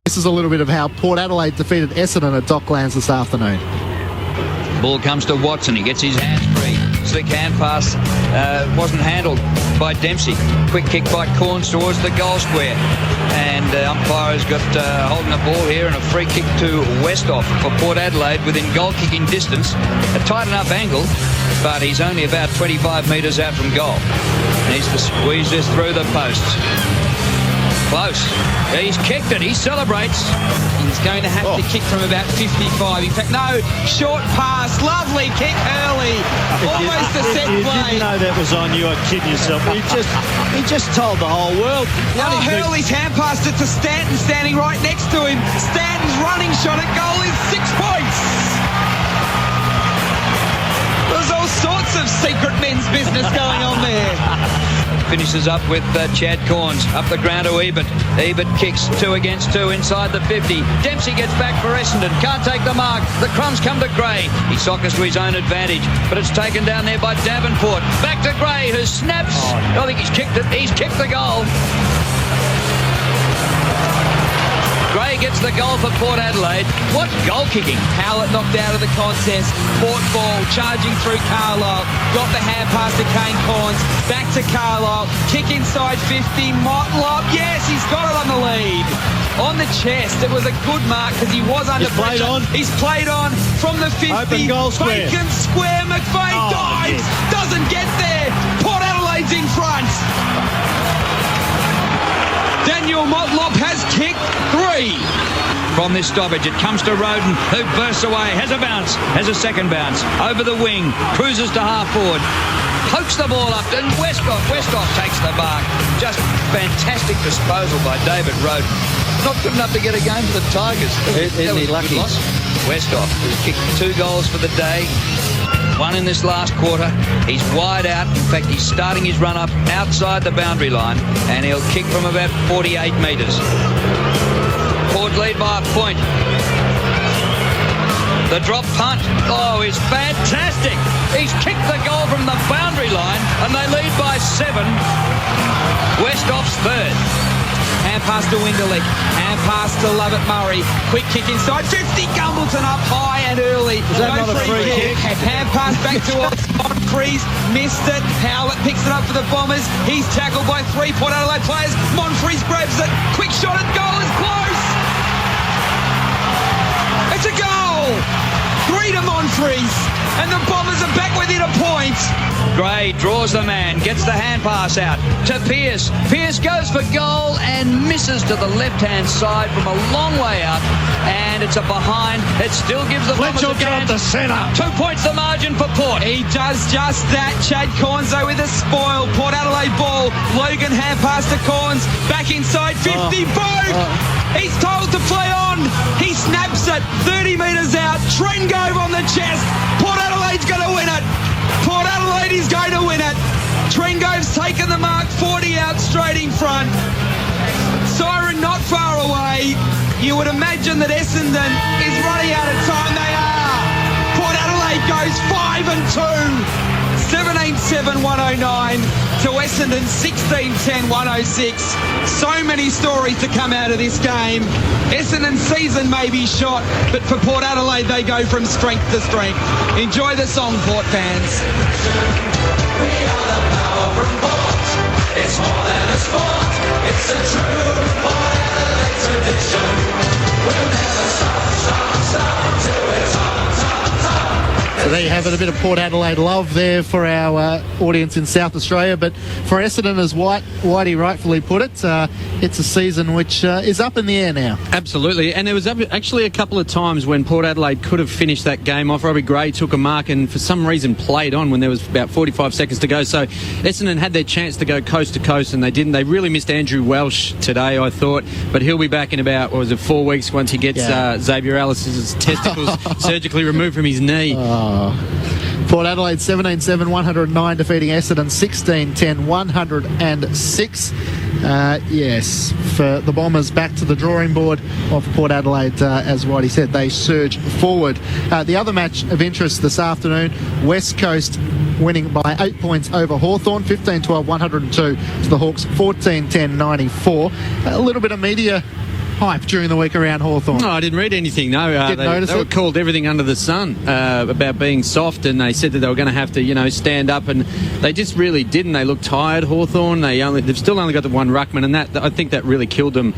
This is a little bit of how Port Adelaide defeated Essendon at Docklands this afternoon. Ball comes to Watson. He gets his hands free. Slick hand pass wasn't handled by Dempsey. Quick kick by Corns towards the goal square. And umpire has got holding the ball here, and a free kick to Westhoff for Port Adelaide within goal kicking distance. A tight enough angle, but he's only about 25 metres out from goal. And he's to squeeze this through the posts. Close. He's kicked it. He celebrates. He's going to have to kick from about 55. In fact, no, short pass. Lovely kick early. Almost a set play. If you didn't know that was on, you are kidding yourself. He just told the whole world. Hurley's hand passed it to Stanton, standing right next to him. Stanton's running shot at goal is 6 points. There's all sorts of secret men's business going on there. Finishes up with Chad Corns up the ground to Ebert. Ebert kicks 2 against 2 inside the 50. Dempsey gets back for Essendon. Can't take the mark. The crumbs come to Gray. He sockers to his own advantage, but it's taken down there by Davenport. Back to Gray, who snaps. I think he's kicked it. He's kicked the goal. Gray gets the goal for Port Adelaide. What goal kicking. Howlett knocked out of the contest. Port ball charging through Carlisle. Got the hand pass to Kane Corns. Back to Carlisle. Kick inside 50. Motlop. Yes, he's got it on the lead. On the chest. It was a good mark because he was under pressure. He's played on from the 50. Open goal square. Bacon square. McVeigh dives. Yes. Doesn't get there. Port Adelaide's in front. Daniel Motlop has kicked 3. From this stoppage, it comes to Roden, who bursts away, has a bounce, has a second bounce, over the wing, cruises to half forward, pokes the ball up, and Westhoff takes the mark. Just fantastic disposal by David Roden. Not good enough to get a game for the Tigers. Isn't he lucky? Westhoff, who's kicked 2 goals for the day. 1 in this last quarter. He's wide out. In fact, he's starting his run up outside the boundary line, and he'll kick from about 48 metres. Port lead by a point. The drop punt. Oh, is fantastic. He's kicked the goal from the boundary line, and they lead by 7. Westhoff's third. Hand pass to Winderlich. Hand pass to Lovett Murray. Quick kick inside 50. Gumbleton up high and early. Is that not a free kick? Hand pass back to Monfries. Missed it. Howlett picks it up for the Bombers. He's tackled by 3 Port Adelaide players. Monfries grabs it. Quick shot at goal is close. It's a goal. 3 to Monfries. And the Bombers are back within a point. Gray draws the man, gets the hand pass out to Pearce. Pearce goes for goal and misses to the left-hand side from a long way out. And it's a behind. It still gives the Bombers a chance. The centre. 2 points the margin for Port. He does just that. Chad Corns though with a spoil. Port Adelaide ball. Logan hand pass to Corns. Back inside 50. Boom! He's told to play on. He snaps it 30 metres out. Trengove on the chest. Port Adelaide's going to win it. Port Adelaide is going to win it. Trengove's taken the mark, 40 out straight in front. Siren not far away. You would imagine that Essendon is running out of time. They are. Port Adelaide goes 5 and 2. 17-7-109 to Essendon 16-10-106. So many stories to come out of this game. Essendon's season may be shot, but for Port Adelaide they go from strength to strength. Enjoy the song, Port fans. We are the power from Port. It's more than a sport. It's a true Port Adelaide tradition. We'll never stop till it's on. So there you have it, a bit of Port Adelaide love there for our audience in South Australia. But for Essendon, as Whitey rightfully put it, it's a season which is up in the air now. Absolutely, and there was actually a couple of times when Port Adelaide could have finished that game off. Robbie Gray took a mark and for some reason played on when there was about 45 seconds to go. So Essendon had their chance to go coast to coast and they didn't. They really missed Andrew Welsh today, I thought, but he'll be back in about, 4 weeks once he gets Xavier Ellis' testicles surgically removed from his knee. Port Adelaide 17-7-109 defeating Essendon 16-10-106. Yes, for the Bombers back to the drawing board of Port Adelaide, as Whitey said, they surge forward. The other match of interest this afternoon, West Coast winning by 8 points over Hawthorn, 15-12-102 to the Hawks, 14-10-94. A little bit of media hype during the week around Hawthorn? No, I didn't read anything. No, Notice they were it? called everything under the sun about being soft, and they said that they were going to have to, stand up, and they just really didn't. They looked tired, Hawthorn. They've still only got the one ruckman, and I think that really killed them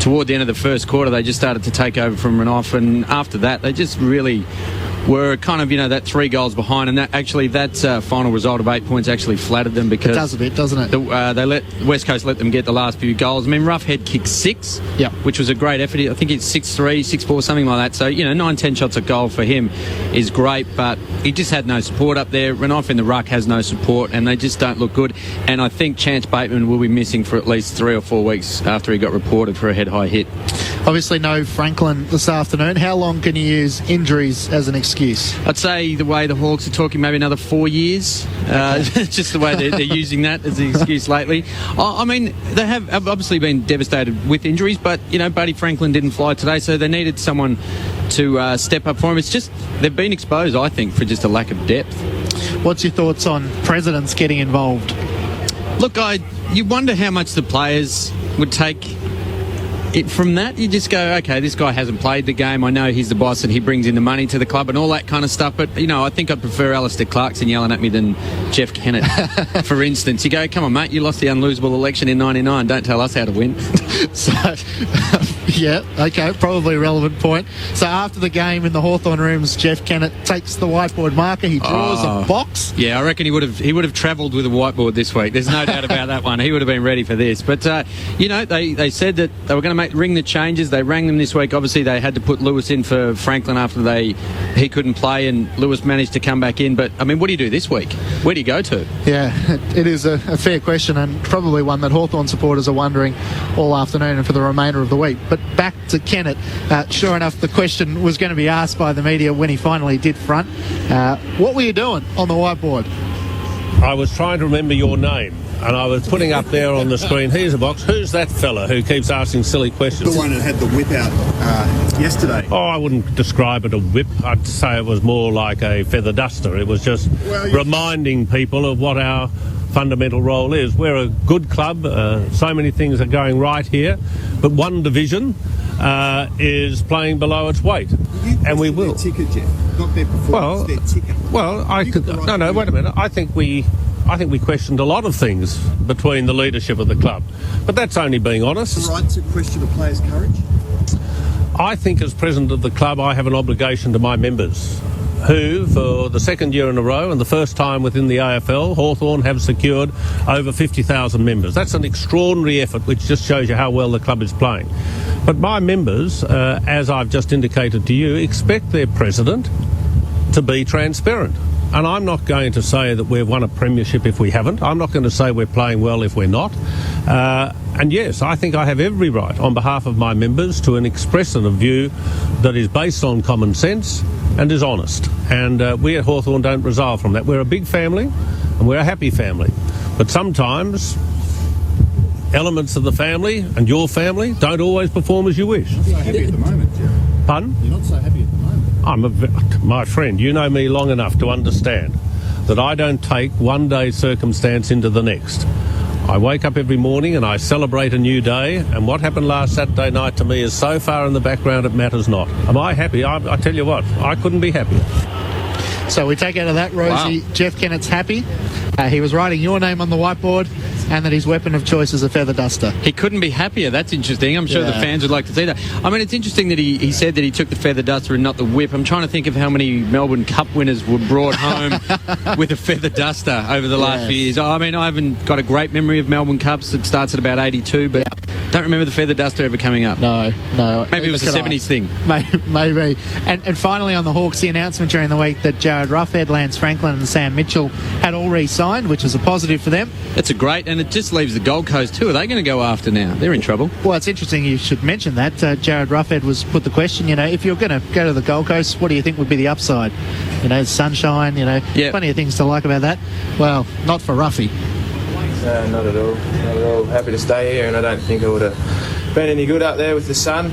toward the end of the first quarter. They just started to take over from Renouf, and after that, they just really were kind of, that 3 goals behind, and that final result of 8 points actually flattered them because It does a bit, doesn't it? They let West Coast let them get the last few goals. I mean, Roughhead kicked 6, Yep. which was a great effort. I think it's 6-3, 6-4, something like that. So 9-10 shots a goal for him is great, but he just had no support up there. Renouf in the ruck has no support, and they just don't look good. And I think Chance Bateman will be missing for at least 3 or 4 weeks after he got reported for a head-high hit. Obviously, no Franklin this afternoon. How long can you use injuries as an excuse? I'd say the way the Hawks are talking, maybe another 4 years. Just the way they're using that as an excuse lately. I mean, they have obviously been devastated with injuries, but, Buddy Franklin didn't fly today, so they needed someone to step up for him. It's just they've been exposed, I think, for just a lack of depth. What's your thoughts on presidents getting involved? Look, you wonder how much the players would take it from that. You just go, okay, this guy hasn't played the game. I know he's the boss and he brings in the money to the club and all that kind of stuff. But, I think I'd prefer Alistair Clarkson yelling at me than Jeff Kennett, for instance. You go, come on, mate, you lost the unlosable election in 99. Don't tell us how to win. So, yeah, okay, probably a relevant point. So after the game in the Hawthorn rooms, Jeff Kennett takes the whiteboard marker. He draws a box. Yeah, I reckon he would have travelled with a whiteboard this week. There's no doubt about that one. He would have been ready for this. But, they said that they were going to ring the changes. They rang them this week. Obviously, they had to put Lewis in for Franklin after he couldn't play, and Lewis managed to come back in. But, I mean, what do you do this week? Where do you go to? Yeah, it is a fair question, and probably one that Hawthorn supporters are wondering all afternoon and for the remainder of the week. But back to Kennett. Sure enough, the question was going to be asked by the media when he finally did front. What were you doing on the whiteboard? I was trying to remember your name, and I was putting up there on the screen, here's a box. Who's that fella who keeps asking silly questions? The one that had the whip out yesterday. Oh, I wouldn't describe it a whip. I'd say it was more like a feather duster. It was just reminding people of what our fundamental role is. We're a good club. So many things are going right here, but one division is playing below its weight, and we will. Their ticker, Jeff. Not their performance, their ticker. Well, wait a minute. I think we questioned a lot of things between the leadership of the club, but that's only being honest. The right to question a player's courage? I think as president of the club, I have an obligation to my members, who, for the second year in a row and the first time within the AFL, Hawthorn have secured over 50,000 members. That's an extraordinary effort, which just shows you how well the club is playing. But my members, as I've just indicated to you, expect their president to be transparent. And I'm not going to say that we've won a premiership if we haven't. I'm not going to say we're playing well if we're not. And yes, I think I have every right on behalf of my members to express a view that is based on common sense and is honest. And we at Hawthorn don't resolve from that. We're a big family and we're a happy family. But sometimes elements of the family and your family don't always perform as you wish. You're not so happy at the moment, Jeff. Pardon? You're not so happy at the moment. My friend, you know me long enough to understand that I don't take one day's circumstance into the next. I wake up every morning and I celebrate a new day, and what happened last Saturday night to me is so far in the background it matters not. Am I happy? I tell you what, I couldn't be happier. So we take out of that, Rosie, Wow. Jeff Kennett's happy. He was writing your name on the whiteboard, and that his weapon of choice is a feather duster. He couldn't be happier. That's interesting. I'm sure the fans would like to see that. I mean, it's interesting that he said that he took the feather duster and not the whip. I'm trying to think of how many Melbourne Cup winners were brought home with a feather duster over the last few years. I mean, I haven't got a great memory of Melbourne Cups. It starts at about 82, but don't remember the feather duster ever coming up. No. Maybe it was a 70s thing. Maybe. And finally on the Hawks, the announcement during the week that Jared Roughhead, Lance Franklin and Sam Mitchell had all re-signed, which was a positive for them. It's a great, and it just leaves the Gold Coast. Who are they going to go after now? They're in trouble. Well, it's interesting you should mention that. Jared Roughhead was put the question, if you're going to go to the Gold Coast, what do you think would be the upside? Sunshine, plenty of things to like about that. Well, not for Ruffy. Not at all. Not at all. Happy to stay here, and I don't think I would have been any good up there with the sun.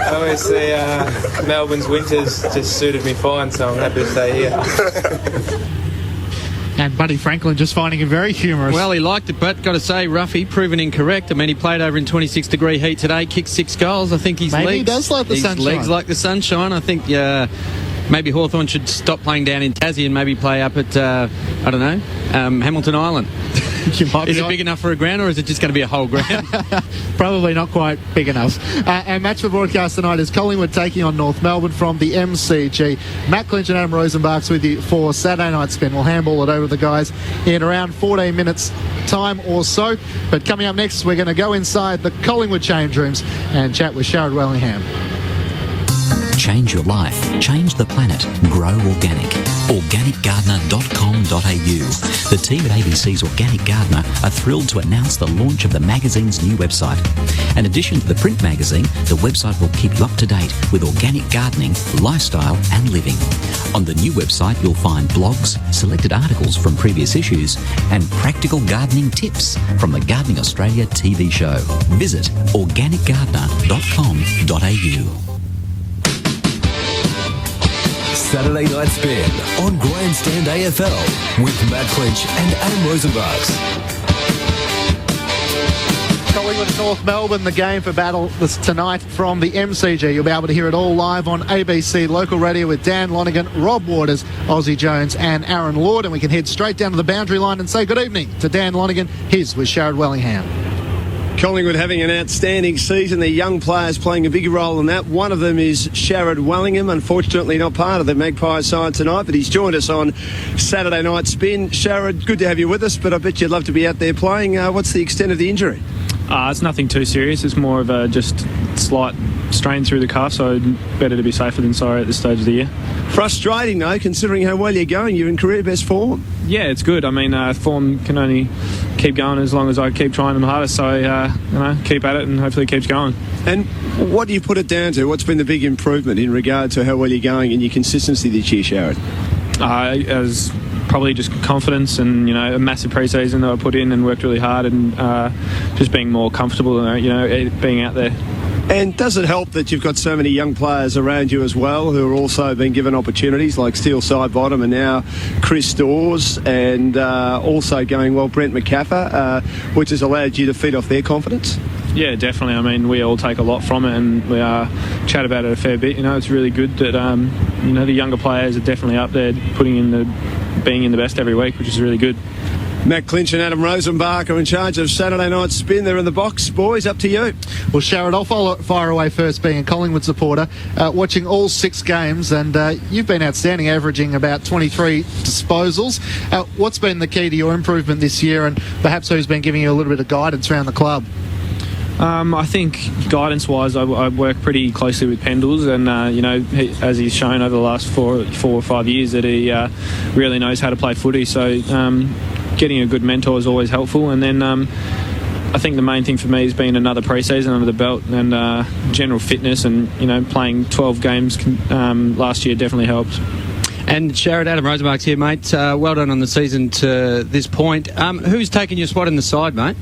Obviously, Melbourne's winters just suited me fine, so I'm happy to stay here. And Buddy Franklin just finding it very humorous. Well, he liked it, but got to say, Ruffy, proven incorrect. I mean, he played over in 26-degree heat today, kicked 6 goals. I think his Maybe legs... he does like the sunshine. His legs like the sunshine. I think maybe Hawthorn should stop playing down in Tassie and maybe play up at, Hamilton Island. Is it big enough for a ground, or is it just going to be a whole ground? Probably not quite big enough. Our match for broadcast tonight is Collingwood taking on North Melbourne from the MCG. Matt Clinch and Adam Rosenbach's with you for Saturday Night Spin. We'll handball it over to the guys in around 14 minutes time or so. But coming up next, we're going to go inside the Collingwood change rooms and chat with Sharrod Wellingham. Change your life. Change the planet. Grow organic. Organicgardener.com.au. The team at ABC's Organic Gardener are thrilled to announce the launch of the magazine's new website. In addition to the print magazine, the website will keep you up to date with organic gardening, lifestyle and living. On the new website, you'll find blogs, selected articles from previous issues and practical gardening tips from the Gardening Australia TV show. Visit organicgardener.com.au. Saturday Night Spin on Grandstand AFL with Matt Clinch and Adam Rosenbachs. Collingwood and North Melbourne, the game for battle this tonight from the MCG. You'll be able to hear it all live on ABC Local Radio with Dan Lonigan, Rob Waters, Ozzie Jones and Aaron Lord. And we can head straight down to the boundary line and say good evening to Dan Lonigan. His was Sharrod Wellingham. Collingwood having an outstanding season. Their young players playing a big role in that. One of them is Sharrod Wellingham, unfortunately not part of the Magpies side tonight, but he's joined us on Saturday Night Spin. Sharrod, good to have you with us, but I bet you'd love to be out there playing. What's the extent of the injury? It's nothing too serious. It's more of a just slight strain through the calf, so better to be safer than sorry at this stage of the year. Frustrating though, considering how well you're going. You're in career best form. Yeah, it's good. I mean, form can only keep going as long as I keep trying them harder. So keep at it and hopefully it keeps going. And what do you put it down to? What's been the big improvement in regard to how well you're going and your consistency this year, Sharrod? As probably just confidence and a massive pre-season that I put in and worked really hard and just being more comfortable being out there. And does it help that you've got so many young players around you as well who are also being given opportunities like Steele Sidebottom and now Chris Dawes and also going well Brent McCaffer, which has allowed you to feed off their confidence? Yeah, definitely. I mean, we all take a lot from it and we chat about it a fair bit. It's really good that the younger players are definitely up there being in the best every week, which is really good. Matt Clinch and Adam Rosenbach are in charge of Saturday Night Spin. They're in the box. Boys, up to you. Well, Sharrod, I'll fire away first, being a Collingwood supporter, watching all 6 games, and you've been outstanding, averaging about 23 disposals. What's been the key to your improvement this year, and perhaps who's been giving you a little bit of guidance around the club? I think guidance-wise, I work pretty closely with Pendles, and as he's shown over the last 4 or 5 years, that he really knows how to play footy. So getting a good mentor is always helpful. And then I think the main thing for me has been another pre-season under the belt and general fitness, and playing 12 games last year definitely helped. And Sharrod, Adam Rosenbach's here, mate. Well done on the season to this point. Who's taken your spot in the side, mate?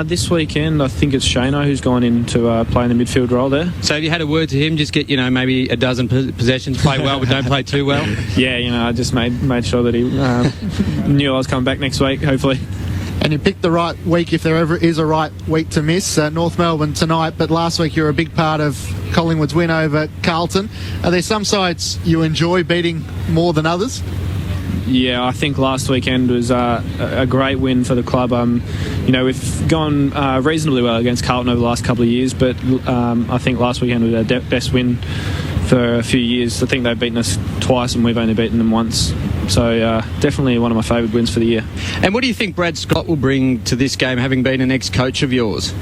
This weekend, I think it's Shano who's gone in to play in the midfield role there. So have you had a word to him? Just get, maybe a dozen possessions, play well but don't play too well? Yeah, I just made sure that he knew I was coming back next week, hopefully. And you picked the right week, if there ever is a right week to miss. North Melbourne tonight, but last week you were a big part of Collingwood's win over Carlton. Are there some sides you enjoy beating more than others? Yeah, I think last weekend was a great win for the club. We've gone reasonably well against Carlton over the last couple of years, but I think last weekend was our best win for a few years. I think they've beaten us twice and we've only beaten them once. So definitely one of my favourite wins for the year. And what do you think Brad Scott will bring to this game, having been an ex-coach of yours?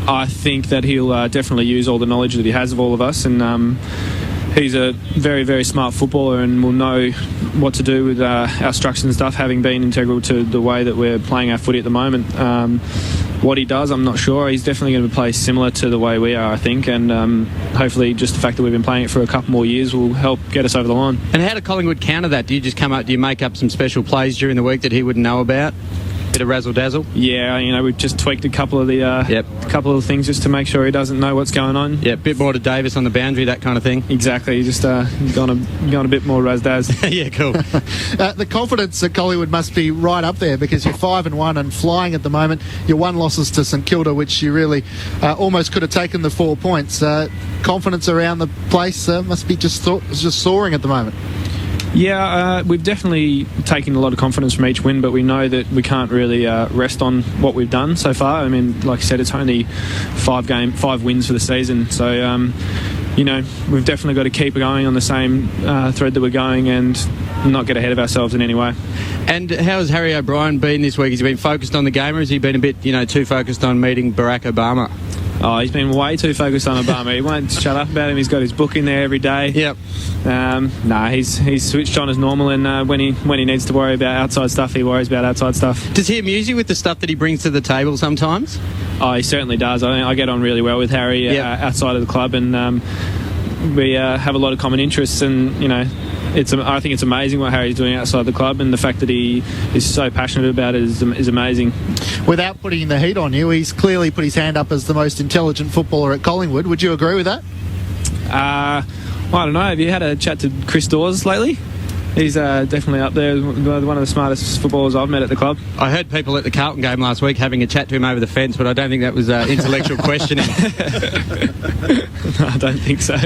I think that he'll definitely use all the knowledge that he has of all of us, and he's a very, very smart footballer and will know what to do with our structures and stuff, having been integral to the way that we're playing our footy at the moment. What he does, I'm not sure. He's definitely going to play similar to the way we are, I think, and hopefully just the fact that we've been playing it for a couple more years will help get us over the line. And how do Collingwood counter that? Do you just do you make up some special plays during the week that he wouldn't know about? Bit of razzle dazzle. Yeah, we've just tweaked a couple of the couple of things just to make sure he doesn't know what's going on. Yeah, a bit more to Davis on the boundary, that kind of thing. Exactly, just gone a bit more razdaz. Yeah, cool. The confidence at Collingwood must be right up there because you're 5-1 and flying at the moment. Your 1 losses to St Kilda, which you really almost could have taken the 4 points. Confidence around the place must be just soaring at the moment. Yeah, we've definitely taken a lot of confidence from each win, but we know that we can't really rest on what we've done so far. I mean, like I said, it's only 5 wins for the season, so we've definitely got to keep going on the same thread that we're going and not get ahead of ourselves in any way. And how has Harry O'Brien been this week? Has he been focused on the game, or has he been a bit, too focused on meeting Barack Obama? Oh, he's been way too focused on Obama. He won't shut up about him. He's got his book in there every day. Yep. He's switched on as normal, and when he needs to worry about outside stuff, he worries about outside stuff. Does he amuse you with the stuff that he brings to the table sometimes? Oh, he certainly does. I get on really well with Harry outside of the club, and we have a lot of common interests, and I think it's amazing what Harry's doing outside the club, and the fact that he is so passionate about it is amazing. Without putting the heat on you, he's clearly put his hand up as the most intelligent footballer at Collingwood. Would you agree with that? I don't know. Have you had a chat to Chris Dawes lately? He's definitely up there, one of the smartest footballers I've met at the club. I heard people at the Carlton game last week having a chat to him over the fence, but I don't think that was intellectual questioning. No, I don't think so.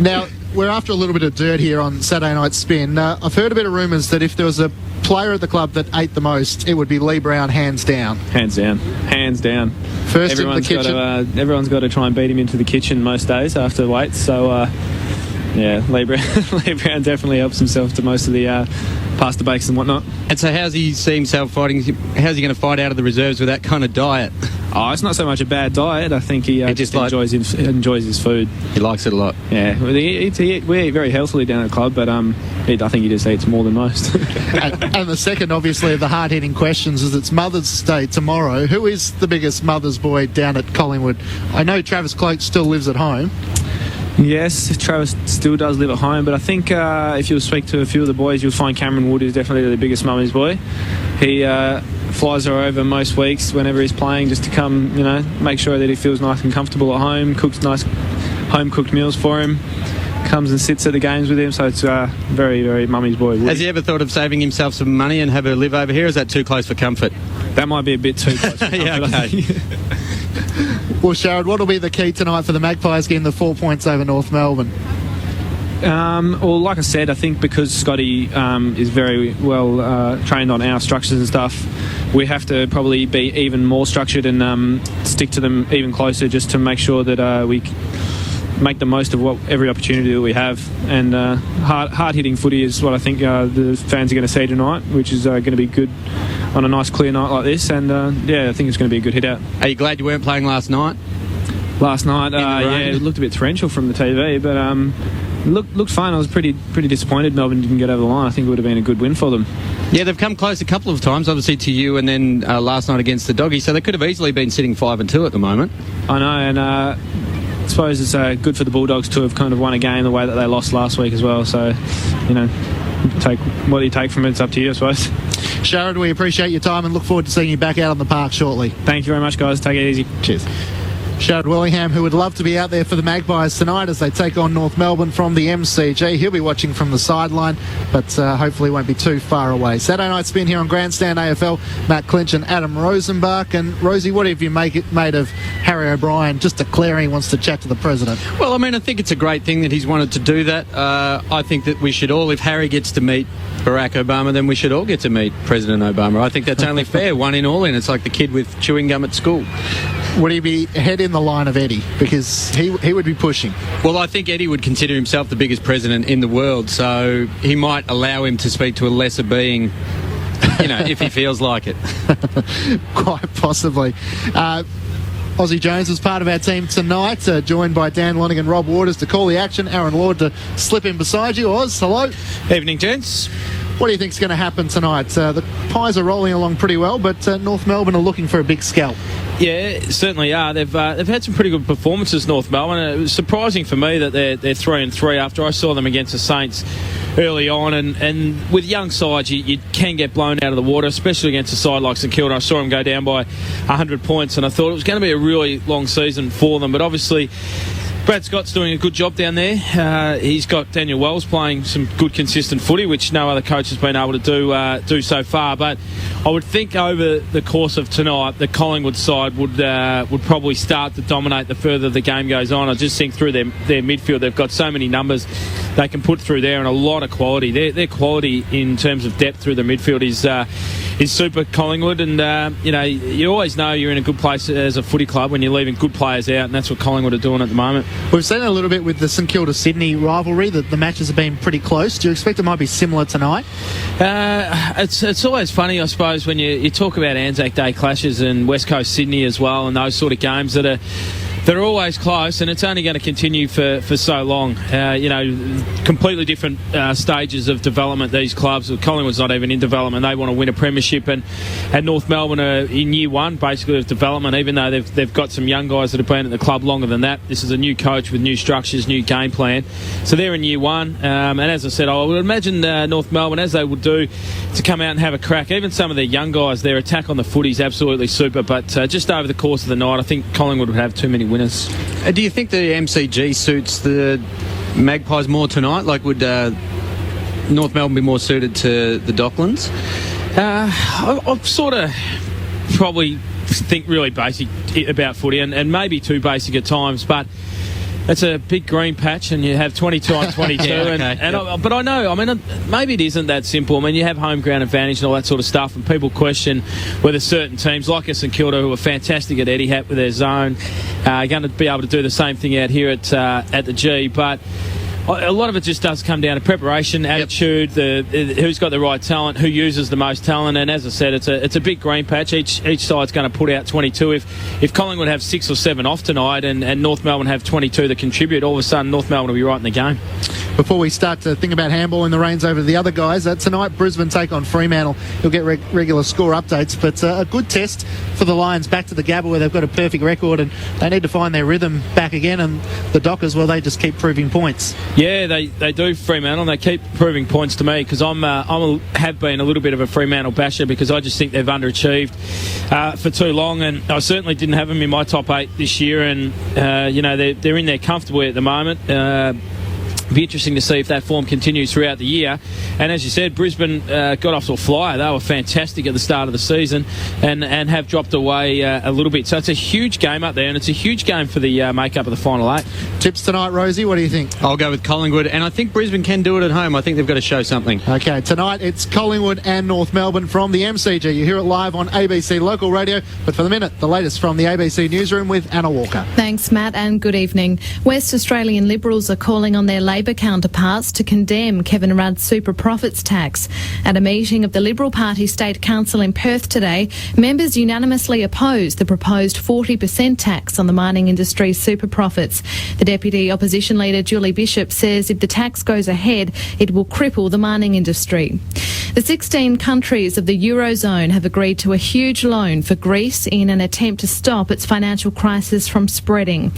Now, we're after a little bit of dirt here on Saturday Night Spin. I've heard a bit of rumours that if there was a player at the club that ate the most, it would be Lee Brown, hands down. Hands down. First in the kitchen. Everyone's got to try and beat him into the kitchen most days after weights, so... Lee Brown definitely helps himself to most of the pasta bakes and whatnot. And so how's he see himself fighting? How's he going to fight out of the reserves with that kind of diet? Oh, it's not so much a bad diet. I think he just enjoys his food. He likes it a lot. Yeah, we eat very healthily down at the club, but I think he just eats more than most. and the second, obviously, of the hard-hitting questions is it's Mother's Day tomorrow. Who is the biggest mother's boy down at Collingwood? I know Travis Cloak still lives at home. Yes, Travis still does live at home, but I think if you'll speak to a few of the boys, you'll find Cameron Wood is definitely the biggest mummy's boy. He flies her over most weeks whenever he's playing just to come, make sure that he feels nice and comfortable at home, cooks nice home-cooked meals for him, comes and sits at the games with him, so it's very, very mummy's boy. Has he ever thought of saving himself some money and have her live over here, or is that too close for comfort? That might be a bit too close for comfort. Yeah, okay. Well, Sharad, what will be the key tonight for the Magpies getting the 4 points over North Melbourne? Well, like I said, I think because Scotty is very well trained on our structures and stuff, we have to probably be even more structured and stick to them even closer just to make sure that we make the most of every opportunity that we have. And hard-hitting footy is what I think the fans are going to see tonight, which is going to be good on a nice clear night like this, and I think it's going to be a good hit out. Are you glad you weren't playing last night? Last night, it looked a bit torrential from the TV, but looked fine. I was pretty disappointed Melbourne didn't get over the line. I think it would have been a good win for them. Yeah, they've come close a couple of times, obviously to you, and then last night against the Doggies, so they could have easily been sitting 5-2 at the moment. I know, and I suppose it's good for the Bulldogs to have kind of won a game the way that they lost last week as well, so, take what you take from it, it's up to you, I suppose. Sharad, we appreciate your time and look forward to seeing you back out on the park shortly. Thank you very much, guys. Take it easy. Cheers. Sharad Willingham, who would love to be out there for the Magpies tonight as they take on North Melbourne from the MCG. He'll be watching from the sideline, but hopefully won't be too far away. Saturday Night Spin here on Grandstand AFL. Matt Clinch and Adam Rosenbach. And Rosie, what have you made of Harry O'Brien just declaring he wants to chat to the President? Well, I think it's a great thing that he's wanted to do that. I think that we should all, if Harry gets to meet Barack Obama, then we should all get to meet President Obama. I think that's only fair. One in, all in. It's like the kid with chewing gum at school. Would he be ahead in the line of Eddie? Because he would be pushing. Well, I think Eddie would consider himself the biggest president in the world, so he might allow him to speak to a lesser being, if he feels like it. Quite possibly. Aussie Jones was part of our team tonight, joined by Dan Lonning and Rob Waters to call the action. Aaron Lord to slip in beside you. Oz, hello. Evening, gents. What do you think's going to happen tonight? The Pies are rolling along pretty well, but North Melbourne are looking for a big scalp. Yeah, certainly are. They've had some pretty good performances, North Melbourne. It was surprising for me that they're 3-3 after I saw them against the Saints early on, and with young sides you can get blown out of the water, especially against a side like St Kilda. I saw them go down by 100 points, and I thought it was going to be a really long season for them, but obviously Brad Scott's doing a good job down there. He's got Daniel Wells playing some good consistent footy, which no other coach has been able to do so far. But I would think over the course of tonight, the Collingwood side would probably start to dominate the further the game goes on. I just think through their midfield, they've got so many numbers they can put through there and a lot of quality. Their quality in terms of depth through the midfield is super, Collingwood, and you always know you're in a good place as a footy club when you're leaving good players out, and that's what Collingwood are doing at the moment. We've seen a little bit with the St Kilda-Sydney rivalry that the matches have been pretty close. Do you expect it might be similar tonight? It's always funny, I suppose, when you talk about Anzac Day clashes and West Coast Sydney as well, and those sort of games that are always close, and it's only going to continue for so long. Completely different stages of development, these clubs. Collingwood's not even in development. They want to win a premiership, and North Melbourne are in year one, basically, of development, even though they've got some young guys that have been at the club longer than that. This is a new coach with new structures, new game plan. So they're in year one, and as I said, I would imagine North Melbourne, as they would do, to come out and have a crack. Even some of their young guys, their attack on the footy is absolutely super, but just over the course of the night, I think Collingwood would have too many winners. Do you think the MCG suits the Magpies more tonight? Like, would North Melbourne be more suited to the Docklands? I've sort of probably think really basic about footy, and maybe too basic at times, but it's a big green patch and you have 22 on 22. Yeah, okay. But I know, maybe it isn't that simple. I mean, you have home ground advantage and all that sort of stuff, and people question whether certain teams like St Kilda, who are fantastic at Etihad with their zone, are going to be able to do the same thing out here at the G. But a lot of it just does come down to preparation, attitude, who's got the right talent, who uses the most talent, and as I said, it's a big green patch. Each side's going to put out 22. If Collingwood have 6 or 7 off tonight and North Melbourne have 22 that contribute, all of a sudden North Melbourne will be right in the game. Before we start to think about handball in the reins over to the other guys, tonight Brisbane take on Fremantle. You'll get regular score updates, but a good test for the Lions back to the Gabba, where they've got a perfect record and they need to find their rhythm back again, and the Dockers, well, they just keep proving points. Yeah, they do, Fremantle, and they keep proving points to me, because have been a little bit of a Fremantle basher, because I just think they've underachieved for too long, and I certainly didn't have them in my top 8 this year, and they're in there comfortably at the moment. Be interesting to see if that form continues throughout the year. And as you said, Brisbane got off to a flyer. They were fantastic at the start of the season and have dropped away a little bit. So it's a huge game up there, and it's a huge game for the make-up of the final 8. Tips tonight, Rosie, what do you think? I'll go with Collingwood, and I think Brisbane can do it at home. I think they've got to show something. Okay, tonight it's Collingwood and North Melbourne from the MCG. You hear it live on ABC Local Radio. But for the minute, the latest from the ABC Newsroom with Anna Walker. Thanks, Matt, and good evening. West Australian Liberals are calling on their Labor counterparts to condemn Kevin Rudd's super profits tax. At a meeting of the Liberal Party State Council in Perth today, members unanimously opposed the proposed 40% tax on the mining industry's super profits. The Deputy Opposition Leader Julie Bishop says if the tax goes ahead, it will cripple the mining industry. The 16 countries of the Eurozone have agreed to a huge loan for Greece in an attempt to stop its financial crisis from spreading.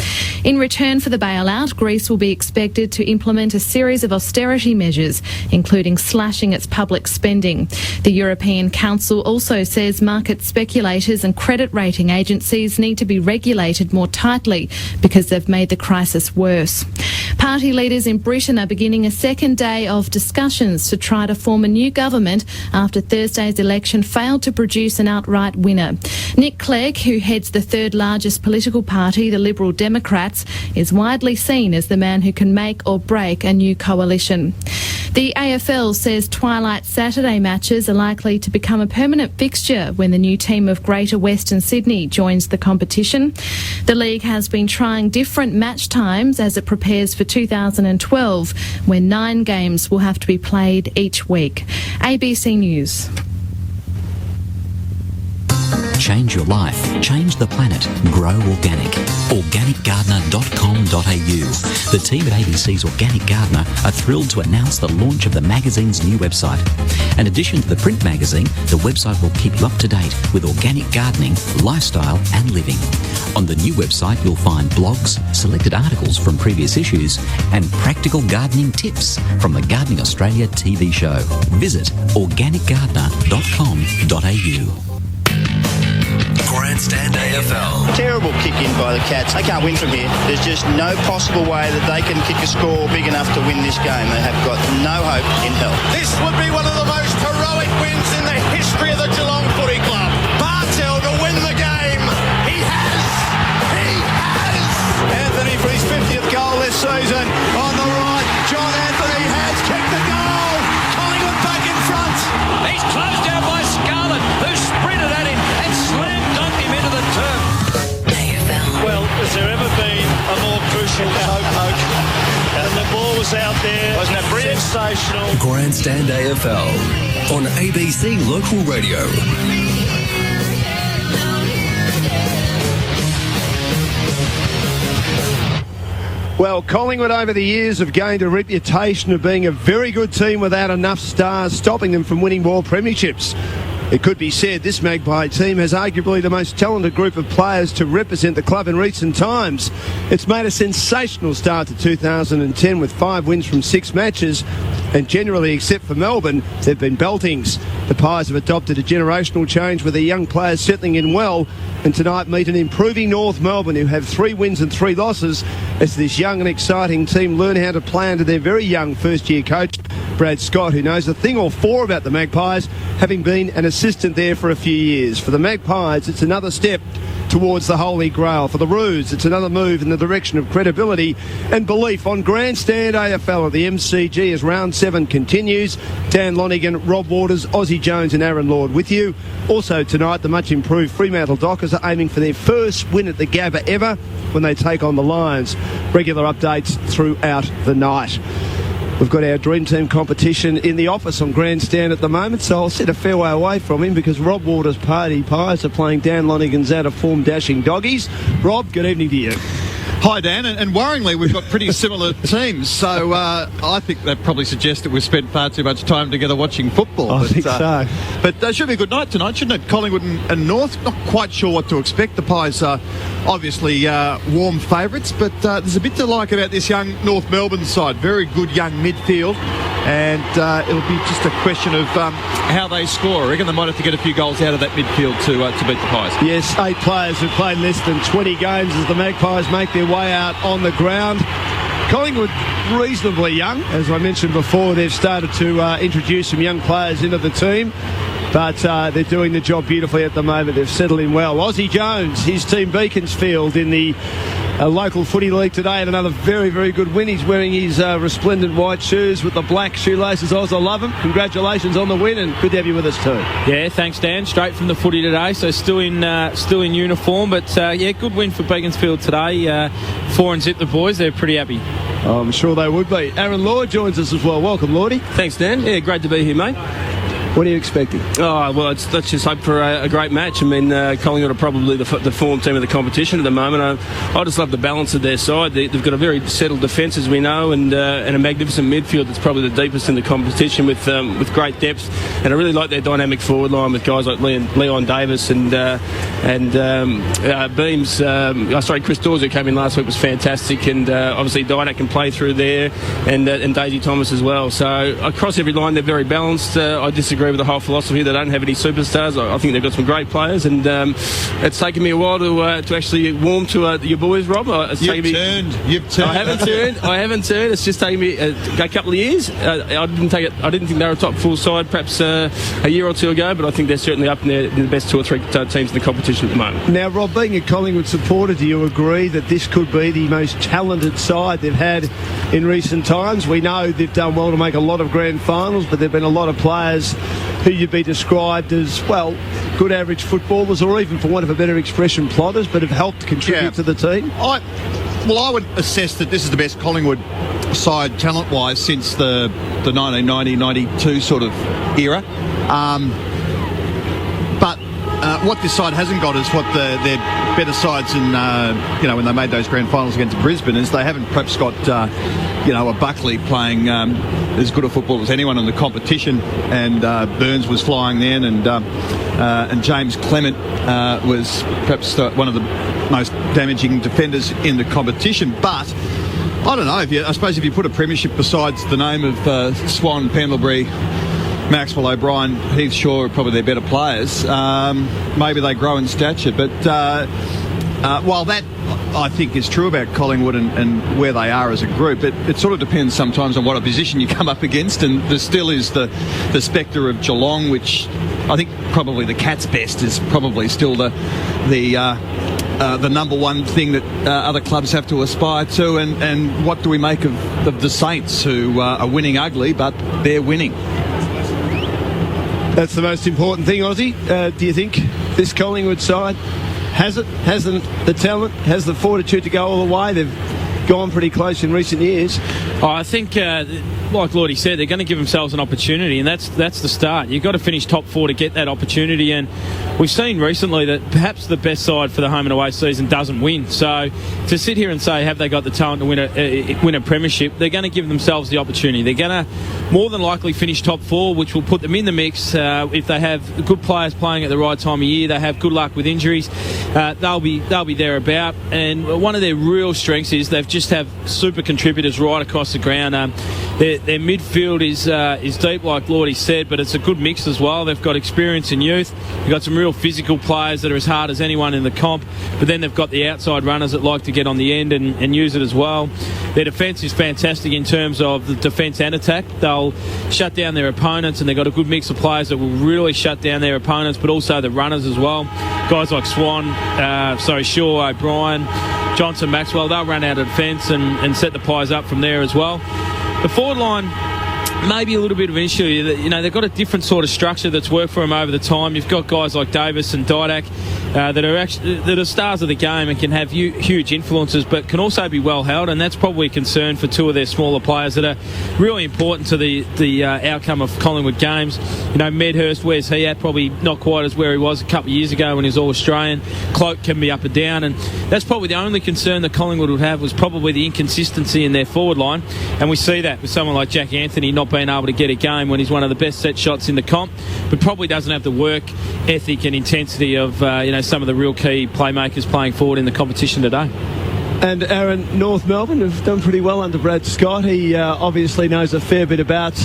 In return for the bailout, Greece will be expected to implement a series of austerity measures, including slashing its public spending. The European Council also says market speculators and credit rating agencies need to be regulated more tightly because they've made the crisis worse. Party leaders in Britain are beginning a second day of discussions to try to form a new government after Thursday's election failed to produce an outright winner. Nick Clegg, who heads the third largest political party, the Liberal Democrats, is widely seen as the man who can make or break a new coalition. The AFL says Twilight Saturday matches are likely to become a permanent fixture when the new team of Greater Western Sydney joins the competition. The league has been trying different match times as it prepares for 2012, when 9 games will have to be played each week. ABC News. Change your life. Change the planet. Grow organic. Organicgardener.com.au. The team at ABC's Organic Gardener are thrilled to announce the launch of the magazine's new website. In addition to the print magazine, the website will keep you up to date with organic gardening, lifestyle and living. On the new website, you'll find blogs, selected articles from previous issues, and practical gardening tips from the Gardening Australia TV show. Visit organicgardener.com.au. Grandstand AFL. Terrible kick in by the Cats. They can't win from here. There's just no possible way that they can kick a score big enough to win this game. They have got no hope in hell. This would be one of the most heroic wins in the history of the Geelong Footy Club. Bartell to win the game. He has. Anthony for his 50th goal this season. On the right, John Anthony has kicked the goal. Collingwood back in front. He's closed down by Scarlett, who sprinted at him and slam dunked him into the turf. Well, has there ever been a more crucial poke? And the ball was out there. Wasn't that brilliant? Sensational. Grandstand AFL on ABC Local Radio. Well, Collingwood over the years have gained a reputation of being a very good team without enough stars stopping them from winning more premierships. It could be said this Magpie team has arguably the most talented group of players to represent the club in recent times. It's made a sensational start to 2010 with 5 wins from 6 matches, and generally, except for Melbourne, they've been beltings. The Pies have adopted a generational change with their young players settling in well, and tonight meet an improving North Melbourne who have 3 wins and 3 losses as this young and exciting team learn how to play under their very young first-year coach, Brad Scott, who knows a thing or 4 about the Magpies, having been an assistant there for a few years. For the Magpies, it's another step towards the Holy Grail. For the Roos, it's another move in the direction of credibility and belief on Grandstand AFL at the MCG as round 7 continues. Dan Lonigan, Rob Waters, Ozzie Jones and Aaron Lord with you. Also tonight, the much improved Fremantle Dockers are aiming for their first win at the Gabba ever when they take on the Lions. Regular updates throughout the night. We've got our Dream Team competition in the office on Grandstand at the moment, so I'll sit a fair way away from him because Rob Waters' Party Pies are playing Dan Lonigan's out-of-form Dashing Doggies. Rob, good evening to you. Hi, Dan, and worryingly, we've got pretty similar teams, so I think that probably suggests that we've spent far too much time together watching football. I think so. But it should be a good night tonight, shouldn't it? Collingwood and North, not quite sure what to expect. The Pies are obviously warm favourites, but there's a bit to like about this young North Melbourne side. Very good young midfield, and it'll be just a question of how they score. I reckon they might have to get a few goals out of that midfield to beat the Pies. Yes, 8 players who've played less than 20 games as the Magpies make their way out on the ground. Collingwood reasonably young. As I mentioned before, they've started to introduce some young players into the team, but they're doing the job beautifully at the moment. They've settled in well. Ozzie Jones, his team Beaconsfield in the local footy league today, had another very, very good win. He's wearing his resplendent white shoes with the black shoelaces. Oz, I love him. Congratulations on the win, and good to have you with us too. Yeah, thanks, Dan. Straight from the footy today, so still in uniform, but yeah, good win for Beaconsfield today. 4 and zip the boys. They're pretty happy. I'm sure they would be. Aaron Lord joins us as well. Welcome, Lordy. Thanks, Dan. Yeah, great to be here, mate. What are you expecting? Oh, well, let's just hope for a great match. I mean, Collingwood are probably the form team of the competition at the moment. I just love the balance of their side. They've got a very settled defence, as we know, and a magnificent midfield that's probably the deepest in the competition with great depth. And I really like their dynamic forward line with guys like Leon Davis and Beams. Chris Dawes, who came in last week, was fantastic, and obviously Dynak can play through there, and Daisy Thomas as well. So across every line, they're very balanced. I disagree with the whole philosophy. They don't have any superstars. I think they've got some great players, and it's taken me a while to actually warm to your boys, Rob. You've turned. I haven't turned. It's just taken me a couple of years. I didn't think they were a top full side perhaps a year or two ago, but I think they're certainly up in the best 2 or 3 teams in the competition at the moment. Now, Rob, being a Collingwood supporter, do you agree that this could be the most talented side they've had in recent times? We know they've done well to make a lot of grand finals, but there have been a lot of players who you'd be described as, well, good average footballers, or even, for want of a better expression, plotters, but have helped contribute to the team? I would assess that this is the best Collingwood side talent-wise since the 1990-92 sort of era. But what this side hasn't got is what their better sides in, when they made those grand finals against Brisbane, is they haven't perhaps got, a Buckley playing as good a football as anyone in the competition, and Burns was flying then, and James Clement was perhaps one of the most damaging defenders in the competition. But I don't know, I suppose if you put a premiership besides the name of Swan, Pendlebury, Maxwell, O'Brien, Heath Shaw are probably their better players. Maybe they grow in stature, but while that I think is true about Collingwood and where they are as a group, it sort of depends sometimes on what opposition you come up against, and there still is the spectre of Geelong, which I think probably the Cats' best is probably still the number one thing that other clubs have to aspire to, and what do we make of the Saints, who are winning ugly, but they're winning. That's the most important thing, Aussie. Do you think this Collingwood side has the talent, has the fortitude to go all the way? They've gone pretty close in recent years. I think, like Lordy said, they're going to give themselves an opportunity, and that's the start. You've got to finish top 4 to get that opportunity, and we've seen recently that perhaps the best side for the home and away season doesn't win. So to sit here and say, have they got the talent to win a premiership, they're going to give themselves the opportunity. They're going to more than likely finish top 4, which will put them in the mix. If they have good players playing at the right time of year, they have good luck with injuries, they'll be thereabout. And one of their real strengths is they've just have super contributors right across the ground. Their midfield is deep, like Lordy said, but it's a good mix as well. They've got experience in youth. They've got some real physical players that are as hard as anyone in the comp, but then they've got the outside runners that like to get on the end and use it as well. Their defence is fantastic in terms of the defence and attack. They'll shut down their opponents, and they've got a good mix of players that will really shut down their opponents, but also the runners as well. Guys like Shaw, O'Brien, Johnson, Maxwell, they'll run out of defence and set the Pies up from there as well. The forward line, maybe a little bit of an issue. You know, they've got a different sort of structure that's worked for them over the time. You've got guys like Davis and Didak that are stars of the game and can have huge influences, but can also be well held, and that's probably a concern for two of their smaller players that are really important to the outcome of Collingwood games. You know, Medhurst, where's he at? Probably not quite as where he was a couple of years ago when he was All-Australian. Cloak can be up and down, and that's probably the only concern that Collingwood would have, was probably the inconsistency in their forward line, and we see that with someone like Jack Anthony not being able to get a game when he's one of the best set shots in the comp, but probably doesn't have the work ethic and intensity of some of the real key playmakers playing forward in the competition today. And Aaron, North Melbourne have done pretty well under Brad Scott. He obviously knows a fair bit about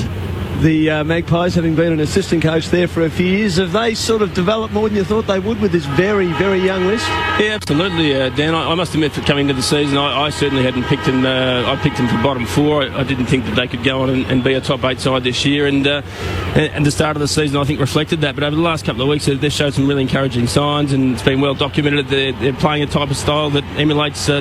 the Magpies, having been an assistant coach there for a few years. Have they sort of developed more than you thought they would with this very, very young list? Yeah, absolutely, Dan. I must admit, for coming into the season, I certainly hadn't picked them. I picked them for bottom 4. I didn't think that they could go on and be a top 8 side this year, and the start of the season, I think, reflected that. But over the last couple of weeks, they've showed some really encouraging signs, and it's been well documented. They're playing a type of style that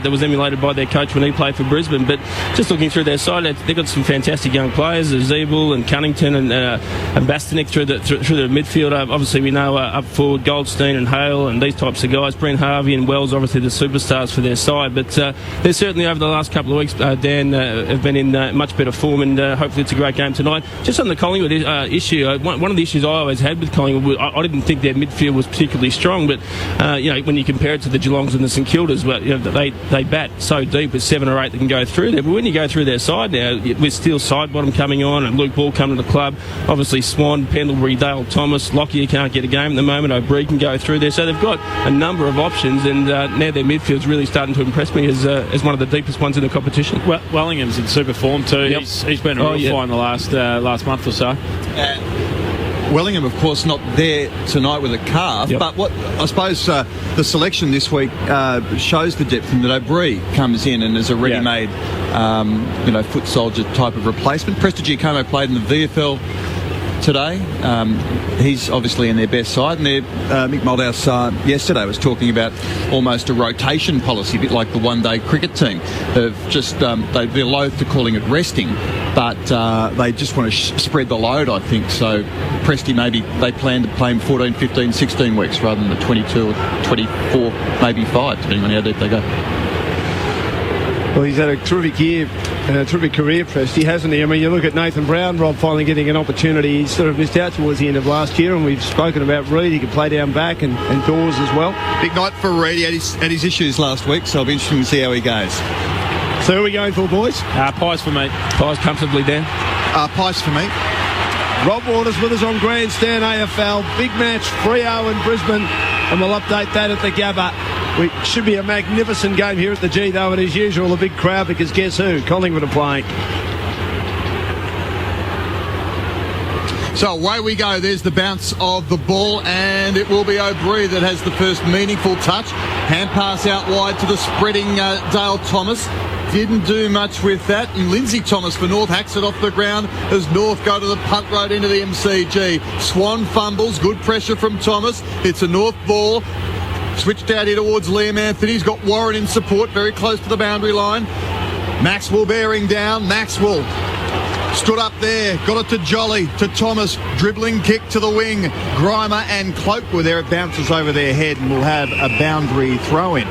was emulated by their coach when he played for Brisbane. But just looking through their side, they've got some fantastic young players, Zeeble and Cunningham and Bastanik through the midfield. Obviously, we know up forward Goldstein and Hale and these types of guys. Brent Harvey and Wells, obviously the superstars for their side. But they're certainly, over the last couple of weeks, Dan, have been in much better form, and hopefully it's a great game tonight. Just on the Collingwood issue, one of the issues I always had with Collingwood, I didn't think their midfield was particularly strong, but when you compare it to the Geelongs and the St Kildas, they bat so deep with 7 or 8 that can go through there. But when you go through their side now, with Steele Sidebottom coming on and Luke Ball coming to the club, obviously Swan, Pendlebury, Dale Thomas, Lockyer can't get a game at the moment, O'Brien can go through there, so they've got a number of options, and now their midfield's really starting to impress me as one of the deepest ones in the competition. Well, Wellingham's in super form too. Yep. He's been a real fine the last month or so. Wellingham, of course, not there tonight with a calf, but what I suppose the selection this week shows the depth, in that O'Brien comes in and is a ready-made, foot soldier type of replacement. Prestigiacomo played in the VFL today. He's obviously in their best side, and Mick Moldhouse yesterday was talking about almost a rotation policy, a bit like the one-day cricket team. Of just they're loath to calling it resting, but they just want to spread the load, I think. So Presti, maybe they plan to play him 14, 15, 16 weeks rather than the 22 or 24, maybe 5, depending on how deep they go. Well, he's had a terrific year terrific career, Presty, hasn't he? I mean, you look at Nathan Brown, Rob, finally getting an opportunity. He sort of missed out towards the end of last year, and we've spoken about Reid. He could play down back and Dawes as well. Big night for Reid. He had his issues last week, so it'll be interesting to see how he goes. So who are we going for, boys? Pies for me. Pies comfortably, Dan. Pies for me. Rob Waters with us on Grandstand AFL. Big match, Freo and Brisbane, and we'll update that at the Gabba. It should be a magnificent game here at the G, though, and as usual, a big crowd, because guess who? Collingwood are playing. So away we go. There's the bounce of the ball, and it will be O'Brien that has the first meaningful touch. Hand pass out wide to the spreading Dale Thomas. Didn't do much with that. And Lindsay Thomas for North hacks it off the ground as North go to the punt road into the MCG. Swan fumbles. Good pressure from Thomas. It's a North ball. Switched out here towards Liam Anthony. He's got Warren in support, very close to the boundary line. Maxwell bearing down. Maxwell stood up there, got it to Jolly, to Thomas, dribbling kick to the wing. Grimer and Cloak were there. It bounces over their head and we'll have a boundary throw-in.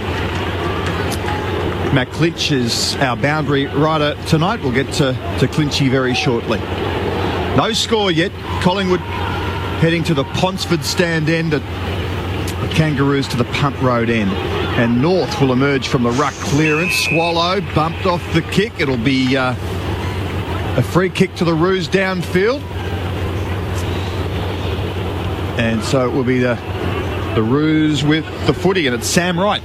Matt Clinch is our boundary rider tonight. We'll get to Clinchy very shortly. No score yet. Collingwood heading to the Ponsford stand end at Kangaroos to the punt road end. And North will emerge from the ruck clearance. Swallow bumped off the kick. It'll be a free kick to the Roos downfield. And so it will be the Roos with the footy, and it's Sam Wright.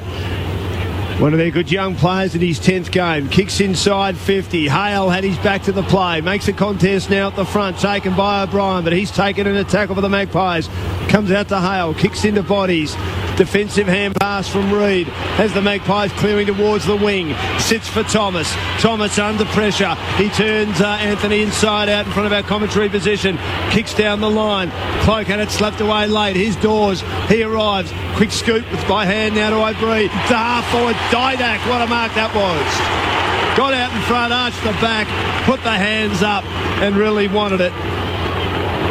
One of their good young players in his 10th game. Kicks inside 50. Hale had his back to the play. Makes a contest now at the front. Taken by O'Brien, but he's taken an tackle for the Magpies. Comes out to Hale. Kicks into bodies. Defensive hand pass from Reid. Has the Magpies clearing towards the wing. Sits for Thomas. Thomas under pressure. He turns Anthony inside out in front of our commentary position. Kicks down the line. Cloak had it slapped away late. Here's Dawes. He arrives. Quick scoop by hand now to O'Brien. To half forward. Didak. What a mark that was. Got out in front, arched the back, put the hands up and really wanted it.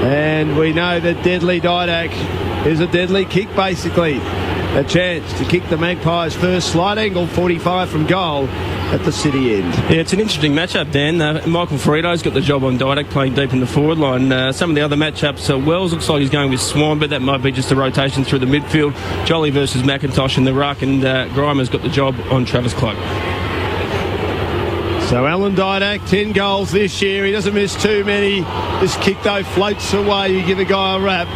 And we know that deadly Didak is a deadly kick, basically. A chance to kick the Magpies first. Slight angle, 45 from goal at the city end. Yeah, it's an interesting matchup, Dan. Michael Ferrito's got the job on Didak, playing deep in the forward line. Some of the other matchups, Wells looks like he's going with Swan, but that might be just a rotation through the midfield. Jolly versus McIntosh in the ruck, and Grimer's got the job on Travis Cloak. So Alan Didak, 10 goals this year. He doesn't miss too many. This kick, though, floats away. You give a guy a rap.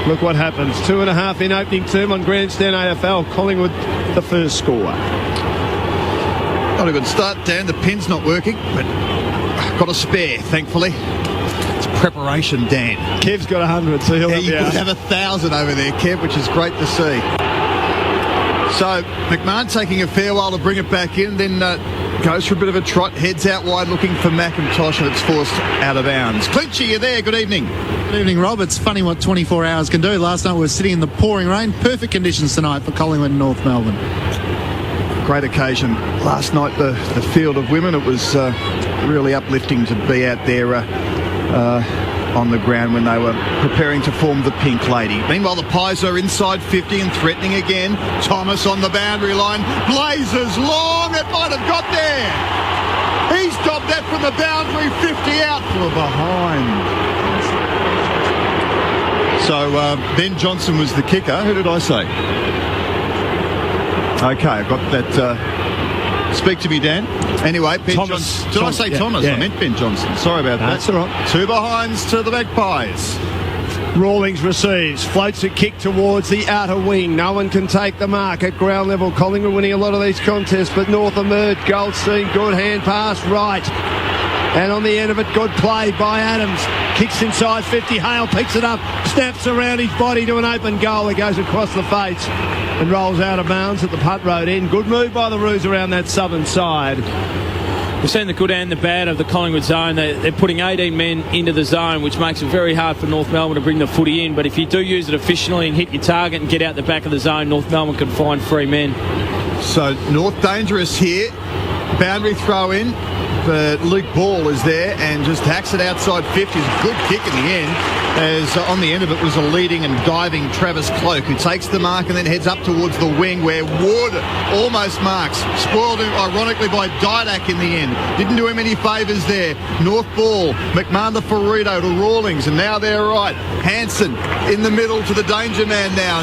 Look what happens. 2.5 in opening term on Grandstand AFL. Collingwood, the first scorer. Not a good start, Dan. The pin's not working, but got a spare, thankfully. It's preparation, Dan. Kev's got 100, so he'll you could have 1,000 over there, Kev, which is great to see. So McMahon taking a fair while to bring it back in, then goes for a bit of a trot, heads out wide looking for McIntosh, and it's forced out of bounds. Clinchy, you there? Good evening. Good evening, Rob. It's funny what 24 hours can do. Last night we were sitting in the pouring rain. Perfect conditions tonight for Collingwood and North Melbourne. Great occasion last night, the field of women. It was really uplifting to be out there on the ground when they were preparing to form the Pink Lady. Meanwhile, the Pies are inside 50 and threatening again. Thomas on the boundary line. Blazers long. It might have got there. He stopped that from the boundary, 50 out for a behind. So Ben Johnson was the kicker. Who did I say? Okay, I've got that. Speak to me, Dan. Anyway, Ben Thomas. Johnson. Did I say Thomas? Yeah. I meant Ben Johnson. Sorry about that. That's all right. 2 behinds to the Magpies. Rawlings receives, floats a kick towards the outer wing. No one can take the mark at ground level. Collingwood winning a lot of these contests, but North emerged. Goldstein, good hand pass, right. And on the end of it, good play by Adams. Kicks inside 50. Hale picks it up, snaps around his body to an open goal. It goes across the face and rolls out of bounds at the punt road end. Good move by the Roos around that southern side. We've seen the good and the bad of the Collingwood zone. They're putting 18 men into the zone, which makes it very hard for North Melbourne to bring the footy in. But if you do use it efficiently and hit your target and get out the back of the zone, North Melbourne can find free men. So North dangerous here. Boundary throw in. but Luke Ball is there and just hacks it outside 50. It's a good kick in the end, as on the end of it was a leading and diving Travis Cloak, who takes the mark and then heads up towards the wing where Wood almost marks. Spoiled him, ironically, by Didak in the end. Didn't do him any favours there. North ball, McMahon to Ferrito to Rawlings, and now they're right. Hanson in the middle to the danger man now.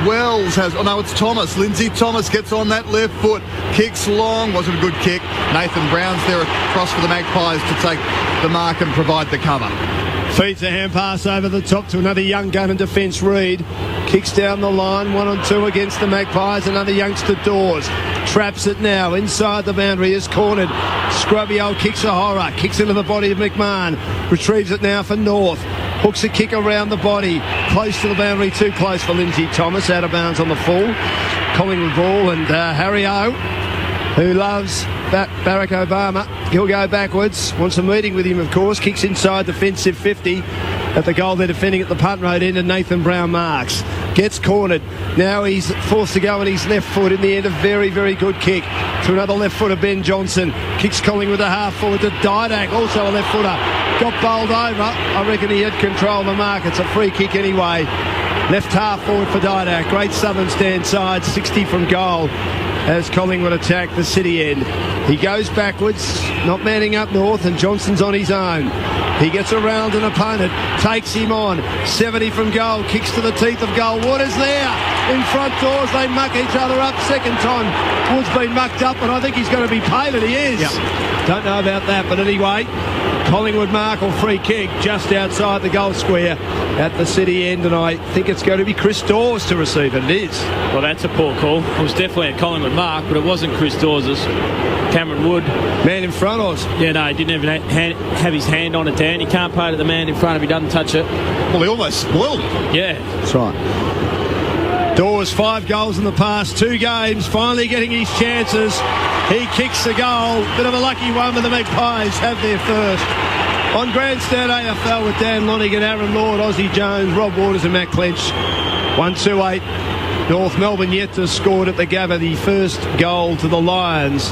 Wells has, it's Thomas. Lindsay Thomas gets on that left foot, kicks long, wasn't a good kick. Nathan Brown's there across for the Magpies to take the mark and provide the cover. Feeds a hand pass over the top to another young gun in defence, Reid. Kicks down the line, 1-on-2 against the Magpies. Another youngster, Dawes. Traps it now, inside the boundary, is cornered. Scrubby kicks a horror, kicks into the body of McMahon. Retrieves it now for North. Hooks a kick around the body. Close to the boundary, too close for Lindsay Thomas. Out of bounds on the full. Collingwood ball, and Harry O, who loves Barack Obama, he'll go backwards. Wants a meeting with him, of course. Kicks inside defensive 50 at the goal they're defending at the punt road end, and Nathan Brown marks. Gets cornered. Now he's forced to go on his left foot. In the end, a very, very good kick to another left footer, Ben Johnson. Kicks Collingwood a half forward to Didak, also a left footer. Got bowled over. I reckon he had control of the mark. It's a free kick anyway. Left half forward for Didak. Great southern stand side, 60 from goal as Collingwood attack the city end. He goes backwards, not manning up North, and Johnson's on his own. He gets around an opponent, takes him on, 70 from goal, kicks to the teeth of goal. Waters there, in front doors, they muck each other up. Second time Wood's been mucked up, and I think he's going to be paid, and he is. Yep. Don't know about that, but anyway, Collingwood mark or free kick just outside the goal square at the city end, and I think it's going to be Chris Dawes to receive it. It is. Well, that's a poor call. It was definitely a Collingwood mark, but it wasn't Chris Dawes'. Cameron Wood. Man in front of us. Yeah, no, he didn't even have his hand on it, Dan. He can't play to the man in front if he doesn't touch it. Well, he almost spoiled it. Yeah. That's right. Dawes, 5 goals in the past 2 games, finally getting his chances. He kicks the goal. Bit of a lucky one, but the Magpies have their first. On Grandstand AFL with Dan Lonigan, Aaron Lord, Ozzie Jones, Rob Waters and Matt Clench. 1-2-8. North Melbourne yet to score at the Gabba the first goal to the Lions.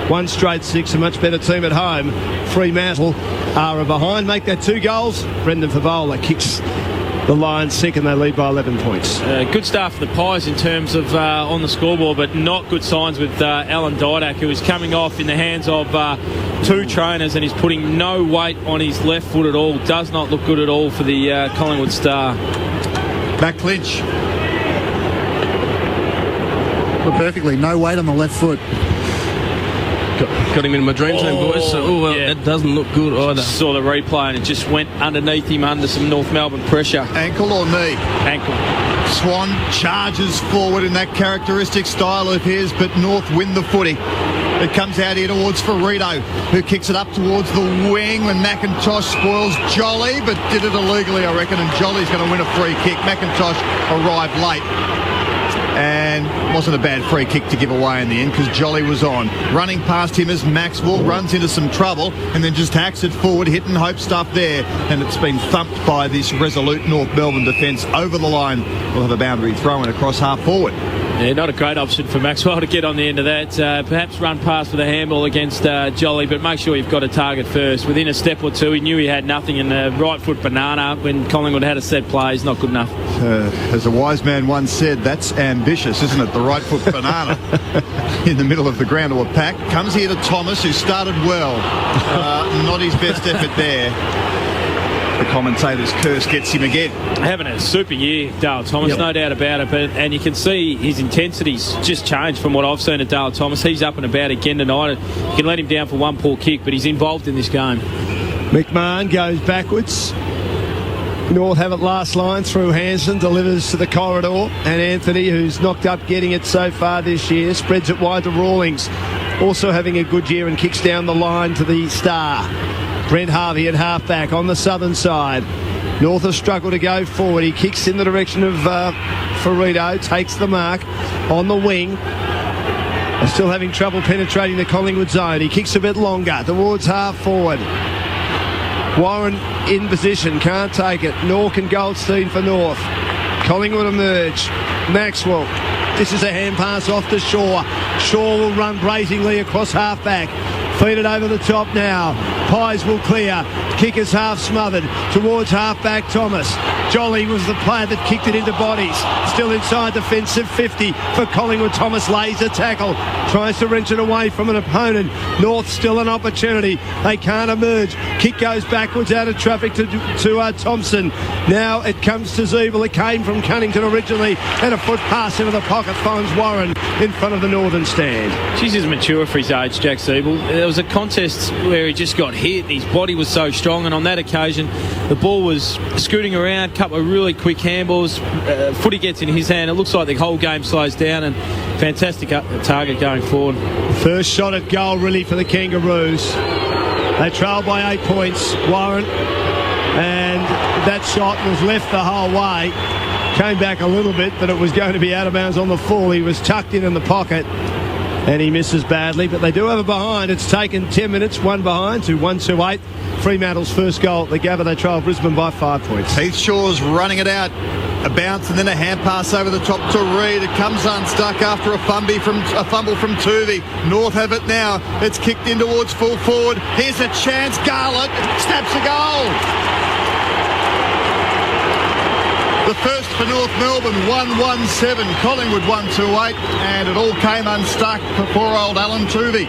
1 straight 6, a much better team at home. Fremantle are behind, make that 2 goals. Brendan Favola kicks the Lions second, they lead by 11 points. Good start for the Pies in terms of on the scoreboard, but not good signs with Alan Didak, who is coming off in the hands of 2 trainers, and he's putting no weight on his left foot at all. Does not look good at all for the Collingwood Star. Back clinch. Well, perfectly, no weight on the left foot. Got him in my dream team, boys. That doesn't look good either. Saw the replay and it just went underneath him under some North Melbourne pressure. Ankle or knee? Ankle. Swan charges forward in that characteristic style of his, but North win the footy. It comes out here towards Ferrito, who kicks it up towards the wing when McIntosh spoils Jolly, but did it illegally, I reckon, and Jolly's going to win a free kick. McIntosh arrived late. And wasn't a bad free kick to give away in the end because Jolly was on. Running past him as Maxwell runs into some trouble and then just hacks it forward, hit and hope stuff there. And it's been thumped by this resolute North Melbourne defence over the line. We'll have a boundary throw in across half forward. Yeah, not a great option for Maxwell to get on the end of that. Perhaps run past with a handball against Jolly, but make sure you've got a target first. Within a step or two, he knew he had nothing, and the right foot banana when Collingwood had a set play is not good enough. As a wise man once said, that's ambitious, isn't it? The right foot banana in the middle of the ground or a pack. Comes here to Thomas, who started well. Not his best effort there. The commentator's curse gets him again. Having a super year, Dale Thomas, no doubt about it. And you can see his intensity's just changed from what I've seen at Dale Thomas. He's up and about again tonight. You can let him down for 1 poor kick, but he's involved in this game. McMahon goes backwards. North have it last line through Hanson, delivers to the corridor, and Anthony, who's knocked up getting it so far this year, spreads it wide to Rawlings, also having a good year, and kicks down the line to the Star. Brent Harvey at halfback on the southern side. North has struggled to go forward. He kicks in the direction of Ferrito, takes the mark on the wing. They're still having trouble penetrating the Collingwood zone. He kicks a bit longer towards half forward. Warren in position, can't take it. Nork and Goldstein for North. Collingwood emerge. Maxwell. This is a hand pass off to Shaw. Shaw will run brazenly across half-back. Feed it over the top now. Pies will clear. Kick is half smothered towards half-back Thomas. Jolly was the player that kicked it into bodies. Still inside defensive 50 for Collingwood. Thomas lays a tackle. Tries to wrench it away from an opponent. North still an opportunity. They can't emerge. Kick goes backwards out of traffic to Thompson. Now it comes to Zeeble. It came from Cunnington originally. And a foot pass into the pocket finds Warren in front of the northern stand. He's mature for his age, Jack Zeeble. There was a contest where he just got hit. His body was so strong, and on that occasion the ball was scooting around, a couple of really quick handballs. Footy gets in his hand. It looks like the whole game slows down, and fantastic target going forward. First shot at goal really for the Kangaroos. They trailed by 8 points, Warren, and that shot was left the whole way. Came back a little bit, but it was going to be out of bounds on the full. He was tucked in the pocket, and he misses badly, but they do have a behind. It's taken 10 minutes, one behind to 1-2-8. Fremantle's first goal at the Gabba. They trail Brisbane by 5 points. Heath Shaw's running it out. A bounce and then a hand pass over the top to Reid. It comes unstuck after a fumble from Tuvey. North have it now. It's kicked in towards full forward. Here's a chance. Garlett snaps a goal. The first for North Melbourne, 1-1-7. Collingwood 1-2-8. And it all came unstuck for poor old Alan Tuvey.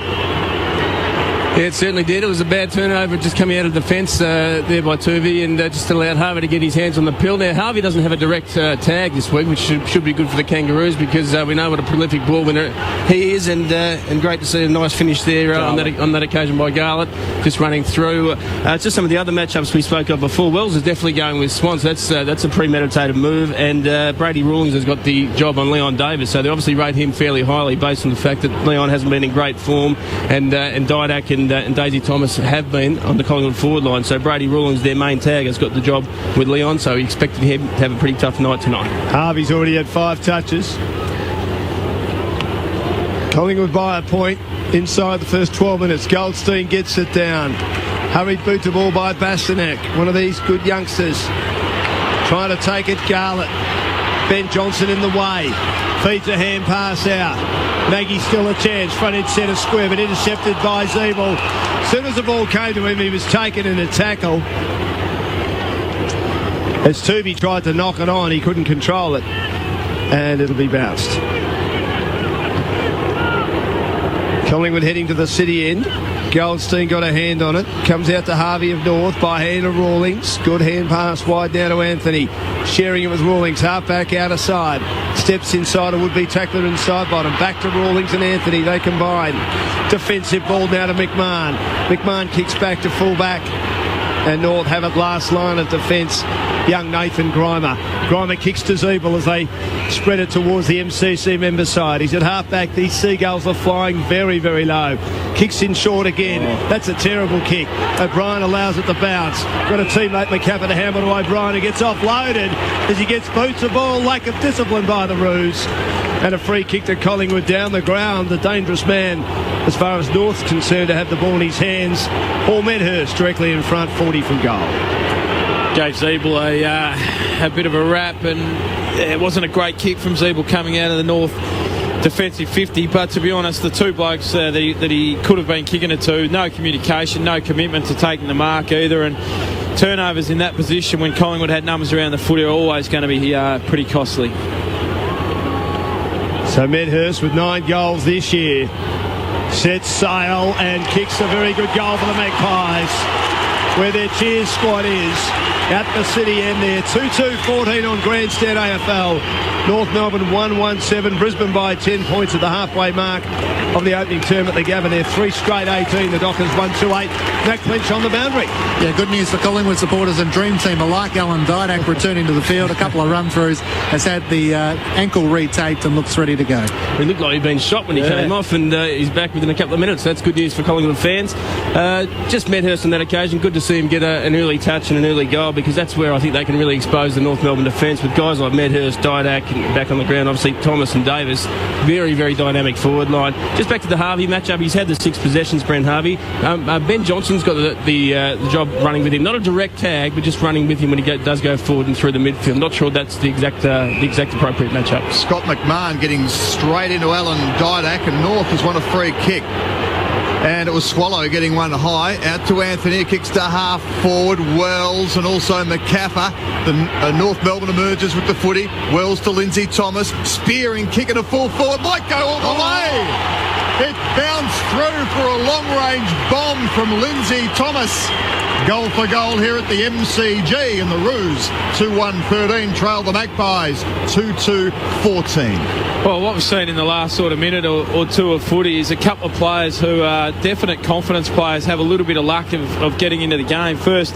Yeah, it certainly did. It was a bad turnover just coming out of defence there by Tuvey, and just allowed Harvey to get his hands on the pill. Now, Harvey doesn't have a direct tag this week, which should be good for the Kangaroos, because we know what a prolific ball winner he is, and great to see a nice finish there on that occasion by Garlett, just running through. Just some of the other matchups we spoke of before. Wells is definitely going with Swans. That's a premeditated move, and Brady Rawlings has got the job on Leon Davis, so they obviously rate him fairly highly based on the fact that Leon hasn't been in great form, and Didak and Daisy Thomas have been on the Collingwood forward line. So Brady Rawlings, their main tag, has got the job with Leon, so he expected him to have a pretty tough night tonight. Harvey's already had 5 touches. Collingwood by a point inside the first 12 minutes. Goldstein gets it down. Hurried boot to ball by Bastanek, one of these good youngsters. Trying to take it, Garlett. Ben Johnson in the way. Feeds a hand pass out. Maggie still a chance. Front end centre square, but intercepted by Zeeble. As soon as the ball came to him, he was taken in a tackle. As Tuvey tried to knock it on, he couldn't control it. And it'll be bounced. Collingwood heading to the city end. Goldstein got a hand on it. Comes out to Harvey of North by hand of Rawlings. Good hand pass wide down to Anthony. Sharing it with Rawlings. Half back out of side. Steps inside a would-be tackler inside bottom. Back to Rawlings and Anthony. They combine. Defensive ball now to McMahon. McMahon kicks back to full back. And North have it last line of defence. Young Nathan Grimer. Grimer kicks to Zeeble as they spread it towards the MCC member side. He's at half-back. These Seagulls are flying very, very low. Kicks in short again. That's a terrible kick. O'Brien allows it to bounce. Got a teammate McCapper to hammer to O'Brien, who gets offloaded as he gets boots the ball. Lack of discipline by the Roos. And a free kick to Collingwood down the ground. The dangerous man, as far as North's concerned, to have the ball in his hands. Paul Medhurst directly in front, 40 from goal. Gave Zeeble a bit of a rap, and it wasn't a great kick from Zeeble coming out of the North defensive 50, but to be honest, the two blokes that he could have been kicking it to, no communication, no commitment to taking the mark either, and turnovers in that position when Collingwood had numbers around the footy are always going to be pretty costly. So Medhurst with 9 goals this year sets sail and kicks a very good goal for the Magpies, where their cheers squad is at the city end there. 2-2-14 on Grandstand AFL. North Melbourne 1-1-7. Brisbane by 10 points at the halfway mark of the opening term at the Gabba. They're 3 straight 18. The Dockers 1-2-8. Matt Clinch on the boundary. Yeah, good news for Collingwood supporters and Dream Team alike. Alan Didak returning to the field. A couple of run-throughs. Has had the ankle retaped and looks ready to go. He looked like he'd been shot when he came off, and he's back within a couple of minutes. That's good news for Collingwood fans. Just Medhurst on that occasion. Good to see him get an early touch and an early goal, because that's where I think they can really expose the North Melbourne defence with guys like Medhurst, Didak back on the ground. Obviously Thomas and Davis. Very, very dynamic forward line. Just back to the Harvey matchup. He's had the 6 possessions, Brent Harvey. Ben Johnson's got the job running with him. Not a direct tag, but just running with him when he does go forward and through the midfield. Not sure that's the exact appropriate matchup. Scott McMahon getting straight into Alan Didak, and North has won a free kick. And it was Swallow getting one high. Out to Anthony, kicks to half forward. Wells and also McCaffer. The North Melbourne emerges with the footy. Wells to Lindsay Thomas. Spearing, kicking a full forward. Might go all the way. It bounced through for a long-range bomb from Lindsay Thomas. Goal for goal here at the MCG, and the Roos 2-1-13 trail the Magpies 2-2-14. Well, what we've seen in the last sort of minute or two of footy is a couple of players who are definite confidence players have a little bit of luck of getting into the game. First,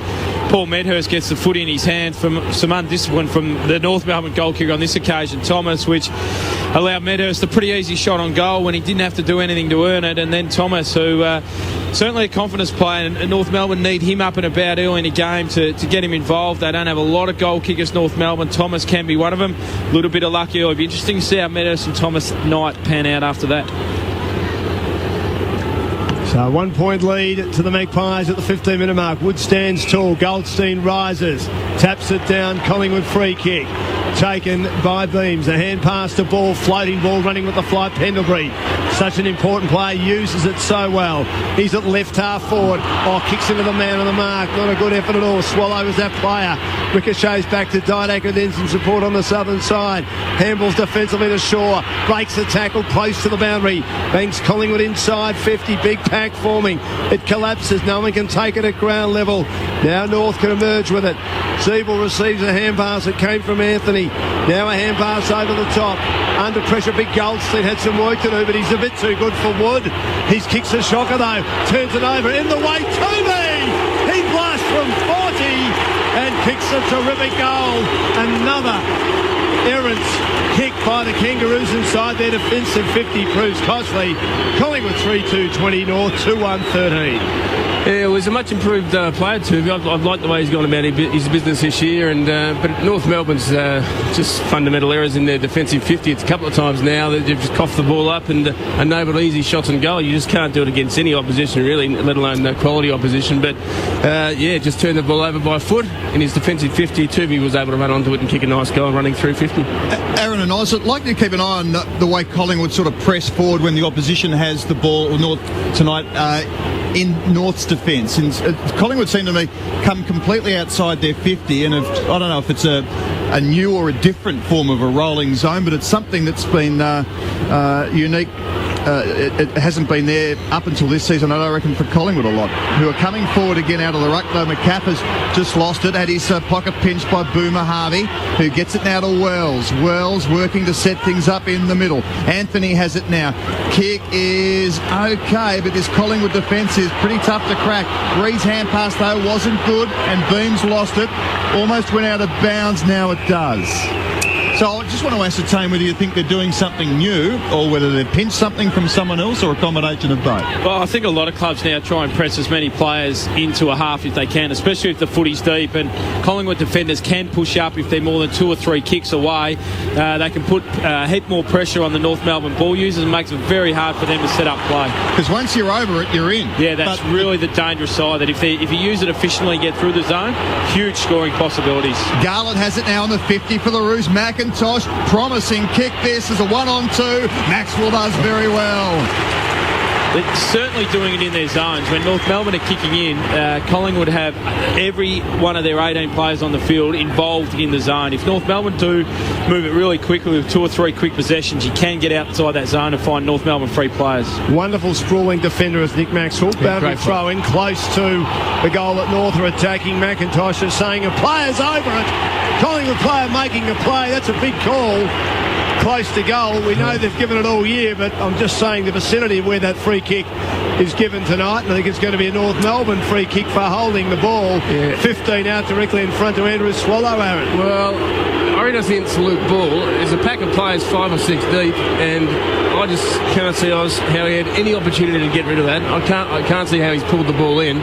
Paul Medhurst gets the footy in his hand from some undiscipline from the North Melbourne goal kicker on this occasion, Thomas, which allowed Medhurst a pretty easy shot on goal when he didn't have to do anything to earn it. And then Thomas, who certainly a confidence player, and North Melbourne need him up and about early in the game to get him involved. They don't have a lot of goal kickers, North Melbourne. Thomas can be one of them. A little bit of luck early. It'll be interesting to see how Medhurst and Thomas Knight pan out after that. So 1 point lead to the Magpies at the 15-minute mark. Wood stands tall. Goldstein rises. Taps it down. Collingwood free kick. Taken by Beams. The hand pass to ball. Floating ball running with the flight. Pendlebury. Such an important play. Uses it so well. He's at left half forward. Oh, kicks into the man on the mark. Not a good effort at all. Swallow was that player. Ricochets back to Didak and then some support on the southern side. Handballs defensively to Shaw. Breaks the tackle close to the boundary. Banks Collingwood inside 50. Big pack forming. It collapses. No one can take it at ground level. Now North can emerge with it. Siebel receives a hand pass. It came from Anthony. Now a hand pass over the top. Under pressure, big Goldstein had some work to do, but he's a bit too good for Wood. He kicks a shocker though. Turns it over in the way to me. He blasts from 40 and kicks a terrific goal. Another errant kick by the Kangaroos inside their defensive 50 proves costly. Collingwood 3-2-20 North 2-1-13. Yeah, it was a much improved player too. I've liked the way he's gone about his business this year, and but North Melbourne's just fundamental errors in their defensive 50. It's a couple of times now that they've just coughed the ball up and enabled easy shots and goal. You just can't do it against any opposition really, let alone quality opposition. But just turned the ball over by foot in his defensive 50. Toomey was able to run onto it and kick a nice goal running through 50. Aaron and I would like to keep an eye on the way Collingwood sort of press forward when the opposition has the ball, or North tonight, in North's defence. And Collingwood seem to me come completely outside their 50, and I don't know if it's a new or a different form of a rolling zone, but it's something that's been unique. It hasn't been there up until this season, I reckon, for Collingwood a lot, who are coming forward again out of the ruck, though. McCaffer's just lost it, had his pocket pinched by Boomer Harvey, who gets it now to Wells. Wells working to set things up in the middle. Anthony has it now. Kick is okay, but this Collingwood defence is pretty tough to crack. Reed's hand pass, though, wasn't good, and Beams lost it. Almost went out of bounds, now it does. So I just want to ascertain whether you think they're doing something new or whether they've pinched something from someone else or a combination of both. Well, I think a lot of clubs now try and press as many players into a half if they can, especially if the footy's deep, and Collingwood defenders can push up if they're more than 2 or 3 kicks away. They can put a heap more pressure on the North Melbourne ball users and makes it very hard for them to set up play. Because once you're over it, you're in. Yeah, that's really the dangerous side, that if you use it efficiently and get through the zone, huge scoring possibilities. Garland has it now on the 50 for the Roos. McIntosh, promising kick. This is a 1-on-2. Maxwell does very well. They're certainly doing it in their zones. When North Melbourne are kicking in, Collingwood have every one of their 18 players on the field involved in the zone. If North Melbourne do move it really quickly with 2 or 3 quick possessions, you can get outside that zone and find North Melbourne free players. Wonderful sprawling defender is Nick Maxwell. Boundary throw in close to the goal that North are attacking. McIntosh is saying a player's over it. Collingwood player making a play. That's a big call. Close to goal. We know they've given it all year, but I'm just saying the vicinity of where that free kick is given tonight, and I think it's going to be a North Melbourne free kick for holding the ball. 15 out directly in front to Andrew Swallow, Aaron. Well, I reckon it's the absolute ball. There's a pack of players 5 or 6 deep, and I just can't see how he had any opportunity to get rid of that. I can't see how he's pulled the ball in.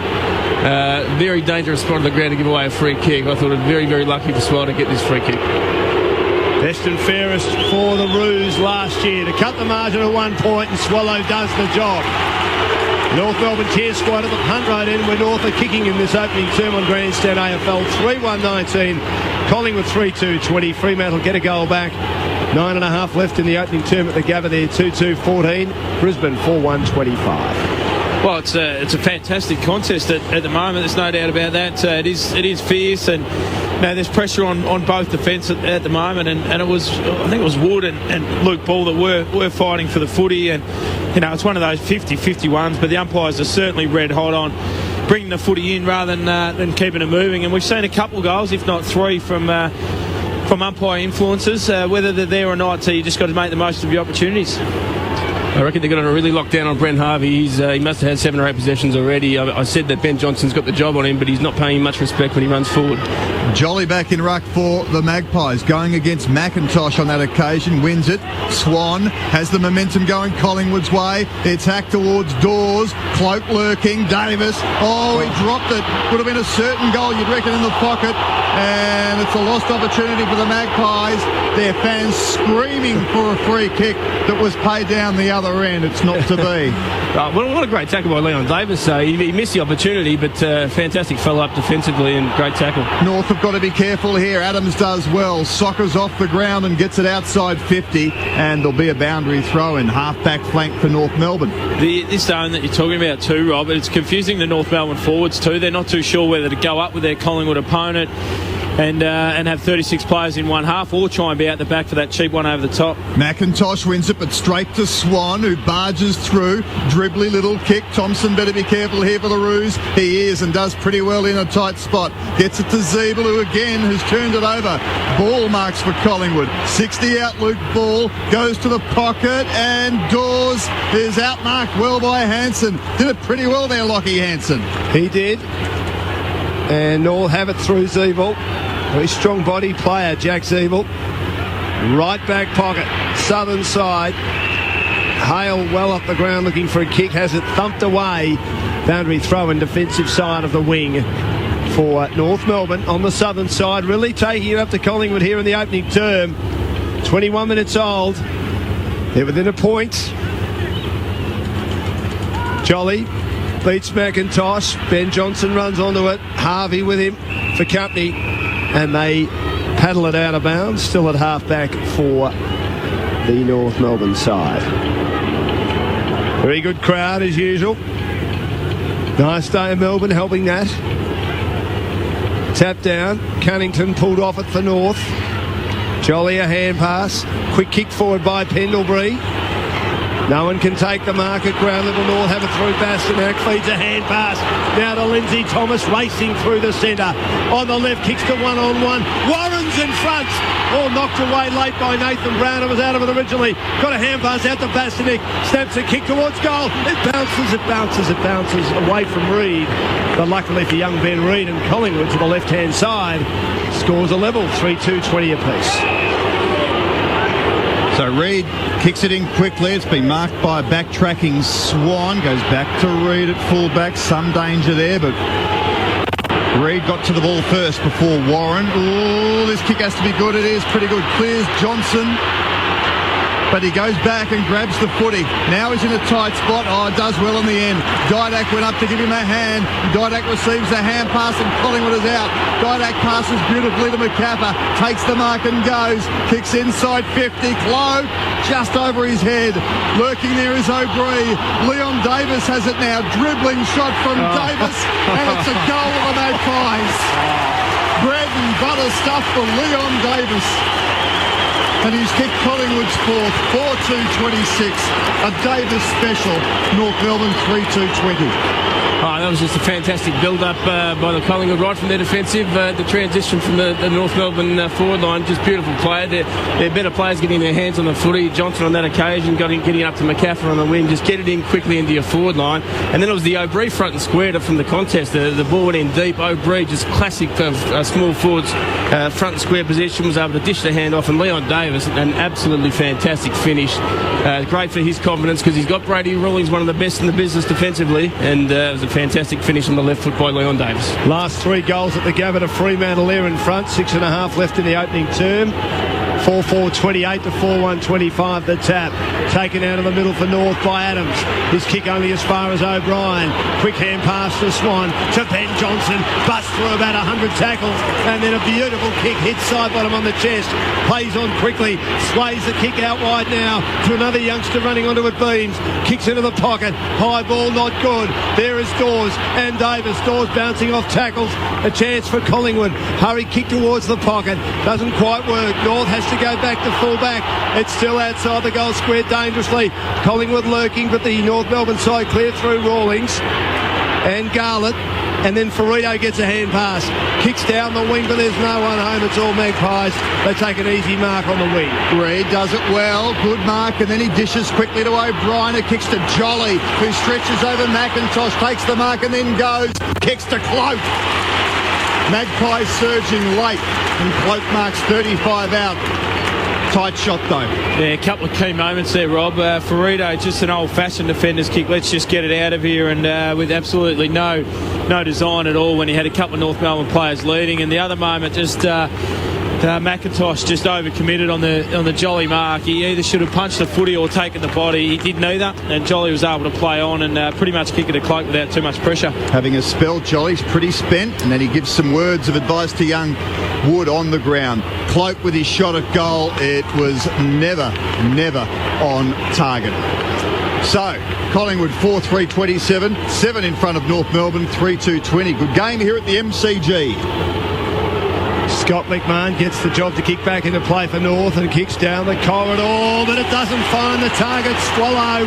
Very dangerous spot on the ground to give away a free kick. I thought it was very, very lucky for Swallow to get this free kick. Best and fairest for the Roos last year to cut the margin at 1 point, and Swallow does the job. North Melbourne cheer squad at the punt right end where North are kicking in this opening term on Grandstand AFL 3-1-19. Collingwood 3-2-20. Fremantle get a goal back. 9.5 left in the opening term at the Gabba there. 2-2-14. Brisbane 4-1-25. Well, it's a fantastic contest at the moment. There's no doubt about that. It is fierce, and there's pressure on both defence at the moment. And I think it was Wood and Luke Ball that were fighting for the footy, and it's one of those 50-51s. But the umpires are certainly red hot on bringing the footy in rather than keeping it moving. And we've seen a couple of goals, if not three, from umpire influences. Whether they're there or not, so you just got to make the most of your opportunities. I reckon they're going to really lock down on Brent Harvey. He must have had 7 or 8 possessions already. I said that Ben Johnson's got the job on him, but he's not paying him much respect when he runs forward. Jolly back in ruck for the Magpies, going against McIntosh on that occasion, wins it. Swan has the momentum going Collingwood's way. It's hacked towards Dawes. Cloak lurking. Davis. Oh, he dropped it. Would have been a certain goal, you'd reckon, in the pocket. And it's a lost opportunity for the Magpies. Their fans screaming for a free kick that was paid down the other end. It's not to be. What a great tackle by Leon Davis. He missed the opportunity, but fantastic follow-up defensively and great tackle. North have got to be careful here. Adams does well. Soccers off the ground and gets it outside 50, and there'll be a boundary throw in half-back flank for North Melbourne. This zone that you're talking about too, Rob, it's confusing the North Melbourne forwards too. They're not too sure whether to go up with their Collingwood opponent and have 36 players in one half, or try and be out the back for that cheap one over the top. McIntosh wins it, but straight to Swan, who barges through. Dribbly little kick. Thompson better be careful here for the Roos. He is, and does pretty well in a tight spot. Gets it to Zeeble, who again has turned it over. Ball marks for Collingwood. 60 out, Luke Ball goes to the pocket, and Dawes is outmarked well by Hansen. Did it pretty well there, Lockie Hansen. He did. And all have it through Zeeble. Very strong body player, Jack Zeeble. Right back pocket, southern side. Hale well up the ground looking for a kick, has it thumped away. Boundary throw in defensive side of the wing for North Melbourne on the southern side. Really taking it up to Collingwood here in the opening term. 21 minutes old. They're within a point. Jolly beats McIntosh. Ben Johnson runs onto it. Harvey with him for company. And they paddle it out of bounds. Still at half-back for the North Melbourne side. Very good crowd as usual. Nice day in Melbourne helping that. Tap down. Cunnington pulled off it for North. Jolly a hand pass. Quick kick forward by Pendlebury. No one can take the mark at ground level. North have it through Bastanak. Feeds a hand pass. Now to Lindsay Thomas racing through the centre. On the left, kicks to one-on-one. Warren's in front. All knocked away late by Nathan Brown. It was out of it originally. Got a hand pass out to Bastanak. Snaps a kick towards goal. It bounces away from Reid. But luckily for young Ben Reid and Collingwood to the left-hand side. Scores a level. 3-2, 20 apiece. So Reid kicks it in quickly. It's been marked by a backtracking Swan. Goes back to Reid at fullback. Some danger there, but Reid got to the ball first before Warren. Oh, this kick has to be good. It is pretty good. Clears Johnson. But he goes back and grabs the footy. Now he's in a tight spot. Oh, does well in the end. Didak went up to give him a hand. Didak receives a hand pass and Collingwood is out. Didak passes beautifully to McCaffer. Takes the mark and goes. Kicks inside 50. Clough just over his head. Lurking there is O'Brien. Leon Davis has it now. Dribbling shot from Davis. And it's a goal of the Magpies. Bread and butter stuff for Leon Davis. And he's kicked Collingwood's fourth, 4-2-26. A Davis special. North Melbourne 3-2-20. Oh, that was just a fantastic build-up by the Collingwood right from their defensive. The transition from the North Melbourne forward line, just beautiful play. They're better players getting their hands on the footy. Johnson on that occasion, getting up to McCaffer on the wing, just get it in quickly into your forward line. And then it was the O'Brien front and square from the contest. The ball went in deep. O'Brien, just classic small forwards, front and square position, was able to dish the hand off. And Leon Davis, an absolutely fantastic finish. Great for his confidence because he's got Brady Rawlings, one of the best in the business defensively. And it was a fantastic finish on the left foot by Leon Davis. Last 3 goals at the Gabba to Fremantle there in front. 6.5 left in the opening term. 4-4-28 to 4-1-25 the tap. Taken out of the middle for North by Adams. His kick only as far as O'Brien. Quick hand pass to Swan to Ben Johnson. Busts through about 100 tackles and then a beautiful kick hits side bottom on the chest. Plays on quickly. Sways the kick out wide now to another youngster running onto it. Beams. Kicks into the pocket. High ball not good. There is Dawes and Davis. Dawes bouncing off tackles. A chance for Collingwood. Hurry kick towards the pocket. Doesn't quite work. North has to go back to full back. It's still outside the goal square dangerously. Collingwood lurking, but the North Melbourne side clear through Rawlings and Garlett. And then Ferrito gets a hand pass. Kicks down the wing, but there's no one home. It's all Magpies. They take an easy mark on the wing. Reid does it well. Good mark. And then he dishes quickly to O'Brien, who kicks to Jolly, who stretches over McIntosh, takes the mark and then goes. Kicks to Cloak. Magpies surging late. And Cloak marks 35 out. Tight shot though. Yeah, a couple of key moments there, Rob. Ferrito, just an old-fashioned defender's kick. Let's just get it out of here, and with absolutely no design at all when he had a couple of North Melbourne players leading. And the other moment, just McIntosh just overcommitted on the Jolly mark. He either should have punched the footy or taken the body. He did neither, and Jolly was able to play on and pretty much kick it to Cloak without too much pressure. Having a spell, Jolly's pretty spent, and then he gives some words of advice to young Wood on the ground. Cloak with his shot at goal. It was never on target. So, Collingwood 4-3-27, 7 in front of North Melbourne, 3-2-20. Good game here at the MCG. Scott McMahon gets the job to kick back into play for North and kicks down the corridor, but it doesn't find the target. Swallow.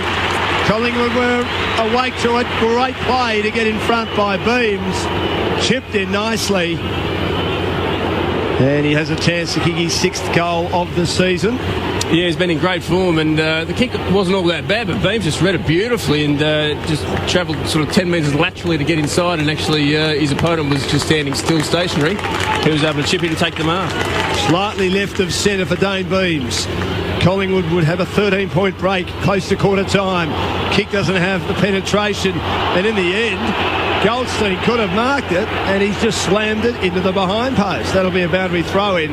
Collingwood were awake to it. Great play to get in front by Beams. Chipped in nicely. And he has a chance to kick his 6th goal of the season. Yeah, he's been in great form, and the kick wasn't all that bad, but Beams just read it beautifully and just travelled sort of 10 metres laterally to get inside, and actually his opponent was just standing still, stationary. He was able to chip in and take the mark. Slightly left of centre for Dane Beams. Collingwood would have a 13-point break close to quarter time. Kick doesn't have the penetration, and in the end, Goldstein could have marked it, and he's just slammed it into the behind post. That'll be a boundary throw-in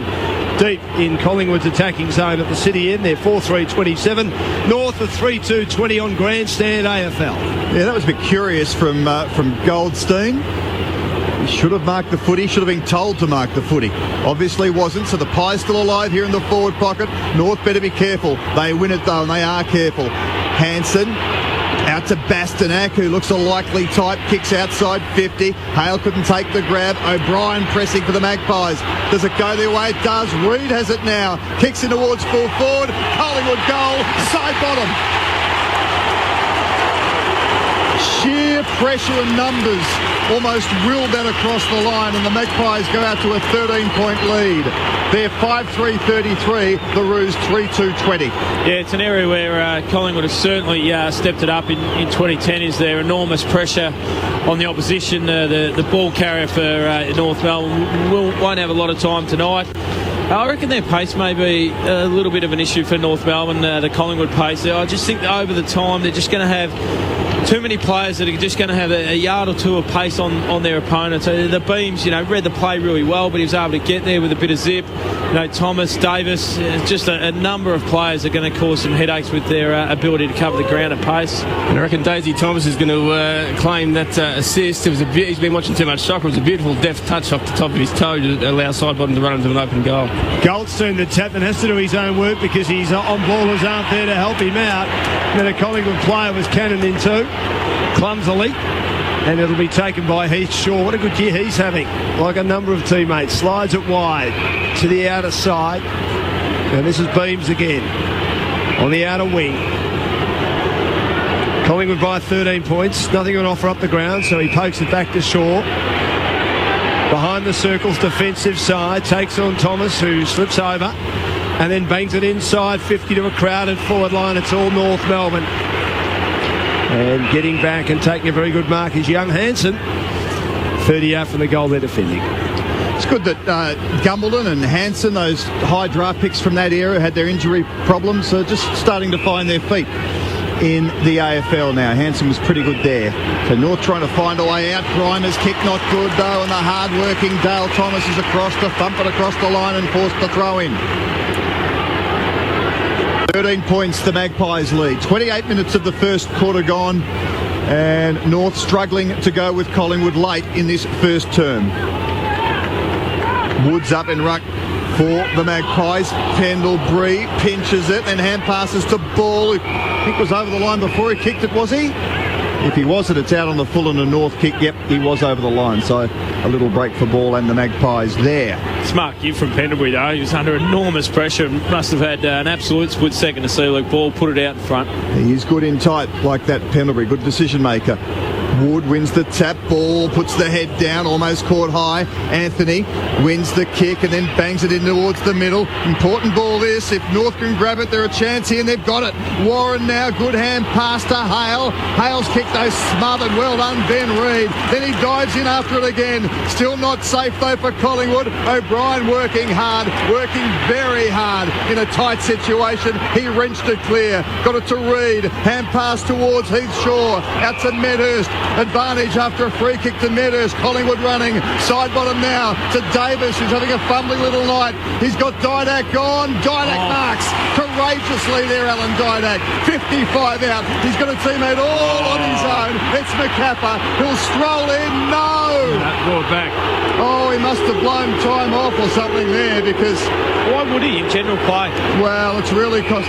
deep in Collingwood's attacking zone at the city end. They're 4-3-27. North of 3-2-20 on grandstand AFL. Yeah, that was a bit curious from Goldstein. He should have marked the footy, should have been told to mark the footy. Obviously wasn't, so the Pies still alive here in the forward pocket. North better be careful. They win it though, and they are careful. Hansen out to Bastanak, who looks a likely type, kicks outside 50. Hale couldn't take the grab. O'Brien pressing for the Magpies. Does it go their way? It does. Reid has it now. Kicks in towards full forward. Collingwood goal, side bottom. Sheer pressure and numbers almost willed that across the line, and the Magpies go out to a 13-point lead. They're 5-3-33, the Roos 3-2-20. Yeah, it's an area where Collingwood has certainly stepped it up in 2010. Is there enormous pressure on the opposition? The ball carrier for North Melbourne won't have a lot of time tonight. I reckon their pace may be a little bit of an issue for North Melbourne, the Collingwood pace. I just think that over the time they're just going to have too many players that are just going to have a yard or two of pace on their opponents. So the Beams, read the play really well, but he was able to get there with a bit of zip. Thomas, Davis, just a number of players are going to cause some headaches with their ability to cover the ground at pace. And I reckon Daisy Thomas is going to claim that assist. He's been watching too much soccer. It was a beautiful deft touch off the top of his toe to allow side bottom to run into an open goal. Goldstein, the captain, has to do his own work because his on-ballers aren't there to help him out. Then a Collingwood player was cannoned into clumsily, and it'll be taken by Heath Shaw. What a good year he's having, like a number of teammates. Slides it wide to the outer side, and this is Beams again on the outer wing. Collingwood by 13 points, nothing on offer up the ground, so he pokes it back to Shaw. Behind the circles, defensive side, takes on Thomas, who slips over and then bangs it inside 50 to a crowded forward line. It's all North Melbourne. And getting back and taking a very good mark is young Hansen. 30 out from the goal they're defending. It's good that Gumbleton and Hansen, those high draft picks from that era, had their injury problems, so just starting to find their feet in the AFL now. Hansen was pretty good there. So North trying to find a way out. Grimer's kick not good though, and the hard-working Dale Thomas is across to thump it across the line and forced the throw in. 13 points the Magpies lead. 28 minutes of the first quarter gone, and North struggling to go with Collingwood late in this first term. Woods up in ruck for the Magpies. Pendlebury pinches it and hand passes to Ball, who I think was over the line before he kicked it, was he? If he wasn't, it's out on the full and a North kick. Yep, he was over the line. So a little break for Ball and the Magpies there. Smart give from Pendlebury, though. He was under enormous pressure. Must have had an absolute split second to see Luke Ball put it out in front. He is good in tight like that, Pendlebury. Good decision maker. Wood wins the tap. Ball puts the head down, almost caught high. Anthony wins the kick and then bangs it in towards the middle. Important ball this. If North can grab it, they're a chance here, and they've got it. Warren now, good hand pass to Hale. Hale's kick though smothered. Well done, Ben Reid. Then he dives in after it again. Still not safe though for Collingwood. O'Brien working hard, working very hard in a tight situation. He wrenched it clear. Got it to Reid. Hand pass towards Heath Shaw. Out to Medhurst. Advantage after a free kick to Medhurst. Collingwood running. Side bottom now to Davis, who's having a fumbling little night. He's got Didak on. Didak marks courageously there, Alan Didak. 55 out. He's got a teammate all on his own. It's McCapper. He'll stroll in. No! Brought back. Oh, he must have blown time off or something there, because... Why would he in general play? Well, it's really cost...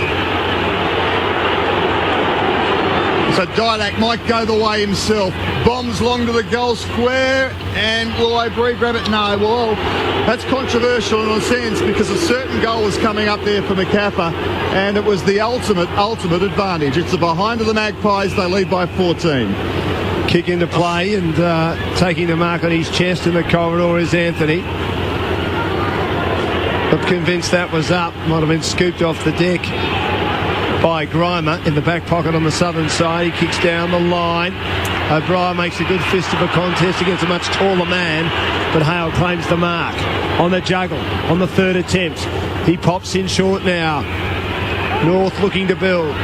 So Didak might go the way himself. Bombs long to the goal square, and will O'Brien grab it? No. Well, that's controversial in a sense, because a certain goal was coming up there for McCapper, and it was the ultimate advantage. It's the behind of the Magpies. They lead by 14. Kick into play, and taking the mark on his chest in the corridor is Anthony. Not convinced that was up. Might have been scooped off the deck by Grimer in the back pocket on the southern side. He kicks down the line. O'Brien makes a good fist of a contest against a much taller man, but Hale claims the mark on the juggle on the third attempt. He pops in short now. North looking to build,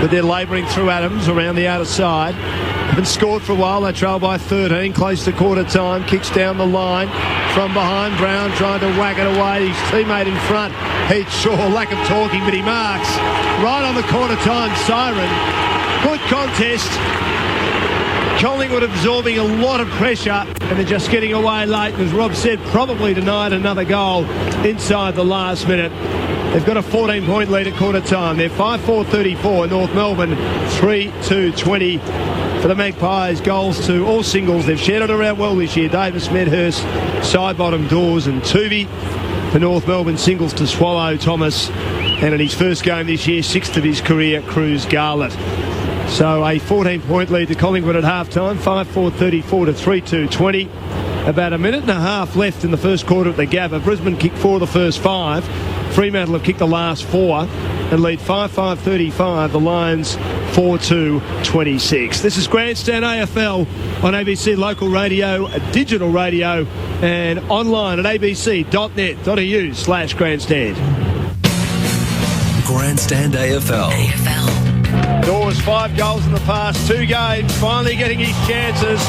but they're labouring through Adams around the outer side. Haven't scored for a while. They trail by 13, close to quarter time. Kicks down the line from behind. Brown trying to whack it away. His teammate in front. Heath Shaw, lack of talking, but he marks right on the quarter time siren. Good contest. Collingwood absorbing a lot of pressure, and they're just getting away late. As Rob said, probably denied another goal inside the last minute. They've got a 14-point lead at quarter time. They're 5-4-34. North Melbourne 3-2-20. For the Magpies, goals to all singles. They've shared it around well this year. Davis, Medhurst, side bottom Dawes and Tooby. For North Melbourne, singles to Swallow, Thomas. And in his first game this year, 6th of his career, Cruz Garlett. So a 14-point lead to Collingwood at half-time. 5-4-34 to 3-2-20. About a minute and a half left in the first quarter at the Gabba. Brisbane kicked 4 of the first 5. Fremantle have kicked the last 4 and lead 5-5-35. The Lions 4-2-26. This is Grandstand AFL on ABC Local Radio, digital radio, and online at abc.net.au/grandstand. Grandstand AFL. Dawes 5 goals in the past 2 games, finally getting his chances.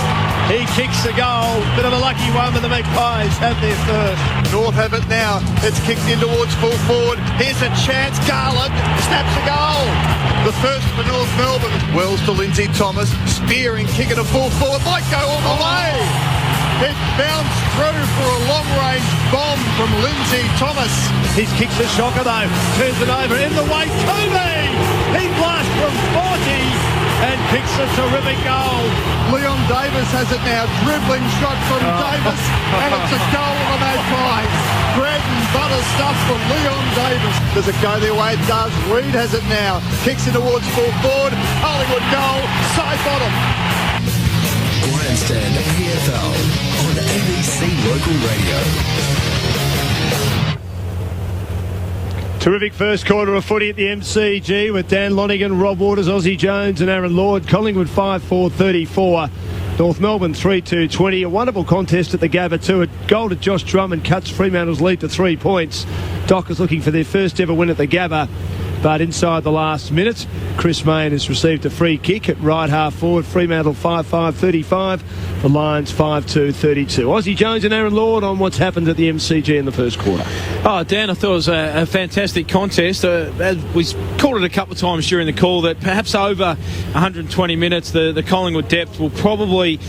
He kicks the goal. Bit of a lucky one, but the Magpies have their first. North have it now. It's kicked in towards full forward. Here's a chance. Garland snaps a goal. The first for North Melbourne. Wells to Lindsay Thomas. Spearing, kick it a full forward. Might go all the way. It bounced through for a long-range bomb from Lindsay Thomas. His kick's a shocker though. Turns it over in the way. Toomey! He blasts from 40 and kicks a terrific goal. Leon Davis has it now. Dribbling shot from Davis, and it's a goal of the Magpies. Bread and butter stuff for Leon Davis. Does it go their way? It does. Reid has it now. Kicks it towards full forward. Collingwood goal. Side bottom. Grandstand AFL on ABC Local Radio. Terrific first quarter of footy at the MCG with Dan Lonigan, Rob Waters, Aussie Jones and Aaron Lord. Collingwood 5-4-34. North Melbourne 3-2-20. A wonderful contest at the Gabba too. A goal to Josh Drummond cuts Fremantle's lead to 3 points. Dockers looking for their first ever win at the Gabba. but inside the last minute, Chris Mayne has received a free kick at right half forward. Fremantle 5-5-35. The Lions 5-2-32. Aussie Jones and Aaron Lord on what's happened at the MCG in the first quarter. Oh, Dan, I thought it was a fantastic contest. We called it a couple of times during the call that perhaps over 120 minutes, the Collingwood depth will probably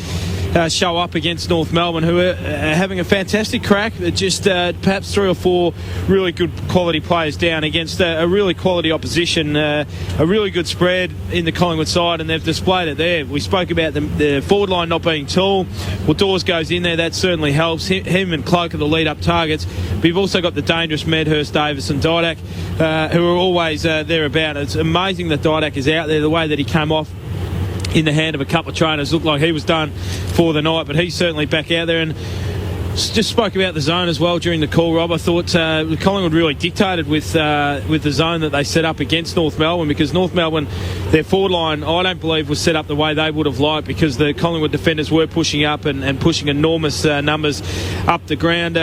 show up against North Melbourne, who are having a fantastic crack. Just perhaps 3 or 4 really good quality players down against a really quality opposition, a really good spread in the Collingwood side, and they've displayed it there. We spoke about the forward line not being tall. Well, Dawes goes in there, that certainly helps. Him and Cloak are the lead-up targets. But you've also got the dangerous Medhurst, Davis and Didak, who are always thereabout. It's amazing that Didak is out there, the way that he came off in the hand of a couple of trainers. Looked like he was done for the night, but he's certainly back out there. And just spoke about the zone as well during the call, Rob. I thought Collingwood really dictated with the zone that they set up against North Melbourne, because North Melbourne, their forward line, I don't believe was set up the way they would have liked, because the Collingwood defenders were pushing up and pushing enormous numbers up the ground.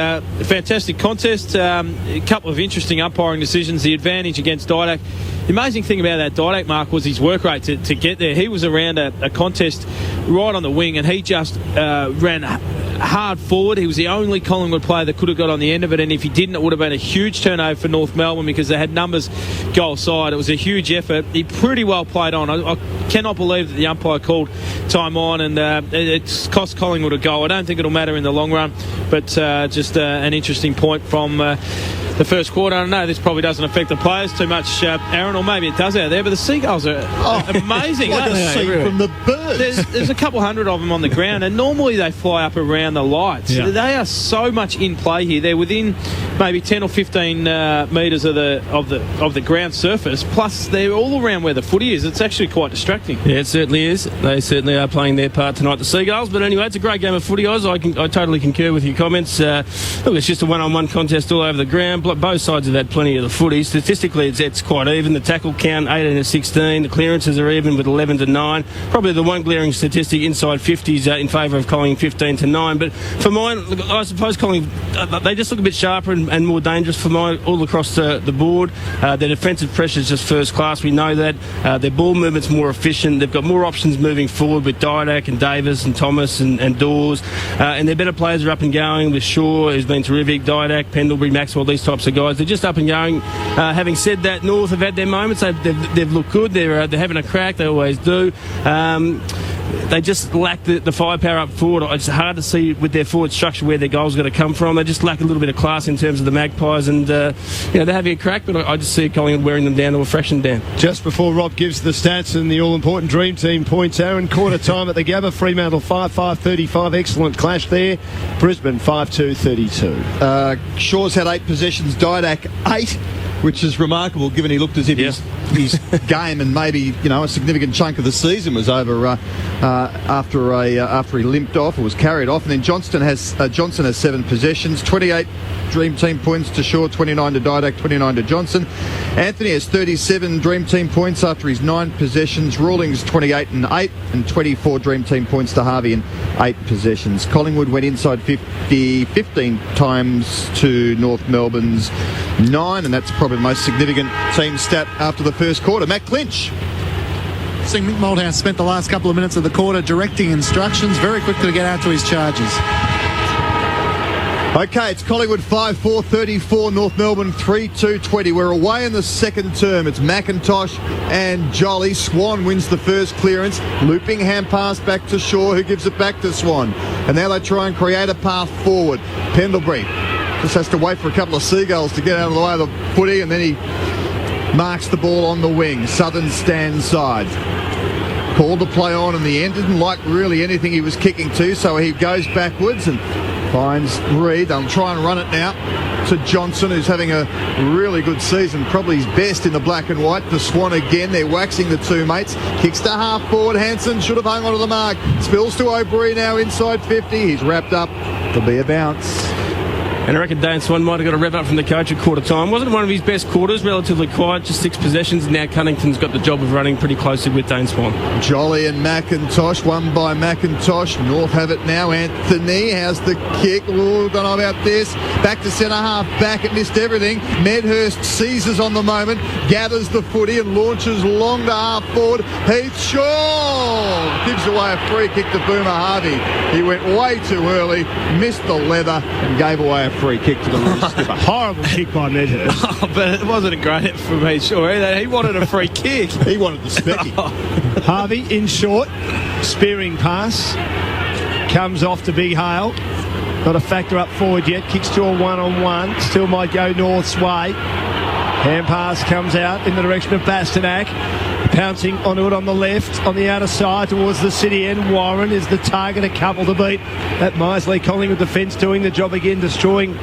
Fantastic contest. A couple of interesting umpiring decisions. The advantage against Didak. The amazing thing about that Didak, Mark, was his work rate to get there. He was around a contest right on the wing, and he just ran hard forward. He was the only Collingwood player that could have got on the end of it, and if he didn't, it would have been a huge turnover for North Melbourne, because they had numbers goal side. It was a huge effort. He pretty well played on. I cannot believe that the umpire called time on, and it's cost Collingwood a goal. I don't think it'll matter in the long run, but just an interesting point from the first quarter. I know this probably doesn't affect the players too much, Aaron, or maybe it does out there, but the seagulls are amazing. Like aren't a they? seed from the birds. There's a couple hundred of them on the ground, and normally they fly up around the lights. Yeah. They are so much in play here. They're within maybe 10 or 15 metres of the ground surface. Plus, they're all around where the footy is. It's actually quite distracting. Yeah, it certainly is. They certainly are playing their part tonight, the Seagulls. But anyway, it's a great game of footy, Oz. I totally concur with your comments. Look, it's just a one-on-one contest all over the ground. Both sides have had plenty of the footy. Statistically, it's quite even. The tackle count 18-16. The clearances are even with 11-9. Probably the one glaring statistic inside 50s in favour of Collingwood, 15-9. But for mine, look, I suppose Collingwood, they just look a bit sharper and more dangerous for mine all across the board. Their defensive pressure is just first class. We know that. Their ball movement's more efficient. They've got more options moving forward with Didak and Davis and Thomas and Dawes. And their better players are up and going with Shaw, who's been terrific, Didak, Pendlebury, Maxwell, these types of guys. They're just up and going. Having said that, North have had their moments. They've looked good. They're having a crack. They always do. They just lack the firepower up forward. It's hard to see with their forward structure where their goals are going to come from. They just lack a little bit of class in terms of the Magpies, and they're having a crack, but I just see Collingwood wearing them down to a fraction down. Just before Rob gives the stats and the all-important Dream Team points, Aaron, quarter time at the Gabba, Fremantle 5-5-35, excellent clash there. Brisbane 5-2-32. Shaw's had 8 possessions, Didak 8, which is remarkable given he looked as if his game and maybe a significant chunk of the season was over after he limped off or was carried off. And then Johnson has 7 possessions, 28 Dream Team points to Shaw, 29 to Didak, 29 to Johnson. Anthony has 37 Dream Team points after his 9 possessions. Rawlings 28 and 8, and 24 Dream Team points to Harvey and 8 possessions. Collingwood went inside 50 15 times to North Melbourne's 9, and that's probably the most significant team stat after the first quarter. Matt Clinch. Seeing Mick Malthouse spent the last couple of minutes of the quarter directing instructions, very quickly to get out to his charges. Okay, it's Collingwood 5-4-34, North Melbourne 3-2-20. We're away in the second term. It's McIntosh and Jolly. Swan wins the first clearance. Looping hand pass back to Shaw, who gives it back to Swan. And now they try and create a path forward. Pendlebury just has to wait for a couple of Seagulls to get out of the way of the footy, and then he marks the ball on the wing. Southern stand side. Called to play on in the end. Didn't like really anything he was kicking to, so he goes backwards and finds Reid. They'll try and run it now to Johnson, who's having a really good season, probably his best in the black and white. To Swan again. They're waxing the two mates. Kicks to half forward. Hansen should have hung onto the mark. Spills to O'Brien now inside 50. He's wrapped up. There'll be a bounce. And I reckon Dane Swan might have got a rev up from the coach at quarter time. Wasn't one of his best quarters, relatively quiet, just 6 possessions. Now Cunnington's got the job of running pretty closely with Dane Swan. Jolly and McIntosh, won by McIntosh. North have it now. Anthony has the kick. Ooh, don't know about this. Back to centre half back. It missed everything. Medhurst seizes on the moment, gathers the footy and launches long to half forward. Heath Shaw gives away a free kick to Boomer Harvey. He went way too early, missed the leather and gave away a free kick to the Roos skipper. Horrible kick by Medhurst. But it wasn't a great effort from Heath Shaw either. He wanted a free kick. He wanted the specky. Harvey in short, spearing pass, comes off to Big Hale. Not a factor up forward yet. Kicks to a one-on-one. Still might go North's way. Hand pass comes out in the direction of Bastanak. Pouncing onto it on the left, on the outer side towards the city end. Warren is the target, a couple to beat. That Misley Collingwood defence doing the job again, destroying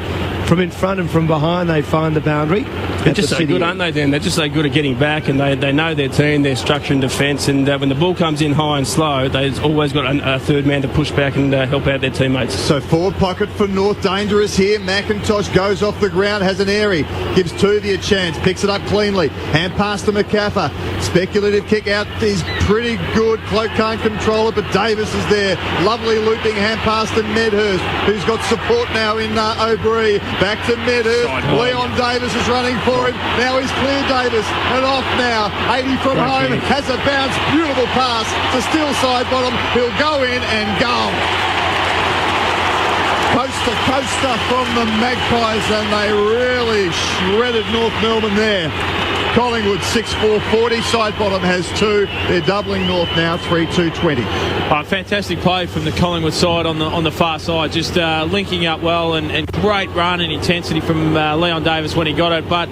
from in front and from behind. They find the boundary. They're just so good, aren't they, Dan? They're just so good at getting back, and they know their team, their structure and defence, and when the ball comes in high and slow, they've always got a third man to push back and help out their teammates. So forward pocket for North, dangerous here. McIntosh goes off the ground, has an airy, gives Tuvey a chance, picks it up cleanly. Hand pass to McCaffer. Speculative kick out is pretty good. Cloak can't control it, but Davis is there. Lovely looping hand pass to Medhurst, who's got support now in O'Brien. Back to Medhurst. Leon Davis is running for him. Now he's clear Davis and off now. 80 from home. Has a bounce. Beautiful pass to Steele side bottom. He'll go in and goal. Coast to coaster from the Magpies, and they really shredded North Melbourne there. Collingwood 6-4-40. Side bottom has 2. They're doubling North now 3-2-20. Fantastic play from the Collingwood side on the far side, just linking up well and great run and intensity from Leon Davis when he got it. But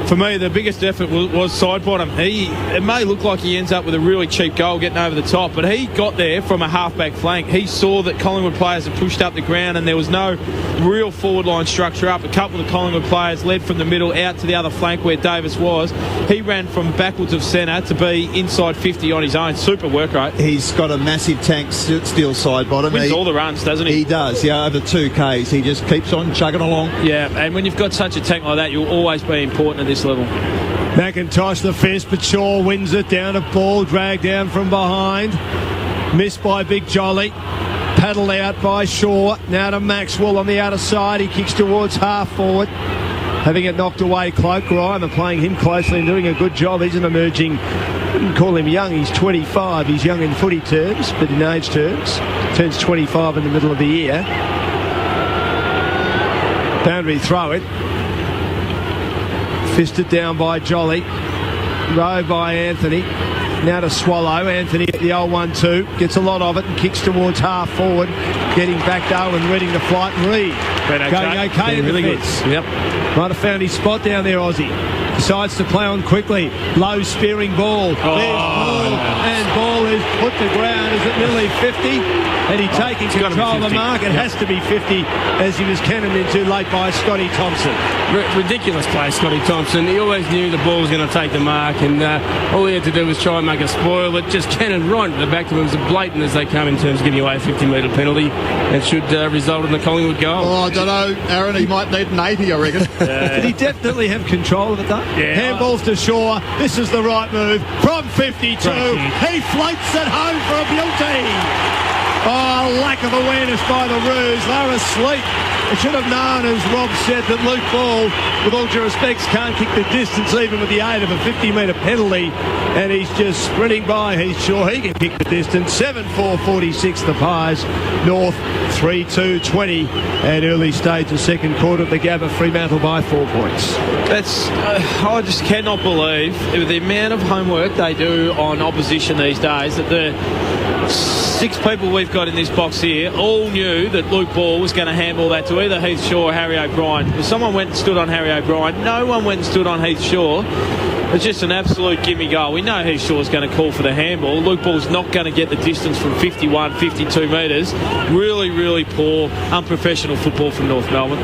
for me, the biggest effort was side bottom. It may look like he ends up with a really cheap goal getting over the top, but he got there from a half-back flank. He saw that Collingwood players had pushed up the ground and there was no real forward line structure up. A couple of the Collingwood players led from the middle out to the other flank where Davis was. He ran from backwards of centre to be inside 50 on his own. Super work rate. He's got a massive tank steel side bottom. Wins all the runs, doesn't he? He does, yeah, over 2Ks. He just keeps on chugging along. Yeah, and when you've got such a tank like that, you'll always be important at this level. McIntosh the fist, but Shaw wins it down to ball, dragged down from behind. Missed by Big Jolly. Paddled out by Shaw. Now to Maxwell on the outer side. He kicks towards half forward. Having it knocked away, Cloak. Grime playing him closely and doing a good job. He's an emerging, I wouldn't call him young, he's 25. He's young in footy terms, but in age terms. Turns 25 in the middle of the year. Boundary throw it. Fisted down by Jolly. Row by Anthony. Now to Swallow. Anthony at the old 1-2. Gets a lot of it and kicks towards half forward. Getting back to Owen, reading to flight. Reed going okay in the fence. Yep. Might have found his spot down there, Aussie. Decides to play on quickly. Low spearing ball. There's ball. And ball is put to ground. Is it nearly 50? And he taking control of the mark. It has to be 50 as he was cannoned into late by Scotty Thompson. Ridiculous play, Scotty Thompson. He always knew the ball was going to take the mark, and all he had to do was try and make a spoil. It just cannoned right at the back to him. It was as blatant as they come in terms of giving away a 50-metre penalty, and should result in the Collingwood goal. Oh, I don't know, Aaron. He might need an 80, I reckon. Did he definitely have control of it, though? Yeah. Handballs to Shaw. This is the right move from 52. He floats it home for a beauty. Oh, lack of awareness by the Roos. They're asleep. They should have known, as Rob said, that Luke Ball, with all due respects, can't kick the distance even with the aid of a 50-metre penalty. And he's just sprinting by. He's sure he can kick the distance. 7-4-46 the Pies. North 3-2-20 at early stage of second quarter of the Gabba. Fremantle by 4 points. That's I just cannot believe the amount of homework they do on opposition these days, that the 6 people we've got in this box here all knew that Luke Ball was going to handball that to either Heath Shaw or Harry O'Brien. If someone went and stood on Harry O'Brien, no one went and stood on Heath Shaw. It's just an absolute gimme goal. We know Heath Shaw's going to call for the handball. Luke Ball's not going to get the distance from 51, 52 metres. Really, really poor, unprofessional football from North Melbourne.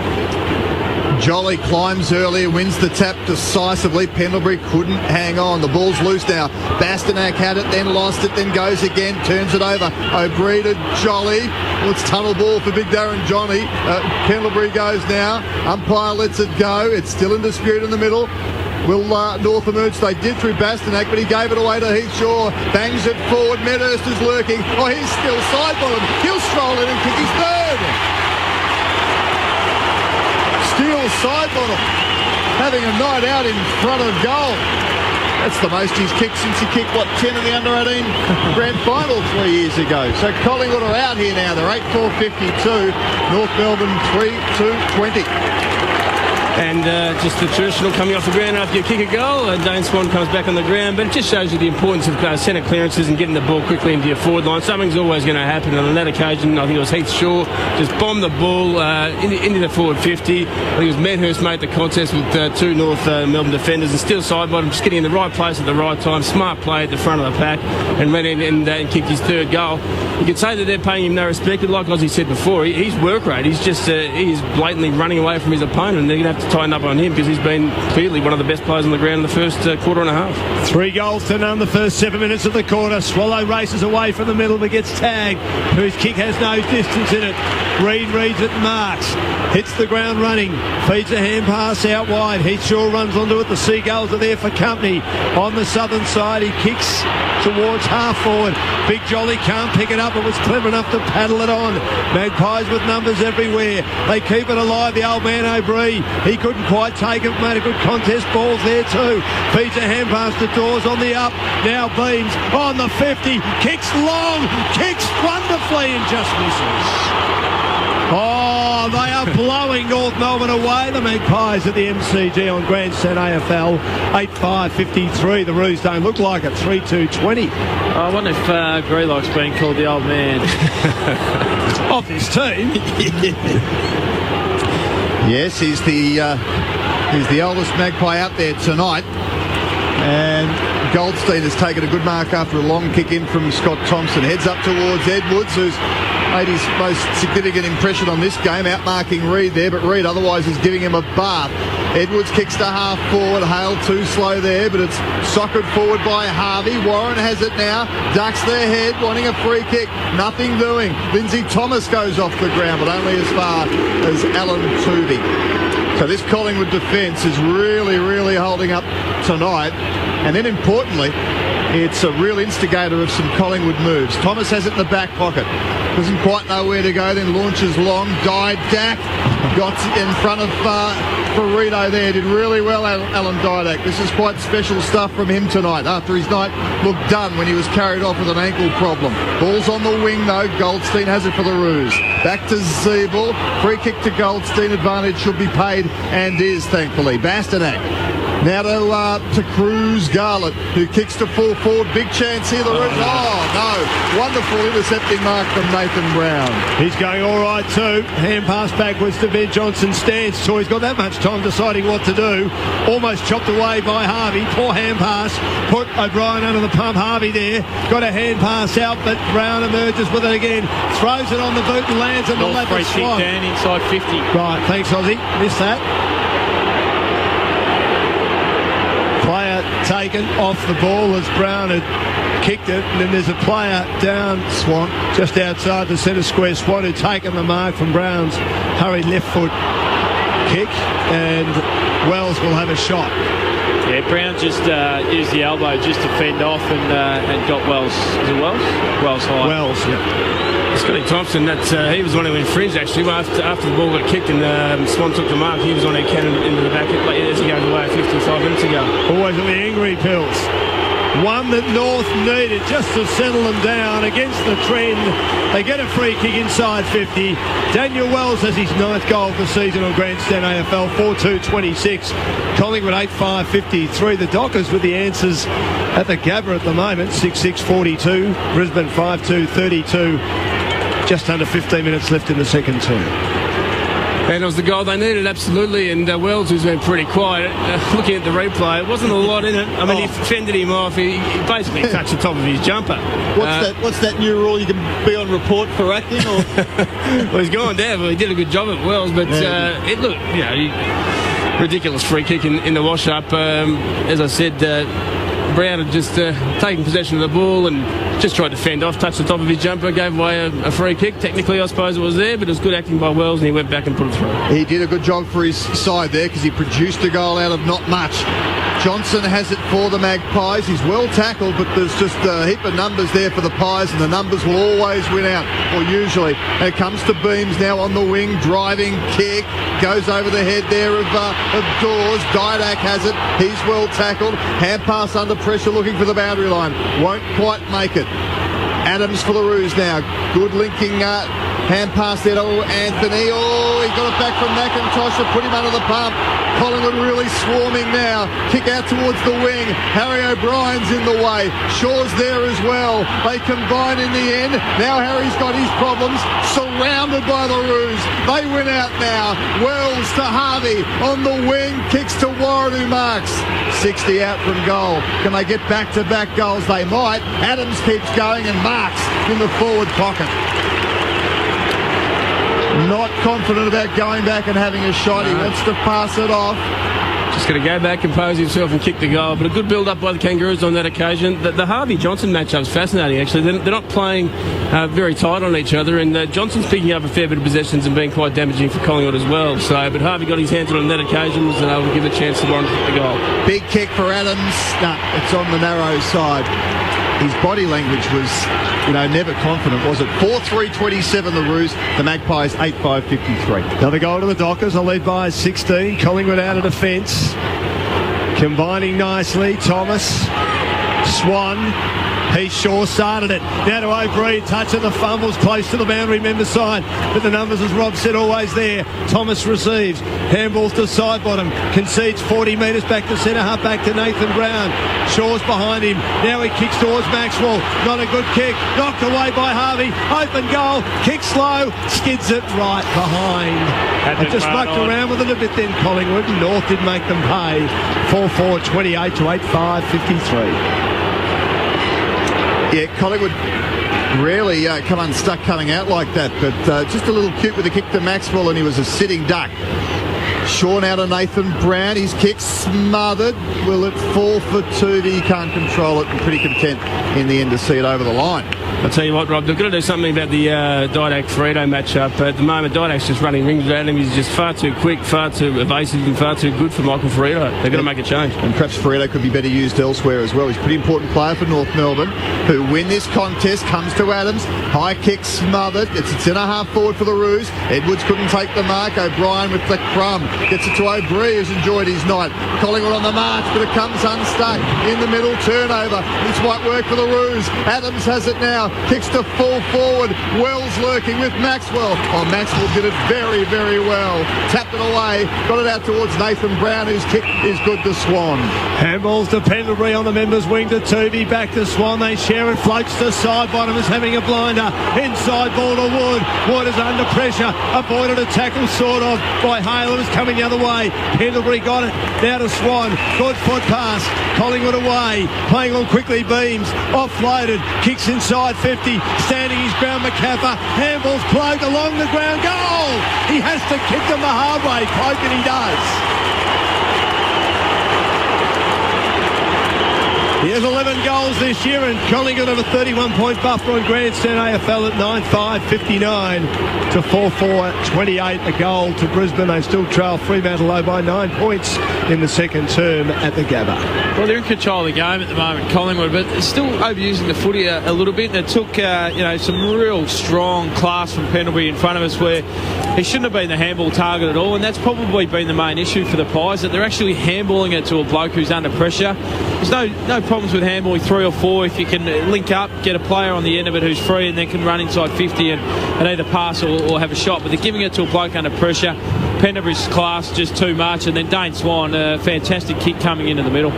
Jolly climbs early, wins the tap decisively. Pendlebury couldn't hang on. The ball's loose now. Bastanak had it, then lost it, then goes again, turns it over. O'Brien to Jolly. Well, it's tunnel ball for Big Darren Johnny. Pendlebury goes now. Umpire lets it go. It's still in dispute in the middle. Will North emerge? They did through Bastanak, but he gave it away to Heath Shaw. Bangs it forward. Medhurst is lurking. Oh, he's still side bottom. He'll stroll in and kick his third. Steele side bottom, having a night out in front of goal. That's the most he's kicked since he kicked, 10 in the under-18 grand final 3 years ago. So Collingwood are out here now. They're 8-4-52. North Melbourne 3-2-20. And just the traditional coming off the ground after you kick a goal. Dane Swan comes back on the ground, but it just shows you the importance of centre clearances and getting the ball quickly into your forward line. Something's always going to happen. And on that occasion, I think it was Heath Shaw just bombed the ball into the forward 50. I think it was Medhurst made the contest with two North Melbourne defenders and still side bottom, just getting in the right place at the right time. Smart play at the front of the pack and ran in and kicked his third goal. You could say that they're paying him no respect, but like Ozzy said before, he's work rate. He's just he's blatantly running away from his opponent, and they're going to have to tighten up on him because he's been clearly one of the best players on the ground in the first quarter and a half. 3 goals to none the first 7 minutes of the quarter. Swallow races away from the middle but gets tagged. Whose kick has no distance in it. Reed reads it, marks. Hits the ground running. Feeds a hand pass out wide. Heath Shaw runs onto it. The Seagulls are there for company. On the southern side, he kicks towards half forward. Big Jolly can't pick it up. It was clever enough to paddle it on. Magpies with numbers everywhere. They keep it alive. The old man O'Brien. He couldn't quite take it. Made a good contest. Balls there too. Feeds a hand pass to Dawes on the up. Now Beams on the 50. Kicks long. Kicks wonderfully and just misses. Oh, they are blowing North Melbourne away. The Magpies at the MCG on Grandstand AFL. 8-5-53. The Roos don't look like it. 3-2-20. I wonder if Greelock's been called the old man. Of his team. Yes, he's the oldest Magpie out there tonight. And Goldstein has taken a good mark after a long kick in from Scott Thompson. Heads up towards Edwards, who's made his most significant impression on this game, outmarking Reed there, but Reed otherwise is giving him a bath. Edwards kicks to half forward. Hale too slow there, but it's soccered forward by Harvey. Warren has it now. Ducks their head, wanting a free kick. Nothing doing. Lindsay Thomas goes off the ground, but only as far as Alan Tooby. So this Collingwood defence is really, really holding up tonight. And then importantly, it's a real instigator of some Collingwood moves. Thomas has it in the back pocket. Doesn't quite know where to go, then launches long. Didak got in front of Burrito there. Did really well, Alan Didak. This is quite special stuff from him tonight after his night looked done when he was carried off with an ankle problem. Ball's on the wing though. Goldstein has it for the Roos. Back to Zeeble. Free kick to Goldstein. Advantage should be paid and is, thankfully. Bastanak. Now to Cruz Garlett, who kicks to full forward. Big chance here. The Roos. Oh, no. Wonderful intercepting mark from Nathan Brown. He's going all right too. Hand pass backwards to Ben Johnson. Stands so he's got that much time deciding what to do. Almost chopped away by Harvey. Poor hand pass. Put O'Brien under the pump. Harvey there. Got a hand pass out, but Brown emerges with it again. Throws it on the boot and lands on the lap of Swan. Down inside 50. Right, thanks Ozzy. Missed that. Player taken off the ball as Brown had kicked it, and then there's a player down Swan just outside the centre square. Swan had taken the mark from Brown's hurried left foot kick, and Wells will have a shot. Yeah, Brown just used the elbow just to fend off and got Wells. Is it Wells? Wells high. Wells, yeah. Scotty Thompson, he was one who infringed actually. After the ball got kicked and Swan took the mark, he was on a cannon into the back as he gave away 55 minutes ago. Always on the angry pills. One that North needed just to settle them down against the trend. They get a free kick inside 50. Daniel Wells has his 9th goal of the season on Grandstand AFL. 4-2-26. Collingwood 8-5-53. The Dockers with the answers at the Gabba at the moment. 6-6-42. Brisbane 5-2-32. Just under 15 minutes left in the second term. And it was the goal they needed, absolutely. And Wells, who's been pretty quiet, looking at the replay, it wasn't a lot in it. I mean, he fended him off. He basically touched the top of his jumper. What's that new rule? You can be on report for acting? Or? Well, he's gone down. Well, he did a good job at Wells, but it looked, ridiculous free kick in the wash-up. As I said, Brown had just taken possession of the ball and just tried to fend off, touched the top of his jumper, gave away a free kick. Technically, I suppose it was there, but it was good acting by Wells, and he went back and put it through. He did a good job for his side there because he produced a goal out of not much. Johnson has it for the Magpies. He's well tackled, but there's just a heap of numbers there for the Pies, and the numbers will always win out, or usually. And it comes to Beams now on the wing, driving kick, goes over the head there of Dawes. Didak has it. He's well tackled. Hand pass under pressure, looking for the boundary line. Won't quite make it. Adams for the Roos now. Good linking hand pass there to Anthony. Oh, he got it back from McIntosh to put him under the pump. Collingwood really swarming now. Kick out towards the wing. Harry O'Brien's in the way. Shaw's there as well. They combine in the end. Now Harry's got his problems. Surrounded by the Roos. They win out now. Wells to Harvey on the wing. Kicks to Warren, who marks. 60 out from goal. Can they get back-to-back goals? They might. Adams keeps going and marks in the forward pocket. Not confident about going back and having a shot. He wants to pass it off. Just going to go back, compose himself and kick the goal. But a good build-up by the Kangaroos on that occasion. The Harvey-Johnson matchup's fascinating, actually. They're not playing very tight on each other, and Johnson's picking up a fair bit of possessions and being quite damaging for Collingwood as well. So, but Harvey got his hands on that occasion, was able to give a chance to Warren to kick the goal. Big kick for Adams. No, it's on the narrow side. His body language was, never confident, was it? 4-3-27 the Roos. The Magpies 8-5-53. Another goal to the Dockers. They'll lead by 16. Collingwood out of defence. Combining nicely. Thomas. Swan. Heath Shaw started it. Now to O'Brien, touching the fumbles close to the boundary member side. But the numbers, as Rob said, always there. Thomas receives. Handballs to side bottom. Concedes 40 metres back to centre half, back to Nathan Brown. Shaw's behind him. Now he kicks towards Maxwell. Not a good kick. Knocked away by Harvey. Open goal. Kick slow. Skids it right behind. They just mucked around with it a bit then, Collingwood. North did make them pay. 4-4-28 to 8-5-53. Yeah, Collingwood rarely come unstuck coming out like that, but just a little cute with a kick to Maxwell, and he was a sitting duck. Shaw now to Nathan Brown. His kick smothered. Will it fall for Tuvey? He can't control it, and pretty content in the end to see it over the line. I'll tell you what, Rob, they've got to do something about the Didak-Frito matchup. At the moment, Didak's just running rings around him. He's just far too quick, far too evasive, and far too good for Michael Frito. They've got to make a change. And perhaps Frito could be better used elsewhere as well. He's a pretty important player for North Melbourne, who win this contest. Comes to Adams. High kick smothered. It's a centre half forward for the Roos. Edwards couldn't take the mark. O'Brien with the crumb. Gets it to O'Brien, who's enjoyed his night. Collingwood on the march, but it comes unstuck. In the middle, turnover. This might work for the Roos. Adams has it now. Kicks to full forward. Wells lurking with Maxwell. Oh, Maxwell did it very, very well. Tapped it away. Got it out towards Nathan Brown, whose kick is good to Swan. Handballs to Pendlebury on the members' wing to Tuvey. Back to Swan. They share it. Floats to side bottom. Is having a blinder. Inside ball to Wood. Wood is under pressure. Avoided a tackle sort of by Hale. It was coming the other way. Pendlebury got it. Now to Swan. Good foot pass. Collingwood away. Playing on quickly. Beams. Offloaded. Kicks inside 50. Standing his ground, McCaffer. Handballs plugged along the ground. Goal! He has to kick them the hard way. Cloak, and he does. He has 11 goals this year, and Collingwood have a 31-point buffer on grandstand AFL at 9-5-59 to 4-4-28. A goal to Brisbane. They still trail Fremantle low by 9 points in the second term at the Gabba. Well, they're in control of the game at the moment, Collingwood, but they're still overusing the footy a little bit. And it took some real strong class from Pendlebury in front of us, where he shouldn't have been the handball target at all, and that's probably been the main issue for the Pies, that they're actually handballing it to a bloke who's under pressure. There's no problems with handballing 3 or 4 if you can link up, get a player on the end of it who's free and then can run inside 50 and either pass or have a shot. But they're giving it to a bloke under pressure. Pendlebury's class just too much, and then Dane Swan, a fantastic kick coming into the middle.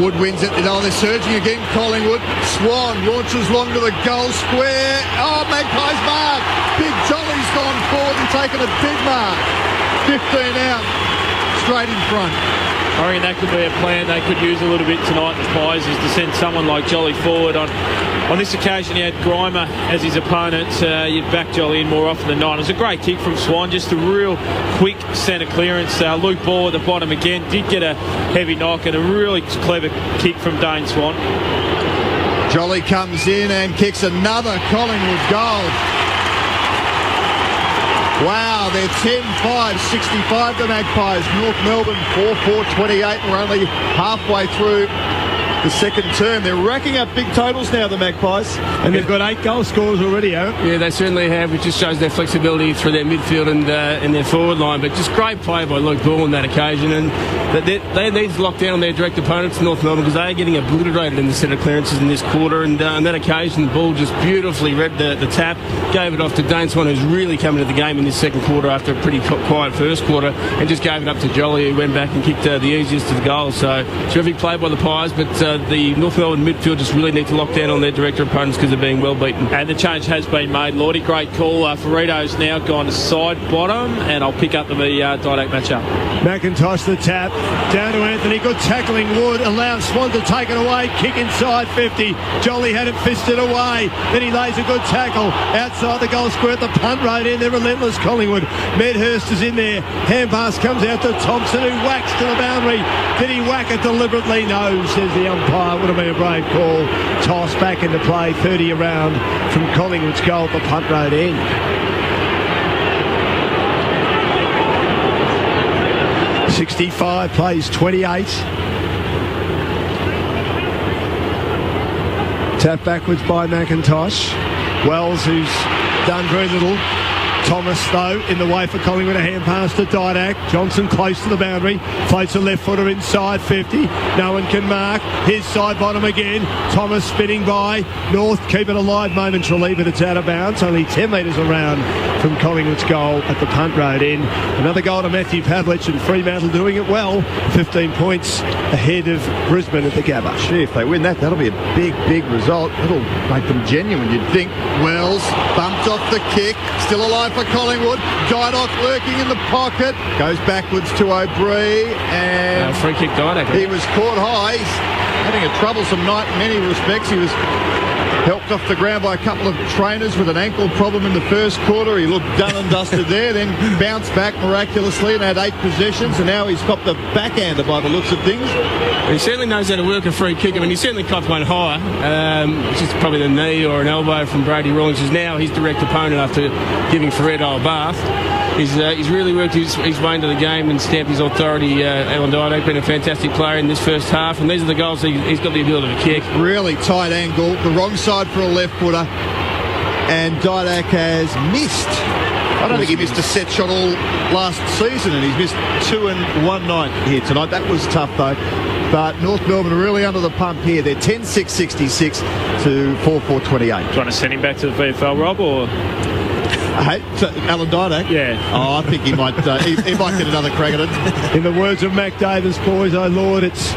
Wood wins it. They're surging again, Collingwood. Swan launches long to the goal square. Oh, Magpies mark. Big Jolly's gone forward and taken a big mark. 15 out, straight in front. I reckon that could be a plan they could use a little bit tonight, the Pies, is to send someone like Jolly forward. On this occasion, he had Grimer as his opponent. You'd back Jolly in more often than not. It was a great kick from Swan, just a real quick centre clearance. Luke Ball at the bottom again, did get a heavy knock, and a really clever kick from Dane Swan. Jolly comes in and kicks another Collingwood goal. Wow, they're 10-5, 65 the Magpies. North Melbourne 4-4-28. We're only halfway through the second term. They're racking up big totals now, the Magpies. And they've got 8 goal scorers already, Aaron. Yeah, they certainly have, which just shows their flexibility through their midfield and their forward line. But just great play by Luke Ball on that occasion. And they need to lock down on their direct opponents, North Melbourne, because they are getting obliterated in the centre clearances in this quarter. And on that occasion, the Ball just beautifully read the tap, gave it off to Dane Swan, who's really coming to the game in this second quarter after a pretty quiet first quarter, and just gave it up to Jolly, who went back and kicked the easiest of the goals. So terrific play by the Pies, but the North Melbourne midfield just really need to lock down on their direct opponents because they're being well beaten. And the change has been made, Lordy. Great call. Ferrito's now gone to side bottom, and I'll pick up the Didac matchup. McIntosh the tap, down to Anthony, good tackling Wood, allows Swan to take it away, kick inside 50, Jolly had it fisted away, then he lays a good tackle outside the goal square at the punt road in, they're relentless Collingwood. Medhurst is in there, hand pass comes out to Thompson, who whacks to the boundary. Did he whack it deliberately? No, says the umpire. Would have been a brave call. Toss back into play, 30 around from Collingwood's goal at the punt road end. .65 plays 28. Tap backwards by McIntosh. Wells, who's done very little. Thomas, though, in the way for Collingwood, a hand pass to Didac. Johnson close to the boundary, floats a left footer inside 50. No one can mark. His side bottom again. Thomas spinning by. North keep it alive momentarily, but it's out of bounds. Only 10 metres around from Collingwood's goal at the punt road end. Another goal to Matthew Pavlich, and Fremantle doing it well. 15 points ahead of Brisbane at the Gabba. Gee, if they win that, that'll be a big, big result. It'll make them genuine, you'd think. Wells bumped off the kick. Still alive for Collingwood. Didac lurking in the pocket. Goes backwards to O'Brien, and free kick Didac. He was caught high. He's having a troublesome night in many respects. He was helped off the ground by a couple of trainers with an ankle problem in the first quarter. He looked done and dusted there, then bounced back miraculously and had 8 possessions, and now he's got the backhander by the looks of things. He certainly knows how to work a free kick. I mean, he certainly copped one higher, which is probably the knee or an elbow from Brady Rawlings, who's now his direct opponent after giving Ferretto a bath. He's really worked his way into the game and stamped his authority. Alan Didac been a fantastic player in this first half, and these are the goals he's got the ability to kick. Really tight angle, the wrong side for a left footer, and Didac has missed. I don't think he missed a set shot all last season, and he's missed 2 and 1 night here tonight. That was tough though. But North Melbourne are really under the pump here. They're 10-6-66 to 4-4-28. Trying to send him back to the VFL, Rob, or? Hey, Alan Didac? Yeah. Oh, I think he might he might get another crack at it. In the words of Mac Davis, boys, oh Lord, it's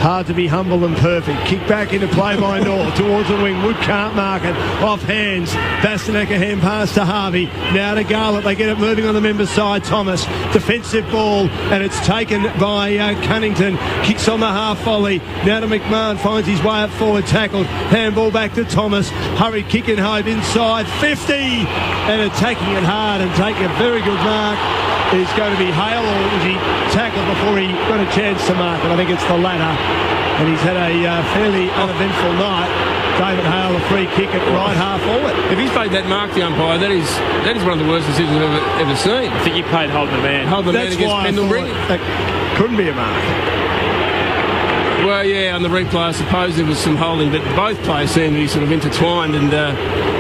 hard to be humble and perfect. Kick back into play by North towards the wing. Wood can't mark it. Off hands. Bastanek a hand pass to Harvey. Now to Garlett. They get it moving on the member side. Thomas. Defensive ball. And it's taken by Cunnington. Kicks on the half volley. Now to McMahon. Finds his way up forward. Tackled. Handball back to Thomas. Hurried kick and home inside. 50. And attacking it hard and taking a very good mark is going to be Hale, or was he tackled before he got a chance to mark it? I think it's the latter. And he's had a fairly uneventful night. David Hale, a free kick at right half forward. If he's paid that mark, the umpire, that is one of the worst decisions I've ever seen. I think he paid hold the man. Hold the man against Pendlebury. That couldn't be a mark. Well, yeah, on the replay, I suppose there was some holding, but both players seemed to be sort of intertwined, and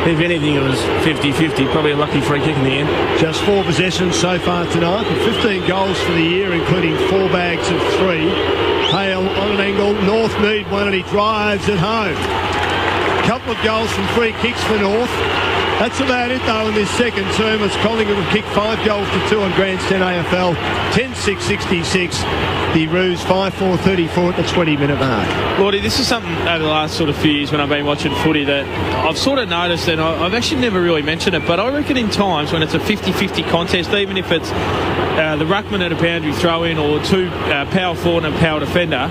if anything, it was 50-50. Probably a lucky free kick in the end. Just 4 possessions so far tonight, and 15 goals for the year, including 4 bags of 3. Hale on an angle, North need one, and he drives it home. Couple of goals from free kicks for North. That's about it, though, in this second term, as Collingwood have kicked 5 goals to 2 on Grandstand AFL. 10-6-66. the Roos 5-4-34 at the 20-minute mark. Lordy, this is something over the last sort of few years when I've been watching footy that I've sort of noticed, and I've actually never really mentioned it, but I reckon in times when it's a 50-50 contest, even if it's the ruckman and a boundary throw-in or two power forward and a power defender,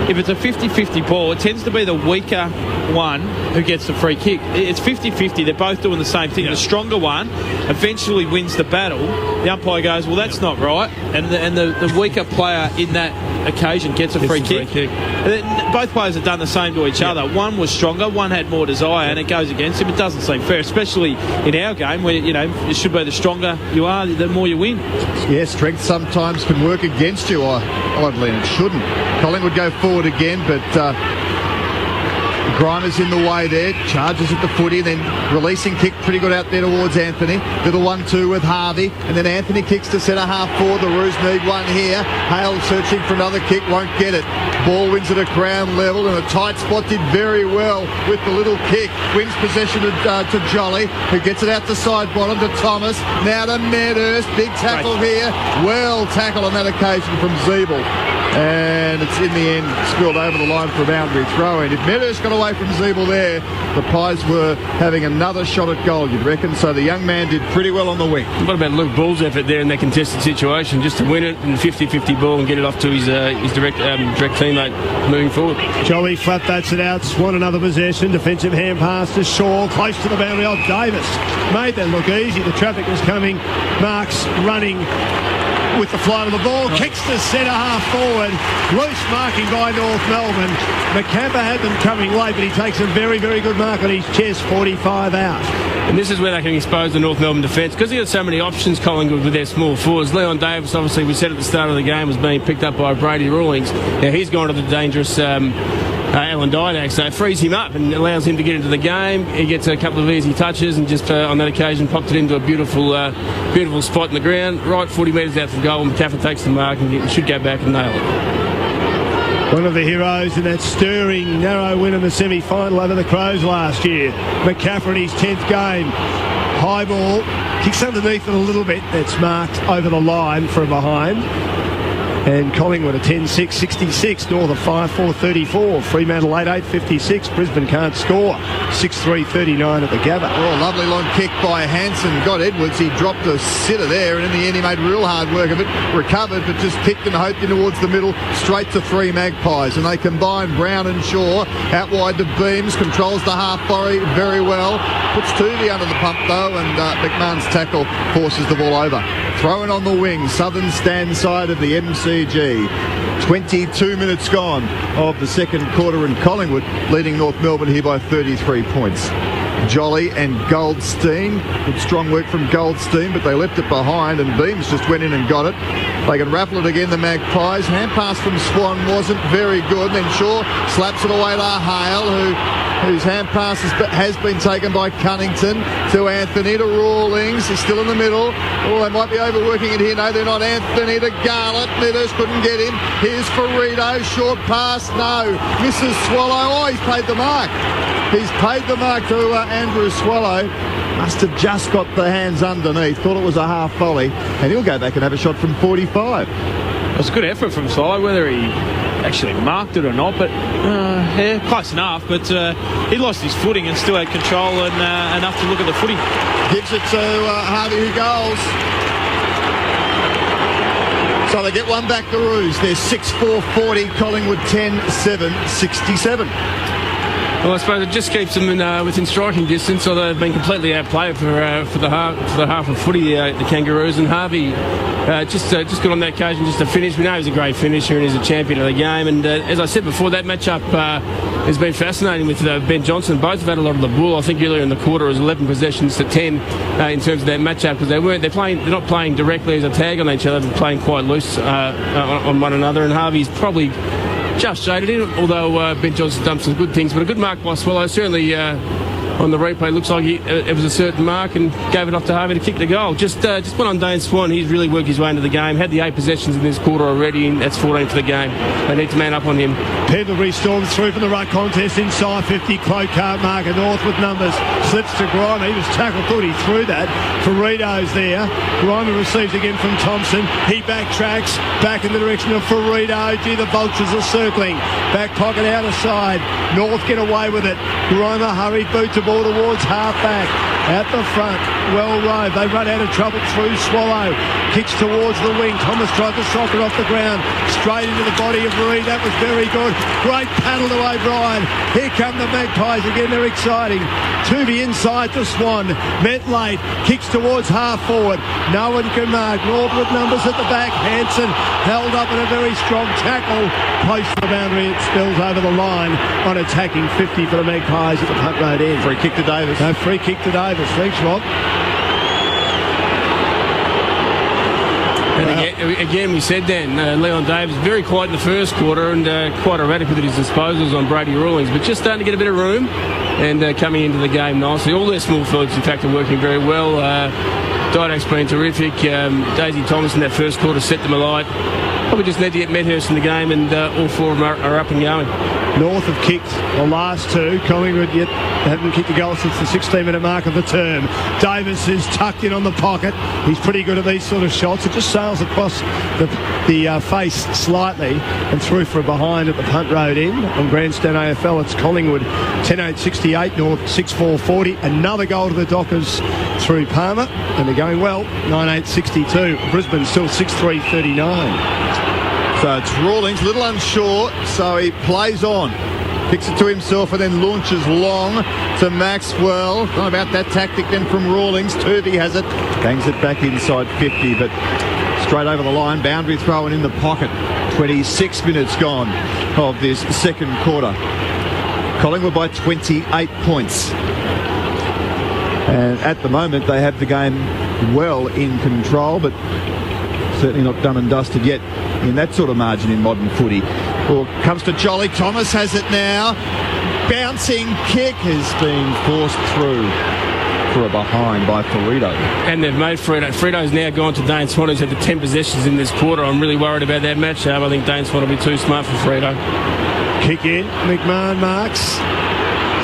if it's a 50-50 ball, it tends to be the weaker one who gets the free kick. It's 50-50. They're both doing the same thing. The stronger one eventually wins the battle. The umpire goes, well, that's not right. And the weaker player in that occasion gets a free kick. Both players have done the same to each other. One was stronger, one had more desire, and it goes against him. It doesn't seem fair, especially in our game where, it should be the stronger you are, the more you win. Yeah, strength sometimes can work against you, oddly, and it shouldn't. Collingwood go forward again, but Grimer's in the way there, charges at the footy, then releasing kick pretty good out there towards Anthony. Little 1-2 with Harvey, and then Anthony kicks to centre half forward. The Roos need one here. Hale searching for another kick, won't get it. Ball wins at a ground level, and a tight spot did very well with the little kick. Wins possession to Jolly, who gets it out the side bottom to Thomas. Now to Medhurst, big tackle here. Well tackled on that occasion from Zeeble. And it's in the end spilled over the line for a boundary throw-in. If Medhurst got away from Zeeble there, the Pies were having another shot at goal, you'd reckon. So the young man did pretty well on the wing. What about Luke Bull's effort there in that contested situation, just to win it in the 50-50 ball and get it off to his direct teammate moving forward? Jolly flat bats it out. Swan another possession. Defensive hand pass to Shaw, close to the boundary. Davis made that look easy. The traffic was coming. Marks running with the flow of the ball, kicks to centre half forward, loose marking by North Melbourne. McCampa had them coming late, but he takes a very, very good mark on his chest, 45 out. And this is where they can expose the North Melbourne defence, because they've got so many options, Collingwood, with their small forwards. Leon Davis, obviously, we said at the start of the game, was being picked up by Brady Rawlings. Now he's gone to the dangerous Alan Didak, so it frees him up and allows him to get into the game. He gets a couple of easy touches and just on that occasion popped it into a beautiful spot in the ground, right 40 metres out from goal. McCaffrey takes the mark and should go back and nail it. One of the heroes in that stirring, narrow win in the semi-final over the Crows last year. McCaffrey in his 10th game. High ball, kicks underneath it a little bit. That's marked over the line from behind. And Collingwood a 10-6-66, North a 5-4-34, Fremantle 8-8-56, Brisbane can't score, 6-3-39 at the Gabba. Oh, lovely long kick by Hansen, got Edwards, he dropped a sitter there, and in the end he made real hard work of it, recovered, but just kicked and hoped in towards the middle, straight to three Magpies, and they combine Brown and Shaw, out wide to Beams, controls the half volley very well, puts Toovey under the pump though, and McMahon's tackle forces the ball over. Thrown on the wing, southern stand side of the MCG. 22 minutes gone of the second quarter, and Collingwood leading North Melbourne here by 33 points. Jolly and Goldstein, good strong work from Goldstein, but they left it behind and Beams just went in and got it. They can raffle it again, the Magpies. Hand pass from Swan wasn't very good, and then Shaw slaps it away to Hale, whose hand pass has been taken by Cunnington to Anthony, to Rawlings. He's still in the middle. Oh, they might be overworking it here. No, they're not. Anthony to Garlett. Medhurst couldn't get him. Here's Ferrito. Short pass. No. Misses Swallow. Oh, he's paid the mark. He's paid the mark to Andrew Swallow. Must have just got the hands underneath. Thought it was a half volley. And he'll go back and have a shot from 45. It was a good effort from Swallow, whether he actually marked it or not, but yeah, close enough. But he lost his footing and still had control and enough to look at the footy. Gives it to Harvey, who goals. So they get one back to Roos. They're 6-4-40, Collingwood 10-7-67. Well, I suppose it just keeps them within striking distance, although they've been completely outplayed for the half of footy, the Kangaroos. And Harvey just good on that occasion just to finish. We know he's a great finisher and he's a champion of the game. And as I said before, that matchup has been fascinating with Ben Johnson. Both have had a lot of the ball. I think earlier in the quarter it was 11 possessions to 10 in terms of that matchup, because they're not playing directly as a tag on each other, they're playing quite loose on one another. And Harvey's probably just shaded in, although Ben Johnson done some good things, but a good mark by Swallow. Certainly on the replay. Looks like it was a certain mark and gave it off to Harvey to kick the goal. Just went on Dane Swan. He's really worked his way into the game. Had the 8 possessions in this quarter already, and that's 14 for the game. They need to man up on him. Pendlebury storms through from the ruck contest inside 50. Cloak card marker North with numbers. Slips to Grimer. He was tackled. Thought he threw that. Ferrito's there. Grimer receives again from Thompson. He backtracks back in the direction of Ferrito. Gee, the Vultures are circling. Back pocket out of side. North get away with it. Grimer hurried boot to ball towards half back. At the front, well rode. They run out of trouble through Swallow. Kicks towards the wing. Thomas tried to soccer off the ground. Straight into the body of Reid. That was very good. Great paddle to O'Brien. Here come the Magpies again. They're exciting. Tooby inside to Swan. Met late. Kicks towards half forward. No one can mark. North with numbers at the back. Hanson held up in a very strong tackle. Close to the boundary. It spills over the line on attacking 50 for the Magpies at the punt road end. Free kick to Davis. No, free kick to Davis. Thanks, Rob. And again, we said then, Leon Davis very quiet in the first quarter and quite erratic with his disposals on Brady Rawlings, but just starting to get a bit of room and coming into the game nicely. All their small forwards, in fact, are working very well. Didak's been terrific. Daisy Thomas in that first quarter set them alight. Probably just need to get Medhurst in the game, and all 4 of them are up and going. North have kicked the last 2. Collingwood yet haven't kicked a goal since the 16-minute mark of the term. Davis is tucked in on the pocket. He's pretty good at these sort of shots. It just sails across the face slightly and through for a behind at the punt road end. On Grandstand AFL, it's Collingwood 10-8-68, North 6-4-40. Another goal to the Dockers through Palmer, and they're going well, 9-8-62. Brisbane still 6-3-39. So it's Rawlings, a little unsure, so he plays on. Picks it to himself and then launches long to Maxwell. Not about that tactic then from Rawlings. Turvey has it, bangs it back inside 50, but straight over the line. Boundary throw and in the pocket. 26 minutes gone of this second quarter. Collingwood by 28 points. And at the moment they have the game well in control, but certainly not done and dusted yet in that sort of margin in modern footy. Well, comes to Jolly. Thomas has it now. Bouncing kick has been forced through for a behind by Ferrito. And they've made Frito. Frito's now gone to Dane Swan, who's had the 10 possessions in this quarter. I'm really worried about that matchup. I think Dane Swan will be too smart for Frito. Kick in. McMahon marks.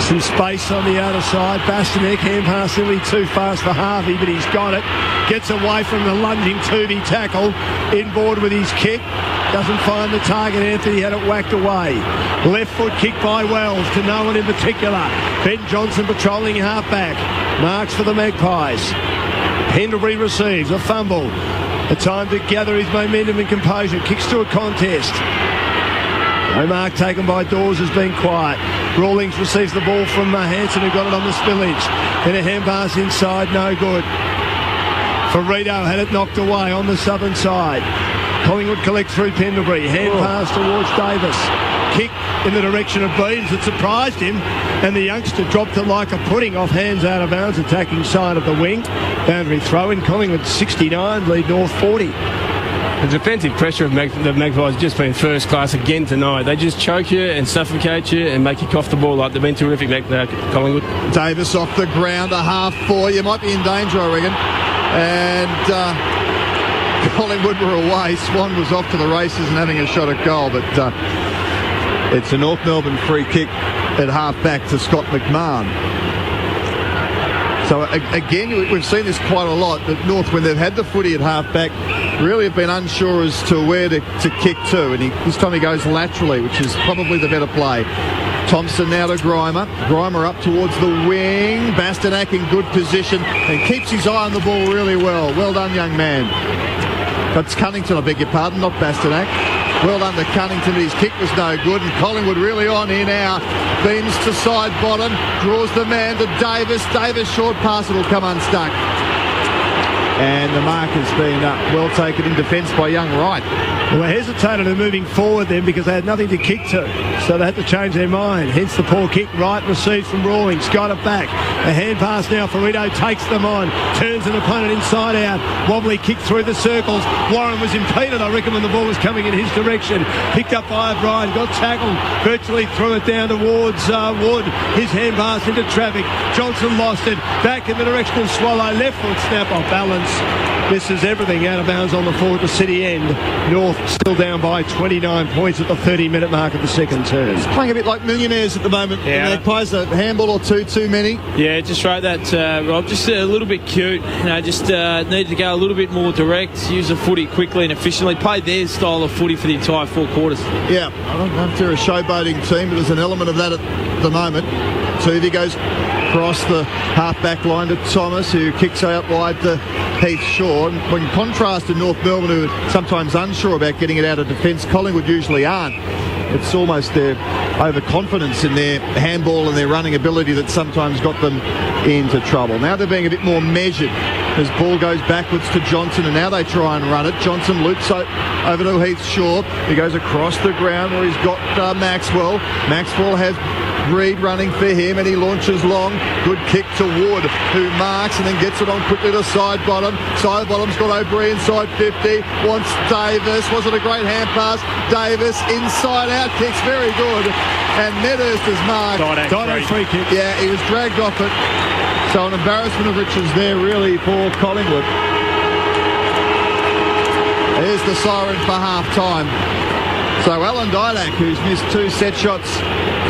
Some space on the outer side. Bastanek, hand pass nearly too fast for Harvey, but he's got it. Gets away from the lunging Tooby tackle. Inboard with his kick. Doesn't find the target. Anthony had it whacked away. Left foot kick by Wells to no one in particular. Ben Johnson patrolling halfback. Marks for the Magpies. Pendlebury receives a fumble. A time to gather his momentum and composure. Kicks to a contest. No mark taken by Dawes has been quiet. Rawlings receives the ball from Hanson, who got it on the spillage. Then a hand pass inside, no good. Ferrito had it knocked away on the southern side. Collingwood collect through Pendlebury. Hand pass towards Davis. Kick in the direction of Beans. It surprised him, and the youngster dropped it like a pudding off hands out of bounds, attacking side of the wing. Boundary throw in. Collingwood 69, lead North 40. The defensive pressure of the Magpies has just been first class again tonight. They just choke you and suffocate you and make you cough the ball like they've been terrific, Collingwood. Davis off the ground, a half 4. You might be in danger, I reckon. And Collingwood were away. Swan was off to the races and having a shot at goal, but it's a North Melbourne free kick at half back to Scott McMahon. So again, we've seen this quite a lot, that North, when they've had the footy at half back, really have been unsure as to where to kick to, and this time he goes laterally, which is probably the better play. Thompson now to Grimer. Grimer up towards the wing. Bastanek in good position and keeps his eye on the ball really well. Well done, young man. That's Cunnington, I beg your pardon, not Bastanek. Well done to Cunnington. His kick was no good, and Collingwood really on here now. Beams to side bottom, draws the man to Davis. Davis short pass, it'll come unstuck. And the mark has been well taken in defence by young Wright. Well, they hesitated in moving forward then because they had nothing to kick to, so they had to change their mind. Hence the poor kick, right received from Rawlings, got it back. A hand pass now for Rito, takes them on, turns an opponent inside out. Wobbly kick through the circles. Warren was impeded, I reckon, when the ball was coming in his direction. Picked up by O'Brien, got tackled, virtually threw it down towards Wood. His hand pass into traffic. Johnson lost it, back in the direction of Swallow. Left foot snap off balance. Misses everything out of bounds on the forward to City end. North still down by 29 points at the 30-minute mark of the second term. It's playing a bit like millionaires at the moment. Yeah. The Magpies, a handball or two too many. Yeah, just right that, Rob. Just a little bit cute. Just needed to go a little bit more direct, use the footy quickly and efficiently, play their style of footy for the entire 4 quarters. Yeah, I don't know if they're a showboating team, but there's an element of that at the moment. Tuvey goes across the half-back line to Thomas, who kicks out wide to Heath Shaw. And when contrast to North Melbourne, who are sometimes unsure about getting it out of defence, Collingwood usually aren't. It's almost their overconfidence in their handball and their running ability that sometimes got them into trouble. Now they're being a bit more measured as ball goes backwards to Johnson, and now they try and run it. Johnson loops over to Heath Shaw. He goes across the ground where he's got Maxwell. Maxwell has Reed running for him, and he launches long. Good kick to Wood, who marks and then gets it on quickly to side bottom. Side bottom's got O'Brien inside 50. Wants Davis. Was it a great hand pass? Davis inside out kicks, very good. And Medhurst is marked. Dido free kick. Yeah, he was dragged off it. So an embarrassment of riches there, really, for Collingwood. Here's the siren for half-time. So Alan Didak, who's missed 2 set shots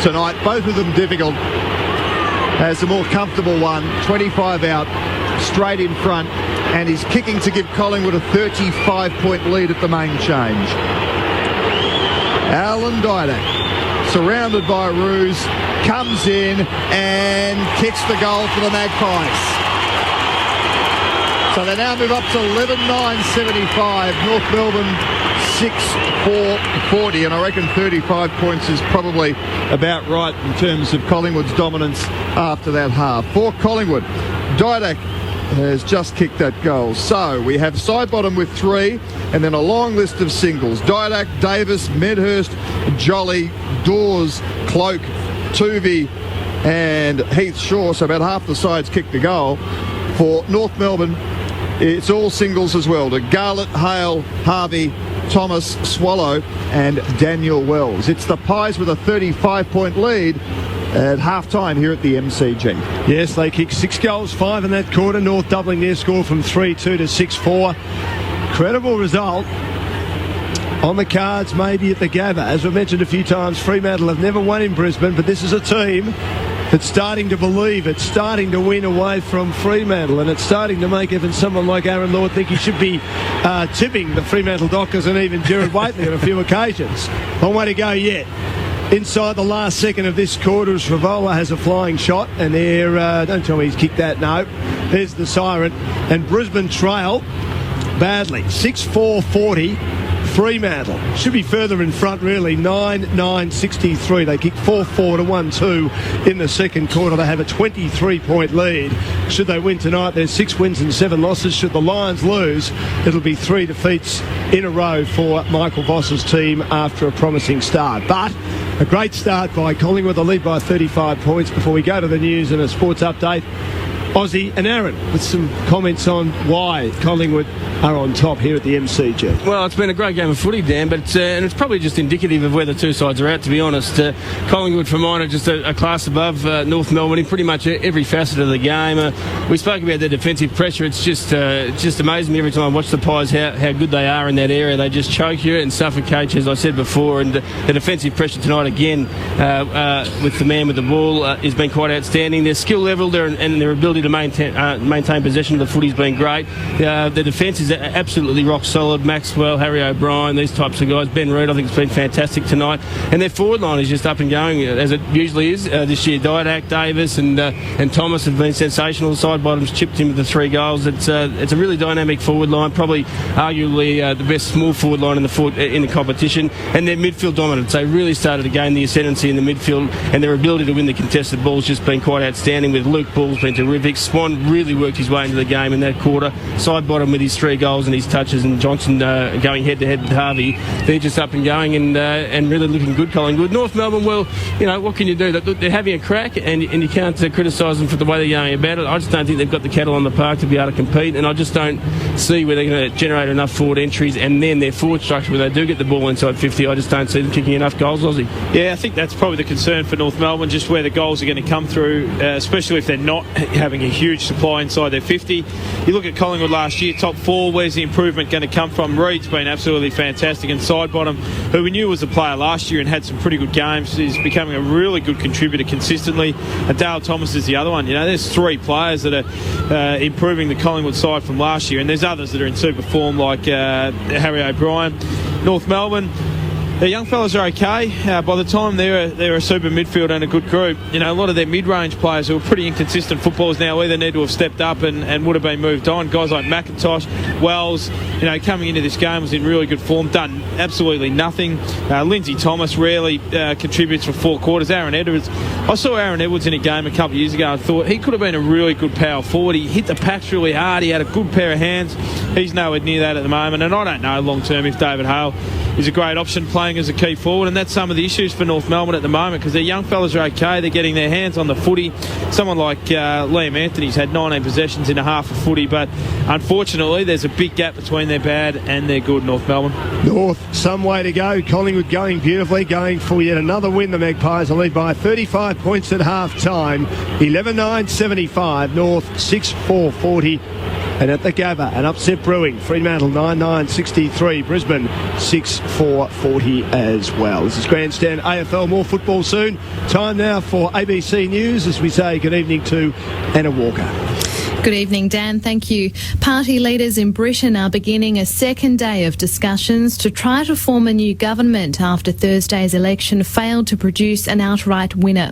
tonight, both of them difficult, has a more comfortable one, 25 out, straight in front, and is kicking to give Collingwood a 35-point lead at the main change. Alan Didak, surrounded by Roos, comes in and kicks the goal for the Magpies. So they now move up to 11-9-75. North Melbourne 6-4-40, and I reckon 35 points is probably about right in terms of Collingwood's dominance after that half. For Collingwood, Didak has just kicked that goal. So we have Sidebottom with 3, and then a long list of singles. Didak, Davis, Medhurst, Jolly, Dawes, Cloak, Tuvey and Heath Shaw. So about half the sides kicked the goal. For North Melbourne, it's all singles as well, to Garlett, Hale, Harvey, Thomas, Swallow and Daniel Wells. It's the Pies with a 35-point lead at half-time here at the MCG. Yes, they kicked 6 goals, 5 in that quarter. North doubling their score from 3-2 to 6-4. Incredible result. On the cards, maybe at the Gabba. As we mentioned a few times, Fremantle have never won in Brisbane, but this is a team that's starting to believe, it's starting to win away from Fremantle, and it's starting to make even someone like Aaron Lord think he should be tipping the Fremantle Dockers and even Gerard Whateley on a few occasions. Long way to go yet. Inside the last second of this quarter, Srivola has a flying shot, and there, don't tell me he's kicked that, no. There's the siren, and Brisbane trail badly, 6-4-40. Fremantle should be further in front, really. 9-9-63. They kicked 4-4 to 1-2 in the second quarter. They have a 23-point lead. Should they win tonight, there's 6 wins and 7 losses. Should the Lions lose, it'll be 3 defeats in a row for Michael Voss's team after a promising start. But a great start by Collingwood. They lead by 35 points. Before we go to the news and a sports update, Aussie and Aaron with some comments on why Collingwood are on top here at the MCG. Well, it's been a great game of footy, Dan, but and it's probably just indicative of where the two sides are at, to be honest. Collingwood, for mine, are just a class above North Melbourne in pretty much every facet of the game. We spoke about their defensive pressure. It's just amazing me every time I watch the Pies how good they are in that area. They just choke you and suffocate you, as I said before. And the defensive pressure tonight, again, with the man with the ball, has been quite outstanding. Their skill level and their ability to maintain possession of the footy has been great. The defence is absolutely rock solid. Maxwell, Harry O'Brien, these types of guys. Ben Reid, I think, has been fantastic tonight. And their forward line is just up and going, as it usually is this year. Didak, Davis and Thomas have been sensational. The side bottoms chipped in with the 3 goals. It's a really dynamic forward line, probably arguably the best small forward line in the competition. And their midfield dominance. They really started to gain the ascendancy in the midfield, and their ability to win the contested balls just been quite outstanding, with Luke Ball's been terrific. weeks. Swan really worked his way into the game in that quarter. Side bottom with his 3 goals and his touches, and Johnson going head-to-head with Harvey. They're just up and going and really looking good, Collingwood. North Melbourne, well, what can you do? They're having a crack, and you can't criticise them for the way they're going about it. I just don't think they've got the cattle on the park to be able to compete, and I just don't see where they're going to generate enough forward entries, and then their forward structure, when they do get the ball inside 50, I just don't see them kicking enough goals, Aussie. Yeah, I think that's probably the concern for North Melbourne, just where the goals are going to come through, especially if they're not having a huge supply inside their 50. You look at Collingwood last year, top 4, where's the improvement going to come from? Reed's been absolutely fantastic, and Sidebottom, who we knew was a player last year and had some pretty good games, is becoming a really good contributor consistently. And Dale Thomas is the other one. There's 3 players that are improving the Collingwood side from last year, and there's others that are in super form like Harry O'Brien. North Melbourne, the young fellas are okay. By the time they're a super midfield and a good group, a lot of their mid-range players who are pretty inconsistent footballers now either need to have stepped up and would have been moved on. Guys like McIntosh, Wells, coming into this game was in really good form, done absolutely nothing. Lindsay Thomas rarely contributes for 4 quarters. Aaron Edwards, I saw Aaron Edwards in a game a couple of years ago and thought he could have been a really good power forward. He hit the packs really hard. He had a good pair of hands. He's nowhere near that at the moment, and I don't know long-term if David Hale is a great option playing as a key forward, and that's some of the issues for North Melbourne at the moment, because their young fellas are okay. They're getting their hands on the footy. Someone like Liam Anthony's had 19 possessions in a half of footy, but unfortunately there's a big gap between their bad and their good, North Melbourne. North, some way to go. Collingwood going beautifully, going for yet another win. The Magpies are lead by 35 points at half-time. 11-9-75. North 6-4-40. And at the Gabba, an upset brewing. Fremantle 9-9-63. Brisbane 6-4-40 as well. This is Grandstand AFL. More football soon. Time now for ABC News as we say good evening to Anna Walker. Good evening, Dan. Thank you. Party leaders in Britain are beginning a second day of discussions to try to form a new government after Thursday's election failed to produce an outright winner.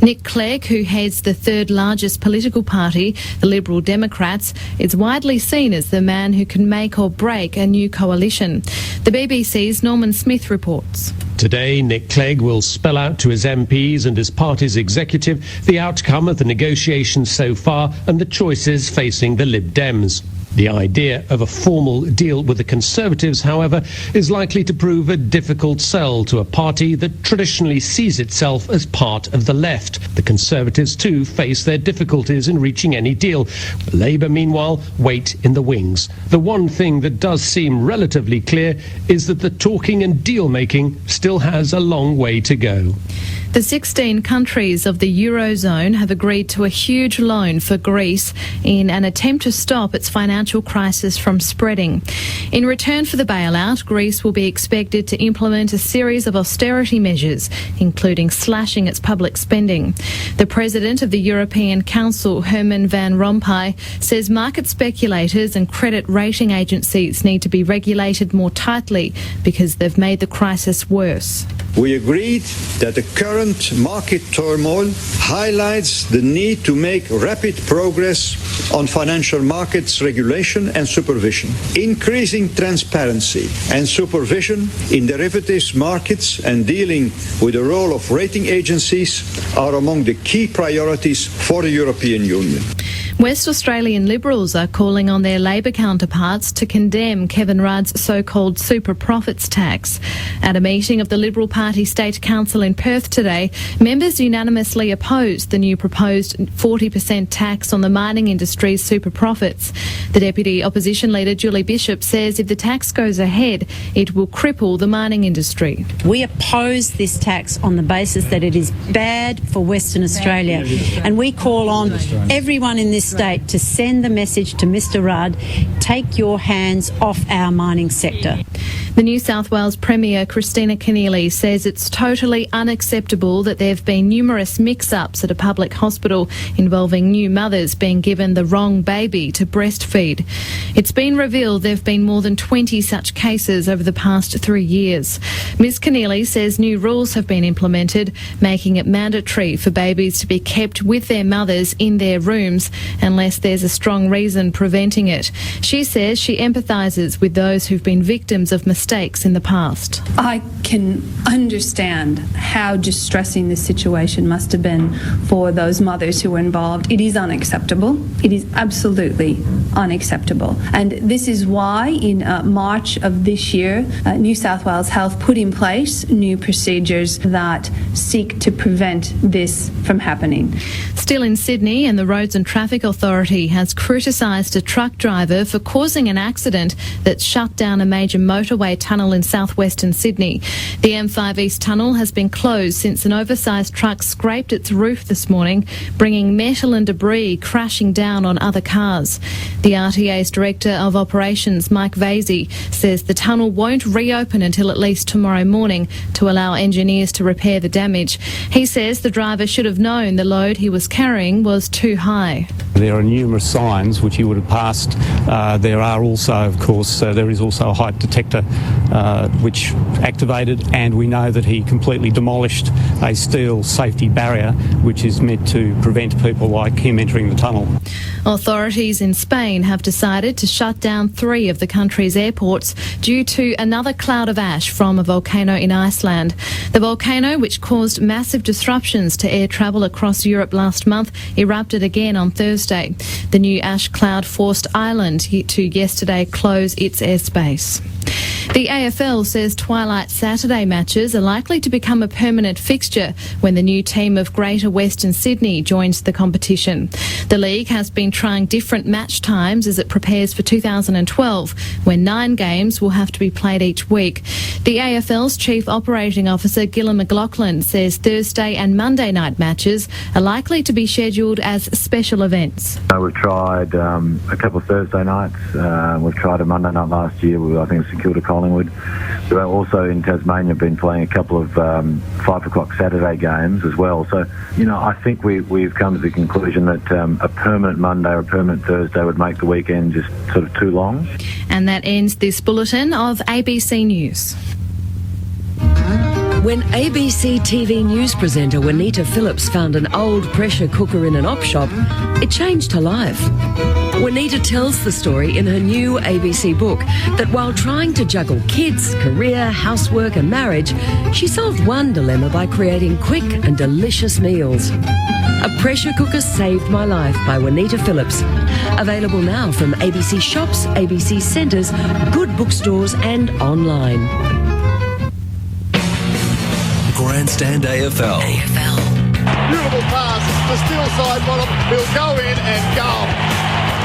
Nick Clegg, who heads the third largest political party, the Liberal Democrats, is widely seen as the man who can make or break a new coalition. The BBC's Norman Smith reports. Today, Nick Clegg will spell out to his MPs and his party's executive the outcome of the negotiations so far and the choices facing the Lib Dems. The idea of a formal deal with the Conservatives, however, is likely to prove a difficult sell to a party that traditionally sees itself as part of the left. The Conservatives, too, face their difficulties in reaching any deal. Labour, meanwhile, wait in the wings. The one thing that does seem relatively clear is that the talking and deal-making still has a long way to go. The 16 countries of the Eurozone have agreed to a huge loan for Greece in an attempt to stop its financial crisis from spreading. In return for the bailout, Greece will be expected to implement a series of austerity measures, including slashing its public spending. The President of the European Council, Herman Van Rompuy, says market speculators and credit rating agencies need to be regulated more tightly because they've made the crisis worse. We agreed that the current market turmoil highlights the need to make rapid progress on financial markets regulation and supervision. Increasing transparency and supervision in derivatives markets and dealing with the role of rating agencies are among the key priorities for the European Union. West Australian Liberals are calling on their Labor counterparts to condemn Kevin Rudd's so-called super profits tax. At a meeting of the Liberal Party State Council in Perth today, members unanimously opposed the new proposed 40% tax on the mining industry's super profits. The Deputy Opposition Leader Julie Bishop says if the tax goes ahead, it will cripple the mining industry. We oppose this tax on the basis that it is bad for Western Australia, and we call on everyone in this state to send the message to Mr Rudd, take your hands off our mining sector. The New South Wales Premier, Christina Keneally, says it's totally unacceptable that there have been numerous mix-ups at a public hospital involving new mothers being given the wrong baby to breastfeed. It's been revealed there have been more than 20 such cases over the past 3 years. Ms Keneally says new rules have been implemented, making it mandatory for babies to be kept with their mothers in their rooms unless there's a strong reason preventing it. She says she empathises with those who've been victims of mistakes in the past. I can understand how distressing this situation must have been for those mothers who were involved. It is unacceptable. It is absolutely unacceptable. And this is why in March of this year, New South Wales Health put in place new procedures that seek to prevent this from happening. Still in Sydney, and the Roads and Traffic Authority has criticised a truck driver for causing an accident that shut down a major motorway tunnel in southwestern Sydney. The M5 East tunnel has been closed since an oversized truck scraped its roof this morning, bringing metal and debris crashing down on other cars. The RTA's Director of Operations, Mike Vasey, says the tunnel won't reopen until at least tomorrow morning to allow engineers to repair the damage. He says the driver should have known the load he was carrying was too high. There are numerous signs which he would have passed. There are also, of course, there is also a height detector which activated, and we know that he completely demolished a steel safety barrier which is meant to prevent people like him entering the tunnel. Authorities in Spain have decided to shut down 3 of the country's airports due to another cloud of ash from a volcano in Iceland. The volcano, which caused massive disruptions to air travel across Europe last month, erupted again on Thursday. The new ash cloud forced Ireland to yesterday close its airspace. The AFL says Twilight Saturday matches are likely to become a permanent fixture when the new team of Greater Western Sydney joins the competition. The league has been trying different match times as it prepares for 2012, when 9 games will have to be played each week. The AFL's Chief Operating Officer, Gillon McLaughlin, says Thursday and Monday night matches are likely to be scheduled as special events. We've tried a couple of Thursday nights. We've tried a Monday night last year. I think St Kilda Collingwood. We've also in Tasmania been playing a couple of 5 o'clock Saturday games as well. So, I think we've come to the conclusion that a permanent Monday or a permanent Thursday would make the weekend just sort of too long. And that ends this bulletin of ABC News. When ABC TV news presenter Juanita Phillips found an old pressure cooker in an op shop, it changed her life. Juanita tells the story in her new ABC book that while trying to juggle kids, career, housework and marriage, she solved one dilemma by creating quick and delicious meals. A Pressure Cooker Saved My Life by Juanita Phillips. Available now from ABC shops, ABC centres, good bookstores and online. Grandstand AFL. Beautiful pass to Steele side bottom. He'll go in and goal.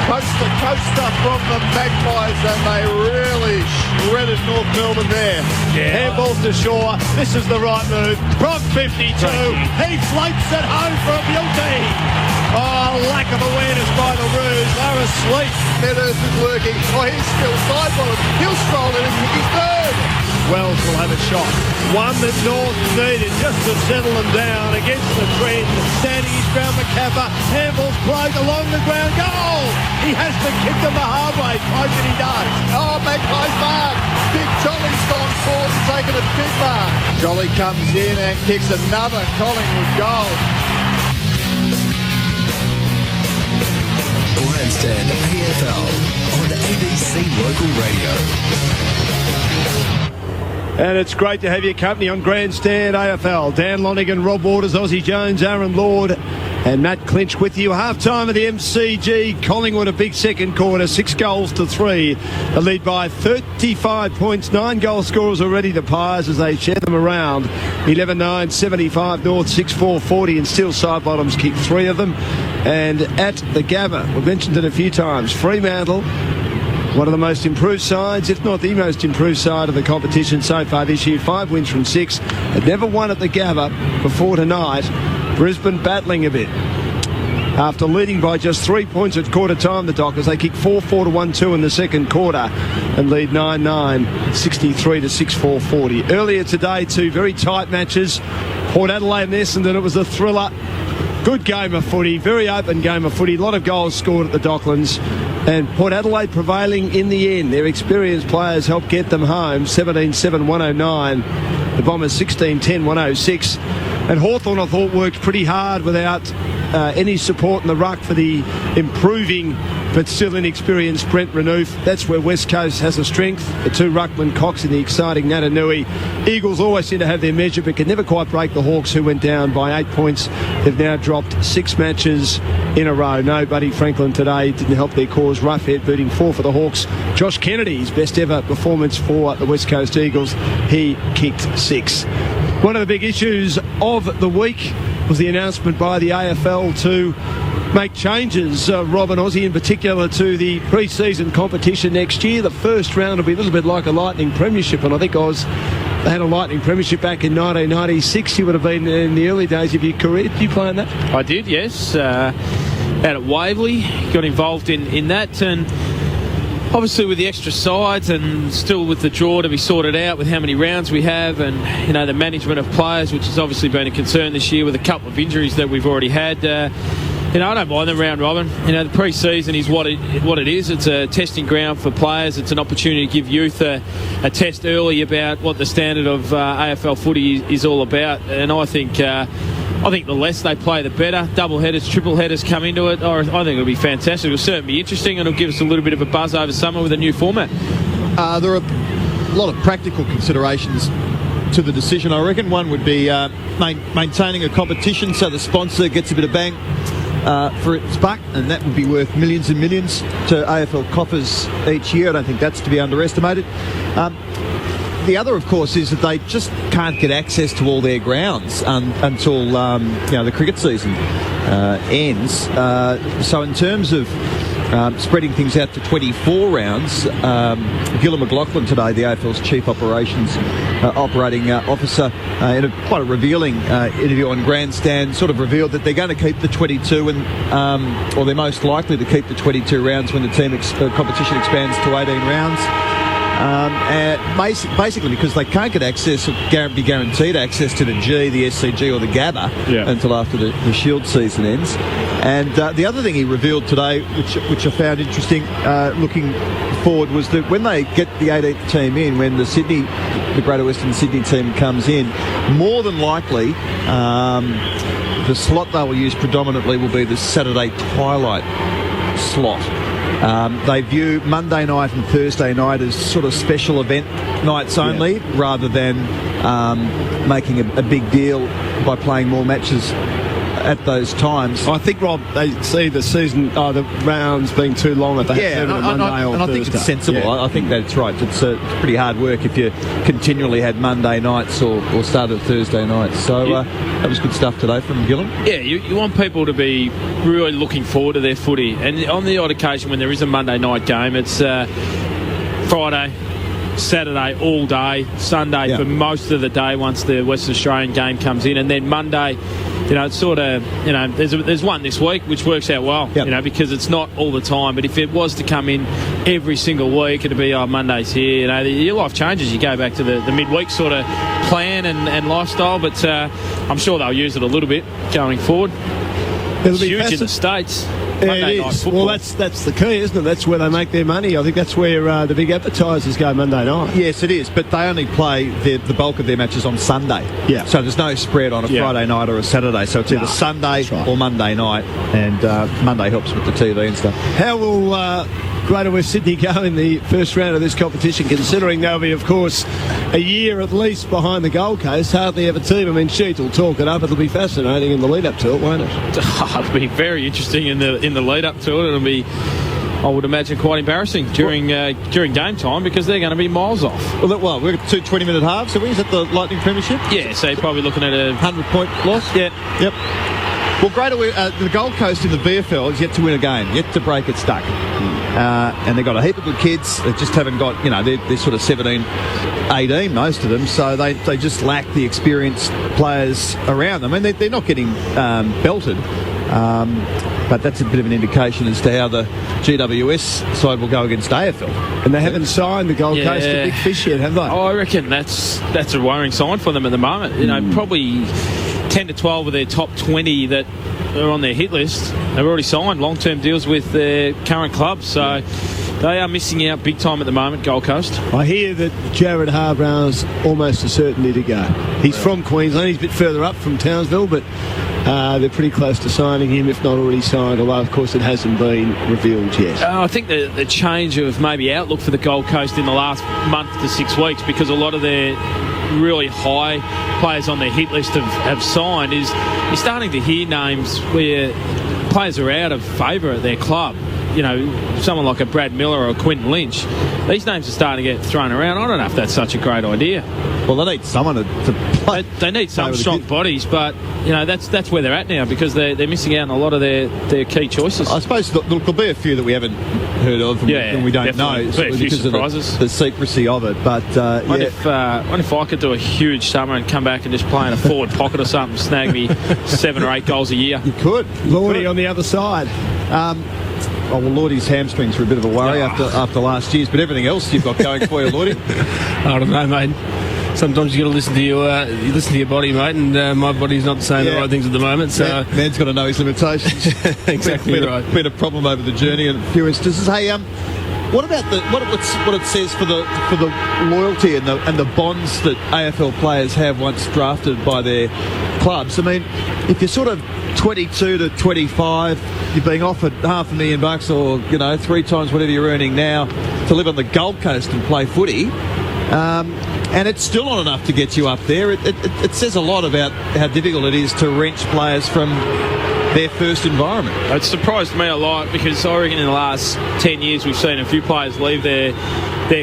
Coast to coaster from the Magpies, and they really shredded North Melbourne there. Yeah. Handball to Shaw. This is the right move. From 52. He floats it home for a beauty. Oh, lack of awareness by the Roos. They're asleep. Meadows is working. Oh, he's still side bottom. He'll stroll in and kick his third. Wells will have a shot. One that North needed just to settle them down against the trend. Standing his ground, McCapper. Handball's played along the ground. Goal! He has to kick them the hard way. Hope that he does. Oh, Magpies mark. Big Jolly's gone forward and taken a big mark. Jolly comes in and kicks another Collingwood goal. Grandstand AFL on ABC Local Radio. And it's great to have your company on Grandstand AFL. Dan Lonigan, Rob Waters, Aussie Jones, Aaron Lord and Matt Clinch with you. Half-time of the MCG. Collingwood a big second quarter, 6 goals to 3. The lead by 35 points. 9 goal scorers already, the Pies, as they share them around. 11-9, 75 North, 6-4, 40, and still side bottoms kick 3 of them. And at the Gabba, we've mentioned it a few times, Fremantle, one of the most improved sides, if not the most improved side of the competition so far this year. 5 wins from 6. Had never won at the Gabba before tonight. Brisbane battling a bit. After leading by just 3 points at quarter time, the Dockers, they kick 4-4 to 1-2 in the second quarter and lead 9-9, 63 to 6-4, 40. Earlier today, 2 very tight matches. Port Adelaide and Essendon, it was a thriller. Good game of footy, very open game of footy. A lot of goals scored at the Docklands. And Port Adelaide prevailing in the end. Their experienced players helped get them home. 17-7, 109. The Bombers 16-10, 106. And Hawthorn, I thought, worked pretty hard without any support in the ruck for the improving but still inexperienced Brent Renouf. That's where West Coast has a strength. The two ruckman, Cox and the exciting Natanui. Eagles always seem to have their measure but can never quite break the Hawks, who went down by 8 points. They've now dropped 6 matches in a row. No Buddy Franklin today didn't help their cause. Roughhead booting 4 for the Hawks. Josh Kennedy's best ever performance for the West Coast Eagles. He kicked 6. One of the big issues of the week was the announcement by the AFL to make changes, Rob and Aussie in particular, to the pre-season competition next year. The first round will be a little bit like a Lightning Premiership, and I think they had a Lightning Premiership back in 1996. You would have been in the early days of your career. Did you play in that? I did, yes. Out at Waverley, got involved in that, and obviously with the extra sides and still with the draw to be sorted out with how many rounds we have, and the management of players, which has obviously been a concern this year with a couple of injuries that we've already had. I don't mind the round robin. The pre-season is what it is. It's a testing ground for players. It's an opportunity to give youth a test early about what the standard of AFL footy is all about. And I think the less they play, the better. Double headers, triple headers come into it. I think it'll be fantastic. It'll certainly be interesting, and it'll give us a little bit of a buzz over summer with a new format. There are a lot of practical considerations to the decision. I reckon one would be maintaining a competition so the sponsor gets a bit of bang for its buck, and that would be worth millions and millions to AFL coffers each year. I don't think that's to be underestimated. The other, of course, is that they just can't get access to all their grounds until the cricket season ends. So in terms of spreading things out to 24 rounds, Gillum McLaughlin today, the AFL's Chief Operations Operating Officer, in quite a revealing interview on Grandstand, sort of revealed that they're going to keep the 22 or they're most likely to keep the 22 rounds when the competition expands to 18 rounds. Basically because they can't get access, or be guaranteed access to the G, the SCG or the GABA until after the Shield season ends. And the other thing he revealed today, which I found interesting looking forward, was that when they get the 18th team in, when the Greater Western Sydney team comes in, more than likely the slot they will use predominantly will be the Saturday twilight slot. They view Monday night and Thursday night as sort of special event nights only, rather than making a big deal by playing more matches at those times. I think, Rob, they see the rounds being too long if they have it on Monday or Thursday. I think it's sensible. Yeah. I think that's right. It's pretty hard work if you continually had Monday nights or started Thursday nights. So that was good stuff today from Gillum. Yeah, you want people to be really looking forward to their footy. And on the odd occasion when there is a Monday night game, it's Friday, Saturday all day, Sunday for most of the day once the Western Australian game comes in, and then Monday, it's sort of, there's one this week which works out well, because it's not all the time. But if it was to come in every single week, it'd be, Monday's here. Your life changes. You go back to the midweek sort of plan and lifestyle, but I'm sure they'll use it a little bit going forward. It's huge in the States. Monday night football. Well, that's the key, isn't it? That's where they make their money. I think that's where the big advertisers go Monday night. Yes, it is. But they only play the bulk of their matches on Sunday. Yeah. So there's no spread on a Friday night or a Saturday. So it's either Sunday or Monday night. And Monday helps with the TV and stuff. How will Greater West Sydney go in the first round of this competition, considering they'll be, of course, a year at least behind the Gold Coast? Hardly ever team. I mean, Sheets will talk it up. It'll be fascinating in the lead-up to it, won't it? It'll be very interesting in the lead-up to it. It'll be, I would imagine, quite embarrassing during game time, because they're going to be miles off. Well, we've got 2 20-minute halves. So is that the Lightning Premiership? Yeah, so you're probably looking at a 100-point loss? Yeah. Yep. Well, the Gold Coast in the VFL is yet to win a game, yet to break its duck. And they've got a heap of good kids. They just haven't got, they're sort of 17, 18, most of them. So they just lack the experienced players around them. And they're not getting belted. But that's a bit of an indication as to how the GWS side will go against AFL. And they haven't signed the Gold Coast a big fish yet, have they? I reckon that's a worrying sign for them at the moment. Probably 10 to 12 of their top 20 that are on their hit list. They've already signed long-term deals with their current clubs. So they are missing out big time at the moment, Gold Coast. I hear that Jared Harbrown's almost a certainty to go. He's from Queensland. He's a bit further up from Townsville, but they're pretty close to signing him, if not already signed, although, of course, it hasn't been revealed yet. I think the change of maybe outlook for the Gold Coast in the last month to 6 weeks, because a lot of their really high players on their hit list have signed, is you're starting to hear names where players are out of favour at their club. You know, someone like a Brad Miller or a Quinton Lynch, these names are starting to get thrown around. I don't know if that's such a great idea. Well, they need someone to play. They need some strong bodies, but you know that's where they're at now, because they're missing out on a lot of their key choices. I suppose there'll be a few that we haven't heard of and we don't know because of the secrecy of it. But what if I could do a huge summer and come back and just play in a forward pocket or something, snag me 7 or 8 goals a year? You could. Lordy on the other side. Oh, well, Lordy's hamstrings were a bit of a worry after last year's, but everything else you've got going for you, Lordy. I don't know, mate. Sometimes you got to listen to your body, mate, and my body's not saying the right things at the moment. So man's got to know his limitations. Exactly right. Been a problem over the journey in a few instances. Hey, what about what it says for the loyalty and the bonds that AFL players have once drafted by their clubs? I mean, if you're sort of 22 to 25, you're being offered $500,000 or 3 times whatever you're earning now to live on the Gold Coast and play footy. And it's still not enough to get you up there. It says a lot about how difficult it is to wrench players from their first environment. It surprised me a lot, because I reckon in the last 10 years we've seen a few players leave their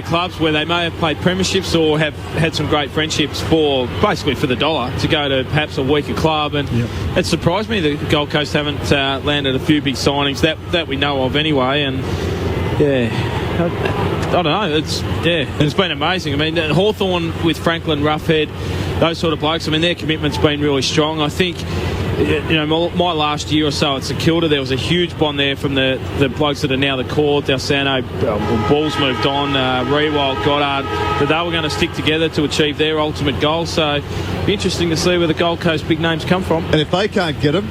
clubs where they may have played premierships or have had some great friendships for the dollar, to go to perhaps a weaker club. And it surprised me that the Gold Coast haven't landed a few big signings that we know of anyway. And I don't know. It's been amazing. I mean, Hawthorn with Franklin, Roughhead, those sort of blokes, I mean, their commitment's been really strong. I think, my last year or so at St Kilda, there was a huge bond there from the blokes that are now the core. Dalsano, Balls moved on, Rewald, Goddard, that they were going to stick together to achieve their ultimate goal. So it'll be interesting to see where the Gold Coast big names come from. And if they can't get them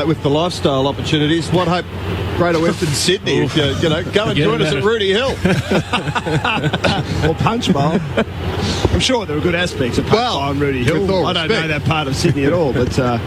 with the lifestyle opportunities, what hope Greater Western Sydney, if go and join us at Rudy Hill. Or Punch Bowl. I'm sure there are good aspects of Punch Bowl and Rudy Hill. I don't know that part of Sydney at all, but I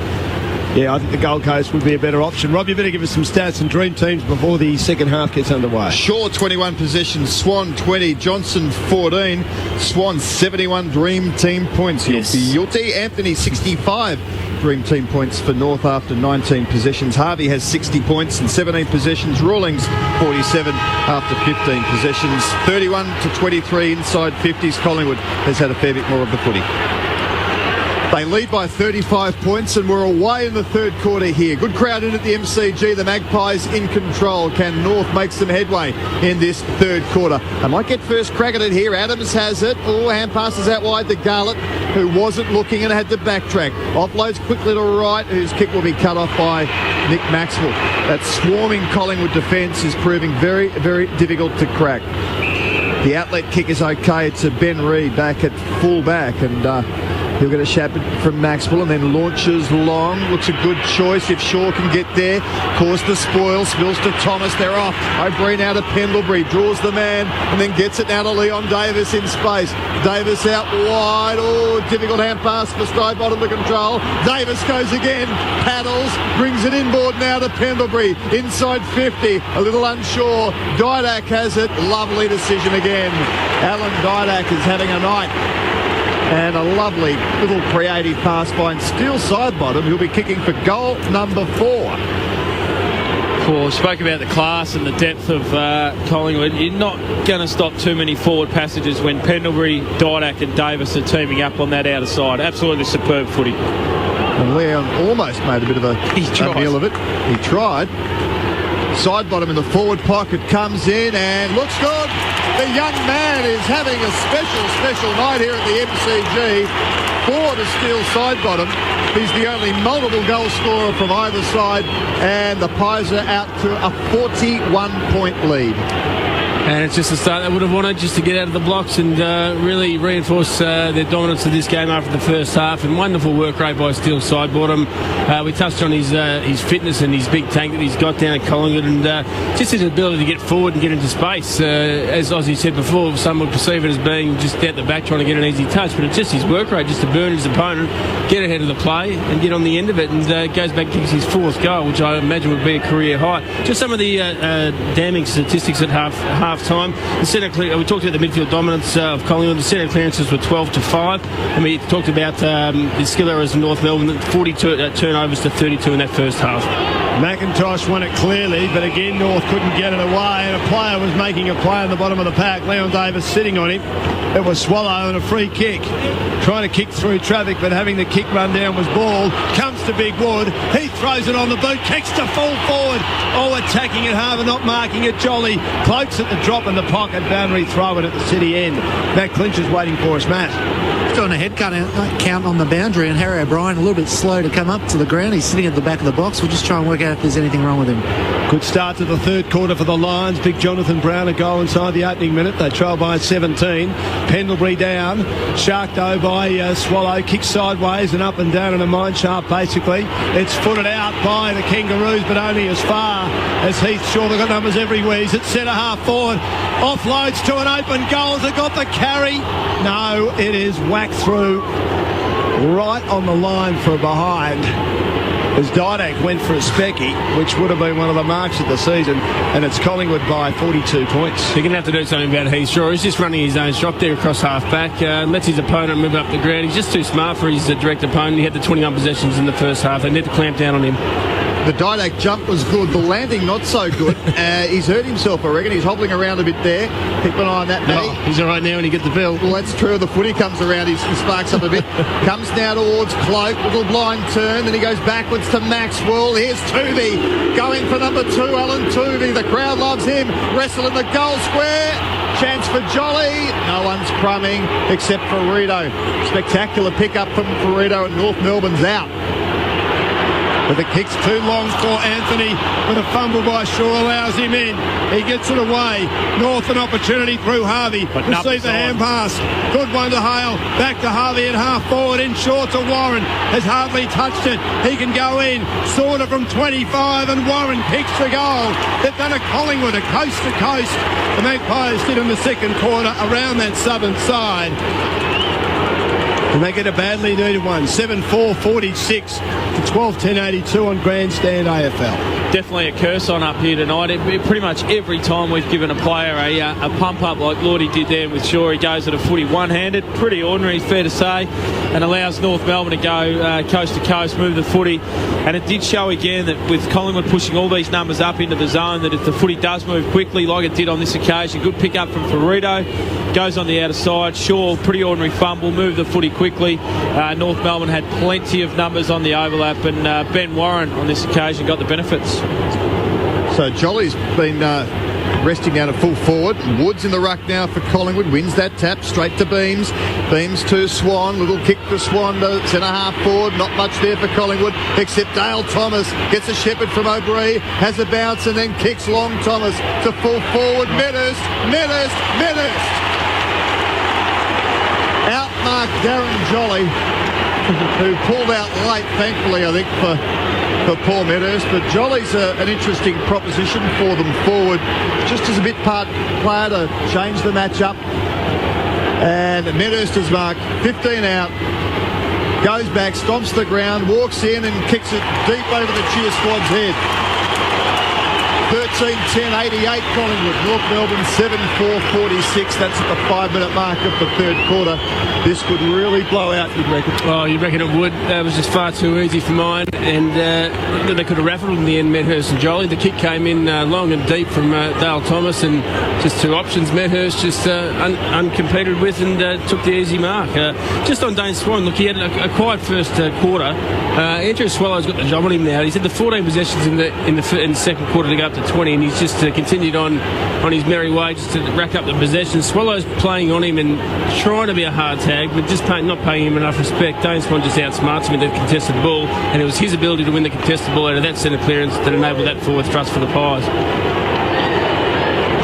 think the Gold Coast would be a better option. Rob, you better give us some stats and dream teams before the second half gets underway. Shaw 21 possessions, Swan 20, Johnson 14, Swan 71 dream team points. Yulti, Anthony 65 dream team points for North after 19 possessions. Harvey has 60 points and 17 possessions. Rawlings 47 after 15 possessions. 31 to 23 inside 50s. Collingwood has had a fair bit more of the footy. They lead by 35 points and we're away in the third quarter here. Good crowd in at the MCG. The Magpies in control. Can North make some headway in this third quarter? They might get first crack at it here. Adams has it. Hand passes out wide to Garlett, who wasn't looking and had to backtrack. Offloads quickly to right, whose kick will be cut off by Nick Maxwell. That swarming Collingwood defence is proving very, very difficult to crack. The outlet kick is okay to Ben Reid back at full back, and he'll get a shot from Maxwell and then launches long. Looks a good choice if Shaw can get there. Cause the spoil. Spills to Thomas. They're off. O'Brien out to Pendlebury. Draws the man and then gets it now to Leon Davis in space. Davis out wide. Oh, difficult hand pass for Steinbottom to control. Davis goes again. Paddles. Brings it inboard now to Pendlebury. Inside 50. A little unsure. Didak has it. Lovely decision again. Alan Didak is having a night. And a lovely little creative pass by Steele Sidebottom, who'll be kicking for goal number 4. Well, spoke about the class and the depth of Collingwood. You're not going to stop too many forward passages when Pendlebury, Didak and Davis are teaming up on that outer side. Absolutely superb footy. And Leon almost made a bit of a meal of it. He tried. Sidebottom in the forward pocket comes in and looks good. The young man is having a special night here at the MCG. 4 to Steele Sidebottom. He's the only multiple goal scorer from either side, and the Pies are out to a 41-point lead. And it's just a start they would have wanted, just to get out of the blocks and really reinforce their dominance of this game after the first half. And wonderful work rate by Steele Sidebottom. We touched on his fitness and his big tank that he's got down at Collingwood, and just his ability to get forward and get into space. As Ozzy said before, some would perceive it as being just out the back trying to get an easy touch, but it's just his work rate, just to burn his opponent, get ahead of the play and get on the end of it, and goes back to his fourth goal, which I imagine would be a career high. Just some of the damning statistics at half time. We talked about the midfield dominance of Collingwood. The centre clearances were 12-5, and we talked about the skill errors in North Melbourne, 42 turnovers to 32 in that first half. McIntosh won it clearly, but again North couldn't get it away, and a player was making a play on the bottom of the pack. Leon Davis sitting on him. It was Swallow and a free kick, trying to kick through traffic, but having the kick run down was ball. Comes to Big Wood, he throws it on the boot, kicks to full forward. Oh, attacking it Harbour, not marking it. Jolly cloaks at the drop in the pocket, boundary throw it at the city end. Matt Clinch is waiting for us, Matt. Doing a head count on the boundary, and Harry O'Brien a little bit slow to come up to the ground. He's sitting at the back of the box. We'll just try and work out if there's anything wrong with him. Good start to the third quarter for the Lions. Big Jonathan Brown a goal inside the opening minute. They trail by 17. Pendlebury down. Sharkdo by Swallow. Kicks sideways and up and down in a mine shaft basically. It's footed out by the Kangaroos, but only as far as Heath Shaw. They've got numbers everywhere. He's at centre half forward. Offloads to an open goal. Has it got the carry? No, it is whacked through right on the line for a behind, as Didak went for a specky, which would have been one of the marks of the season, and it's Collingwood by 42 points. They're going to have to do something about Heath Shaw. He's just running his own shop there across half-back, lets his opponent move up the ground. He's just too smart for his direct opponent. He had the 21 possessions in the first half. They need to clamp down on him. The Didak jump was good, the landing not so good. He's hurt himself, I reckon. He's hobbling around a bit there. Keep an eye on that, Matty. He's all right now when he gets the bill. Well, that's true. The footy comes around, he sparks up a bit. Comes now towards Cloak, little blind turn, then he goes backwards to Maxwell. Here's Toovey, going for number 2, Alan Toovey. The crowd loves him. Wrestle in the goal square. Chance for Jolly. No one's crumbing except Ferrito. Spectacular pick-up from Ferrito, and North Melbourne's out. But the kick's too long for Anthony, but a fumble by Shaw allows him in. He gets it away. North an opportunity through Harvey. Receive the hand pass. Good one to Hale. Back to Harvey at half forward. In short to Warren. Has hardly touched it. He can go in. Sorter from 25, and Warren kicks the goal. They've done a Collingwood, a coast to coast. The Magpies did in the second quarter around that southern side. And they get a badly needed one. 7-4-46 to 12-10-82 on Grandstand AFL. Definitely a curse on up here tonight. Pretty much every time we've given a player a pump up like Lordy did there with Shaw, he goes at a footy one-handed. Pretty ordinary, fair to say, and allows North Melbourne to go coast to coast, move the footy. And it did show again that with Collingwood pushing all these numbers up into the zone, that if the footy does move quickly like it did on this occasion, good pick up from Ferrito, goes on the outer side. Shaw, pretty ordinary fumble, moved the footy quickly. North Melbourne had plenty of numbers on the overlap, and Ben Warren on this occasion got the benefits. So Jolly's been resting down at full forward. Woods in the ruck now for Collingwood, wins that tap straight to Beams. Beams to Swan, little kick to Swan to centre half forward. Not much there for Collingwood except Dale Thomas gets a shepherd from O'Brien, has a bounce and then kicks long Thomas to full forward. Medhurst outmarked Darren Jolly, who pulled out late, thankfully, I think, for Paul Medhurst. But Jolly's an interesting proposition for them forward, just as a bit part player to change the match up. And Medhurst is marked 15 out, goes back, stomps the ground, walks in and kicks it deep over the cheer squad's head. 13-10-88 Collingwood. North Melbourne 7-4-46. That's at the 5-minute mark of the third quarter. This could really blow out, you'd reckon. Oh, you reckon it would? That was just far too easy for mine. And they could have raffled in the end, Medhurst and Jolly. The kick came in long and deep from Dale Thomas, and just two options. Medhurst just uncompeted with and took the easy mark. Just on Dane Swan, look, he had a quiet first quarter. Andrew Swallow's got the job on him now. He's had the 14 possessions in the second quarter to go up to 20, and he's just continued on his merry way just to rack up the possessions. Swallow's playing on him and trying to be a hard tag, but just not paying him enough respect. Dane Swan just outsmarts him in the contested ball, and it was his ability to win the contested ball out of that centre clearance that enabled that forward thrust for the Pies.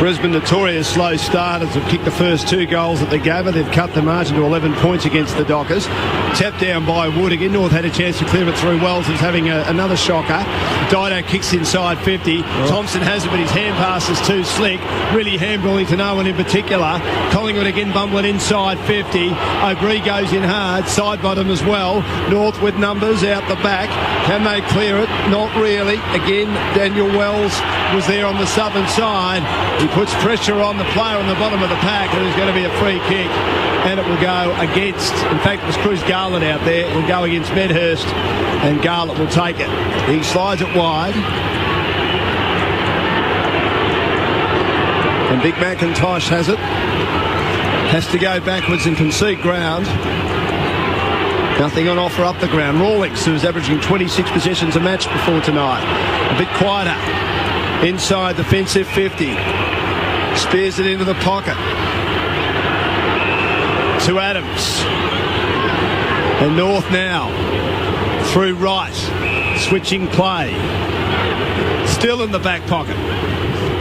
Brisbane, notorious slow starters, have kicked the first 2 goals that they gave her. They've cut the margin to 11 points against the Dockers. Tapped down by Wood. Again, North had a chance to clear it through. Wells is having another shocker. Dido kicks inside 50. Thompson has it, but his hand pass is too slick. Really handballing to no one in particular. Collingwood again bumbling inside 50. O'Brien goes in hard. Side bottom as well. North with numbers out the back. Can they clear it? Not really. Again, Daniel Wells was there on the southern side. He puts pressure on the player on the bottom of the pack, and there's going to be a free kick, and it will go against, in fact, it was Cruz Garland out there. It will go against Medhurst, and Garland will take it. He slides it wide. And Big McIntosh has it. Has to go backwards and concede ground. Nothing on offer up the ground. Rawlings, who's averaging 26 possessions a match before tonight. A bit quieter. Inside defensive 50. Spears it into the pocket. To Adams. And North now. Through right. Switching play. Still in the back pocket.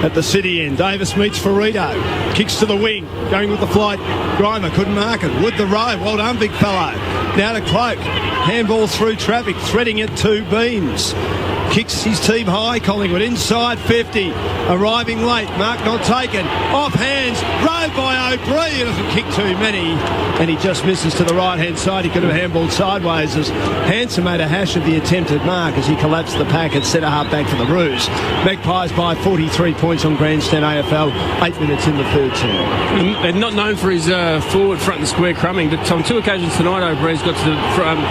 At the city end. Davis meets Ferrito. Kicks to the wing. Going with the flight. Grimer couldn't mark it. Wood the row. Well done, big fellow. Now to Cloak. Handball through traffic. Threading it to Beams. Kicks his team high. Collingwood inside 50. Arriving late. Mark not taken. Off hands. Rowed by O'Brien. He doesn't kick too many. And he just misses to the right-hand side. He could have handballed sideways as Hanson made a hash of the attempted mark as he collapsed the pack and set a half back for the Roos. Magpies by 43 points on Grandstand AFL. 8 minutes in the third term. They're not known for his forward, front and square crumbing, but on 2 occasions tonight, O'Brien's got to the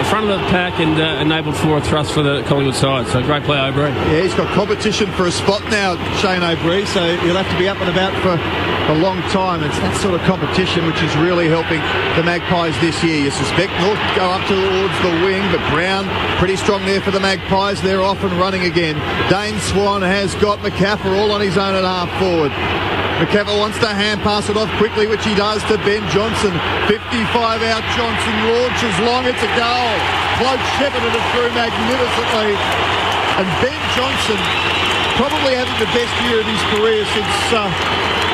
front of the pack and enabled forward thrust for the Collingwood side. So great play, O'Brien. Yeah, he's got competition for a spot now, Shane O'Brien, so he'll have to be up and about for a long time. It's that sort of competition which is really helping the Magpies this year. You suspect North go up towards the wing, but Brown pretty strong there for the Magpies. They're off and running again. Dane Swan has got McCaffrey all on his own at half forward. McCaffrey wants to hand pass it off quickly, which he does to Ben Johnson. 55 out, Johnson launches long, it's a goal. Cloak shepherded it through magnificently. And Ben Johnson probably having the best year of his career since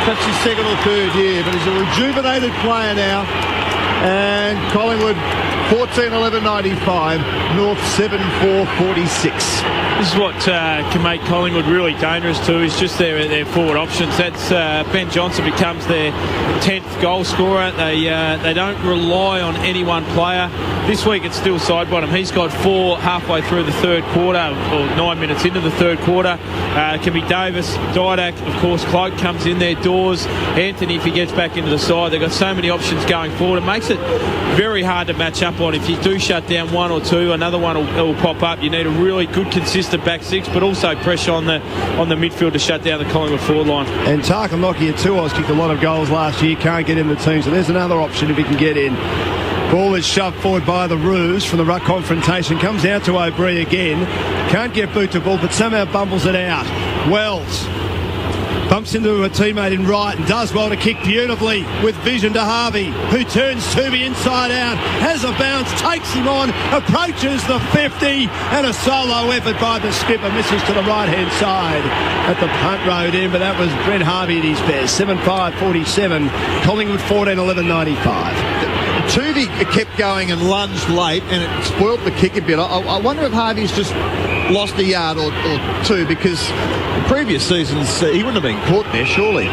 perhaps his second or third year, but he's a rejuvenated player now. And Collingwood 14-11-95, North 7-4-46. This is what can make Collingwood really dangerous too, is just their forward options. That's Ben Johnson becomes their 10th goal scorer. They don't rely on any one player. This week it's still side bottom. He's got 4 halfway through the third quarter, or 9 minutes into the third quarter. It can be Davis, Didak, of course, Cloak comes in there, Dawes, Anthony if he gets back into the side. They've got so many options going forward. It makes it very hard to match up on. If you do shut down one or two, another one will pop up. You need a really good, consistent back six, but also pressure on the midfield to shut down the Collingwood forward line. And Tarkamaki at 2 kicked a lot of goals last year, can't get in the team, so there's another option if he can get in. Ball is shoved forward by the Roos from the ruck confrontation. Comes out to O'Brien again. Can't get boot to ball, but somehow bumbles it out. Wells bumps into a teammate in right and does well to kick beautifully with vision to Harvey, who turns Toomey inside out, has a bounce, takes him on, approaches the 50, and a solo effort by the skipper, misses to the right-hand side at the punt road end, but that was Brent Harvey at his best. 7-5-47, Collingwood 14-11-95. Toomey kept going and lunged late, and it spoilt the kick a bit. I wonder if Harvey's just lost a yard or two, because in previous seasons he wouldn't have been caught there, surely.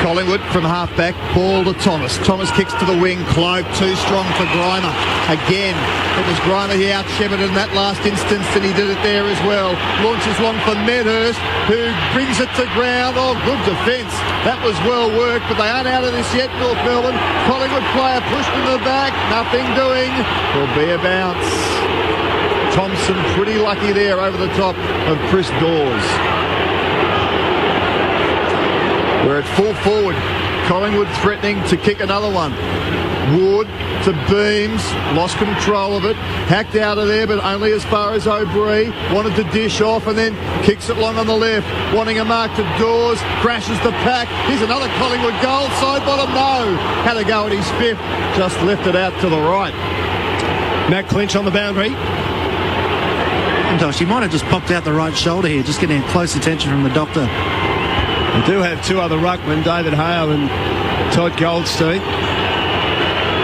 Collingwood from half-back, ball to Thomas. Thomas kicks to the wing, Cloak too strong for Grimer. Again, it was Grimer he out-shepherded in that last instance, and he did it there as well. Launches long for Medhurst, who brings it to ground. Oh, good defence. That was well worked, but they aren't out of this yet, North Melbourne. Collingwood player pushed in the back, nothing doing. Will be a bounce. Thompson pretty lucky there over the top of Chris Dawes. We're at full forward. Collingwood threatening to kick another one. Wood to Beams, lost control of it, hacked out of there, but only as far as O'Brien. Wanted to dish off and then kicks it long on the left, wanting a mark to Dawes, crashes the pack. Here's another Collingwood goal, side bottom, no. Had a go at his 5th, just left it out to the right. Matt Clinch on the boundary. Gosh, he might have just popped out the right shoulder here, just getting close attention from the doctor. We do have two other ruckmen, David Hale and Todd Goldstein.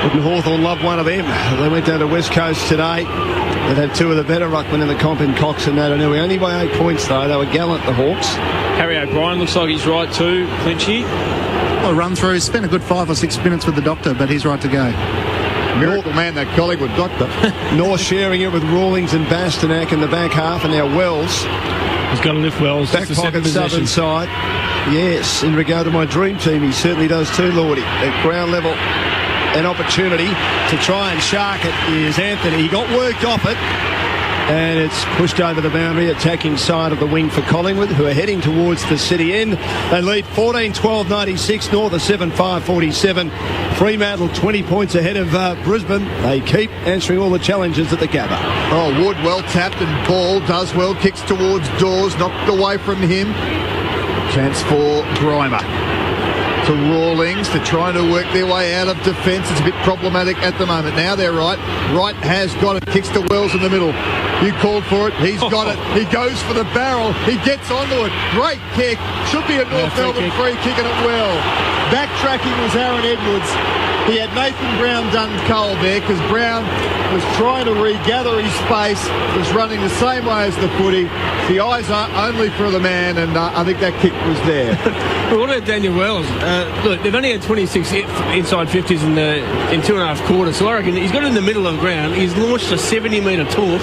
Wouldn't Hawthorn love one of them? They went down to West Coast today. They'd have two of the better ruckmen in the comp in Cox and Natanui. Only by 8 points, though. They were gallant, the Hawks. Harry O'Brien looks like he's right too, Clinchy. Well, run through. He's spent a good 5 or 6 minutes with the doctor, but he's right to go. Miracle man, that Collingwood doctor. North sharing it with Rawlings and Bastanak in the back half, and now Wells. He's got to lift Wells. Back pocket, southern side. Yes, in regard to my dream team, he certainly does too, Lordy. At ground level, an opportunity to try and shark it is Anthony. He got worked off it, and it's pushed over the boundary, attacking side of the wing for Collingwood, who are heading towards the city end. They lead 14-12-96, North are 7-5-47. Fremantle 20 points ahead of Brisbane. They keep answering all the challenges at the Gabba. Oh, Wood well tapped and ball does well, kicks towards Dawes, knocked away from him. Chance for Grimer. To Rawlings to try to work their way out of defence. It's a bit problematic at the moment. Now they're right. Wright has got it. Kicks to Wells in the middle. You called for it. He's got it. He goes for the barrel. He gets onto it. Great kick. Should be a North Melbourne free kicking it well. Backtracking was Aaron Edwards. He had Nathan Brown done cold there because Brown was trying to regather his space, was running the same way as the footy. The eyes are only for the man, and I think that kick was there. Well, what about Daniel Wells? Look, they've only had 26 inside 50s in 2.5 quarters, so I reckon he's got it in the middle of the ground. He's launched a 70-metre torp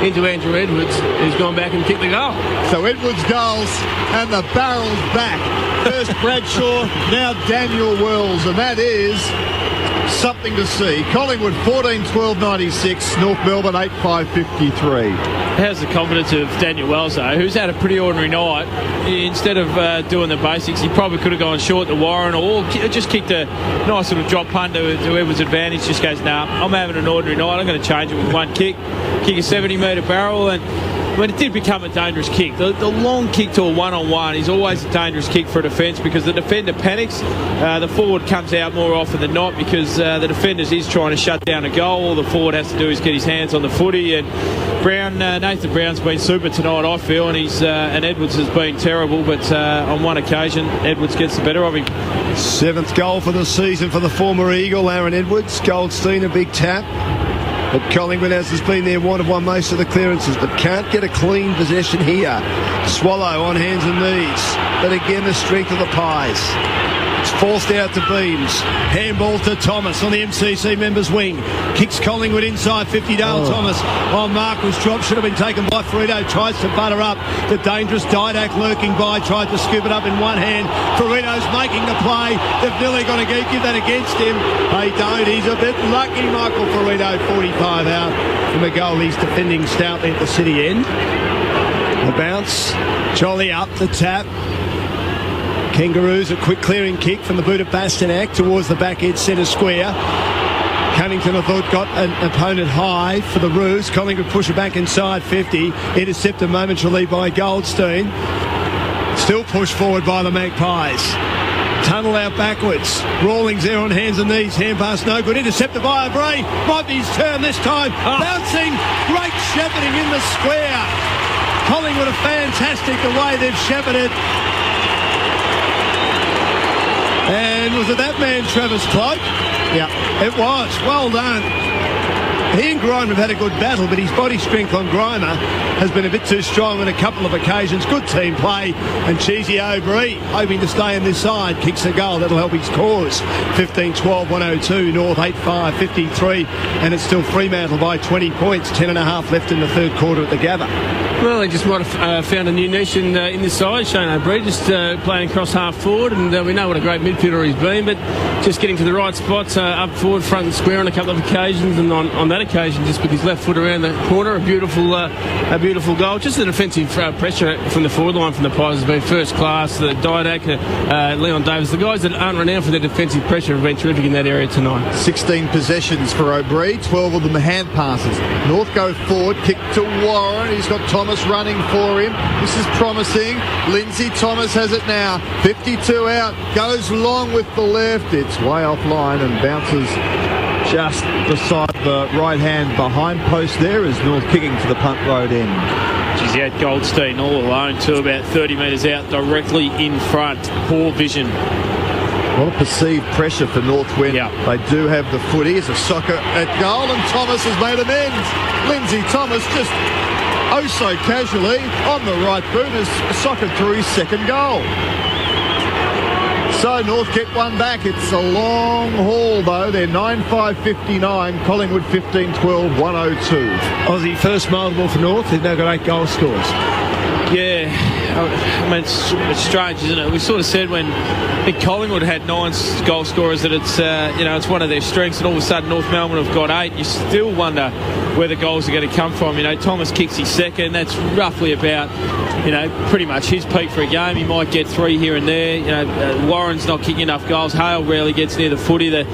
into Andrew Edwards, who's gone back and kicked the goal. So Edwards goals, and the barrel's back. First Bradshaw, now Daniel Wells, and that is something to see. Collingwood 14-12-96, North Melbourne 8-5-53. How's the confidence of Daniel Wells, though, who's had a pretty ordinary night? Instead of doing the basics, he probably could have gone short to Warren or just kicked a nice little drop punt to Edwards' advantage. Just goes, nah, I'm having an ordinary night. I'm going to change it with one kick a 70-metre barrel. And when it did become a dangerous kick, the long kick to a one-on-one is always a dangerous kick for a defence because the defender panics. The forward comes out more often than not because the defender is trying to shut down a goal. All the forward has to do is get his hands on the footy. And Nathan Brown's been super tonight, I feel, and Edwards has been terrible. But on one occasion, Edwards gets the better of him. 7th goal for the season for the former Eagle, Aaron Edwards. Goldstein, a big tap. But Collingwood, as has been their want, have won most of the clearances, but can't get a clean possession here. Swallow on hands and knees. But again, the strength of the Pies. It's forced out to Beams. Handball to Thomas on the MCC members' wing. Kicks Collingwood inside 50. Dale Thomas on mark was dropped. Should have been taken by Frito. Tries to butter up. The dangerous Didak lurking by. Tried to scoop it up in one hand. Frito's making the play. They've nearly got to give that against him. They don't. He's a bit lucky, Michael Frito. 45 out from the goal. He's defending stoutly at the city end. The bounce. Jolly up the tap. Kangaroos, a quick clearing kick from the boot of Bastanak towards the back edge centre square. Cunnington, I thought, got an opponent high for the Roos. Collingwood push it back inside 50. Intercepted momentarily by Goldstein. Still pushed forward by the Magpies. Tunnel out backwards. Rawlings there on hands and knees. Hand pass no good. Intercepted by O'Brien. Might be his turn this time. Bouncing. Great shepherding in the square. Collingwood are fantastic the way they've shepherded. And was it that man, Travis Cloak? Yeah, it was. Well done. He and Grimer have had a good battle, but his body strength on Grimer has been a bit too strong on a couple of occasions. Good team play, and Cheesy O'Brien, hoping to stay on this side, kicks a goal. That'll help his cause. 15-12-102, North 8-5-53, and it's still Fremantle by 20 points. 10.5 left in the third quarter at the Gabba. Well, they just might have found a new niche in this side. Shane O'Brien just playing across half forward, and we know what a great midfielder he's been, but just getting to the right spots up forward, front and square on a couple of occasions, and on that occasion just with his left foot around the corner, a beautiful goal. Just the defensive pressure from the forward line from the Pies has been first class. The Didak, Leon Davis, the guys that aren't renowned for their defensive pressure have been terrific in that area tonight. 16 possessions for O'Brien, 12 of them hand passes. North go forward, kick to Warren. He's got Thomas running for him. This is promising. Lindsay Thomas has it now. 52 out, goes long with the left. It's way offline and bounces just beside the right hand behind post there as North kicking to the punt road end. Geez, he had Goldstein all alone too, about 30 metres out, directly in front. Poor vision. A lot of perceived pressure for Northwind. They do have the footy. It's a soccer at goal, and Thomas has made amends. Lindsay Thomas just so casually on the right boot has soccered through his second goal. So North get one back. It's a long haul though. They're 9-5-59. Collingwood 15-12, 102. Aussie first multiple for North. They've now got 8 goal scores. Yeah, I mean, it's strange, isn't it? We sort of said when Collingwood had 9 goal scorers that it's it's one of their strengths, and all of a sudden North Melbourne have got 8. You still wonder where the goals are going to come from. Thomas kicks his second. That's roughly about, pretty much his peak for a game. He might get 3 here and there. Warren's not kicking enough goals. Hale rarely gets near the footy. The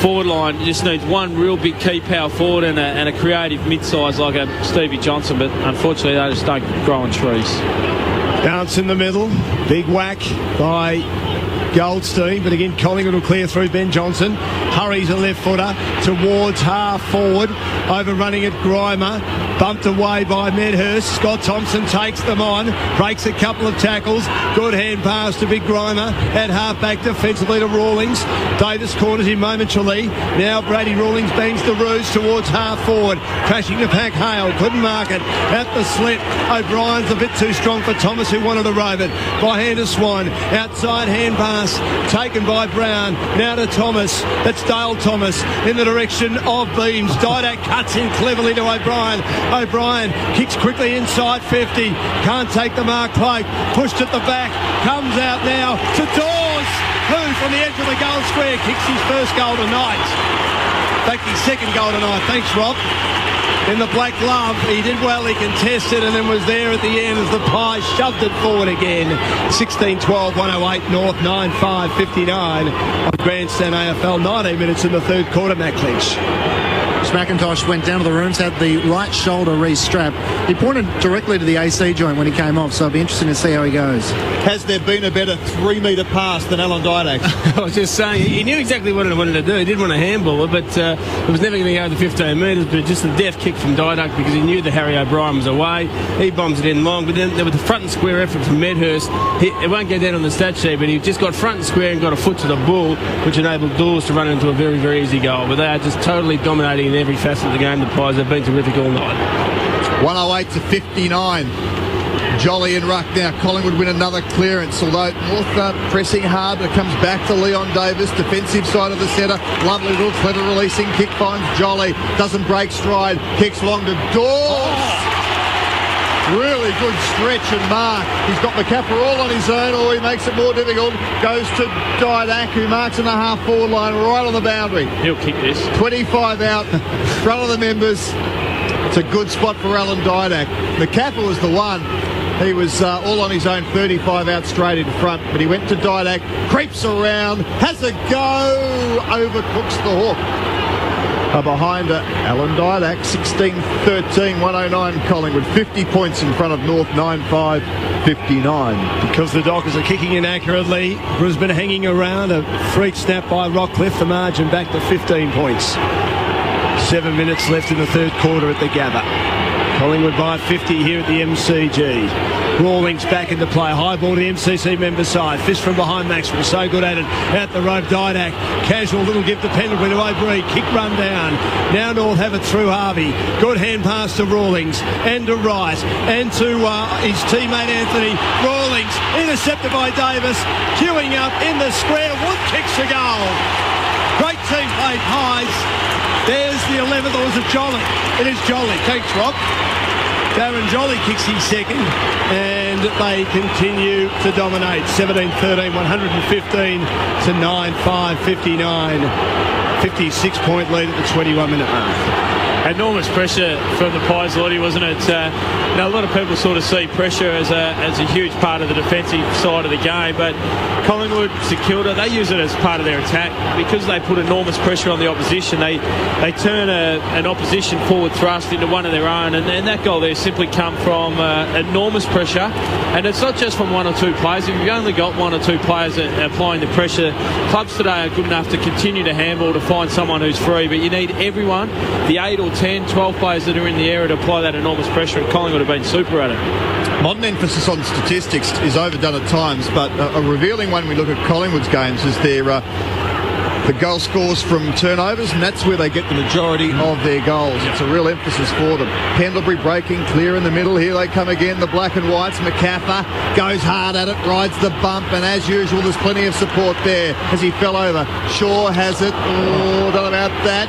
forward line just needs one real big key power forward and a creative mid-size like a Stevie Johnson, but unfortunately they just don't grow on trees. Bounce in the middle, big whack by Goldstein, but again Collingwood will clear through. Ben Johnson hurries a left footer towards half forward, overrunning it. Grimer bumped away by Medhurst. Scott Thompson takes them on, breaks a couple of tackles. Good hand pass to Big Grimer at half back defensively to Rawlings. Davis corners him momentarily. Now Brady Rawlings bangs the ruse towards half forward, crashing to pack. Hale couldn't mark it at the slip. O'Brien's a bit too strong for Thomas, who wanted to rove it by hand to Swan. Outside hand pass taken by Brown. Now to Thomas. That's Dale Thomas in the direction of Beams. Didak cuts in cleverly to O'Brien. O'Brien kicks quickly inside 50. Can't take the mark. Cloak pushed at the back. Comes out now to Dawes, who from the edge of the goal square kicks his first goal tonight. In fact, his second goal tonight. Thanks, Rob. In the black glove, he did well, he contested and then was there at the end as the Pies shoved it forward again. 16-12, 108 North, 9-5-59 on Grandstand AFL. 19 minutes in the third quarter, Matt Clinch. McIntosh went down to the rooms, had the right shoulder re-strapped. He pointed directly to the AC joint when he came off, so it'll be interesting to see how he goes. Has there been a better 3-metre pass than Alan Didak? I was just saying, he knew exactly what he wanted to do. He didn't want to handball it, but it was never going to go the 15 metres, but just a deft kick from Didak because he knew that Harry O'Brien was away. He bombs it in long, but then there was the front and square effort from Medhurst. It won't go down on the stat sheet, but he just got front and square and got a foot to the ball, which enabled Dawes to run into a very, very easy goal. But they are just totally dominating in every facet of the game. The Pies have been terrific all night. 108-59. Jolly and ruck now. Collingwood win another clearance, although North pressing hard. It comes back to Leon Davis, defensive side of the centre. Lovely little clever releasing kick finds Jolly. Doesn't break stride. Kicks long to Dawes. Really good stretch and mark. He's got McCaffrey all on his own, or he makes it more difficult. Goes to Didak, who marks in the half-forward line right on the boundary. He'll kick this. 25 out, front of the members. It's a good spot for Alan Didak. McCaffrey was the one. He was all on his own, 35 out straight in front, but he went to Didak, creeps around, has a go, overcooks the hook. Behind Alan Didak, 16-13, 109 Collingwood, 50 points in front of North, 9-5-59. Because the Dockers are kicking inaccurately, Brisbane hanging around, a freak snap by Rockcliffe, the margin back to 15 points. 7 minutes left in the third quarter at the Gabba. Collingwood by 50 here at the MCG. Rawlings back into play. High ball to the MCC member side. Fist from behind Maxwell. So good at it. At the rope, Didak. Casual little give to Pendlebury to O'Brien. Kick run down. Now North have it through Harvey. Good hand pass to Rawlings. And to Wright. And to his teammate Anthony. Rawlings intercepted by Davis. Queuing up in the square. Wood kicks a goal. Great team play, Pies. There's the 11th. Or was it Jolly? It is Jolly. Thanks, Rob. Darren Jolly kicks his second, and they continue to dominate. 17-13, 115 to 9-5-59. 56-point lead at the 21-minute mark. Enormous pressure from the Pies, Lottie, wasn't it? A lot of people sort of see pressure as a huge part of the defensive side of the game, but Collingwood, St Kilda, they use it as part of their attack because they put enormous pressure on the opposition. They turn an opposition forward thrust into one of their own, and that goal there simply come from enormous pressure. And it's not just from one or two players. If you've only got one or two players applying the pressure, clubs today are good enough to continue to handball to find someone who's free, but you need everyone, the 8 or 10, 12 players that are in the area to apply that enormous pressure, and Collingwood have been super at it. Modern emphasis on statistics is overdone at times, but a revealing one we look at Collingwood's games is their the goal scores from turnovers, and that's where they get the majority of their goals. It's a real emphasis for them. Pendlebury breaking clear in the middle. Here they come again, the black and whites. McCaffer goes hard at it, rides the bump, and as usual, there's plenty of support there as he fell over. Shaw has it. Oh, don't know about that.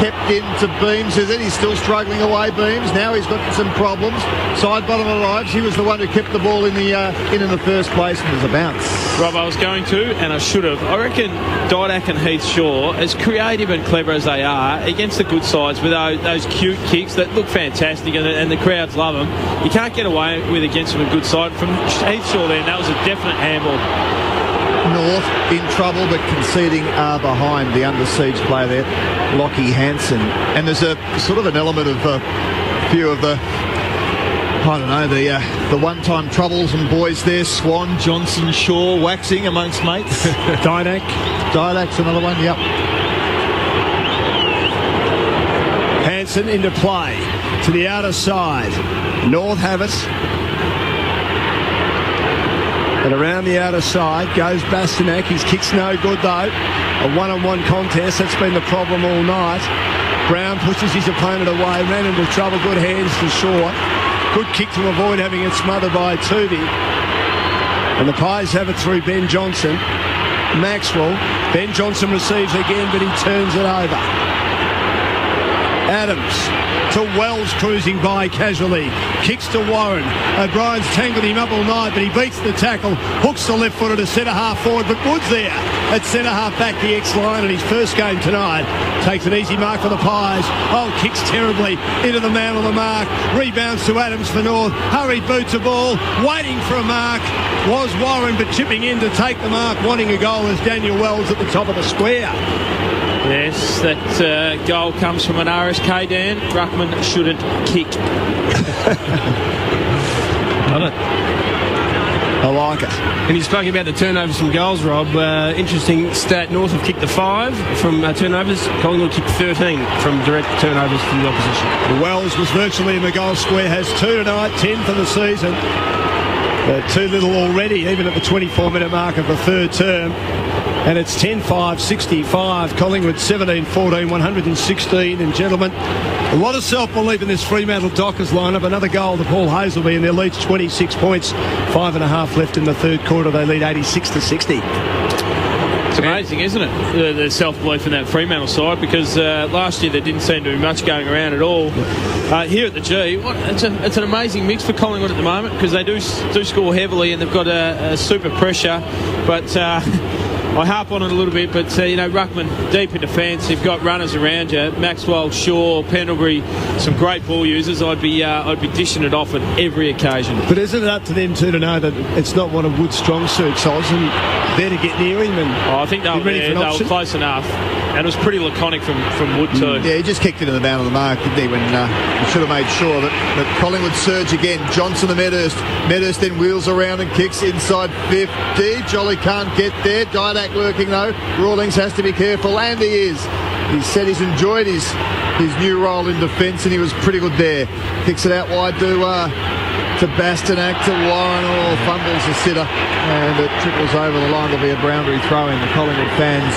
Kept into Beams, is it? He's still struggling away, Beams. Now he's got some problems. Side bottom arrives. He was the one who kept the ball in the first place, and there's a bounce. Rob, I was going to, and I should have. I reckon Didak and Heath Shaw, as creative and clever as they are, against the good sides with those cute kicks that look fantastic and the crowds love them, you can't get away with against them a good side. From Heath Shaw there, and that was a definite handball. North in trouble but conceding behind the under siege player there, Lockie Hansen. And there's a sort of an element of a few of the, I don't know, the one-time troubles and boys there. Swan, Johnson, Shaw, waxing amongst mates. Didak's another one, yep. Hansen into play to the outer side. North have it. And around the outer side goes Bastanak. His kick's no good though. A one-on-one contest, that's been the problem all night. Brown pushes his opponent away, ran into trouble. Good hands for Shaw. Good kick to avoid having it smothered by Tooby. And the Pies have it through Ben Johnson. Maxwell. Ben Johnson receives again, but he turns it over. Adams to Wells, cruising by casually. Kicks to Warren. O'Brien's tangled him up all night, but he beats the tackle. Hooks the left footer to centre half forward, but Wood's there at centre half back the X-line, and his first game tonight takes an easy mark for the Pies. Oh, kicks terribly into the man on the mark. Rebounds to Adams for North. Hurried boots a ball. Waiting for a mark was Warren, but chipping in to take the mark, wanting a goal as Daniel Wells at the top of the square. Yes, that goal comes from an RSK, Dan. Ruckman shouldn't kick. I like it. And you spoke about the turnovers from goals, Rob. Interesting stat. North have kicked the 5 from turnovers. Collingwood kicked 13 from direct turnovers from the opposition. Wells was virtually in the goal square. Has 2 tonight, 10 for the season. Too little already, even at the 24-minute mark of the third term. And it's 10-5-65. Collingwood 17-14, 116. And gentlemen, a lot of self-belief in this Fremantle Dockers lineup. Another goal to Paul Hazelby, and their lead's 26 points. 5.5 left in the third quarter. They lead 86-60. It's amazing, isn't it? The self-belief in that Fremantle side, because last year there didn't seem to be much going around at all. Here at the G, it's an amazing mix for Collingwood at the moment, because they do score heavily and they've got a super pressure, but I harp on it a little bit, but Ruckman deep in defence. You've got runners around you. Maxwell, Shaw, Pendlebury, some great ball users. I'd be dishing it off at every occasion. But isn't it up to them too to know that it's not one of Wood's strong suits, Oz, and there to get near him? And I think they were close enough, and it was pretty laconic from Wood too. Yeah, he just kicked it in the man on the mark, didn't he? When he should have made sure of it. But Collingwood surge again. Johnson to Medhurst. Medhurst then wheels around and kicks inside 50. Jolly can't get there. Didak working though. Rawlings has to be careful, and he is. He said he's enjoyed his new role in defence, and he was pretty good there. Kicks it out wide to Bastanak, to Warren. Oh, fumbles the sitter, and it trickles over the line. There'll be a boundary throw in. The Collingwood fans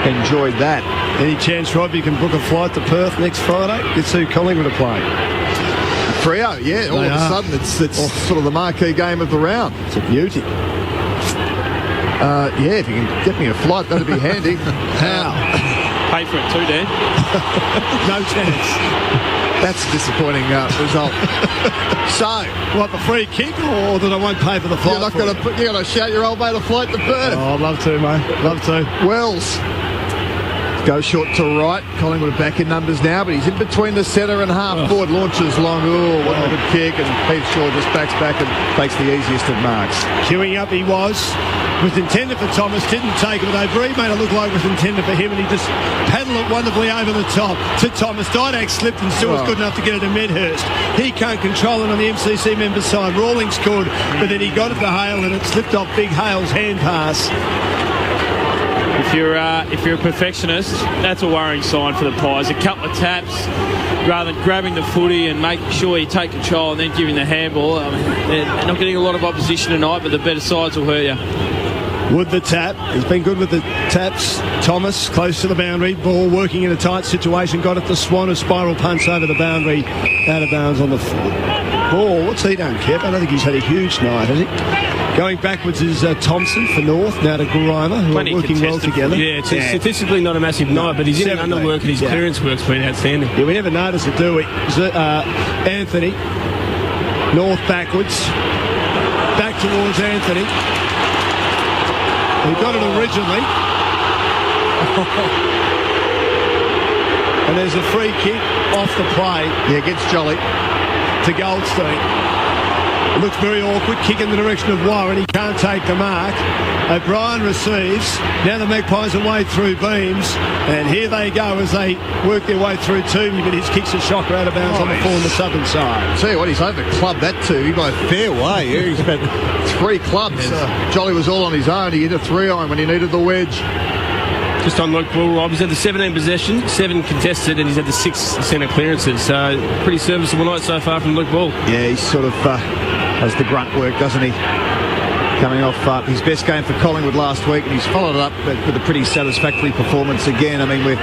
enjoyed that. Any chance, Rob, you can book a flight to Perth next Friday? Guess who Collingwood are playing? Freo, yeah. All of a sudden, it's sort of the marquee game of the round. It's a beauty. Yeah, if you can get me a flight, that'd be handy. How? Pay for it too, Dan. No chance. That's a disappointing result. So, what, the free kick, or that I won't pay for the flight? You're going to shout your old mate a flight to Perth. Oh, I'd love to, mate. Love to. Wells goes short to right. Collingwood are back in numbers now, but he's in between the centre and half forward. Launches long. Oh, what a good kick. And Heath Shaw just backs back and takes the easiest of marks. Queuing up he was intended for Thomas, didn't take it, but O'Brien made it look like it was intended for him, and he just paddled it wonderfully over the top to Thomas. Didak slipped and still was good enough to get it to Medhurst. He can't control it on the MCC member side. Rawlings could, but then he got it to Hale, and it slipped off Big Hale's hand pass. If you're a perfectionist, that's a worrying sign for the Pies. A couple of taps, rather than grabbing the footy and making sure you take control and then giving the handball. I mean, they're not getting a lot of opposition tonight, but the better sides will hurt you. Wood the tap. He's been good with the taps. Thomas close to the boundary. Ball working in a tight situation. Got it to Swan. A spiral punch over the boundary. Out of bounds on the ball. What's he done, Kev? I don't think he's had a huge night, has he? Going backwards is Thompson for North. Now to Grimer, who are working well together. Yeah, it's statistically not a massive night, but he's in under work and his clearance work's been outstanding. Yeah, we never notice it, do we? Anthony. North backwards. Back towards Anthony. He got it originally. And there's a free kick off the play. Yeah, gets Jolly. To Goldstein. It looks very awkward. Kick in the direction of Warren. He can't take the mark. O'Brien receives. Now the Magpies are way through beams. And here they go as they work their way through Toomey. But his kick's a shocker out of bounds on the former southern side. Tell you what, he's overclubbed that Toomey by a fair way. He's had 3 clubs. Jolly was all on his own. He hit a 3-iron when he needed the wedge. Just on Luke Bull, Rob, he's had the 17 possessions, 7 contested, and he's had the 6 centre clearances. So pretty serviceable night so far from Luke Bull. Yeah, he's sort of does the grunt work, doesn't he? Coming off his best game for Collingwood last week, and he's followed it up with a pretty satisfactory performance again. I mean, we're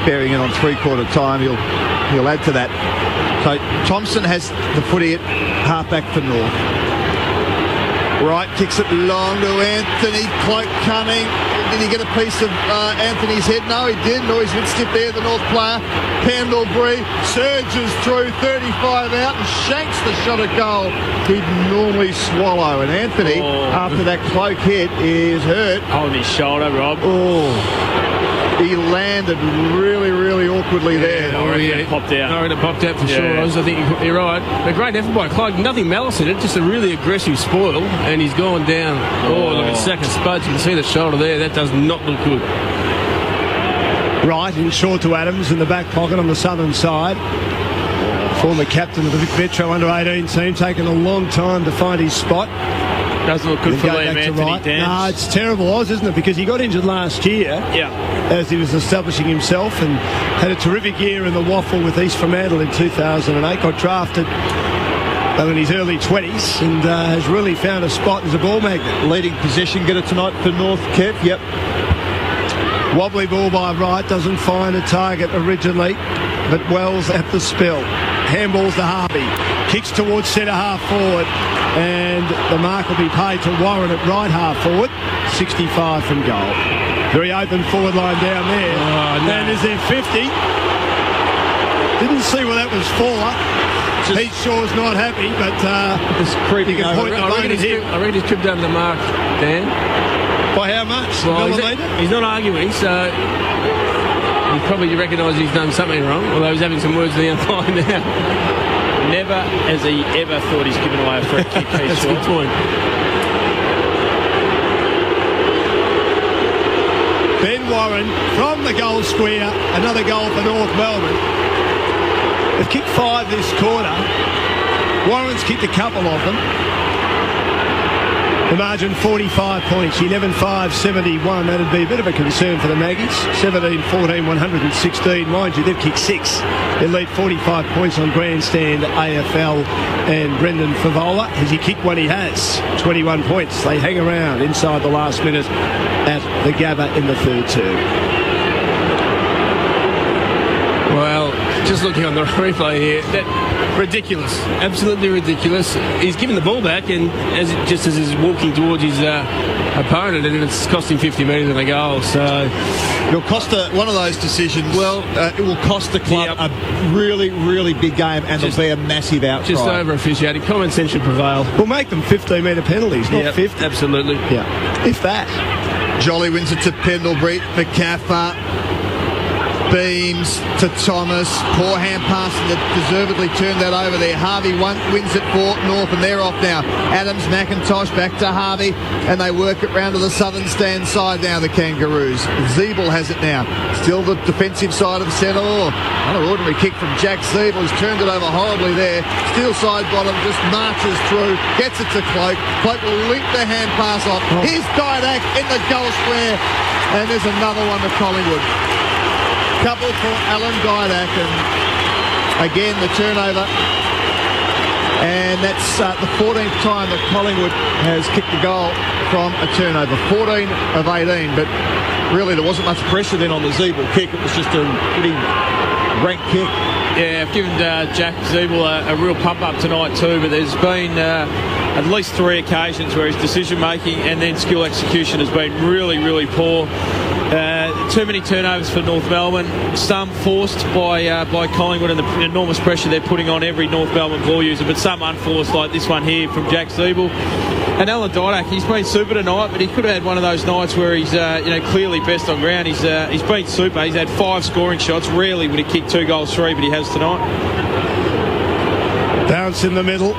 bearing it on 3/4 time. He'll add to that. So Thompson has the footy at halfback for North. Right, kicks it long to Anthony. Cloak coming. Did he get a piece of Anthony's head? No, he didn't. No, he's a bit stiff there, the North player. Pendlebury surges through, 35 out, and shanks the shot at goal he'd normally swallow. And Anthony, after that Cloak hit, is hurt. On his shoulder, Rob. He landed really, really awkwardly there. I reckon it popped out. I reckon it popped out for sure. I think you're right. A great effort by Cloak. Nothing malice in it, just a really aggressive spoil. And he's gone down. Look at second spuds. You can see the shoulder there. That does not look good. Right, and short to Adams in the back pocket on the southern side. Former captain of the Vic Metro under-18 team, taking a long time to find his spot. Doesn't look good for Liam Anthony, Dan. No, it's terrible, Oz, isn't it? Because he got injured last year as he was establishing himself and had a terrific year in the waffle with East Fremantle in 2008. Got drafted in his early 20s and has really found a spot as a ball magnet. Leading possession getter tonight for North, Kev. Yep. Wobbly ball by Wright, doesn't find a target originally, but Wells at the spill. Handballs to Harvey. Kicks towards centre half forward. And the mark will be paid to Warren at right half forward. 65 from goal. Very open forward line down there. And is there 50? Didn't see what that was for. Pete Shaw's not happy, but you can point the blame at him. I reckon he's tripped over the mark, Dan. By how much? Well, he's not arguing, so he probably recognises he's done something wrong, although he's having some words with the umpire now. Never has he ever thought he's given away a free kick. That's a good point. Ben Warren from the goal square. Another goal for North Melbourne. They've kicked 5 this quarter. Warren's kicked a couple of them. The margin 45 points, 11-5-71. That'd be a bit of a concern for the Maggies. 17-14, 116. Mind you, they've kicked 6. They lead 45 points on grandstand AFL and Brendan Favola. Has he kicked one? He has. 21 points. They hang around inside the last minute at the Gabba in the third term. Well, just looking on the replay here, ridiculous, absolutely ridiculous. He's given the ball back, and just as he's walking towards his opponent, and it's cost him 50 metres and a goal. So it'll cost one of those decisions. Well, it will cost the club a really, really big game, and there'll be a massive outcry. Just over officiating. Common sense should prevail. We'll make them 15-metre penalties, not 50. Absolutely. Yeah, if that. Jolly wins it to Pendlebury, McCaffer. Beams to Thomas. Poor hand pass that deservedly turned that over there. Harvey wins it for North, and they're off now. Adams, McIntosh back to Harvey, and they work it round to the southern stand side now, the Kangaroos. Zeeble has it now. Still the defensive side of the centre. Another ordinary kick from Jack Zeeble. He's turned it over horribly there. Steel side bottom, just marches through, gets it to Cloak. Cloak will link the hand pass off. Here's Didak in the goal square. And there's another one to Collingwood. Couple for Alan Didak, and again the turnover. And that's the 14th time that Collingwood has kicked a goal from a turnover. 14 of 18, but really there wasn't much pressure then on the Zeeble kick. It was just a pretty rank kick. Yeah, I've given Jack Zeeble a real pump-up tonight too, but there's been at least 3 occasions where his decision-making and then skill execution has been really, really poor. Too many turnovers for North Melbourne, some forced by Collingwood and the enormous pressure they're putting on every North Melbourne ball user, but some unforced, like this one here from Jack Zeeble. And Alan Didak, he's been super tonight, but he could have had one of those nights where he's clearly best on ground. He's been super. He's had 5 scoring shots. Rarely would he kick 2 goals 3, but he has tonight. Bounce in the middle.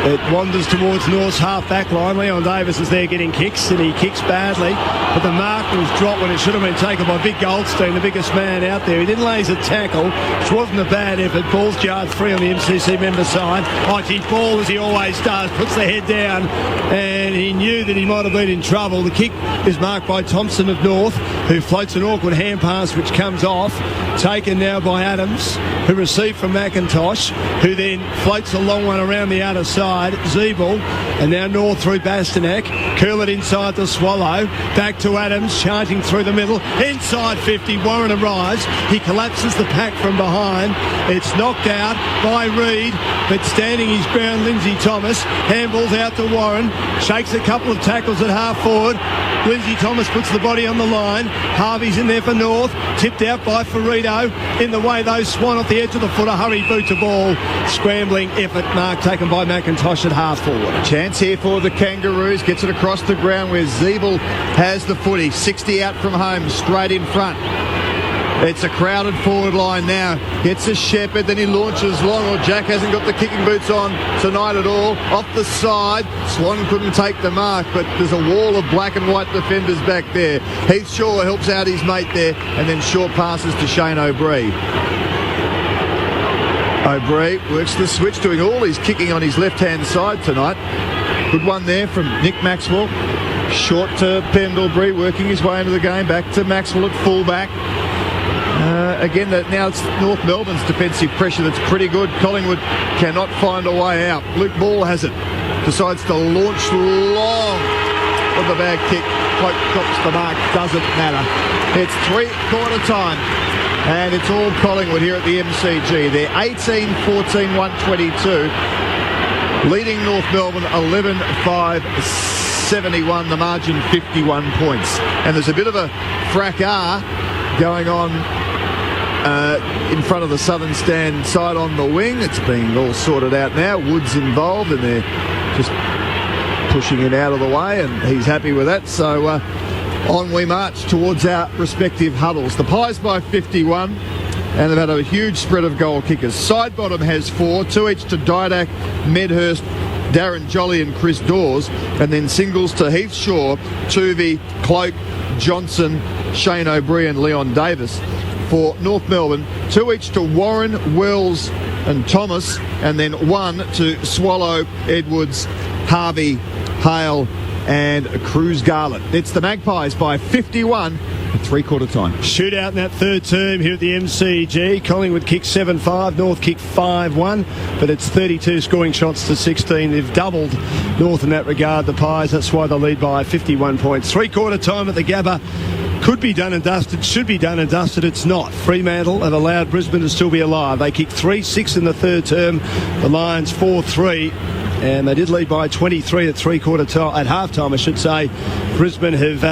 It wanders towards North's half-back line. Leon Davis is there getting kicks, and he kicks badly. But the mark was dropped when it should have been taken by Vic Goldstein, the biggest man out there. He didn't lays a tackle, which wasn't a bad effort. Ball's jarred free on the MCC member side. He ball, as he always does, puts the head down, and he knew that he might have been in trouble. The kick is marked by Thompson of North, who floats an awkward hand pass, which comes off. Taken now by Adams, who received from McIntosh, who then floats a long one around the outer side. Zeeble, and now North through Bastanak. Curl it inside to Swallow. Back to Adams, charging through the middle. Inside 50, Warren arrives. He collapses the pack from behind. It's knocked out by Reid, but standing his ground, Lindsay Thomas. Handballs out to Warren. Shakes a couple of tackles at half forward. Lindsay Thomas puts the body on the line. Harvey's in there for North. Tipped out by Ferrito. In the way, though, Swan off the edge of the foot. A hurried boot to ball. Scrambling effort. Mark taken by McIntosh at half forward. Chance here for the Kangaroos. Gets it across the ground where Zeeble has the footy. 60 out from home, straight in front. It's a crowded forward line now. Gets a Shepherd, then he launches long. Or Jack hasn't got the kicking boots on tonight at all. Off the side, Swan couldn't take the mark, but there's a wall of black and white defenders back there. Heath Shaw helps out his mate there, and then short passes to Shane O'Brien. O'Brien works the switch, doing all his kicking on his left-hand side tonight. Good one there from Nick Maxwell. Short to Pendlebury, working his way into the game. Back to Maxwell at fullback. Again, now it's North Melbourne's defensive pressure that's pretty good. Collingwood cannot find a way out. Luke Ball has it. Decides to launch long on the bad kick. Cloak drops the mark. Doesn't matter. It's 3/4 time. And it's all Collingwood here at the MCG. They're 18-14, 122. Leading North Melbourne 11-5-71. The margin 51 points. And there's a bit of a fracas going on in front of the southern stand side on the wing. It's being all sorted out now. Wood's involved, and they're just pushing it out of the way, and he's happy with that. So on we march towards our respective huddles. The Pies by 51, and they've had a huge spread of goal kickers. Sidebottom has 4, 2 each to Didak, Medhurst, Darren Jolly and Chris Dawes, and then singles to Heath Shaw, Tuvey, Cloak, Johnson, Shane O'Brien, Leon Davis. For North Melbourne, 2 each to Warren, Wells and Thomas, and then 1 to Swallow, Edwards, Harvey, Hale and Cruz Garland. It's the Magpies by 51 at 3/4 time. Shootout in that third term here at the MCG. Collingwood kicked 7-5, North kicked 5-1, but it's 32 scoring shots to 16. They've doubled North in that regard, the Pies. That's why they lead by 51 points. 3/4 time at the Gabba. Could be done and dusted, should be done and dusted. It's not. Fremantle have allowed Brisbane to still be alive. They kicked 3-6 in the third term. The Lions 4-3. And they did lead by 23 at 3/4 time, at half time, I should say. Brisbane have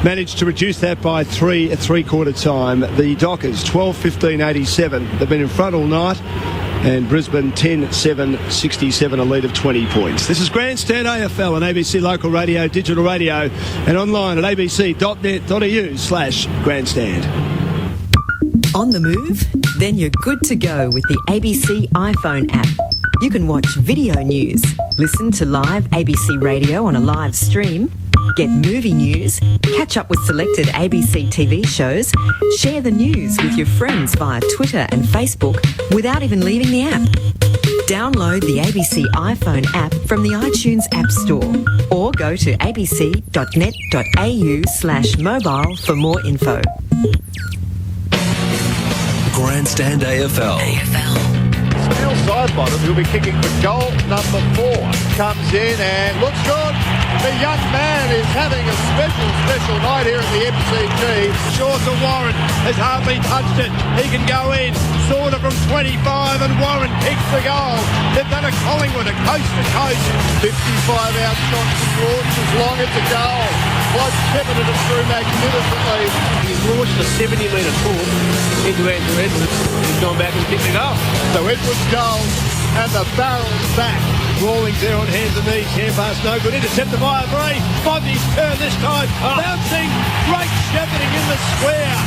managed to reduce that by 3 at 3/4 time. The Dockers 12-15-87. They've been in front all night. And Brisbane 10-7-67, a lead of 20 points. This is Grandstand AFL on ABC Local Radio, Digital Radio, and online at abc.net.au/grandstand. On the move? Then you're good to go with the ABC iPhone app. You can watch video news, listen to live ABC radio on a live stream, get movie news, catch up with selected ABC TV shows, share the news with your friends via Twitter and Facebook without even leaving the app. Download the ABC iPhone app from the iTunes App Store or go to abc.net.au/mobile for more info. Grandstand AFL. Still Sidebottom, who'll be kicking for goal number 4. Comes in and looks good. The young man is having a special night here at the MCG. Short to Warren, has hardly touched it. He can go in, sort of from 25, and Warren kicks the goal. They've done a Collingwood, a coast to coast. 55-out shot from Lawrence as long as a goal. Bloke shepherded it through magnificently. He's launched a 70-metre pull into Andrew Edwards. He's gone back and kicked the goal. So Edwards goes and the barrel's back. Rawlings there on hands and knees. Hand pass no good. Intercepted by Avery. Fondy's turn this time. Bouncing. Great shepherding in the square.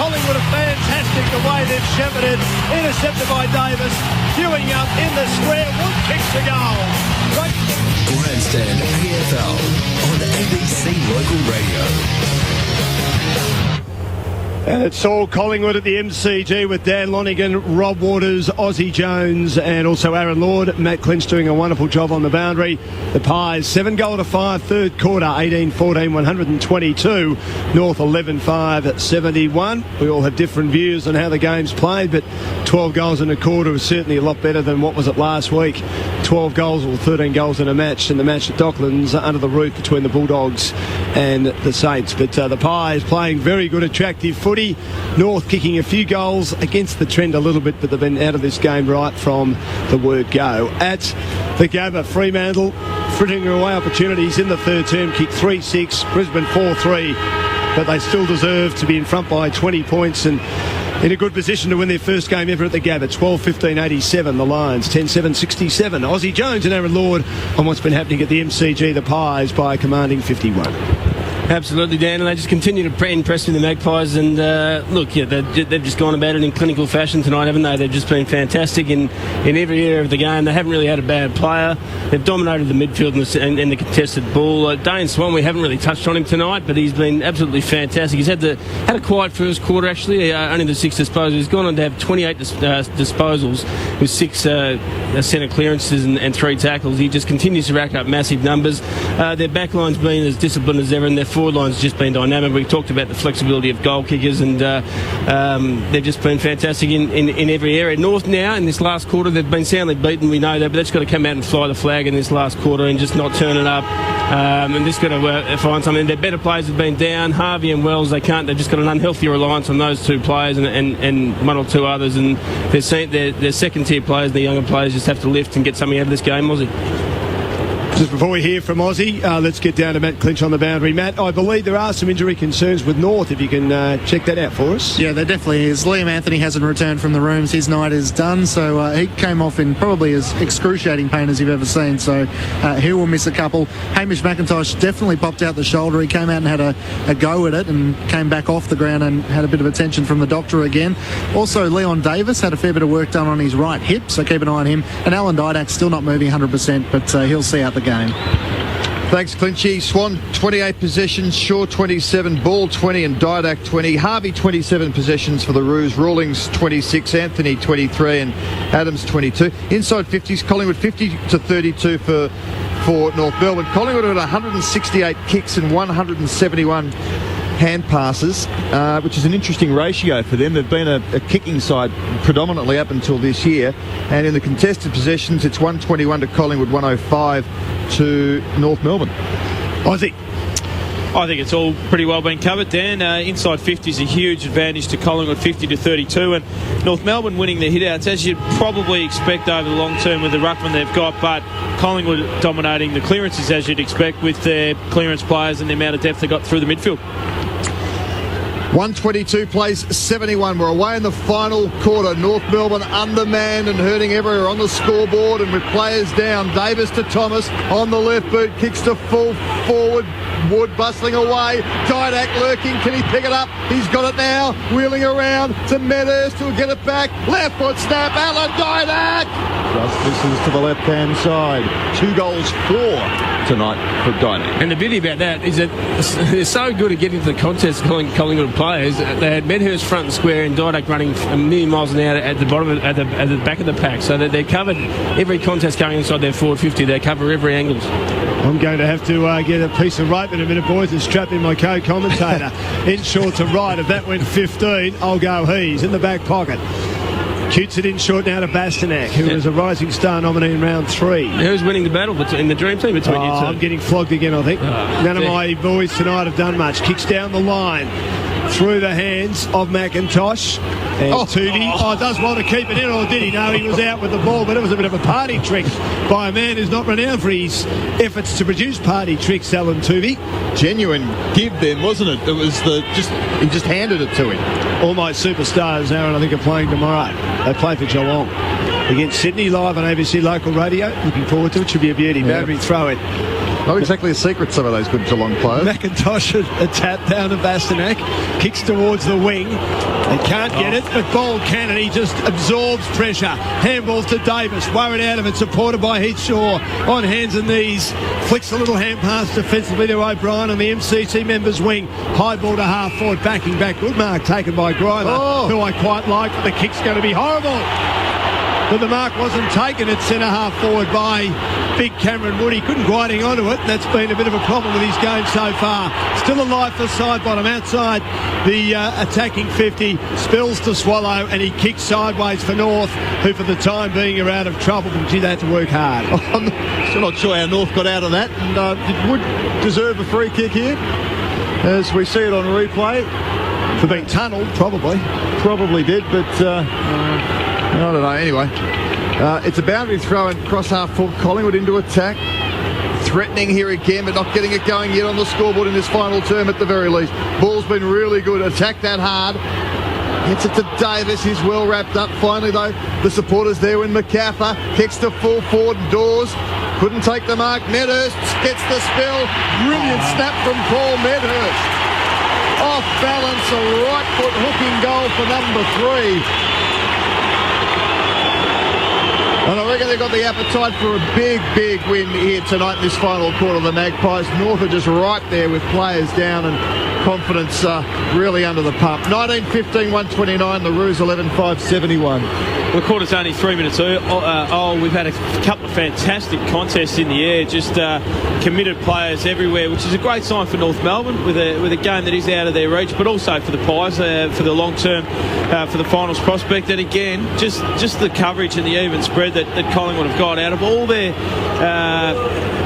Collingwood are fantastic the way they've shepherded. Intercepted by Davis. Queuing up in the square. Wood kicks the goal. Great. Grandstand AFL on ABC Local Radio. And it's all Collingwood at the MCG with Dan Lonigan, Rob Waters, Ozzie Jones and also Aaron Lord. Matt Clinch doing a wonderful job on the boundary. The Pies 7-5, third quarter, 18-14, 122. North 11-5, 71. We all have different views on how the game's played, but 12 goals in a quarter is certainly a lot better than what was it last week. 12 goals or 13 goals in a match, and the match at Docklands under the roof between the Bulldogs and the Saints. But the Pies playing very good, attractive footy. North kicking a few goals against the trend a little bit, but they've been out of this game right from the word go. At the Gabba, Fremantle frittering away opportunities in the third term, kicked 3-6, Brisbane 4-3, but they still deserve to be in front by 20 points and in a good position to win their first game ever at the Gabba. 12-15-87, the Lions 10-7-67. Ozzie Jones and Aaron Lord on what's been happening at the MCG, the Pies by a commanding 51. Absolutely, Dan, and they just continue to impress with the Magpies. And look, yeah, they've just gone about it in clinical fashion tonight, haven't they? They've just been fantastic in every area of the game. They haven't really had a bad player. They've dominated the midfield and the contested ball. Dane Swan, we haven't really touched on him tonight, but he's been absolutely fantastic. He's had a quiet first quarter, actually, only the 6 disposals. He's gone on to have 28 disposals with 6 centre clearances and 3 tackles. He just continues to rack up massive numbers. Their backline's been as disciplined as ever, and their forward line's just been dynamic. We talked about the flexibility of goal kickers, and they've just been fantastic in every area. North now, in this last quarter, they've been soundly beaten, we know that, but they've just got to come out and fly the flag in this last quarter and just not turn it up. And just got to find something. Their better players have been down. Harvey and Wells, they've just got an unhealthy reliance on those 2 players and 1 or 2 others, and their second-tier players, the younger players, just have to lift and get something out of this game, Aussie. Just before we hear from Ozzie, let's get down to Matt Clinch on the boundary. Matt, I believe there are some injury concerns with North, if you can check that out for us. Yeah, there definitely is. Liam Anthony hasn't returned from the rooms. His night is done, so he came off in probably as excruciating pain as you've ever seen, so he will miss a couple. Hamish McIntosh definitely popped out the shoulder. He came out and had a go at it and came back off the ground and had a bit of attention from the doctor again. Also, Leon Davis had a fair bit of work done on his right hip, so keep an eye on him. And Alan Didak's still not moving 100%, but he'll see out the game. Thanks, Clinchy. Swan, 28 possessions. Shaw, 27. Ball, 20. And Didak, 20. Harvey, 27 possessions for the Roos. Rawlings, 26. Anthony, 23. And Adams, 22. Inside 50s. Collingwood, 50-32 for North Melbourne. Collingwood had 168 kicks and 171 hand passes, which is an interesting ratio for them. They've been a kicking side predominantly up until this year, and in the contested possessions it's 121 to Collingwood, 105 to North Melbourne. Ozzie. I think it's all pretty well been covered, Dan. Inside 50 is a huge advantage to Collingwood, 50-32, and North Melbourne winning the hit-outs, as you'd probably expect over the long term with the ruckman they've got, but Collingwood dominating the clearances, as you'd expect, with their clearance players and the amount of depth they got through the midfield. 122 plays 71. We're away in the final quarter. North Melbourne undermanned and hurting everywhere on the scoreboard, and with players down. Davis to Thomas on the left boot, kicks to full forward. Wood bustling away. Didak lurking. Can he pick it up? He's got it now. Wheeling around to Medhurst, who'll get it back. Left foot snap. Alan Didak just misses to the left-hand side. 2 goals for tonight for Didak. And the beauty about that is that they're so good at getting to the contest, Collingwood players. They had Medhurst front and square and Didak running a million miles an hour at the bottom, at the back of the pack, so that they're covered every contest going inside their forward 50. They cover every angle. I'm going to have to get a piece of rope in a minute, boys, and strap in my co-commentator. In short to right. If that went 15, I'll go he's in the back pocket. Shoots it in short now to Bastanak, who was a Rising Star nominee in round 3. Who's winning the battle in the dream team between you two? I'm getting flogged again, I think. None of my boys tonight have done much. Kicks down the line through the hands of McIntosh. And Tootie does well to keep it in, or did he? No, he was out with the ball, but it was a bit of a party trick by a man who's not renowned for his efforts to produce party tricks, Alan Tootie. Genuine give then, wasn't it? It was he just handed it to him. All my superstars, Aaron, I think are playing tomorrow. They play for Geelong against Sydney, live on ABC Local Radio. Looking forward to it. Should be a beauty. Boundary throw it. Not exactly a secret, some of those good Geelong players. McIntosh, a tap down to Bastanak, kicks towards the wing. They can't get it, but Ball can, and he just absorbs pressure. Handballs to Davis, worried out of it, supported by Heatshaw on hands and knees. Flicks a little hand pass defensively to O'Brien on the MCC members' wing. High ball to half forward, backing back. Good mark taken by Grimer, who I quite like, but the kick's going to be horrible. But the mark wasn't taken at centre-half forward by big Cameron Wood. He couldn't quite hang onto it, and that's been a bit of a problem with his game so far. Still alive for side bottom outside the attacking 50. Spills to Swallow, and he kicks sideways for North, who for the time being are out of trouble, but gee, they had to work hard. I'm still not sure how North got out of that. And did Wood deserve a free kick here? As we see it on replay. For being tunnelled, probably. Probably did, but... I don't know. Anyway, it's a boundary throw and cross half full. Collingwood into attack. Threatening here again, but not getting it going yet on the scoreboard in this final term at the very least. Ball's been really good. Attack that hard. Gets it to Davis. He's well wrapped up. Finally, though, the supporters there when McAfee kicks to full forward. Dawes couldn't take the mark. Medhurst gets the spill. Brilliant snap from Paul Medhurst. Off balance, a right foot hooking goal for number 3. And I reckon they've got the appetite for a big, big win here tonight in this final quarter of the Magpies. North are just right there with players down and confidence really under the pump. 19-15, 129, the Roos 11-5, 71. The quarter's only 3 minutes old. We've had a couple of fantastic contests in the air, just committed players everywhere, which is a great sign for North Melbourne with a game that is out of their reach, but also for the Pies for the long term, for the finals prospect. And again, just the coverage and the even spread that Collingwood have got out of all their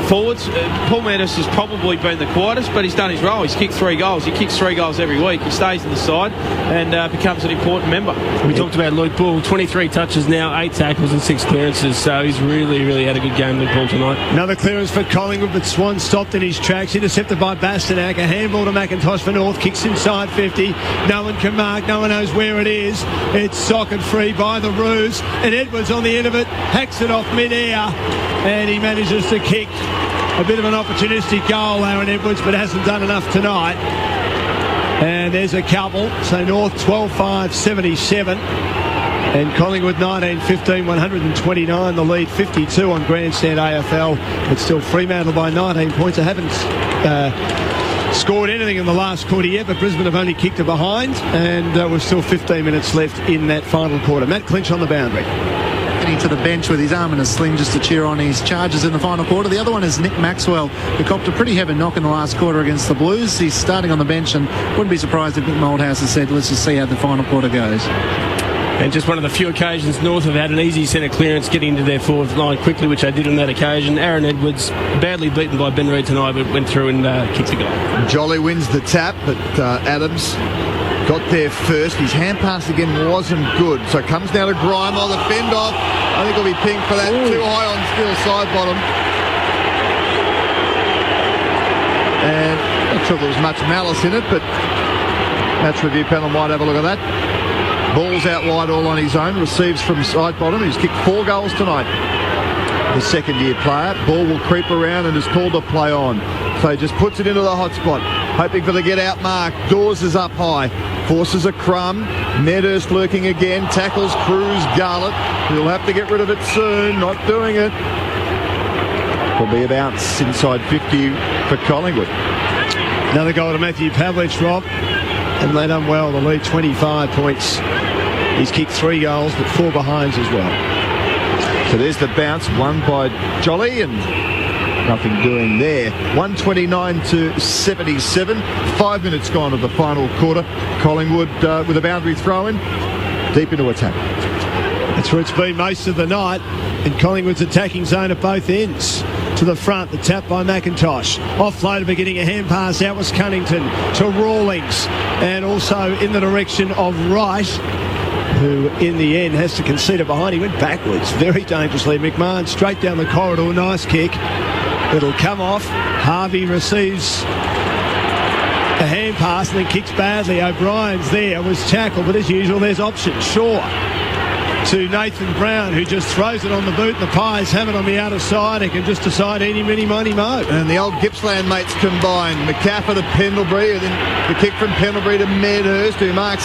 forwards. Paul Medhurst has probably been the quietest, but he's done his role. He's kicked 3 goals. He kicks 3 goals every week. He stays in the side and becomes an important member. We talked about Luke Ball, 23 touches now, 8 tackles and 6 clearances, so he's really had a good game, Luke Ball, tonight. Another clearance for Collingwood, but Swan stopped in his tracks, intercepted by Bastanak. A handball to McIntosh for North, kicks inside 50. No one can mark, no one knows where it is. It's socket free by the Roos, and Edwards on the end of it hacks it off mid-air, and he manages to kick a bit of an opportunistic goal, Aaron Edwards, but hasn't done enough tonight. And there's a couple. So North 12-5, 77. And Collingwood 19-15, 129. The lead 52 on Grandstand AFL. But still Fremantle by 19 points. They haven't scored anything in the last quarter yet, but Brisbane have only kicked it behind. And we've still 15 minutes left in that final quarter. Matt Clinch on the boundary. To the bench with his arm in a sling just to cheer on his Chargers in the final quarter. The other one is Nick Maxwell, who copped a pretty heavy knock in the last quarter against the Blues. He's starting on the bench and wouldn't be surprised if Nick Moldhouse has said, let's just see how the final quarter goes. And just one of the few occasions North have had an easy centre clearance getting into their forward line quickly, which they did on that occasion. Aaron Edwards, badly beaten by Ben Reid tonight, but went through and kicked the goal. Jolly wins the tap, but Adams got there first. His hand pass again wasn't good. So comes now to Grimer, the fend off. I think he'll be pinged for that. Too high on steel side bottom. And I'm not sure there was much malice in it, but match review panel might have a look at that. Ball's out wide all on his own. Receives from side bottom. He's kicked 4 goals tonight. The second-year player. Ball will creep around and is called to play on. So he just puts it into the hot spot, hoping for the get-out mark. Dawes is up high, forces a crumb. Medhurst lurking again, tackles Cruz Garlett. He'll have to get rid of it soon, not doing it. Will be a bounce inside 50 for Collingwood. Another goal to Matthew Pavlich, Rob, and they done well. The lead 25 points. He's kicked 3 goals, but 4 behinds as well. So there's the bounce, won by Jolly, and nothing doing there. 129 to 77. 5 minutes gone of the final quarter. Collingwood with a boundary throw in, deep into attack. That's where it's been most of the night, and Collingwood's attacking zone at both ends. To the front, the tap by McIntosh. Offload, getting a hand pass out was Cunnington to Rawlings, and also in the direction of Wright, who in the end has to concede it behind. He went backwards very dangerously. McMahon straight down the corridor, nice kick. It'll come off. Harvey receives a hand pass and then kicks badly. O'Brien's there, was tackled, but as usual there's options. Shaw to Nathan Brown, who just throws it on the boot. The Pies have it on the outer side. He can just decide any, mini, money, mo. And the old Gippsland mates combine. McCaffer to Pendlebury, and then the kick from Pendlebury to Medhurst, who marks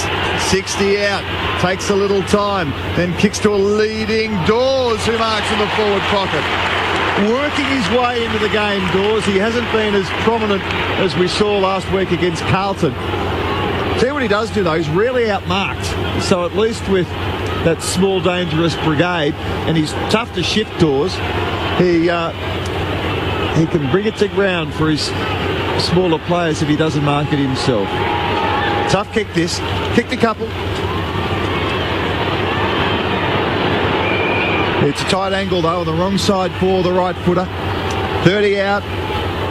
60 out. Takes a little time, then kicks to a leading Dawes, who marks in the forward pocket. Working his way into the game, Dawes. He hasn't been as prominent as we saw last week against Carlton. See what he does do, though. He's rarely outmarked. So at least with that small, dangerous brigade, and he's tough to shift Dawes. He can bring it to ground for his smaller players if he doesn't mark it himself. Tough kick this. Kicked a couple. It's a tight angle, though, on the wrong side for the right footer. 30 out.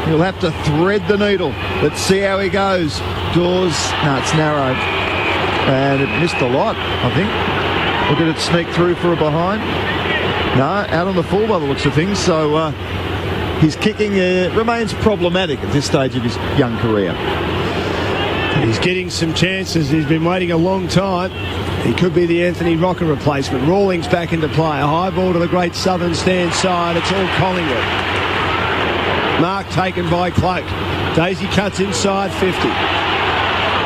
He'll have to thread the needle. Let's see how he goes. Dawes, no, it's narrow. And it missed a lot, I think. Look at it sneak through for a behind. No, out on the full by the looks of things. So his kicking remains problematic at this stage of his young career. He's getting some chances. He's been waiting a long time. He could be the Anthony Rocker replacement. Rawlings back into play. A high ball to the great southern stand side. It's all Collingwood. Mark taken by Cloak. Daisy cuts inside 50.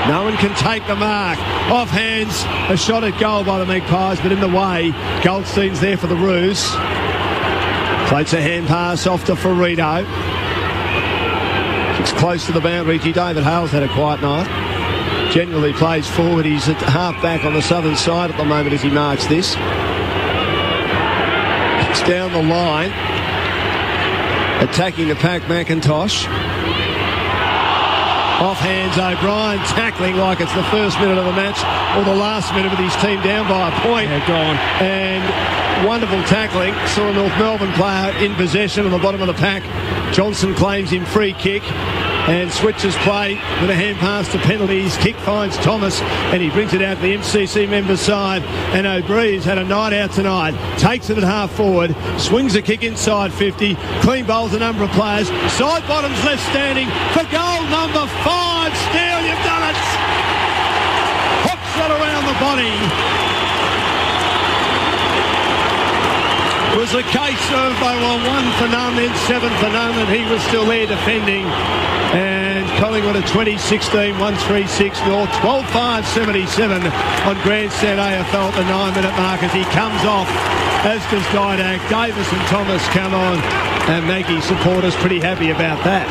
No one can take the mark. Off hands, a shot at goal by the Magpies, but in the way. Goldstein's there for the Roos. Floats a hand pass off to Ferrito. It's close to the boundary. David Hale's had a quiet night. Generally plays forward. He's at half back on the southern side at the moment as he marks this. It's down the line. Attacking the pack, McIntosh. Off hands, O'Brien tackling like it's the first minute of the match or the last minute with his team down by a point. Yeah, gone. And wonderful tackling. Saw a North Melbourne player in possession on the bottom of the pack. Johnson claims him free kick and switches play with a hand pass to penalties. Kick finds Thomas and he brings it out to the MCC members' side. And O'Brien's had a night out tonight. Takes it at half forward, swings a kick inside 50, clean bowls a number of players. Side bottoms left standing for goal number 5. Steele, you've done it. Hooks it around the body. It was a case of they were 1 for none, then 7 for none, and he was still there defending. And Collingwood at 2016, 136 North, 12-5-77 on grandstand AFL at the 9-minute mark as he comes off, as does Didak. Davis and Thomas come on, and Maggie supporters pretty happy about that.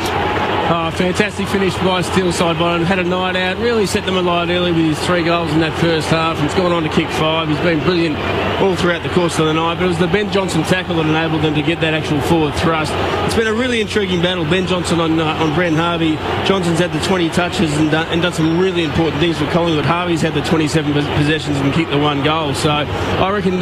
Oh, fantastic finish by Steele side bottom. Had a night out. Really set them alight early with his 3 goals in that first half. And he's gone on to kick 5. He's been brilliant all throughout the course of the night. But it was the Ben Johnson tackle that enabled them to get that actual forward thrust. It's been a really intriguing battle. Ben Johnson on Brendan Harvey. Johnson's had the 20 touches and done some really important things for Collingwood. Harvey's had the 27 possessions and kicked the 1 goal. So I reckon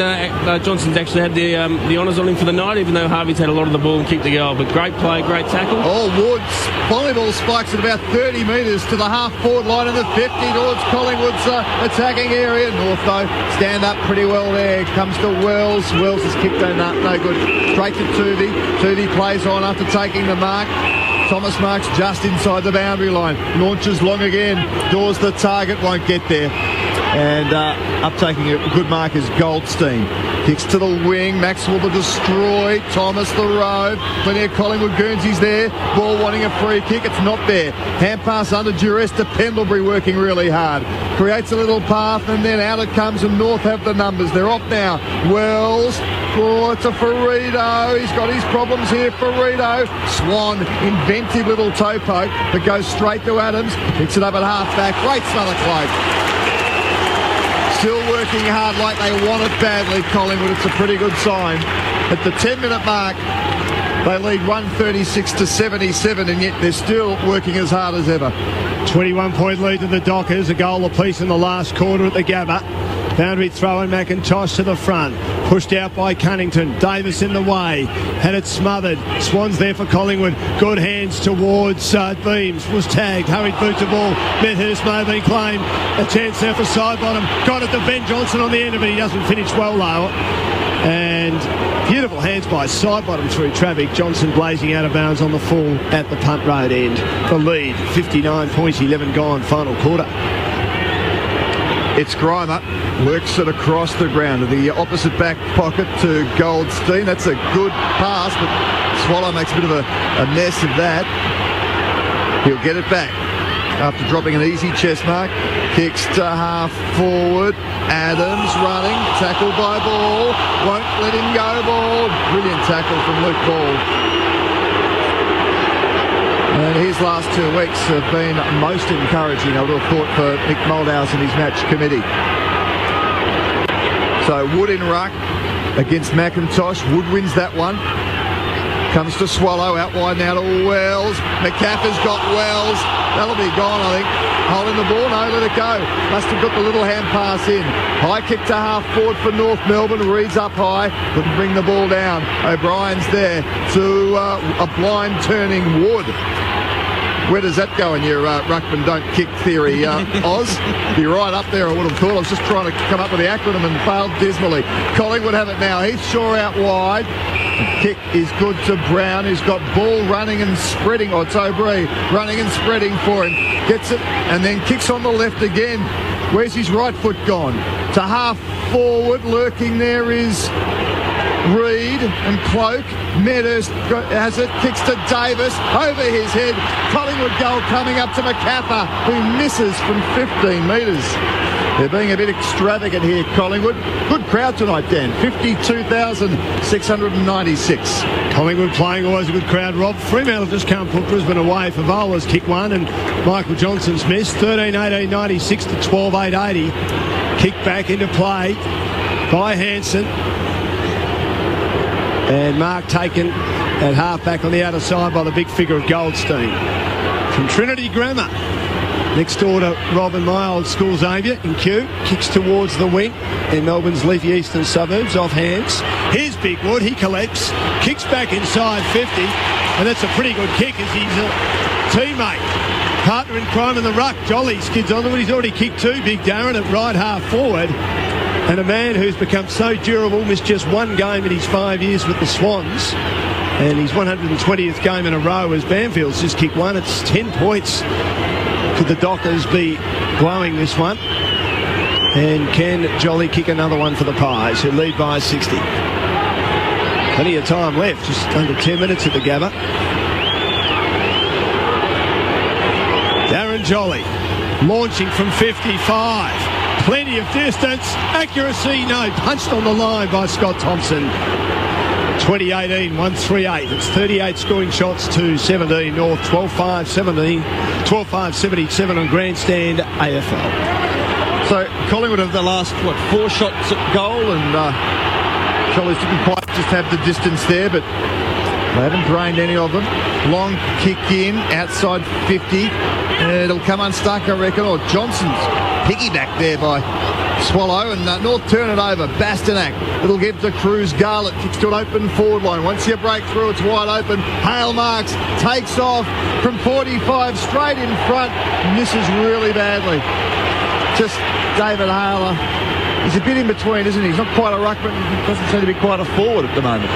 Johnson's actually had the honours on him for the night, even though Harvey's had a lot of the ball and kicked the goal. But great play, great tackle. Oh, Woods. Volleyball spikes at about 30 metres to the half-forward line in the 50 towards Collingwood's attacking area. North, though, stand up pretty well there. Comes to Wells. Wells has kicked no good. Straight to Tuvey. Tuvey plays on after taking the mark. Thomas marks just inside the boundary line. Launches long again. Dawes the target, won't get there. And up taking a good mark is Goldstein. Kicks to the wing. Maxwell the destroy. Thomas the road. Plenty of Collingwood Guernseys there. Ball wanting a free kick. It's not there. Hand pass under duress to Pendlebury, working really hard. Creates a little path, and then out it comes, and North have the numbers. They're off now. Wells. Oh, it's a Ferrito. He's got his problems here. Ferrito. Swan. Inventive little toe poke that goes straight to Adams. Picks it up at half-back. Great smother cloak. Still working hard like they want it badly, Collingwood. It's a pretty good sign. At the 10-minute mark, they lead 136-77, and yet they're still working as hard as ever. 21-point lead to the Dockers, a goal apiece in the last quarter at the Gabba. Boundary throw and McIntosh to the front. Pushed out by Cunnington. Davis in the way. Had it smothered. Swan's there for Collingwood. Good hands towards Beams. Was tagged. Hurried boot to ball. Medhurst may have been claimed. A chance there for Sidebottom. Got it to Ben Johnson on the end of it. He doesn't finish well though. And beautiful hands by Sidebottom through traffic. Johnson blazing out of bounds on the full at the punt road end. The lead, 59 points, 11 gone, final quarter. It's Grimer, works it across the ground to the opposite back pocket to Goldstein. That's a good pass, but Swallow makes a bit of a mess of that. He'll get it back after dropping an easy chest mark. Kicks to half forward. Adams running, tackled by Ball. Won't let him go, Ball. Brilliant tackle from Luke Ball. And his last 2 weeks have been most encouraging, I would have thought, for Nick Moldhouse and his match committee. So Wood in ruck against McIntosh. Wood wins that one. Comes to Swallow, out wide now to Wells. McCaffrey's got Wells. That'll be gone, I think. Holding the ball, no, let it go. Must have got the little hand pass in. High kick to half forward for North Melbourne. Reed's up high, couldn't bring the ball down. O'Brien's there to a blind turning Wood. Where does that go in your ruckman don't kick theory, Oz? Be right up there, I would have thought. I was just trying to come up with the acronym and failed dismally. Collingwood have it now. Heath Shaw out wide. Kick is good to Brown, who's got ball running and spreading. Oh, it's O'Brien running and spreading for him. Gets it and then kicks on the left again. Where's his right foot gone? To half forward, lurking there is Reed and Cloak. Medhurst has it, kicks to Davis, over his head. Collingwood goal coming up to McCaffrey, who misses from 15 metres. They're being a bit extravagant here, Collingwood. Good crowd tonight, Dan. 52,696. Collingwood playing always a good crowd. Rob Fremantle just can't put Brisbane away. Favola's kick one and Michael Johnson's missed. 13-18-96 to 12-8-80. Kick back into play by Hansen. And Mark taken at half-back on the outer side by the big figure of Goldstein. From Trinity Grammar. Next door to Robin, my old school Xavier in Kew. Kicks towards the wing in Melbourne's leafy eastern suburbs, off hands. Here's Big Wood, he collects. Kicks back inside 50. And that's a pretty good kick as he's a teammate. Partner in crime in the ruck. Jolly skids onto it. He's already kicked 2, Big Darren, at right half forward. And a man who's become so durable, missed just 1 game in his 5 years with the Swans. And his 120th game in a row as Banfield's just kicked 1. It's 10 points. Could the Dockers be blowing this one? And can Jolly kick another one for the Pies, who lead by 60? Plenty of time left, just under 10 minutes at the Gabba. Darren Jolly launching from 55. Plenty of distance. Accuracy, no. Punched on the line by Scott Thompson. 2018, 138. It's 38 scoring shots to 17 North. 12-5-17. 12-5-77 on grandstand AFL. So Collingwood have the last, 4 shots at goal, and Jollies didn't quite just have the distance there, but they haven't drained any of them. Long kick in, outside 50. It'll come unstuck, I reckon, or Johnson's piggyback there by Swallow, and North turn it over. Bastanak, it'll give to Cruz. Garlett kicks to an open forward line. Once you break through, it's wide open. Hale marks, takes off from 45 straight in front, misses really badly. Just David Hale, he's a bit in between, isn't he? He's not quite a ruckman, he doesn't seem to be quite a forward at the moment.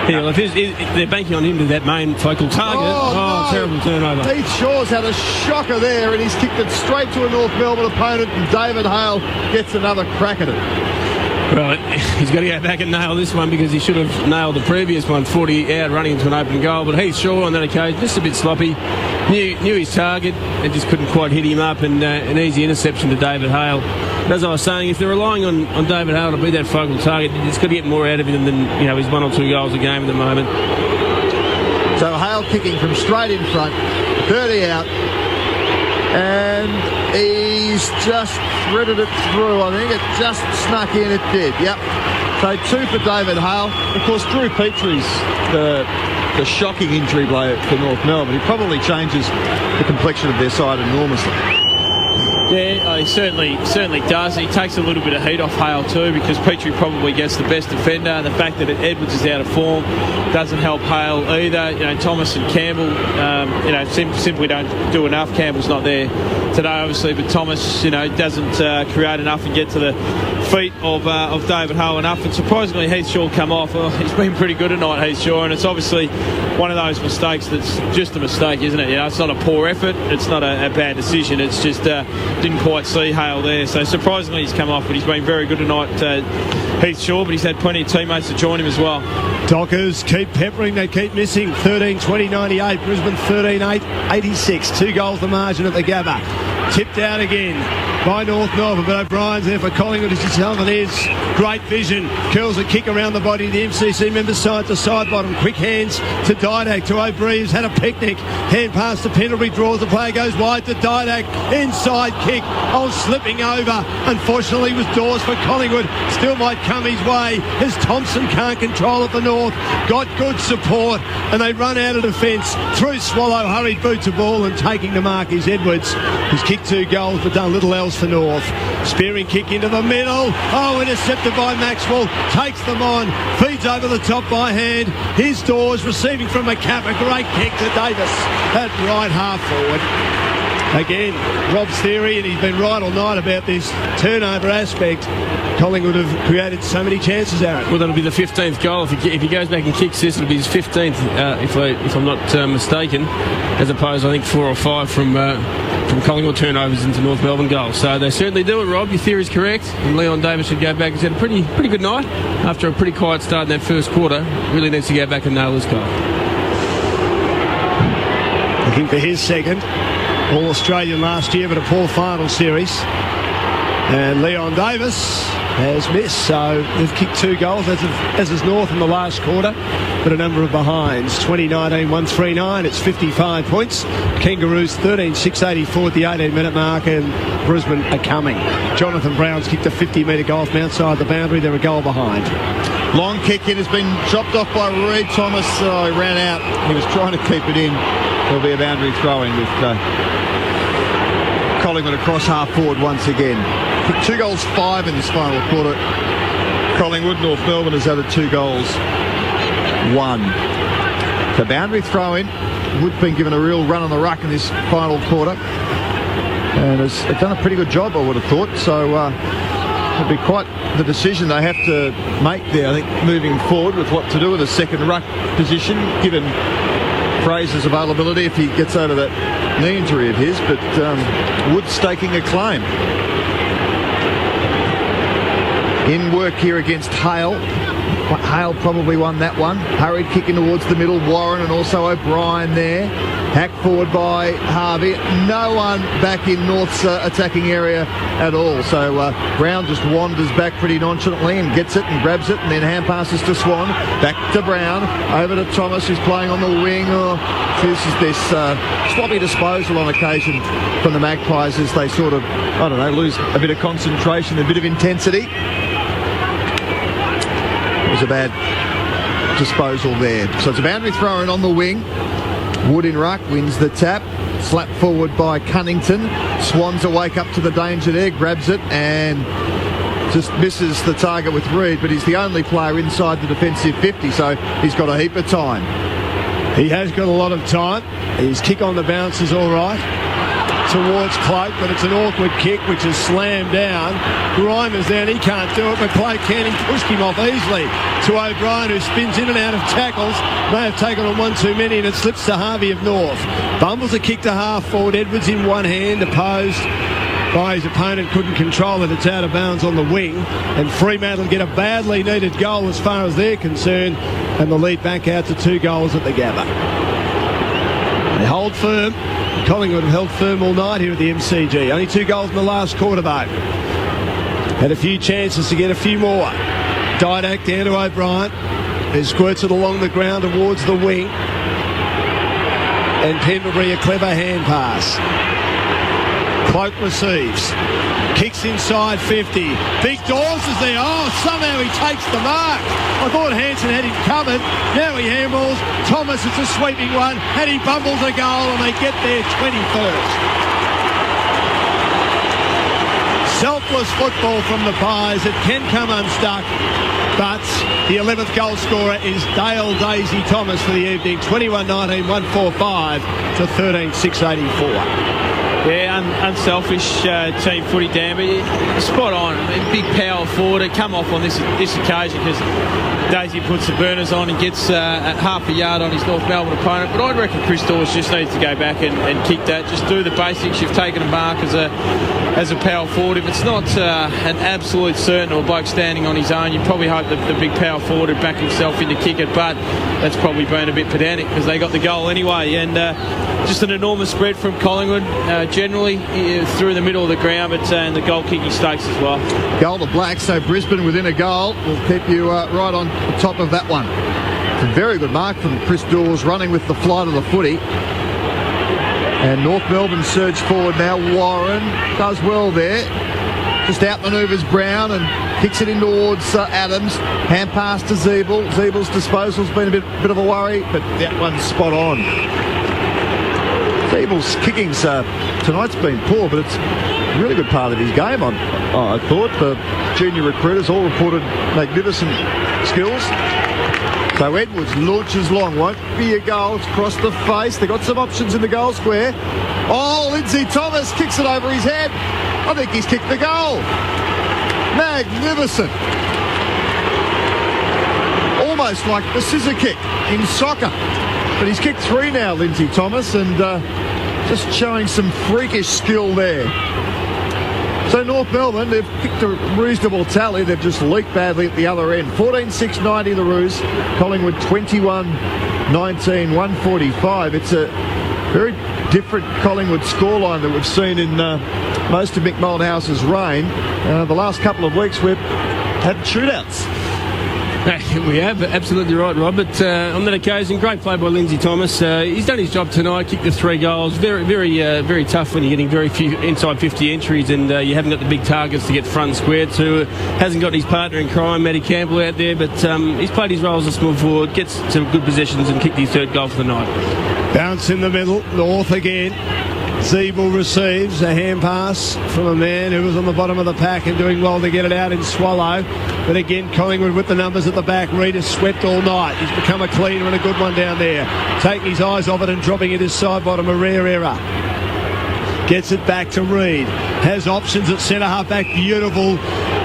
Yeah, well, if they're banking on him to that main focal target. Oh, no. Terrible turnover. Heath Shaw's had a shocker there, and he's kicked it straight to a North Melbourne opponent, and David Hale gets another crack at it. Well, he's got to go back and nail this one because he should have nailed the previous one, 40 out, running into an open goal. But Heath Shaw on that occasion, just a bit sloppy, knew his target and just couldn't quite hit him up, and an easy interception to David Hale. But as I was saying, if they're relying on David Hale to be that focal target, you just got to get more out of him than his 1 or 2 goals a game at the moment. So Hale kicking from straight in front, 30 out, and he's just threaded it through. I think it just snuck in. It did. Yep. So 2 for David Hale. Of course, Drew Petrie's the shocking injury blow for North Melbourne. He probably changes the complexion of their side enormously. Yeah, he certainly does. He takes a little bit of heat off Hale too, because Petrie probably gets the best defender, and the fact that Edwards is out of form doesn't help Hale either. Thomas and Campbell, simply don't do enough. Campbell's not there today, obviously, but Thomas, doesn't create enough and get to the feet of David Hale enough. And surprisingly, Heath Shaw come off. Well, he's been pretty good tonight, Heath Shaw, and it's obviously one of those mistakes that's just a mistake, isn't it? It's not a poor effort, it's not a bad decision. It's just didn't quite see Hale there. So surprisingly, he's come off, but he's been very good tonight, Heath Shaw. But he's had plenty of teammates to join him as well. Dockers keep peppering, they keep missing. 13-20-98, Brisbane 13-8-86. 2 goals the margin at the Gabba. Tipped out again by North Melbourne, but O'Brien's there for Collingwood as his helmet is. Great vision, curls a kick around the body of the MCC member side to side bottom. Quick hands to Didak, to O'Brien, who's had a picnic. Hand pass to Pendlebury, draws the player, goes wide to Didak. Inside kick, slipping over. Unfortunately, was Dawes for Collingwood. Still might come his way as Thompson can't control it. The North got good support, and they run out of defence. Through Swallow, hurried boot to ball, and taking the mark is Edwards, who's kicked 2 goals but done little else for North. Spearing kick into the middle. Intercepted by Maxwell. Takes them on. Feeds over the top by hand. Here's Dawes receiving from McCaff. A great kick to Davis at right half forward. Again, Rob's theory, and he's been right all night about this turnover aspect. Collingwood have created so many chances, Aaron. Well, that'll be the 15th goal. If he goes back and kicks this, it'll be his 15th, if I'm not mistaken, as opposed, I think, 4 or 5 from Collingwood turnovers into North Melbourne goals. So they certainly do it, Rob. Your theory is correct. And Leon Davis should go back. He's had a pretty good night after a pretty quiet start in that first quarter. Really needs to go back and nail this goal. Looking for his second. All-Australian last year, but a poor final series. And Leon Davis has missed, so they've kicked 2 goals, as is North in the last quarter, but a number of behinds. 2019-139, it's 55 points. Kangaroos 13-6-84 at the 18-minute mark, and Brisbane are coming. Jonathan Brown's kicked a 50-metre goal from outside the boundary. They're a goal behind. Long kick, it has been chopped off by Reid Thomas. He ran out. He was trying to keep it in. There'll be a boundary throw-in with Collingwood across half forward once again. 2 goals, 5 in this final quarter. Collingwood, North Melbourne has added 2 goals, 1. The boundary throw-in. Wood's been given a real run on the ruck in this final quarter, and has done a pretty good job, I would have thought. So it'll be quite the decision they have to make there, I think, moving forward with what to do with a second ruck position, given Fraser's availability if he gets over that knee injury of his. But Wood's staking a claim. In work here against Hale. Hale probably won that one. Hurried kicking towards the middle. Warren and also O'Brien there. Hacked forward by Harvey. No one back in North's attacking area at all. So Brown just wanders back pretty nonchalantly and gets it and grabs it, and then hand passes to Swan. Back to Brown. Over to Thomas, who's playing on the wing. This is this sloppy disposal on occasion from the Magpies as they sort of, lose a bit of concentration, a bit of intensity. It was a bad disposal there. So it's a boundary throw in on the wing. Wood in ruck, wins the tap. Slapped forward by Cunnington. Swans awake up to the danger there, grabs it and just misses the target with Reid, but he's the only player inside the defensive 50, so he's got a heap of time. He has got a lot of time. His kick on the bounce is all right. towards Cloak, but it's an awkward kick which is slammed down. Grimer's down, he can't do it, but Cloak can. He pushed him off easily to O'Brien, who spins in and out of tackles. May have taken on one too many, and it slips to Harvey of North. Bumbles a kick to half forward. Edwards in one hand, opposed by his opponent, couldn't control it. It's out of bounds on the wing, and Fremantle get a badly needed goal as far as they're concerned, and the lead back out to 2 goals at the Gabba. They hold firm. Collingwood have held firm all night here at the MCG. Only 2 goals in the last quarter though. Had a few chances to get a few more. Didak down to O'Brien. He squirts it along the ground towards the wing. And Pendlebury a clever hand pass. Cloak receives. Kicks inside 50. Big Dawes is there. Oh, somehow he takes the mark. I thought Hansen had him covered. Now he handballs. Thomas, it's a sweeping one. And he bumbles a goal and they get their 21st. Selfless football from the Pies. It can come unstuck. But the 11th goal scorer is Dale Daisy Thomas for the evening. 21-19, 145 to 13-684. Yeah, unselfish team footy, Dan, but spot on. Big power forward. It come off on this occasion because Daisy puts the burners on and gets half a yard on his North Melbourne opponent. But I reckon Chris Dawes just needs to go back and kick that. Just do the basics. You've taken a mark as a power forward. If it's not an absolute certain or a bloke standing on his own, you probably hope that the big power forward would back himself in to kick it. But that's probably been a bit pedantic because they got the goal anyway. And just an enormous spread from Collingwood, generally through the middle of the ground, but in the goal kicking stakes as well. Goal to black, so Brisbane within a goal will keep you right on the top of that one. It's a very good mark from Chris Dawes, running with the flight of the footy. And North Melbourne surge forward now. Warren does well there. Just outmanoeuvres Brown and kicks it in towards Adams. Hand pass to Zeeble. Zeeble's disposal's been a bit of a worry, but that one's spot on. Zeeble's kicking's tonight's been poor, but it's a really good part of his game. I thought the junior recruiters all reported magnificent skills. So Edwards launches long, won't be a goal. It's across the face. They've got some options in the goal square. Oh, Lindsay Thomas kicks it over his head. I think he's kicked the goal. Magnificent. Almost like the scissor kick in soccer. But he's kicked 3 now, Lindsay Thomas, and just showing some freakish skill there. So North Melbourne, they've picked a reasonable tally. They've just leaked badly at the other end. 14-6-90 the Roos. Collingwood 21-19, 145. It's a very different Collingwood scoreline that we've seen in most of Mick Moldhouse's reign. The last couple of weeks we've had shootouts. We have, absolutely right, Rob. But on that occasion, great play by Lindsay Thomas. He's done his job tonight, kicked the 3 goals. Very, very tough when you're getting very few inside 50 entries and you haven't got the big targets to get front and square to. Hasn't got his partner in crime, Matty Campbell, out there, but he's played his role as a small forward, gets some good possessions and kicked his 3rd goal for the night. Bounce in the middle, North again. Zeeble receives a hand pass from a man who was on the bottom of the pack and doing well to get it out in Swallow. But again, Collingwood with the numbers at the back. Reid has swept all night. He's become a cleaner and a good one down there. Taking his eyes off it and dropping it his side bottom, a rare error. Gets it back to Reid. Has options at centre half back. Beautiful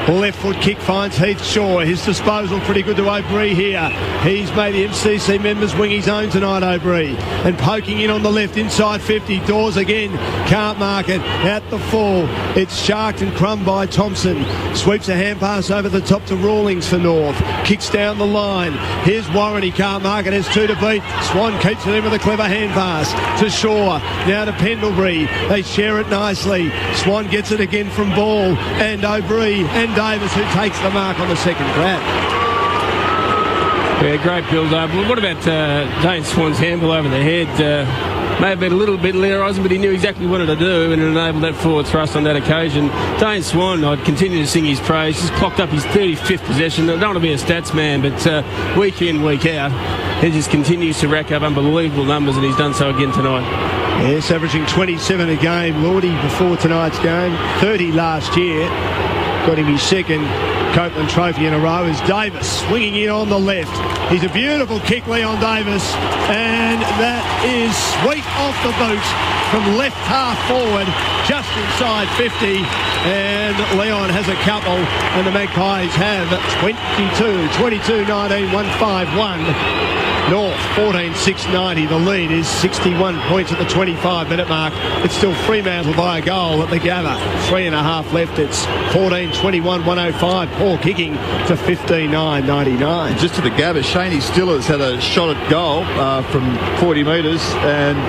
left foot kick finds Heath Shaw. His disposal pretty good to O'Brien here. He's made the MCC members wing his own tonight, O'Brien. And poking in on the left inside 50. Dawes again. Can't mark it. At the full. It's sharked and crumbed by Thompson. Sweeps a hand pass over the top to Rawlings for North. Kicks down the line. Here's Warren. He can't mark it. Has 2 to beat. Swan keeps it in with a clever hand pass to Shaw. Now to Pendlebury. They share it nicely. Swan gets it again from Ball. And O'Brien and Davis, who takes the mark on the second grab. Yeah, great build-up. What about Dane Swan's handball over the head? May have been a little bit leerising, but he knew exactly what to do and enabled that forward thrust on that occasion. Dane Swan, I'd continue to sing his praise. He's clocked up his 35th possession. I don't want to be a stats man, but week in, week out, he just continues to rack up unbelievable numbers, and he's done so again tonight. Yes, averaging 27 a game. Lordy before tonight's game, 30 last year. got him his second Copeland Trophy in a row, is Davis swinging in on the left. He's a beautiful kick, Leon Davis, and that is sweet off the boot from left half forward, just inside 50, and Leon has a couple, and the Magpies have 22-19, 151. North 14-6-90. The lead is 61 points at the 25-minute mark. It's still Fremantle by a goal at the Gather. 3.5 left. It's 14-21, 105. Poor kicking to 15-9-99. Just to the Gather, Shaney Stillers had a shot at goal from 40 metres and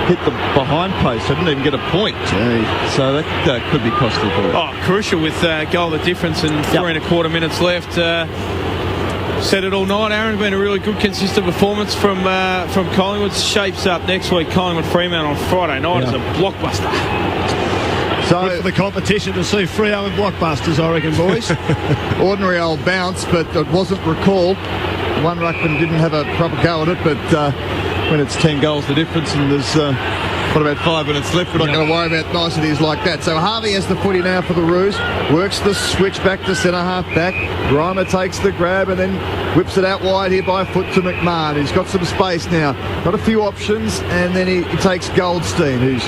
hit the behind post. I didn't even get a point. So that could be costly for it. Oh, crucial with goal the difference and 3.25 minutes left. Said it all night, Aaron. Been a really good, consistent performance from Collingwood. Shapes up next week, Collingwood Fremantle on Friday night as a blockbuster. So good for the competition to see Freo and blockbusters, I reckon, boys. Ordinary old bounce, but it wasn't recalled. One ruckman didn't have a proper go at it, but when it's 10 goals the difference and there's about 5 minutes left, we're not going to worry about niceties like that. So Harvey has the footy now for the Roos, works the switch back to centre half back. Grimer takes the grab and then whips it out wide here by foot to McMahon. He's got some space now, got a few options, and then he takes Goldstein, who's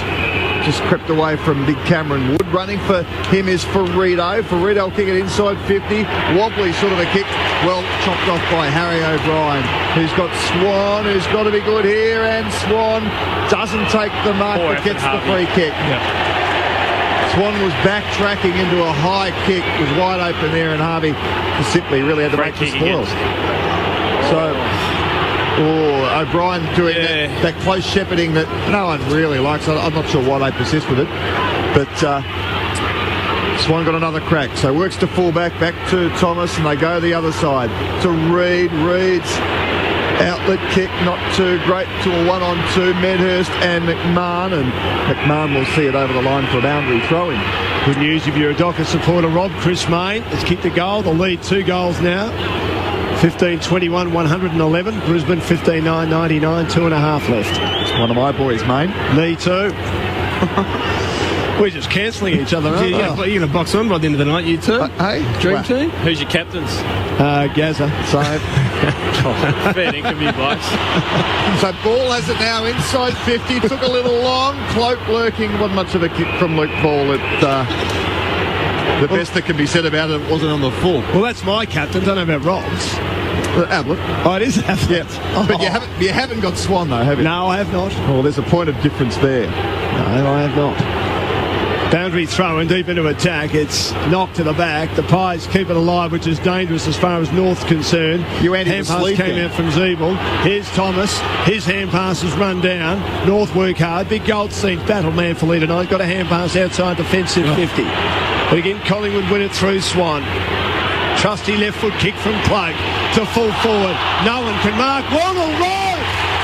just crept away from big Cameron Wood. Running for him is Ferrito. Ferrito will kick it inside 50. Wobbly sort of a kick. Well chopped off by Harry O'Brien, who's got Swan, who's got to be good here, and Swan doesn't take the mark but gets the free kick. Swan was backtracking into a high kick, was wide open there, and Harvey simply really had to make the spoils. So O'Brien doing that close shepherding that no one really likes. I'm not sure why they persist with it, but Swan got another crack. So works to fullback, back to Thomas, and they go the other side to Reid. Reid's outlet kick, not too great, to a 1-on-2, Medhurst and McMahon, and McMahon will see it over the line for a boundary throw-in. Good news if you're a Docker supporter, Rob. Chris Mayne has kicked the goal, the lead 2 goals now. 15-21, 111. Brisbane 15-9-99, 2.5 left. It's one of my boys, Mayne. Me too. We're just cancelling each other, aren't we? You're going to box on by the end of the night, you two? Hey? Dream team? Who's your captains? Gaza. So, fair dinkum, you blokes. So Ball has it now inside 50. Took a little long. Cloak lurking. Wasn't much of a kick from Luke Ball. The best that can be said about it wasn't on the full. Well, that's my captain. Don't know about Rob's. Ablett. Oh, it is Ablett. Yeah. But you haven't got Swan, though, have you? No, I have not. Oh, there's a point of difference there. No, I have not. Boundary throw and deep into attack. It's knocked to the back. The Pies keep it alive, which is dangerous as far as North's concerned. Hand pass came out from Zeeble. Here's Thomas. His hand pass is run down. North work hard. Big Goldstein battle manfully tonight. Got a hand pass outside defensive 50. But again, Collingwood win it through Swan. Trusty left foot kick from Cloak to full forward. No one can mark. Waddle roll!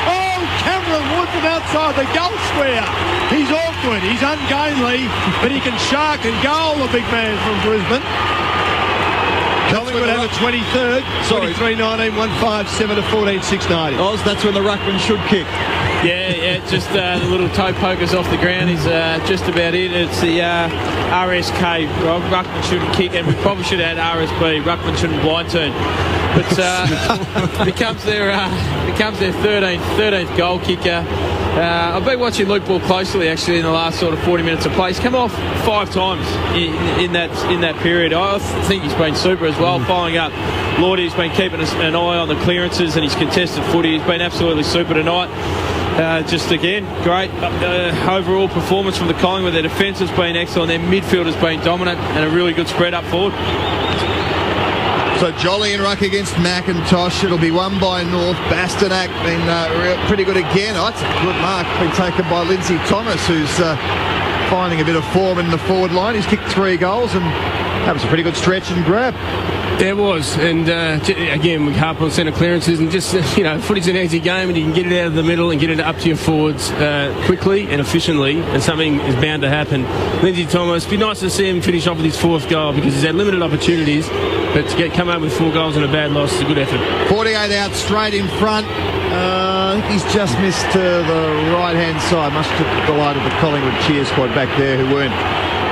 Oh, Cameron Wood from outside the goal square. He's awkward. He's ungainly, but he can shark and goal, the big man from Brisbane. Collingwood have a 23rd. 23-19, 157 to 14-6-90. Oz, that's when the ruckman should kick. Yeah, just the little toe pokers off the ground is just about it. It's the RSK, ruckman shouldn't kick, and we probably should have had RSB, ruckman shouldn't blind turn. But becomes their 13th goal kicker. I've been watching Luke Ball closely actually in the last sort of 40 minutes of play. He's come off 5 times in that period. I think he's been super as well, following up. Lordy's been keeping an eye on the clearances and his contested footy. He's been absolutely super tonight. Just again, great overall performance from the Collingwood. Their defence has been excellent. Their midfield has been dominant and a really good spread up forward. So Jolly in ruck against McIntosh. It'll be won by North. Bastanak been pretty good again. Oh, that's a good mark been taken by Lindsay Thomas, who's finding a bit of form in the forward line. He's kicked 3 goals and that was a pretty good stretch and grab. There was, and again, we harp on centre clearances and just, footy's an easy game and you can get it out of the middle and get it up to your forwards quickly and efficiently, and something is bound to happen. Lindsay Thomas, be nice to see him finish off with his 4th goal because he's had limited opportunities, but to come up with 4 goals and a bad loss is a good effort. 48 out straight in front. I think he's just missed to the right-hand side, much to the delight of the Collingwood cheer squad back there who weren't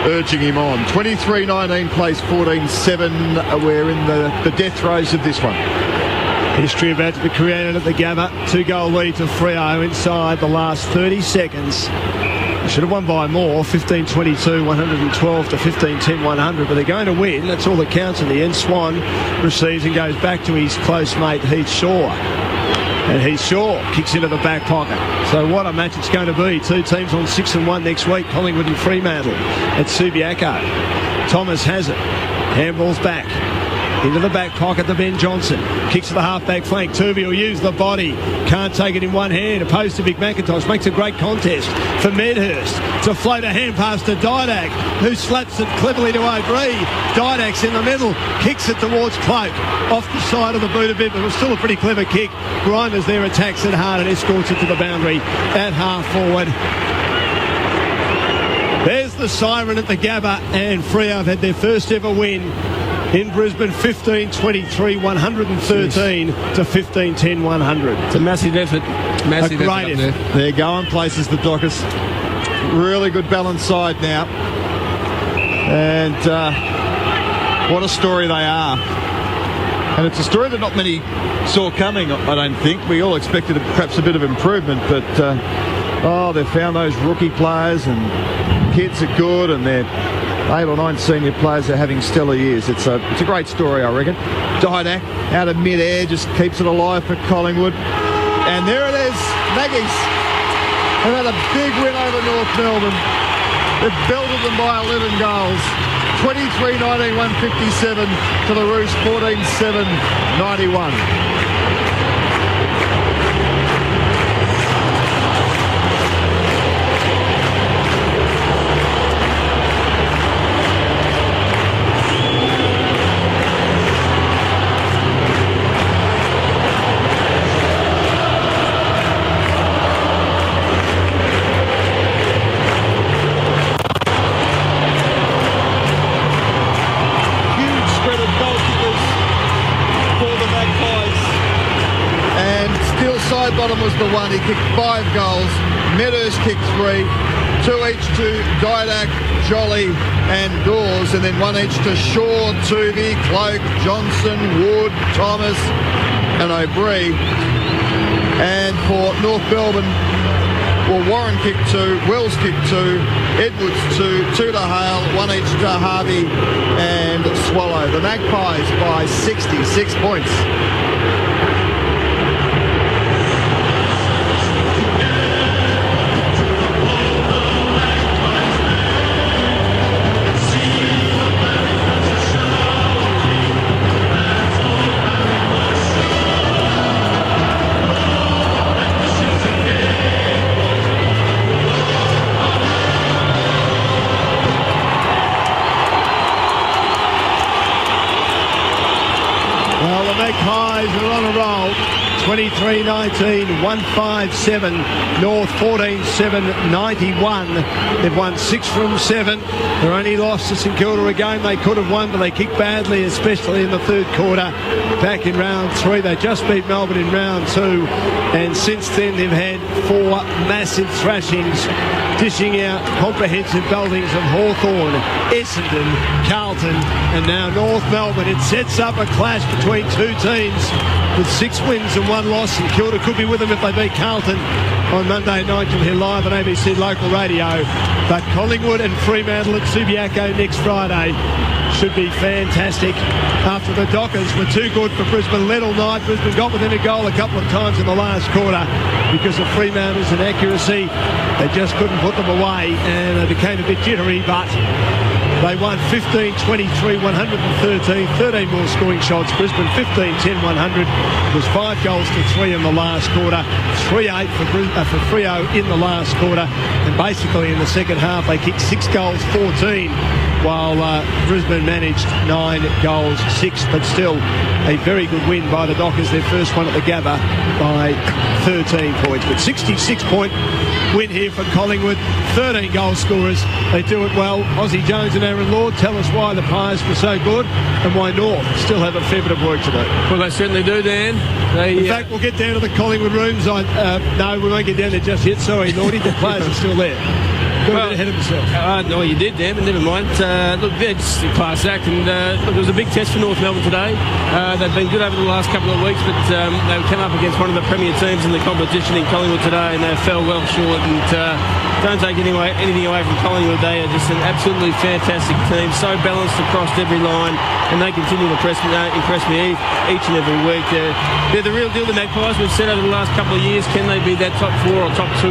urging him on. 23-19 plays 14-7. We're in the death throes of this one. History about to be created at the Gabba. 2-goal lead to Freo inside the last 30 seconds. Should have won by more, 15-22, 112 to 15-10, 100, but they're going to win. That's all that counts in the end. Swan receives and goes back to his close mate Heath Shaw. And Heath Shaw kicks into the back pocket. So what a match it's going to be. Two teams on 6-1 next week, Collingwood and Fremantle at Subiaco. Thomas has it. Handball's back. Into the back pocket to Ben Johnson. Kicks to the half-back flank. Turvey will use the body. Can't take it in one hand. Opposed to Vic McIntosh. Makes a great contest for Medhurst. It's a floater hand pass to Didak, who slaps it cleverly to O'Brien. Didak's in the middle. Kicks it towards Cloak. Off the side of the boot a bit, but it was still a pretty clever kick. Grinders there attacks it hard and escorts it to the boundary at half-forward. There's the siren at the Gabba, and Freo have had their first ever win in Brisbane, 15-23, 113 to 15-10, 100. It's a massive effort. Massive great effort. They're going places, the Dockers. Really good balanced side now. And what a story they are. And it's a story that not many saw coming, I don't think. We all expected perhaps a bit of improvement, but they've found those rookie players, and kids are good, and they're 8 or 9 senior players are having stellar years. It's a great story, I reckon. Didak out of mid-air just keeps it alive for Collingwood. And there it is, Maggies have had a big win over North Melbourne. They've belted them by 11 goals. 23-19, 157 to the Roos, 14-7, 91. Bottom was the one. He kicked 5 goals. Meadows kicked 3. 2 each to Didak, Jolly and Dawes, and then 1 each to Shaw, Tuvey, Cloak, Johnson, Wood, Thomas and O'Brien. And for North Melbourne, well, Warren kicked 2, Wells kicked 2, Edwards 2 to Hale, 1 each to Harvey and Swallow. The Magpies by 66 points. Magpies are on a roll. 23-19, 157. North 14-7, 91. They've won 6 from 7. They're only lost to St Kilda a game they could have won, but they kicked badly, especially in the third quarter. Back in round 3, they just beat Melbourne in round 2, and since then they've had 4 massive thrashings, dishing out comprehensive beltings of Hawthorn, Essendon, Carlton, and now North Melbourne. It sets up a clash between two teams with 6 wins and 1 loss, and Kilda could be with them if they beat Carlton on Monday night. You'll hear live on ABC Local Radio. But Collingwood and Fremantle at Subiaco next Friday should be fantastic. After the Dockers were too good for Brisbane, led all night. Brisbane got within a goal a couple of times in the last quarter because of Fremantle's inaccuracy. They just couldn't put them away, and they became a bit jittery, but they won 15-23, 113, 13 more scoring shots. Brisbane 15-10, 100. It was 5 goals to 3 in the last quarter. 3-8 for Freo in the last quarter. And basically in the second half, they kicked 6 goals, 14, while Brisbane managed 9 goals, 6. But still, a very good win by the Dockers, their first one at the Gabba, by 13 points. But 66-point win here for Collingwood. 13 goal scorers. They do it well. Ozzie Jones and Aaron Lord tell us why the Pies were so good and why North still have a fair bit of work to do. Well, they certainly do, Dan. In fact, we'll get down to the Collingwood rooms. No, we won't get down there just yet. Sorry, Lordy. The players are still there. Got a bit ahead of himself. No, you did, Dan, but never mind. Look, yeah, just past that. And look, it was a big test for North Melbourne today. They've been good over the last couple of weeks, but they came up against one of the premier teams in the competition in Collingwood today, and they fell well short. And don't take anything away from Collingwood. They are just an absolutely fantastic team, so balanced across every line, and they continue to impress me each and every week. They're the real deal, the Magpies. We've said over the last couple of years, can they be that top 4 or top 2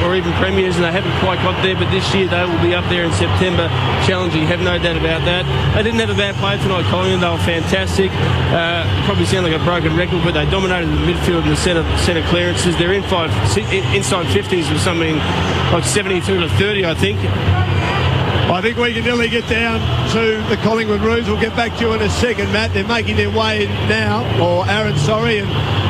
or even premiers, and they haven't quite got there, but this year they will be up there in September, challenging, have no doubt about that. They didn't have a bad play tonight, Collingwood. They were fantastic. Probably sound like a broken record, but they dominated the midfield and the centre clearances. They're inside 50s or something like 72 to 30, I think. I think we can nearly get down to the Collingwood Roos. We'll get back to you in a second, Matt. They're making their way now, or Aaron, sorry, and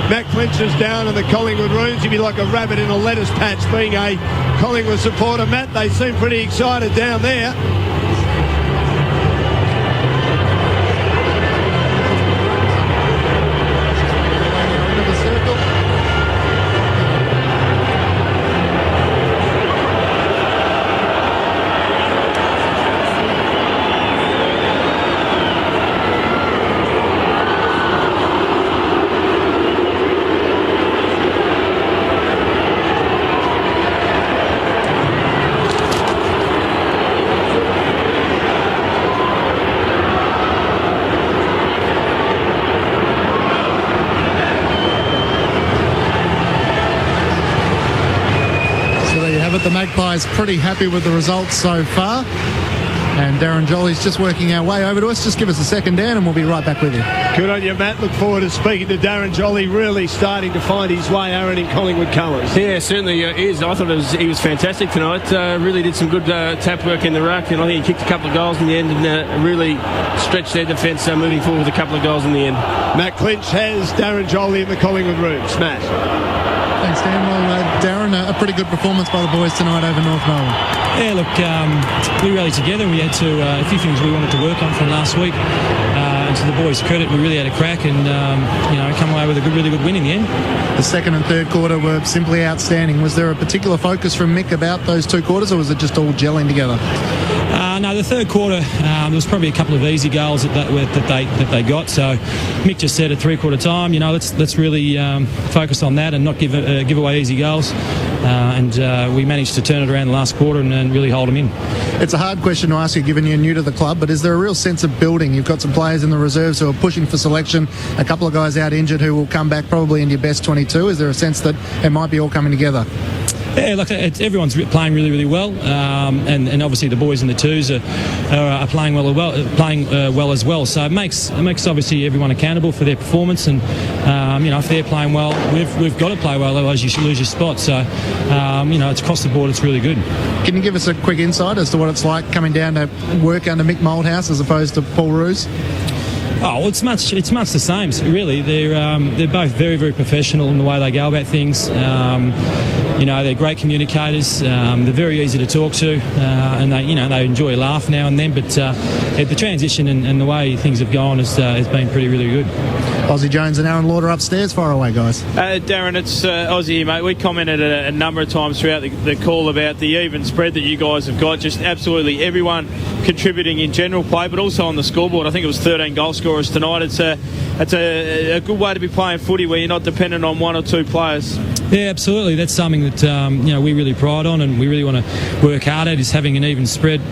Matt Clinch is down in the Collingwood Roos. He'd be like a rabbit in a lettuce patch being a Collingwood supporter. Matt, they seem pretty excited down there. The Magpies pretty happy with the results so far. And Darren Jolly's just working our way over to us. Just give us a second, Dan, and we'll be right back with you. Good on you, Matt. Look forward to speaking to Darren Jolly. Really starting to find his way, Aaron, in Collingwood colours. Yeah, certainly is. I thought he was fantastic tonight. Really did some good tap work in the ruck, and I think he kicked a couple of goals in the end and really stretched their defence moving forward with a couple of goals in the end. Matt Clinch has Darren Jolly in the Collingwood Rooms. Matt. Thanks, Dan. Well, Darren, a pretty good performance by the boys tonight over North Melbourne. Yeah, look, we rallied together. We had a few things we wanted to work on from last week. And to the boys' credit, we really had a crack and, come away with a really good win in the end. The second and third quarter were simply outstanding. Was there a particular focus from Mick about those 2 quarters, or was it just all gelling together? No, the third quarter, there was probably a couple of easy goals that they got. So Mick just said at 3-quarter time, let's really focus on that and not give away easy goals. And we managed to turn it around the last quarter and really hold them in. It's a hard question to ask you, given you're new to the club, but is there a real sense of building? You've got some players in the reserves who are pushing for selection, a couple of guys out injured who will come back probably in your best 22. Is there a sense that it might be all coming together? Yeah, look, everyone's playing really well, and obviously the boys in the twos are playing well as well. So it makes obviously everyone accountable for their performance, and if they're playing well, we've got to play well, otherwise you lose your spot. So it's across the board. It's really good. Can you give us a quick insight as to what it's like coming down to work under Mick Moldhouse as opposed to Paul Roos? Oh, well, it's much the same, really. They're both very professional in the way they go about things. They're great communicators. They're very easy to talk to, and they enjoy a laugh now and then. But the transition and the way things have gone has been really good. Aussie Jones and Aaron Lauder upstairs. Far away, guys. Darren, it's Aussie, mate. We commented a number of times throughout the call about the even spread that you guys have got. Just absolutely everyone contributing in general play, but also on the scoreboard. I think it was 13 goal scorers tonight. It's a good way to be playing footy where you're not dependent on 1 or 2 players. Yeah, absolutely. That's something that we really pride on, and we really want to work hard at, is having an even spread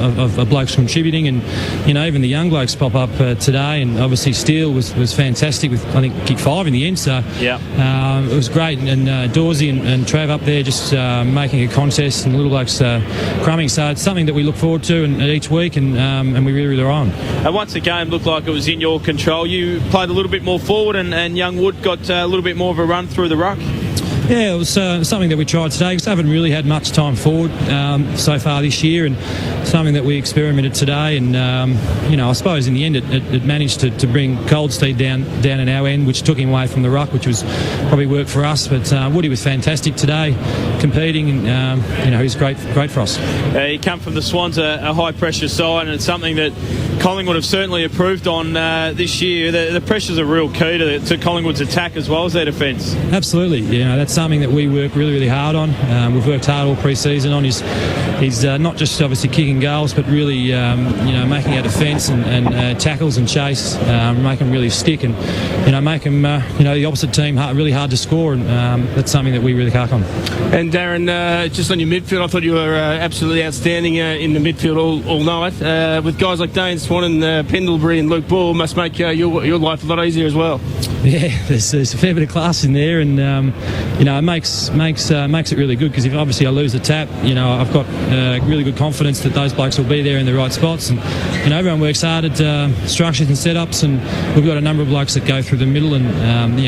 of blokes contributing, and even the young blokes pop up today. And obviously Steele was fantastic with, I think, kick 5 in the end. So yeah, it was great. And Dawsey and Trav up there just making a contest, and the little blokes crumbing. So it's something that we look forward to each week, and we really rely on. Once the game looked like it was in your control, you played a little bit more forward, and young Wood got a little bit more of a run through the ruck. Yeah, it was something that we tried today, because I haven't really had much time forward so far this year, and something that we experimented today. And I suppose in the end it managed to bring Goldstein down in our end, which took him away from the ruck, which was probably worked for us. But Woody was fantastic today, competing, and he was great for us. He come from the Swans, a high pressure side, and it's something that Collingwood have certainly improved on this year. The pressure's a real key to Collingwood's attack as well as their defence. Absolutely, that's something that we work really, really hard on. We've worked hard all pre-season on his not just obviously kicking goals, but really making our defence and tackles and chase, make them really stick, and make them the opposite team really hard to score, and that's something that we really cark on. And Darren, just on your midfield, I thought you were absolutely outstanding in the midfield all night. With guys like Dane Swan and Pendlebury and Luke Ball, must make your life a lot easier as well. Yeah, there's a fair bit of class in there, and it makes it really good, because if obviously I lose the tap, I've got really good confidence that those blokes will be there in the right spots, and everyone works hard at structures and setups, and we've got a number of blokes that go through the middle, and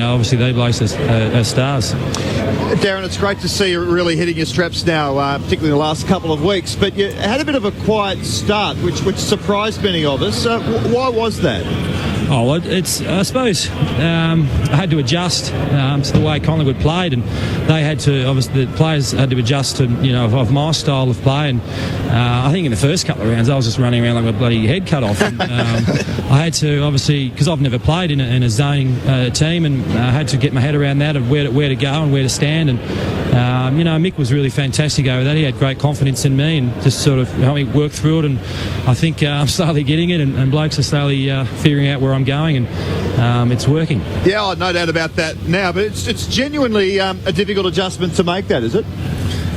obviously they blokes are stars. Darren, it's great to see you really hitting your straps now, particularly in the last couple of weeks, but you had a bit of a quiet start, which surprised many of us. Why was that? Oh, I suppose I had to adjust to the way Collingwood played, and they had to, obviously the players had to adjust to, of my style of play, and I think in the first couple of rounds I was just running around like my bloody head cut off, and I had to, obviously, because I've never played in a zoning team, and I had to get my head around that and where to go and where to stand, and Mick was really fantastic over that. He had great confidence in me and just sort of helped me work through it, and I think I'm slowly getting it, and blokes are slowly figuring out where I'm going, and it's working. Yeah, no doubt about that now, but it's genuinely a difficult adjustment to make, that, is it?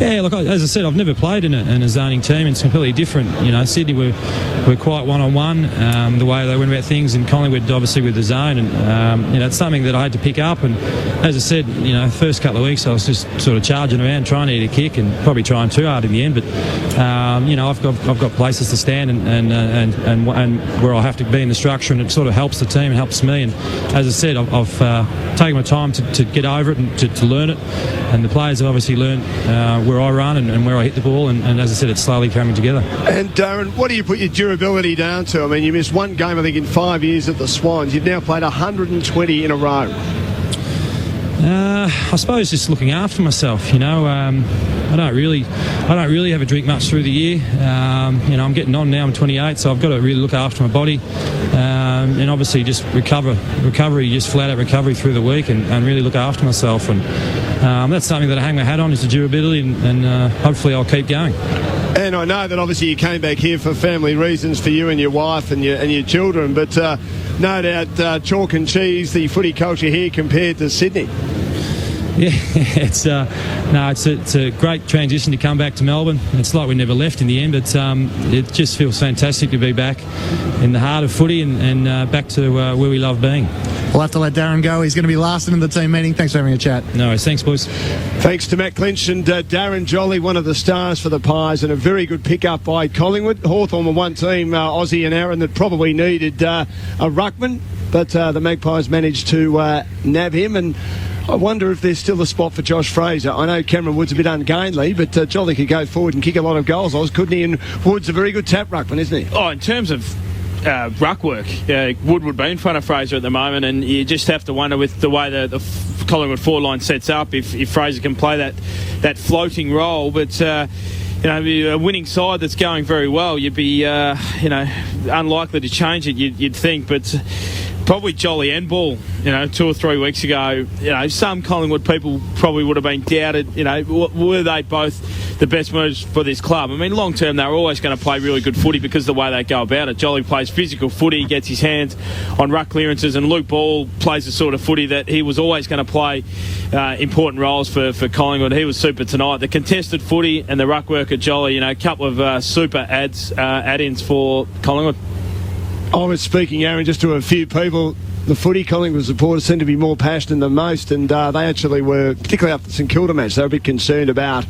Yeah, look, as I said, I've never played in a zoning team. It's completely different. Sydney we're quite one-on-one, the way they went about things, and Collingwood obviously with the zone, and it's something that I had to pick up, and as I said, first couple of weeks I was just sort of charging around trying to eat a kick, and probably trying too hard in the end, but I've got places to stand and where I have to be in the structure, and it sort of helps the team and helps me, and as I said, I've taken my time to get over it and to learn it, and the players have obviously learned where I run and where I hit the ball, and as I said, it's slowly coming together. And Darren, what do you put your durability down to? I mean, you missed one game, I think, in 5 years at the Swans. You've now played 120 in a row. I suppose just looking after myself. I don't really have a drink much through the year. I'm getting on now. I'm 28, so I've got to really look after my body, and obviously just recovery, just flat out recovery through the week, and really look after myself. And that's something that I hang my hat on, is the durability, and hopefully I'll keep going. And I know that obviously you came back here for family reasons, for you and your wife and your children, but no doubt chalk and cheese, the footy culture here compared to Sydney. Yeah, it's a great transition to come back to Melbourne. It's like we never left in the end, but it just feels fantastic to be back in the heart of footy and back to where we love being. We'll have to let Darren go. He's going to be last in the team meeting. Thanks for having a chat. No worries. Thanks, boys. Thanks to Matt Clinch and Darren Jolly, one of the stars for the Pies, and a very good pick-up by Collingwood. Hawthorn were one team, Aussie and Aaron, that probably needed a ruckman, but the Magpies managed to nab him, and I wonder if there's still a spot for Josh Fraser. I know Cameron Wood's a bit ungainly, but Jolly could go forward and kick a lot of goals, couldn't he? And Wood's a very good tap ruckman, isn't he? Oh, in terms of ruck work, Wood would be in front of Fraser at the moment, and you just have to wonder with the way the Collingwood forward line sets up if Fraser can play that floating role. But a winning side that's going very well, you'd be unlikely to change it, you'd think, but probably Jolly and Ball, 2 or 3 weeks ago, some Collingwood people probably would have been doubted, were they both the best moves for this club? I mean, long term, they were always going to play really good footy because of the way they go about it. Jolly plays physical footy, gets his hands on ruck clearances, and Luke Ball plays the sort of footy that he was always going to play important roles for Collingwood. He was super tonight. The contested footy and the ruck work at Jolly, a couple of super add-ins for Collingwood. I was speaking, Aaron, just to a few people. The footy Collingwood supporters seem to be more passionate than most, and they actually were, particularly after the St Kilda match, they were a bit concerned about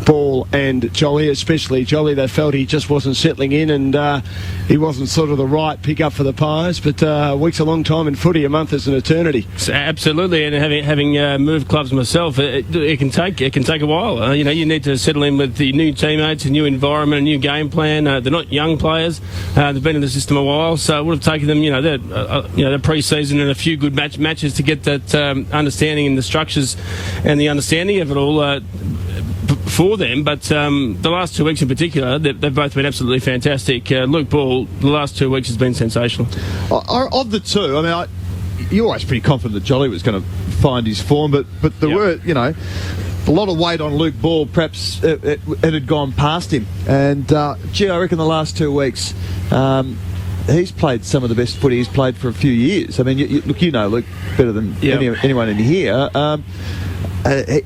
Ball and Jolly, especially Jolly. They felt he just wasn't settling in, and he wasn't sort of the right pick-up for the Pies, but a week's a long time in footy, a month is an eternity. Absolutely, and having moved clubs myself, it can take a while. You need to settle in with the new teammates, a new environment, a new game plan. They're not young players. They've been in the system a while, so it would have taken them, the pre-season and a few good matches to get that understanding in the structures and the understanding of it all for them. But the last 2 weeks in particular, they've both been absolutely fantastic. Luke Ball, the last 2 weeks has been sensational. Of the two, you're always pretty confident that Jolly was going to find his form, but there were, a lot of weight on Luke Ball. Perhaps it had gone past him. And, I reckon the last 2 weeks, he's played some of the best footy he's played for a few years. I mean, Luke better than anyone in here.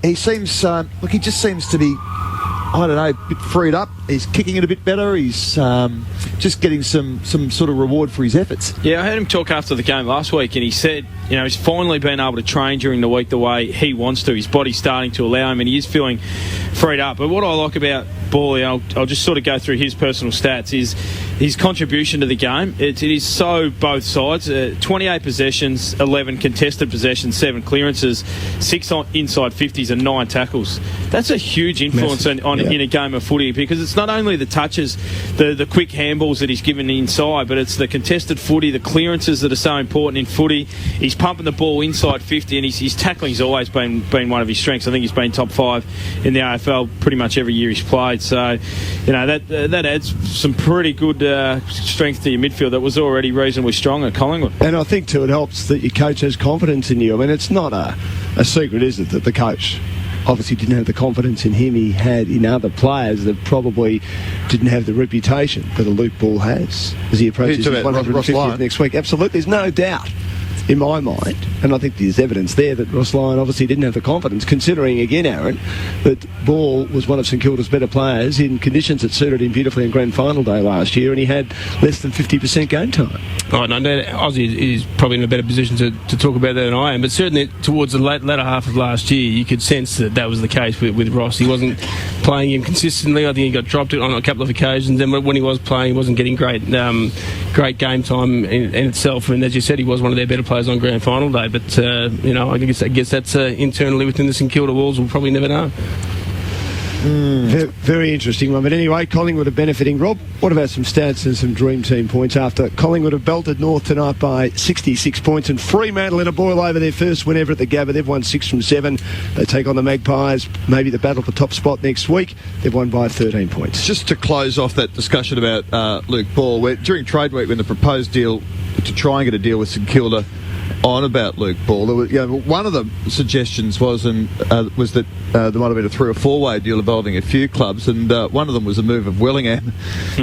He seems, he just seems to be, I don't know, a bit freed up. He's kicking it a bit better. He's just getting some sort of reward for his efforts. Yeah, I heard him talk after the game last week, and he said, he's finally been able to train during the week the way he wants to. His body's starting to allow him, and he is feeling freed up. But what I like about Ball, I'll just sort of go through his personal stats, is his contribution to the game. It is so both sides. 28 possessions, 11 contested possessions, 7 clearances, 6 inside 50s and 9 tackles. That's a huge influence in a game of footy, because it's not only the touches, the quick handballs that he's given inside, but it's the contested footy, the clearances that are so important in footy. He's pumping the ball inside 50, and his tackling's always been one of his strengths. I think he's been top 5 in the AFL pretty much every year he's played. So, that adds some pretty good strength to your midfield that was already reasonably strong at Collingwood. And I think, too, it helps that your coach has confidence in you. I mean, it's not a secret, is it, that the coach obviously didn't have the confidence in him he had in other players that probably didn't have the reputation that a Luke Ball has as he approaches his 150th next week. Absolutely, there's no doubt in my mind, and I think there's evidence there that Ross Lyon obviously didn't have the confidence, considering again, Aaron, that Ball was one of St Kilda's better players in conditions that suited him beautifully on grand final day last year, and he had less than 50% game time. Oh, no, Ozzy is probably in a better position to talk about that than I am, but certainly towards the latter half of last year, you could sense that was the case with Ross. He wasn't playing him consistently. I think he got dropped on a couple of occasions, and when he was playing, he wasn't getting great game time in itself, and as you said, he was one of their better players on grand final day, but I guess that's internally within the St Kilda walls. We'll probably never know. Very interesting one. But anyway, Collingwood are benefiting. Rob, what about some stats and some dream team points after Collingwood have belted North tonight by 66 points, and Fremantle in a boil over their first win ever at the Gabba. They've won 6 from 7. They take on the Magpies, maybe the battle for top spot next week. They've won by 13 points. Just to close off that discussion about Luke Ball, during trade week when the proposed deal to try and get a deal with St Kilda on about Luke Ball, there were, one of the suggestions was that there might have been a 3 or 4-way deal involving a few clubs, and one of them was a move of Willingham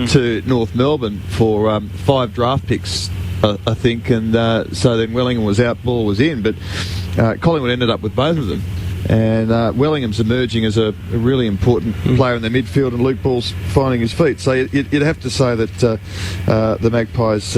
to North Melbourne for 5 draft picks, I think, and so then Willingham was out, Ball was in, but Collingwood ended up with both of them. And Wellingham's emerging as a really important player in the midfield, and Luke Ball's finding his feet. So you'd have to say that the Magpies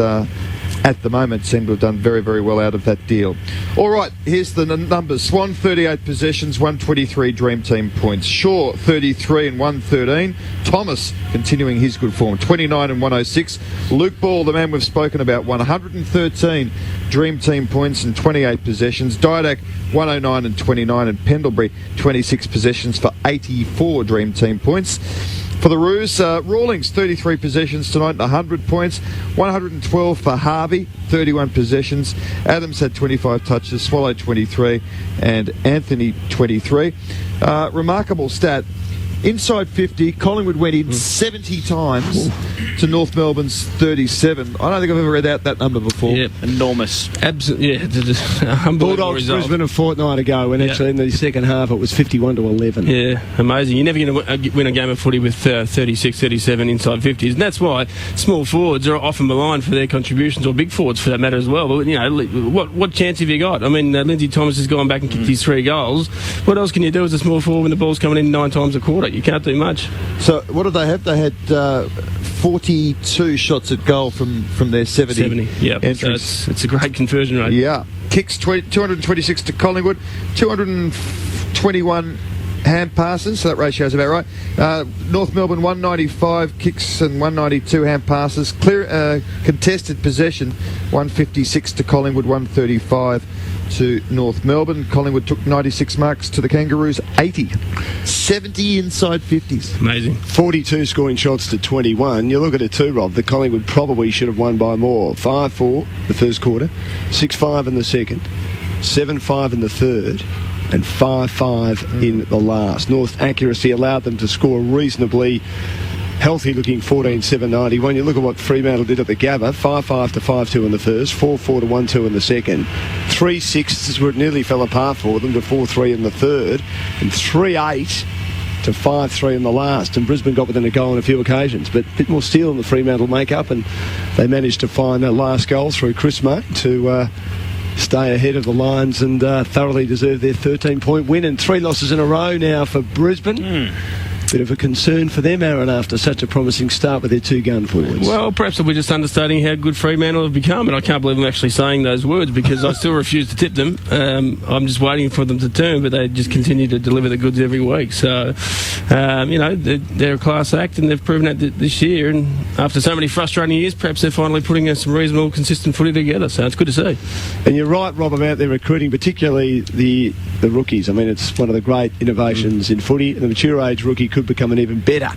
at the moment seem to have done very, very well out of that deal. All right, here's the numbers. Swan, 38 possessions, 123 Dream Team points. Shaw, 33 and 113. Thomas, continuing his good form, 29 and 106. Luke Ball, the man we've spoken about, 113 Dream Team points and 28 possessions. Didak, 109 and 29. And Pendlebury, 26 possessions for 84 Dream Team points. For the Roos, Rawlings, 33 possessions tonight and 100 points. 112 for Harvey, 31 possessions. Adams had 25 touches, Swallow 23, and Anthony 23. Remarkable stat. Inside 50, Collingwood went in 70 times to North Melbourne's 37. I don't think I've ever read out that number before. Yeah, enormous. Absolutely, yeah. Bulldogs Brisbane a fortnight ago, and actually in the second half it was 51 to 11. Yeah, amazing. You're never going to win a game of footy with 36, 37 inside 50s, and that's why small forwards are often maligned for their contributions, or big forwards for that matter as well. But what chance have you got? I mean, Lindsay Thomas has gone back and kicked his 3 goals. What else can you do as a small forward when the ball's coming in 9 times a quarter? You can't do much. So what did they have? They had 42 shots at goal from their 70 entries. So it's a great conversion rate. Yeah. Kicks 226 to Collingwood, 221 hand passes, so that ratio is about right. North Melbourne 195 kicks and 192 hand passes. Clear contested possession 156 to Collingwood, 135 to North Melbourne. Collingwood took 96 marks to the Kangaroos, 80. 70 inside 50s. Amazing. 42 scoring shots to 21. You look at it too, Rob, the Collingwood probably should have won by more. 5-4 the first quarter, 6-5 in the second, 7-5 in the third, and 5-5 in the last. North accuracy allowed them to score reasonably healthy-looking 14.791. You look at what Fremantle did at the Gabba, 5-5 to 5-2 in the first, 4-4 to 1-2 in the second, 3-6 where it nearly fell apart for them to 4-3 in the third, and 3-8 to 5-3 in the last. And Brisbane got within a goal on a few occasions, but a bit more steel in the Fremantle make-up, and they managed to find that last goal through Chris May to stay ahead of the Lions and thoroughly deserve their 13-point win. And 3 losses in a row now for Brisbane. Bit of a concern for them, Aaron, after such a promising start with their 2 gun forwards. Well, perhaps we're just understating how good Fremantle have become, and I can't believe I'm actually saying those words because I still refuse to tip them. I'm just waiting for them to turn, but they just continue to deliver the goods every week. So, they're a class act, and they've proven that this year. And after so many frustrating years, perhaps they're finally putting some reasonable, consistent footy together. So it's good to see. And you're right, Rob, about their recruiting, particularly the rookies. I mean, it's one of the great innovations in footy. The mature age rookie could become an even better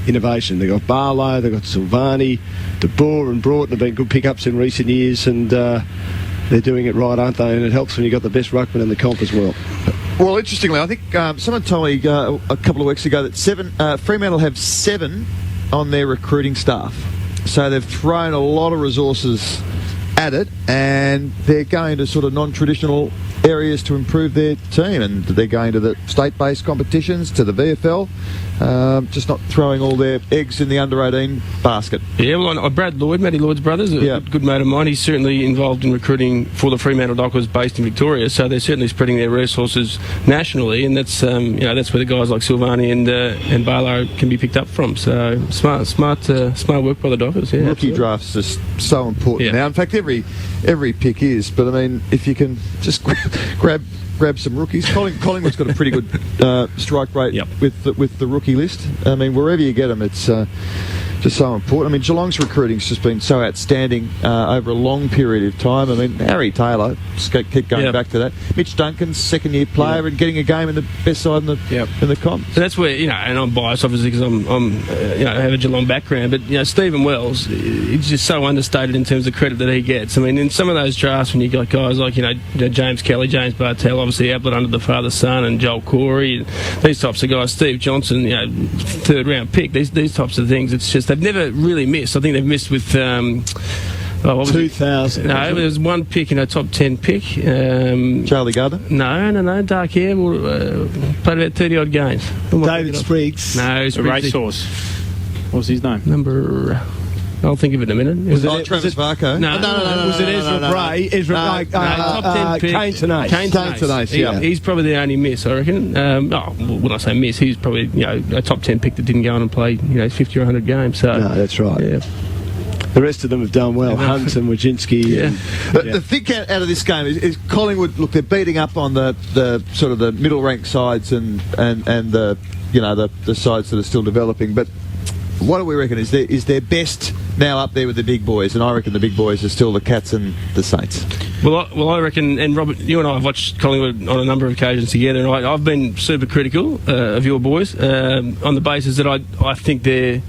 innovation. They've got Barlow, they've got Silvani, De Boer and Broughton have been good pickups in recent years, and they're doing it right, aren't they? And it helps when you've got the best ruckman in the comp as well. Well, interestingly, I think someone told me a couple of weeks ago that Fremantle have 7 on their recruiting staff. So they've thrown a lot of resources at it, and they're going to sort of non-traditional areas to improve their team, and they're going to the state-based competitions, to the VFL, just not throwing all their eggs in the under-18 basket. Yeah, well, Brad Lloyd, Matty Lloyd's brothers, a good mate of mine, he's certainly involved in recruiting for the Fremantle Dockers based in Victoria, so they're certainly spreading their resources nationally, and that's that's where the guys like Silvani and Barlow can be picked up from. So smart work by the Dockers. Yeah, rookie absolutely. drafts are so important now. In fact, every pick is, but I mean, if you can just grab some rookies. Collingwood's got a pretty good strike rate with the rookie list. I mean, wherever you get them, it's just so important. I mean, Geelong's recruiting's just been so outstanding over a long period of time. I mean, Harry Taylor, just keep going back to that. Mitch Duncan's second-year player and getting a game in the best side in the comp. So that's where, and I'm biased obviously because I have a Geelong background, but Stephen Wells, he's just so understated in terms of credit that he gets. I mean, in some of those drafts when you got guys like James Kelly, James Bartel, obviously Ablett under the father's son, and Joel Corey, and these types of guys, Steve Johnson, 3rd round pick, these types of things. It's just they've never really missed. I think they've missed with 2000. No, there was one pick in a top 10 pick. Charlie Gardner? No, dark hair. Played about 30 odd games. David Spriggs. No, a racehorse. What was his name? I'll think of it in a minute. Was it Travis Varco? No. Was it Ezra Bray? Top 10 pick. Kane Tenace. Yeah, he's probably the only miss, I reckon. When I say miss, he's probably a top 10 pick that didn't go on and play 50 or 100 games. So no, that's right. Yeah. The rest of them have done well. Hunt and Wajinski. The thing out of this game is Collingwood. Look, they're beating up on the sort of the middle ranked sides and the the sides that are still developing. But what do we reckon is their best now up there with the big boys? And I reckon the big boys are still the Cats and the Saints. Well, I reckon, and Robert, you and I have watched Collingwood on a number of occasions together, and I've been super critical of your boys on the basis that I think they're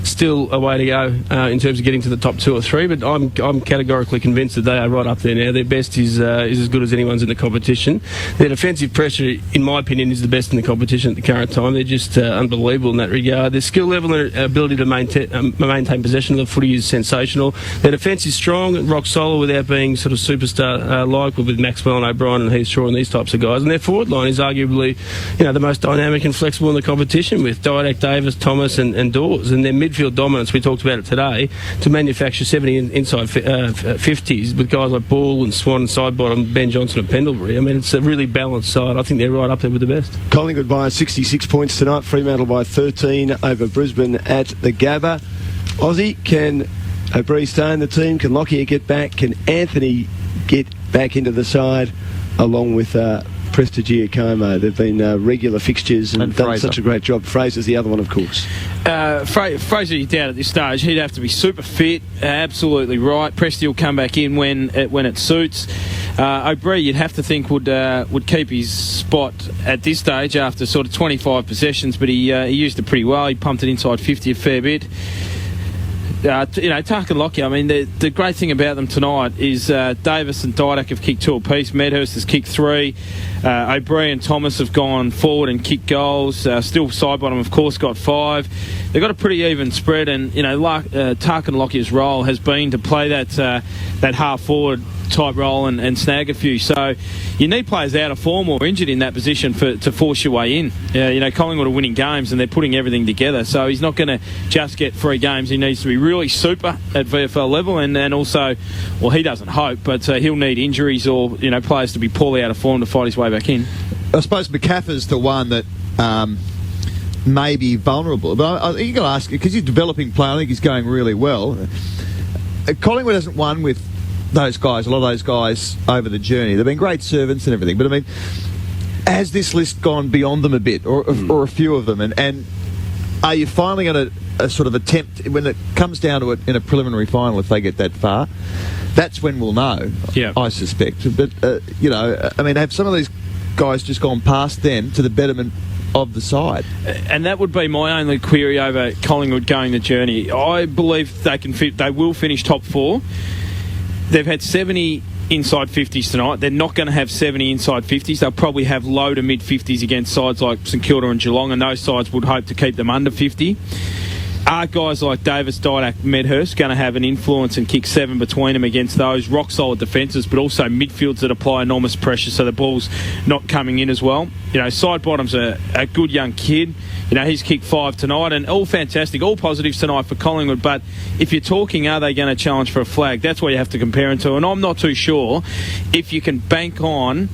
still a way to go in terms of getting to the top 2 or 3, but I'm categorically convinced that they are right up there now. Their best is as good as anyone's in the competition. Their defensive pressure, in my opinion, is the best in the competition at the current time. They're just unbelievable in that regard. Their skill level and ability to maintain possession of the footy is sensational. Their defence is strong, rock solid, without being sort of superstar like with Maxwell and O'Brien and Heath Shaw and these types of guys. And their forward line is arguably the most dynamic and flexible in the competition, with Didac, Davis, Thomas and Dawes. And their midfield dominance, we talked about it today, to manufacture 70 inside 50s with guys like Ball and Swan and Sidebottom, Ben Johnson and Pendlebury. I mean, it's a really balanced side. I think they're right up there with the best. Collingwood by 66 points tonight. Fremantle by 13 over Brisbane at the Gabba. Aussie, can O'Brien stay in the team? Can Lockyer get back? Can Anthony get back into the side along with Prestigiacomo? They've been regular fixtures and done such a great job. Fraser's the other one, of course. Fraser, you're down at this stage. He'd have to be super fit. Absolutely right. Presti will come back in when it suits. O'Brien, you'd have to think would keep his spot at this stage after sort of 25 possessions, but he used it pretty well. He pumped it inside 50 a fair bit. Tarkin Lockyer, I mean, the great thing about them tonight is Davis and Didak have kicked 2 apiece. Medhurst has kicked 3. O'Brien and Thomas have gone forward and kicked goals. Still Sidebottom, of course, got 5. They've got a pretty even spread, and Tarkin Lockyer's role has been to play that half forward type role and snag a few. So you need players out of form or injured in that position to force your way in. Collingwood are winning games and they're putting everything together. So he's not going to just get 3 games. He needs to be really super at VFL level, and also, well, he doesn't hope, but he'll need injuries or players to be poorly out of form to fight his way back in. I suppose McCaffrey's the one that may be vulnerable, but I think you've got to ask, because he's a developing player. I think he's going really well. Collingwood hasn't won with those guys, a lot of those guys over the journey. They've been great servants and everything, but I mean, has this list gone beyond them a bit, or a few of them, and are you finally going to sort of attempt, when it comes down to it in a preliminary final, if they get that far, that's when we'll know, I suspect. But I mean, have some of these guys just gone past them to the betterment of the side? And that would be my only query over Collingwood going the journey. I believe they will finish top 4. They've had 70 inside 50s tonight. They're not going to have 70 inside 50s. They'll probably have low to mid 50s against sides like St Kilda and Geelong, and those sides would hope to keep them under 50. Are guys like Davis, Didak, Medhurst going to have an influence and kick 7 between them against those rock-solid defences, but also midfields that apply enormous pressure so the ball's not coming in as well? Sidebottom's a good young kid. He's kicked 5 tonight, and all fantastic, all positives tonight for Collingwood. But if you're talking, are they going to challenge for a flag? That's what you have to compare them to. And I'm not too sure if you can bank on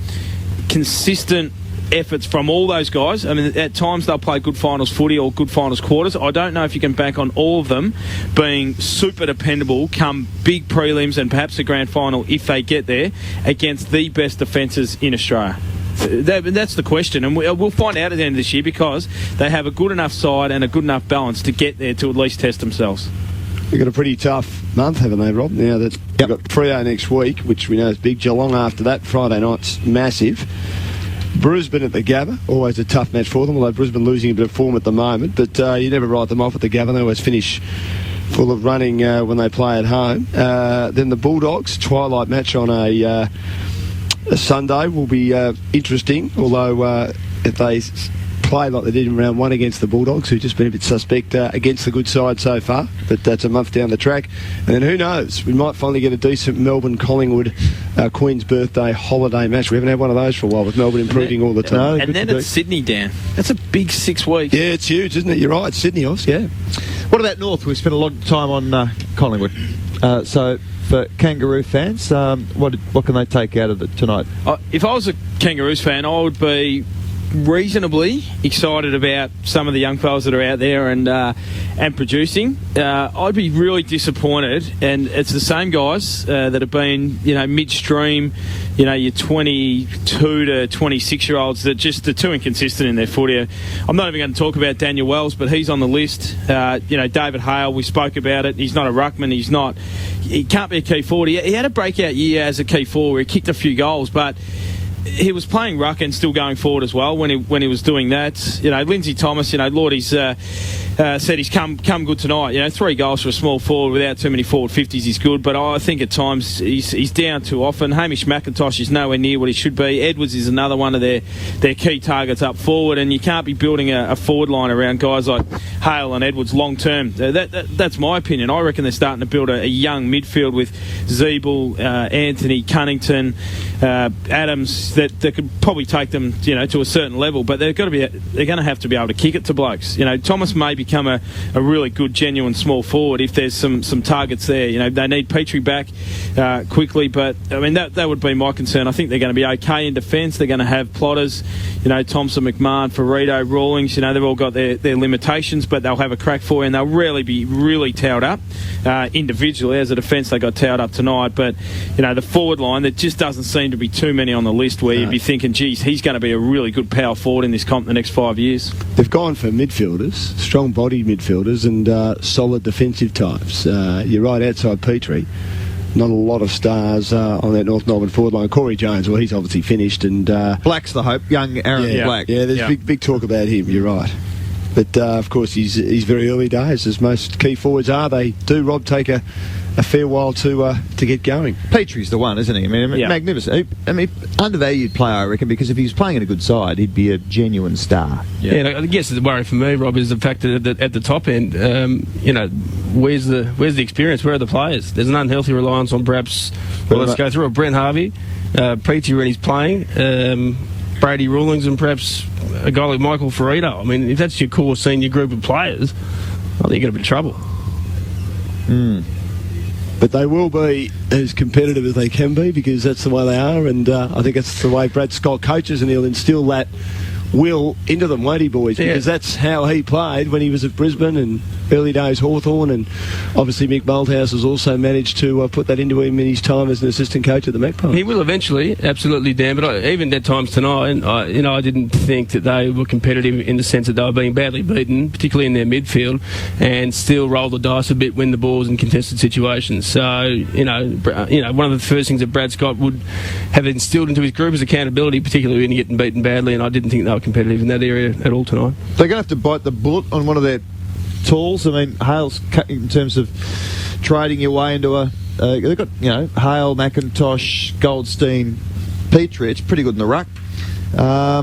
consistent efforts from all those guys. I mean, at times they'll play good finals footy or good finals quarters. I don't know if you can bank on all of them being super dependable come big prelims and perhaps a grand final if they get there against the best defences in Australia. That's the question, and we'll find out at the end of this year, because they have a good enough side and a good enough balance to get there to at least test themselves. They've got a pretty tough month, haven't they, Rob? Now that they've got Freo next week, which we know is big. Geelong after that, Friday night's massive. Brisbane at the Gabba, always a tough match for them, although Brisbane losing a bit of form at the moment, but you never write them off at the Gabba. They always finish full of running when they play at home. Then the Bulldogs, twilight match on a Sunday will be interesting, although if they play like they did in round 1 against the Bulldogs, who've just been a bit suspect against the good side so far, but that's a month down the track. And then who knows, we might finally get a decent Melbourne-Collingwood Queen's Birthday holiday match. We haven't had one of those for a while, with Melbourne improving all the time. And then it's Sydney, Dan. That's a big 6 weeks. Yeah, it's huge, isn't it? You're right, Sydney, yeah. What about North? We spent a lot of time on Collingwood. So for Kangaroo fans, what can they take out of it tonight? If I was a Kangaroos fan, I would be reasonably excited about some of the young fellas that are out there and producing. I'd be really disappointed, and it's the same guys that have been midstream, your 22 to 26 year olds that just are too inconsistent in their footy. I'm not even going to talk about Daniel Wells, but he's on the list. David Hale, we spoke about it. He's not a ruckman. He can't be a key forward. He had a breakout year as a key forward where he kicked a few goals, but he was playing ruck and still going forward as well when he was doing that. Lindsay Thomas, Lord, said he's come good tonight. 3 goals for a small forward without too many forward 50s is good, but I think at times he's down too often. Hamish McIntosh is nowhere near what he should be. Edwards is another one of their key targets up forward, and you can't be building a forward line around guys like Hale and Edwards long term. That's my opinion. I reckon they're starting to build a young midfield with Zeeble, Anthony, Cunnington, Adams that could probably take them to a certain level, but they're going to have to be able to kick it to blokes. Thomas may become a really good genuine small forward if there's some targets there. They need Petrie back quickly, but I mean that would be my concern. I think they're going to be okay in defence. They're going to have plotters, Thompson, McMahon, Ferrito, Rawlings. They've all got their limitations, but they'll have a crack for you, and they'll rarely be really towed up individually. As a defence, they got towed up tonight, but the forward line, there just doesn't seem to be too many on the list where you'd be thinking, geez, he's going to be a really good power forward in this comp the next 5 years. They've gone for midfielders, strong-bodied midfielders and solid defensive types. You're right, outside Petrie, not a lot of stars on that North Melbourne forward line. Corey Jones, well, he's obviously finished. And Black's the hope, young Aaron Black. Yeah, there's big talk about him, you're right. But, of course, he's very early days, as most key forwards are. They do, Rob, take a fair while to get going. Petrie's the one, isn't he? I mean, magnificent. I mean, undervalued player, I reckon, because if he was playing in a good side, he'd be a genuine star. Yeah, and I guess the worry for me, Rob, is the fact that at the top end, where's the experience? Where are the players? There's an unhealthy reliance on perhaps, let's go through it, Brent Harvey, Petrie when he's playing, Brady Rawlings, and perhaps a guy like Michael Ferrito. I mean, if that's your core senior group of players, I think you're going to be in trouble. But they will be as competitive as they can be, because that's the way they are, and I think that's the way Brad Scott coaches, and he'll instill that will into them, won't he, boys? Because that's how he played when he was at Brisbane and early days Hawthorn, and obviously Mick Malthouse has also managed to put that into him in his time as an assistant coach at the Magpies. He will eventually, absolutely, Dan, but even at times tonight, I didn't think that they were competitive in the sense that they were being badly beaten, particularly in their midfield, and still roll the dice a bit when the ball's in contested situations. So, one of the first things that Brad Scott would have instilled into his group is accountability, particularly when you're getting beaten badly, and I didn't think they were competitive in that area at all tonight. They're going to have to bite the bullet on one of their tools. I mean, Hale's in terms of trading your way into they've got, Hale, McIntosh, Goldstein, Petrie. It's pretty good in the ruck. I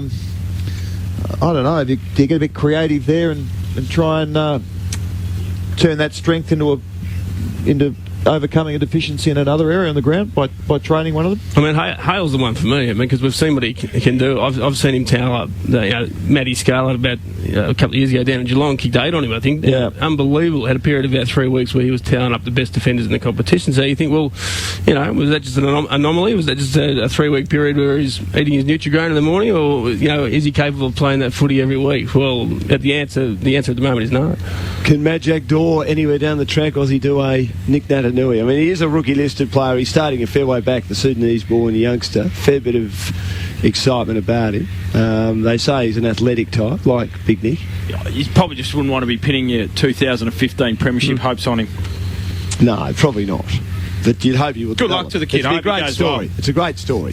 don't know. Do you get a bit creative there and try and turn that strength into overcoming a deficiency in another area on the ground by training one of them? I mean, Hale's the one for me. I mean, because we've seen what he can do. I've seen him towel up Matty Scarlett about a couple of years ago down in Geelong, kicked 8 on him, I think. Yeah. Unbelievable. Had a period of about 3 weeks where he was toweling up the best defenders in the competition. So you think, well, was that just an anomaly? Was that just a 3-week period where he's eating his Nutri-Grain in the morning, or is he capable of playing that footy every week? Well, the answer at the moment is no. Can Majak Daw anywhere down the track, or does he do a Nick Natanui? I mean, he is a rookie-listed player. He's starting a fair way back, the Sudanese-born youngster. Fair bit of excitement about him. They say he's an athletic type, like Big Nick. You probably just wouldn't want to be pinning your 2015 premiership hopes on him. No, probably not. But you'd hope you would. Good luck to the kid. It's a great story. It's a great story.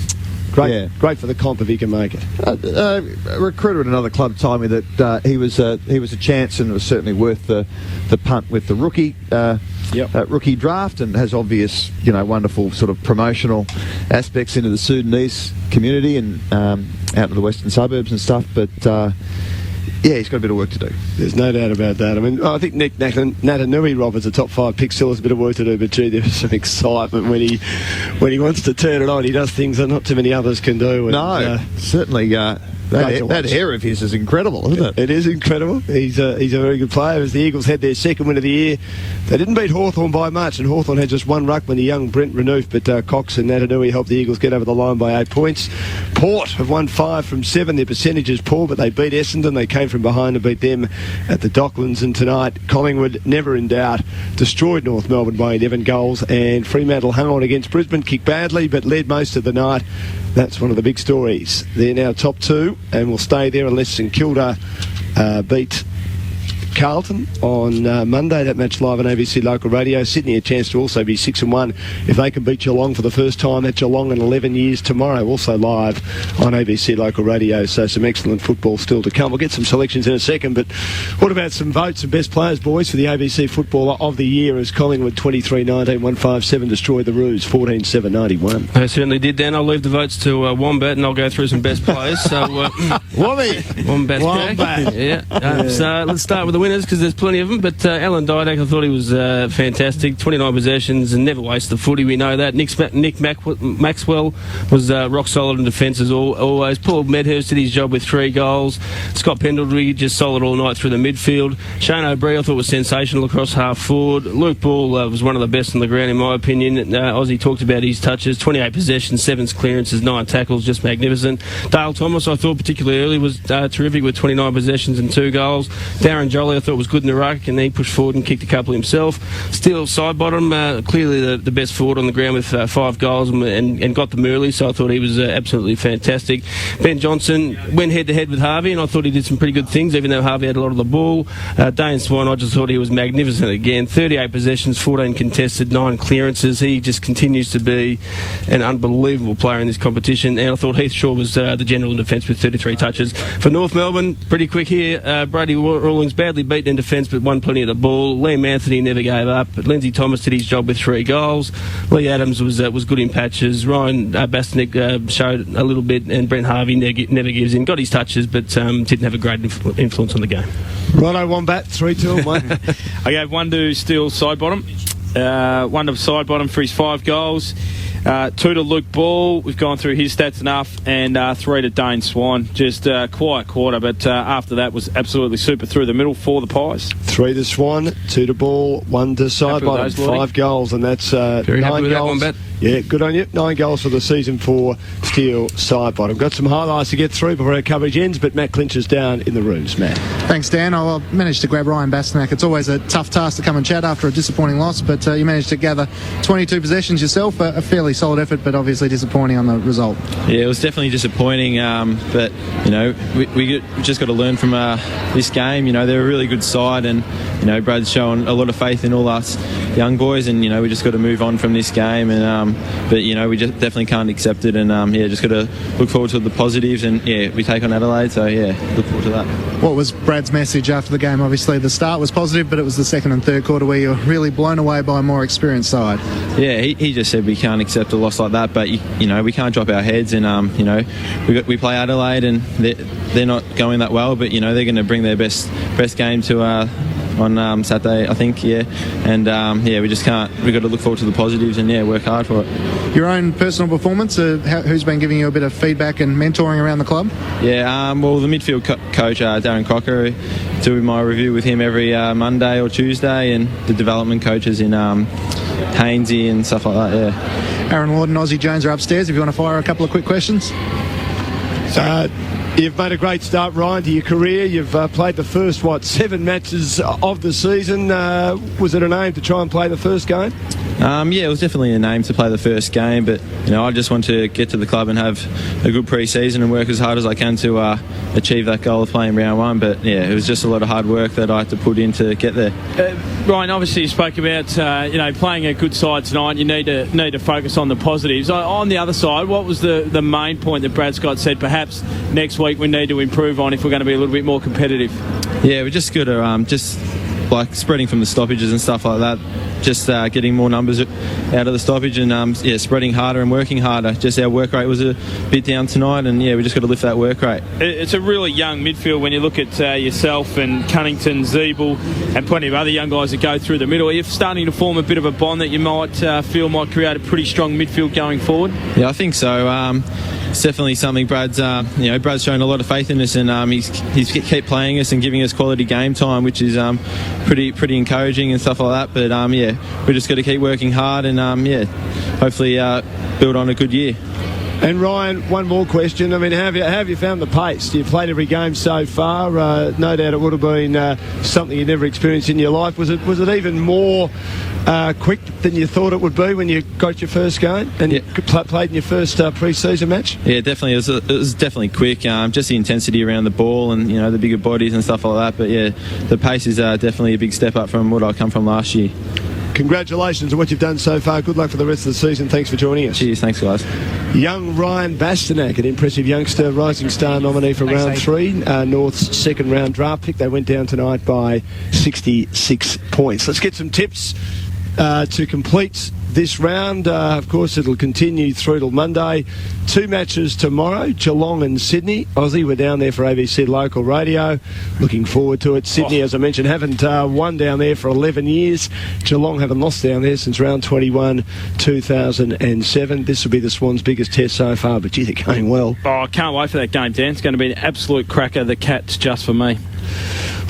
Great for the comp if he can make it. A recruiter at another club told me that he was a chance, and it was certainly worth the punt with the rookie rookie draft, and has obvious wonderful sort of promotional aspects into the Sudanese community and out to the western suburbs and stuff. But he's got a bit of work to do. There's no doubt about that. I mean, I think Nick Natanui, Rob, is a top 5 pick, still has a bit of work to do, but gee, there's some excitement when he wants to turn it on. He does things that not too many others can do. And, certainly. That hair of his is incredible, isn't it? It is incredible. He's a very good player. As the Eagles had their second win of the year, they didn't beat Hawthorn by much, and Hawthorn had just one ruckman, the young Brent Renouf, but Cox and Natanui helped the Eagles get over the line by 8 points. Port have won 5 from 7. Their percentage is poor, but they beat Essendon. They came from behind and beat them at the Docklands, and tonight Collingwood, never in doubt, destroyed North Melbourne by 11 goals, and Fremantle hung on against Brisbane, kicked badly, but led most of the night. That's one of the big stories. They're now top 2 and will stay there unless St Kilda beat Carlton on Monday. That match live on ABC Local Radio. Sydney a chance to also be 6-1 if they can beat Geelong for the first time at Geelong in 11 years tomorrow. Also live on ABC Local Radio. So some excellent football still to come. We'll get some selections in a second, but what about some votes of best players, boys, for the ABC Footballer of the Year as Collingwood 23-19, 157 destroyed the Roos 14-7-91. I certainly did, Dan. I'll leave the votes to Wombat, and I'll go through some best players. So Wombat. Yeah. So let's start with the winners, because there's plenty of them, but Alan Didak, I thought he was fantastic. 29 possessions and never wasted the footy, we know that. Nick Maxwell was rock solid in defence as always. Paul Medhurst did his job with 3 goals. Scott Pendlebury just solid all night through the midfield. Shane O'Brien I thought was sensational across half forward. Luke Ball was one of the best on the ground in my opinion. Ozzy talked about his touches, 28 possessions, 7 clearances, 9 tackles, just magnificent. Dale Thomas I thought particularly early was terrific with 29 possessions and 2 goals. Darren Jolly Riley I thought was good in the ruck, and then he pushed forward and kicked a couple himself. Steele side bottom, clearly the best forward on the ground with 5 goals and got them early, so I thought he was absolutely fantastic. Ben Johnson went head-to-head with Harvey, and I thought he did some pretty good things, even though Harvey had a lot of the ball. Dane Swan, I just thought he was magnificent again. 38 possessions, 14 contested, 9 clearances. He just continues to be an unbelievable player in this competition, and I thought Heath Shaw was the general in defence with 33 touches. For North Melbourne, pretty quick here. Brady Rawlings badly beaten in defence but won plenty of the ball. Liam Anthony never gave up. But Lindsay Thomas did his job with 3 goals. Lee Adams was good in patches. Ryan Bastanek showed a little bit, and Brent Harvey never gives in. Got his touches but didn't have a great influence on the game. Righto, Wombat, 3-2 1. I gave 1 to Steele side bottom, 1 to side bottom for his 5 goals. 2 to Luke Ball, we've gone through his stats enough, and 3 to Dane Swan. Just quiet quarter, but after that was absolutely super through the middle for the Pies. 3 to Swan, 2 to Ball, 1 to side bottom, 5 goals, and that's very 9 happy with goals. that one, Bet. Yeah, good on you. 9 goals for the season for Steele side bottom. Got some highlights to get through before our coverage ends, but Matt Clinch is down in the rooms. Matt. Thanks, Dan. I managed to grab Ryan Bastanek. It's always a tough task to come and chat after a disappointing loss, but you managed to gather 22 possessions yourself. A fairly solid effort, but obviously disappointing on the result. Yeah, it was definitely disappointing, but we just got to learn from this game. They're a really good side, and Brad's shown a lot of faith in all us young boys, and we just got to move on from this game. And but we just definitely can't accept it, and just got to look forward to the positives. And we take on Adelaide, so look forward to that. What was Brad's message after the game? Obviously, the start was positive, but it was the second and third quarter where you were really blown away by a more experienced side. Yeah, he just said we can't accept a loss like that, but we can't drop our heads, and we play Adelaide, and they're not going that well, but they're going to bring their best game to on Saturday, I think, and we just can't. We've got to look forward to the positives and work hard for it. Your own personal performance, who's been giving you a bit of feedback and mentoring around the club? Well, the midfield coach Darren Crocker, doing my review with him every Monday or Tuesday, and the development coaches in Hainsey and stuff like that. Aaron Lord and Aussie Jones are upstairs if you want to fire a couple of quick questions. You've made a great start, Ryan, to your career. You've played the first, 7 matches of the season. Was it an aim to try and play the first game? It was definitely an aim to play the first game, but I just want to get to the club and have a good pre-season and work as hard as I can to achieve that goal of playing round 1. But it was just a lot of hard work that I had to put in to get there. Ryan, obviously you spoke about playing a good side tonight. You need to focus on the positives. On the other side, what was the main point that Brad Scott said perhaps next week we need to improve on if we're going to be a little bit more competitive? We just got to just like spreading from the stoppages and stuff like that. Just getting more numbers out of the stoppage and spreading harder and working harder. Just our work rate was a bit down tonight, and we just got to lift that work rate. It's a really young midfield when you look at yourself and Cunnington, Zeeble, and plenty of other young guys that go through the middle. Are you starting to form a bit of a bond that you might feel might create a pretty strong midfield going forward? Yeah, I think so. It's definitely something Brad's shown a lot of faith in us, and he's kept playing us and giving us quality game time, which is pretty encouraging and stuff like that. But we just got to keep working hard and hopefully build on a good year. And Ryan, one more question. I mean, how have you found the pace? You've played every game so far. No doubt it would have been something you'd never experienced in your life. Was it even more quick than you thought it would be when you got your first game and you played in your first pre-season match? Yeah, definitely. It was definitely quick. Just the intensity around the ball and the bigger bodies and stuff like that. But the pace is definitely a big step up from what I come from last year. Congratulations on what you've done so far. Good luck for the rest of the season. Thanks for joining us. Cheers. Thanks, guys. Young Ryan Bastanek, an impressive youngster, Rising Star nominee for round 3, North's second round draft pick. They went down tonight by 66 points. Let's get some tips to complete this round. Of course, it'll continue through till Monday. 2 matches tomorrow, Geelong and Sydney. Aussie, we're down there for ABC Local Radio. Looking forward to it. Sydney, as I mentioned, haven't won down there for 11 years. Geelong haven't lost down there since round 21, 2007. This will be the Swans' biggest test so far, but gee, they're going well. I can't wait for that game, Dan. It's going to be an absolute cracker. The Cats just for me.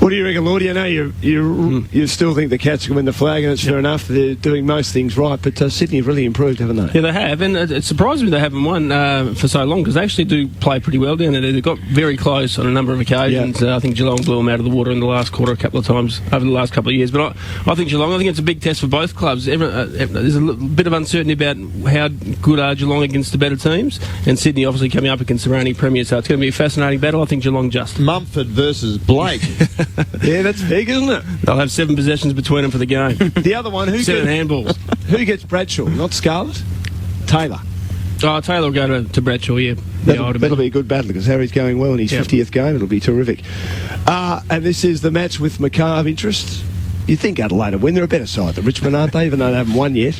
What do you reckon, Lordy? I know you still think the Cats can win the flag, and it's fair enough. They're doing most things right, but Sydney have really improved, haven't they? Yeah, they have, and it surprised me they haven't won for so long, because they actually do play pretty well down there. They've got very close on a number of occasions. I think Geelong blew them out of the water in the last quarter a couple of times over the last couple of years. But I think Geelong, I think it's a big test for both clubs. There's a bit of uncertainty about how good are Geelong against the better teams, and Sydney obviously coming up against the reigning premier, so it's going to be a fascinating battle. I think Geelong just. Mumford versus Blake. Yeah, that's big, isn't it? They'll have 7 possessions between them for the game. The other one, 7 handballs. Who gets Bradshaw? Not Scarlett? Taylor. Oh, Taylor will go to Bradshaw, yeah. That'll be a good battle, because Harry's going well in his 50th game. It'll be terrific. And this is the match with Macar of interest. You think Adelaide will win? They're a better side than Richmond, aren't they, even though they haven't won yet?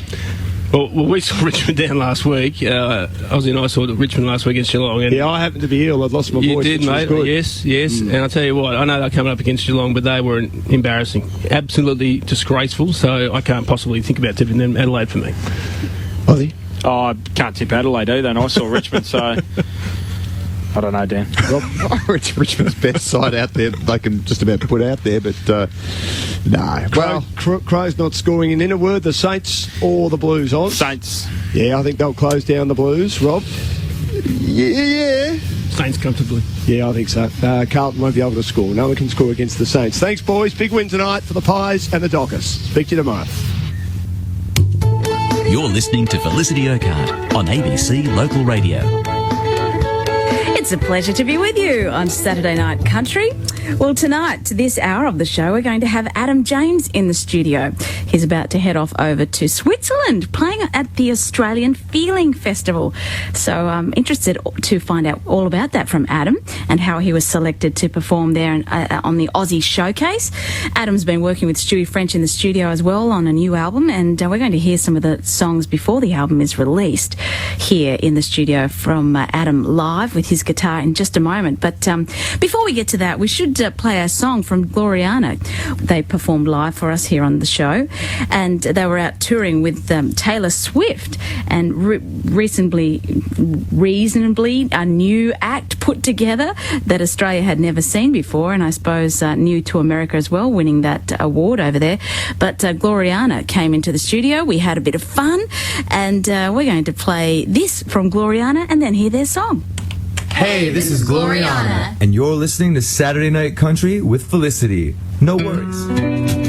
Well, we saw Richmond down last week. Ozzy and I saw Richmond last week against Geelong. And I happened to be ill. I'd lost my voice. You did, mate. Yes. And I'll tell you what, I know they're coming up against Geelong, but they were embarrassing. Absolutely disgraceful, so I can't possibly think about tipping them Adelaide for me. Ozzy? Oh, I can't tip Adelaide either, and I saw Richmond, so... I don't know, Dan. It's Richmond's best side out there they can just about put out there, but no. Well, Crow's not scoring. In a word, the Saints or the Blues, Oz? Saints. Yeah, I think they'll close down the Blues. Rob? Yeah. Saints comfortably. Yeah, I think so. Carlton won't be able to score. No one can score against the Saints. Thanks, boys. Big win tonight for the Pies and the Dockers. Speak to you tomorrow. You're listening to Felicity Urquhart on ABC Local Radio. It's a pleasure to be with you on Saturday Night Country. Well, tonight, this hour of the show, we're going to have Adam James in the studio. He's about to head off over to Switzerland, playing at the Australian Feeling Festival. So I'm interested to find out all about that from Adam and how he was selected to perform there on the Aussie Showcase. Adam's been working with Stewie French in the studio as well on a new album, and we're going to hear some of the songs before the album is released here in the studio from Adam live with his guitar in just a moment. But before we get to that, we should play a song from Gloriana. They performed live for us here on the show, and they were out touring with Taylor Swift, and reasonably a new act put together that Australia had never seen before, and I suppose new to America as well, winning that award over there. But Gloriana came into the studio, we had a bit of fun, and we're going to play this from Gloriana and then hear their song. Hey, this is Gloriana, and you're listening to Saturday Night Country with Felicity. No worries.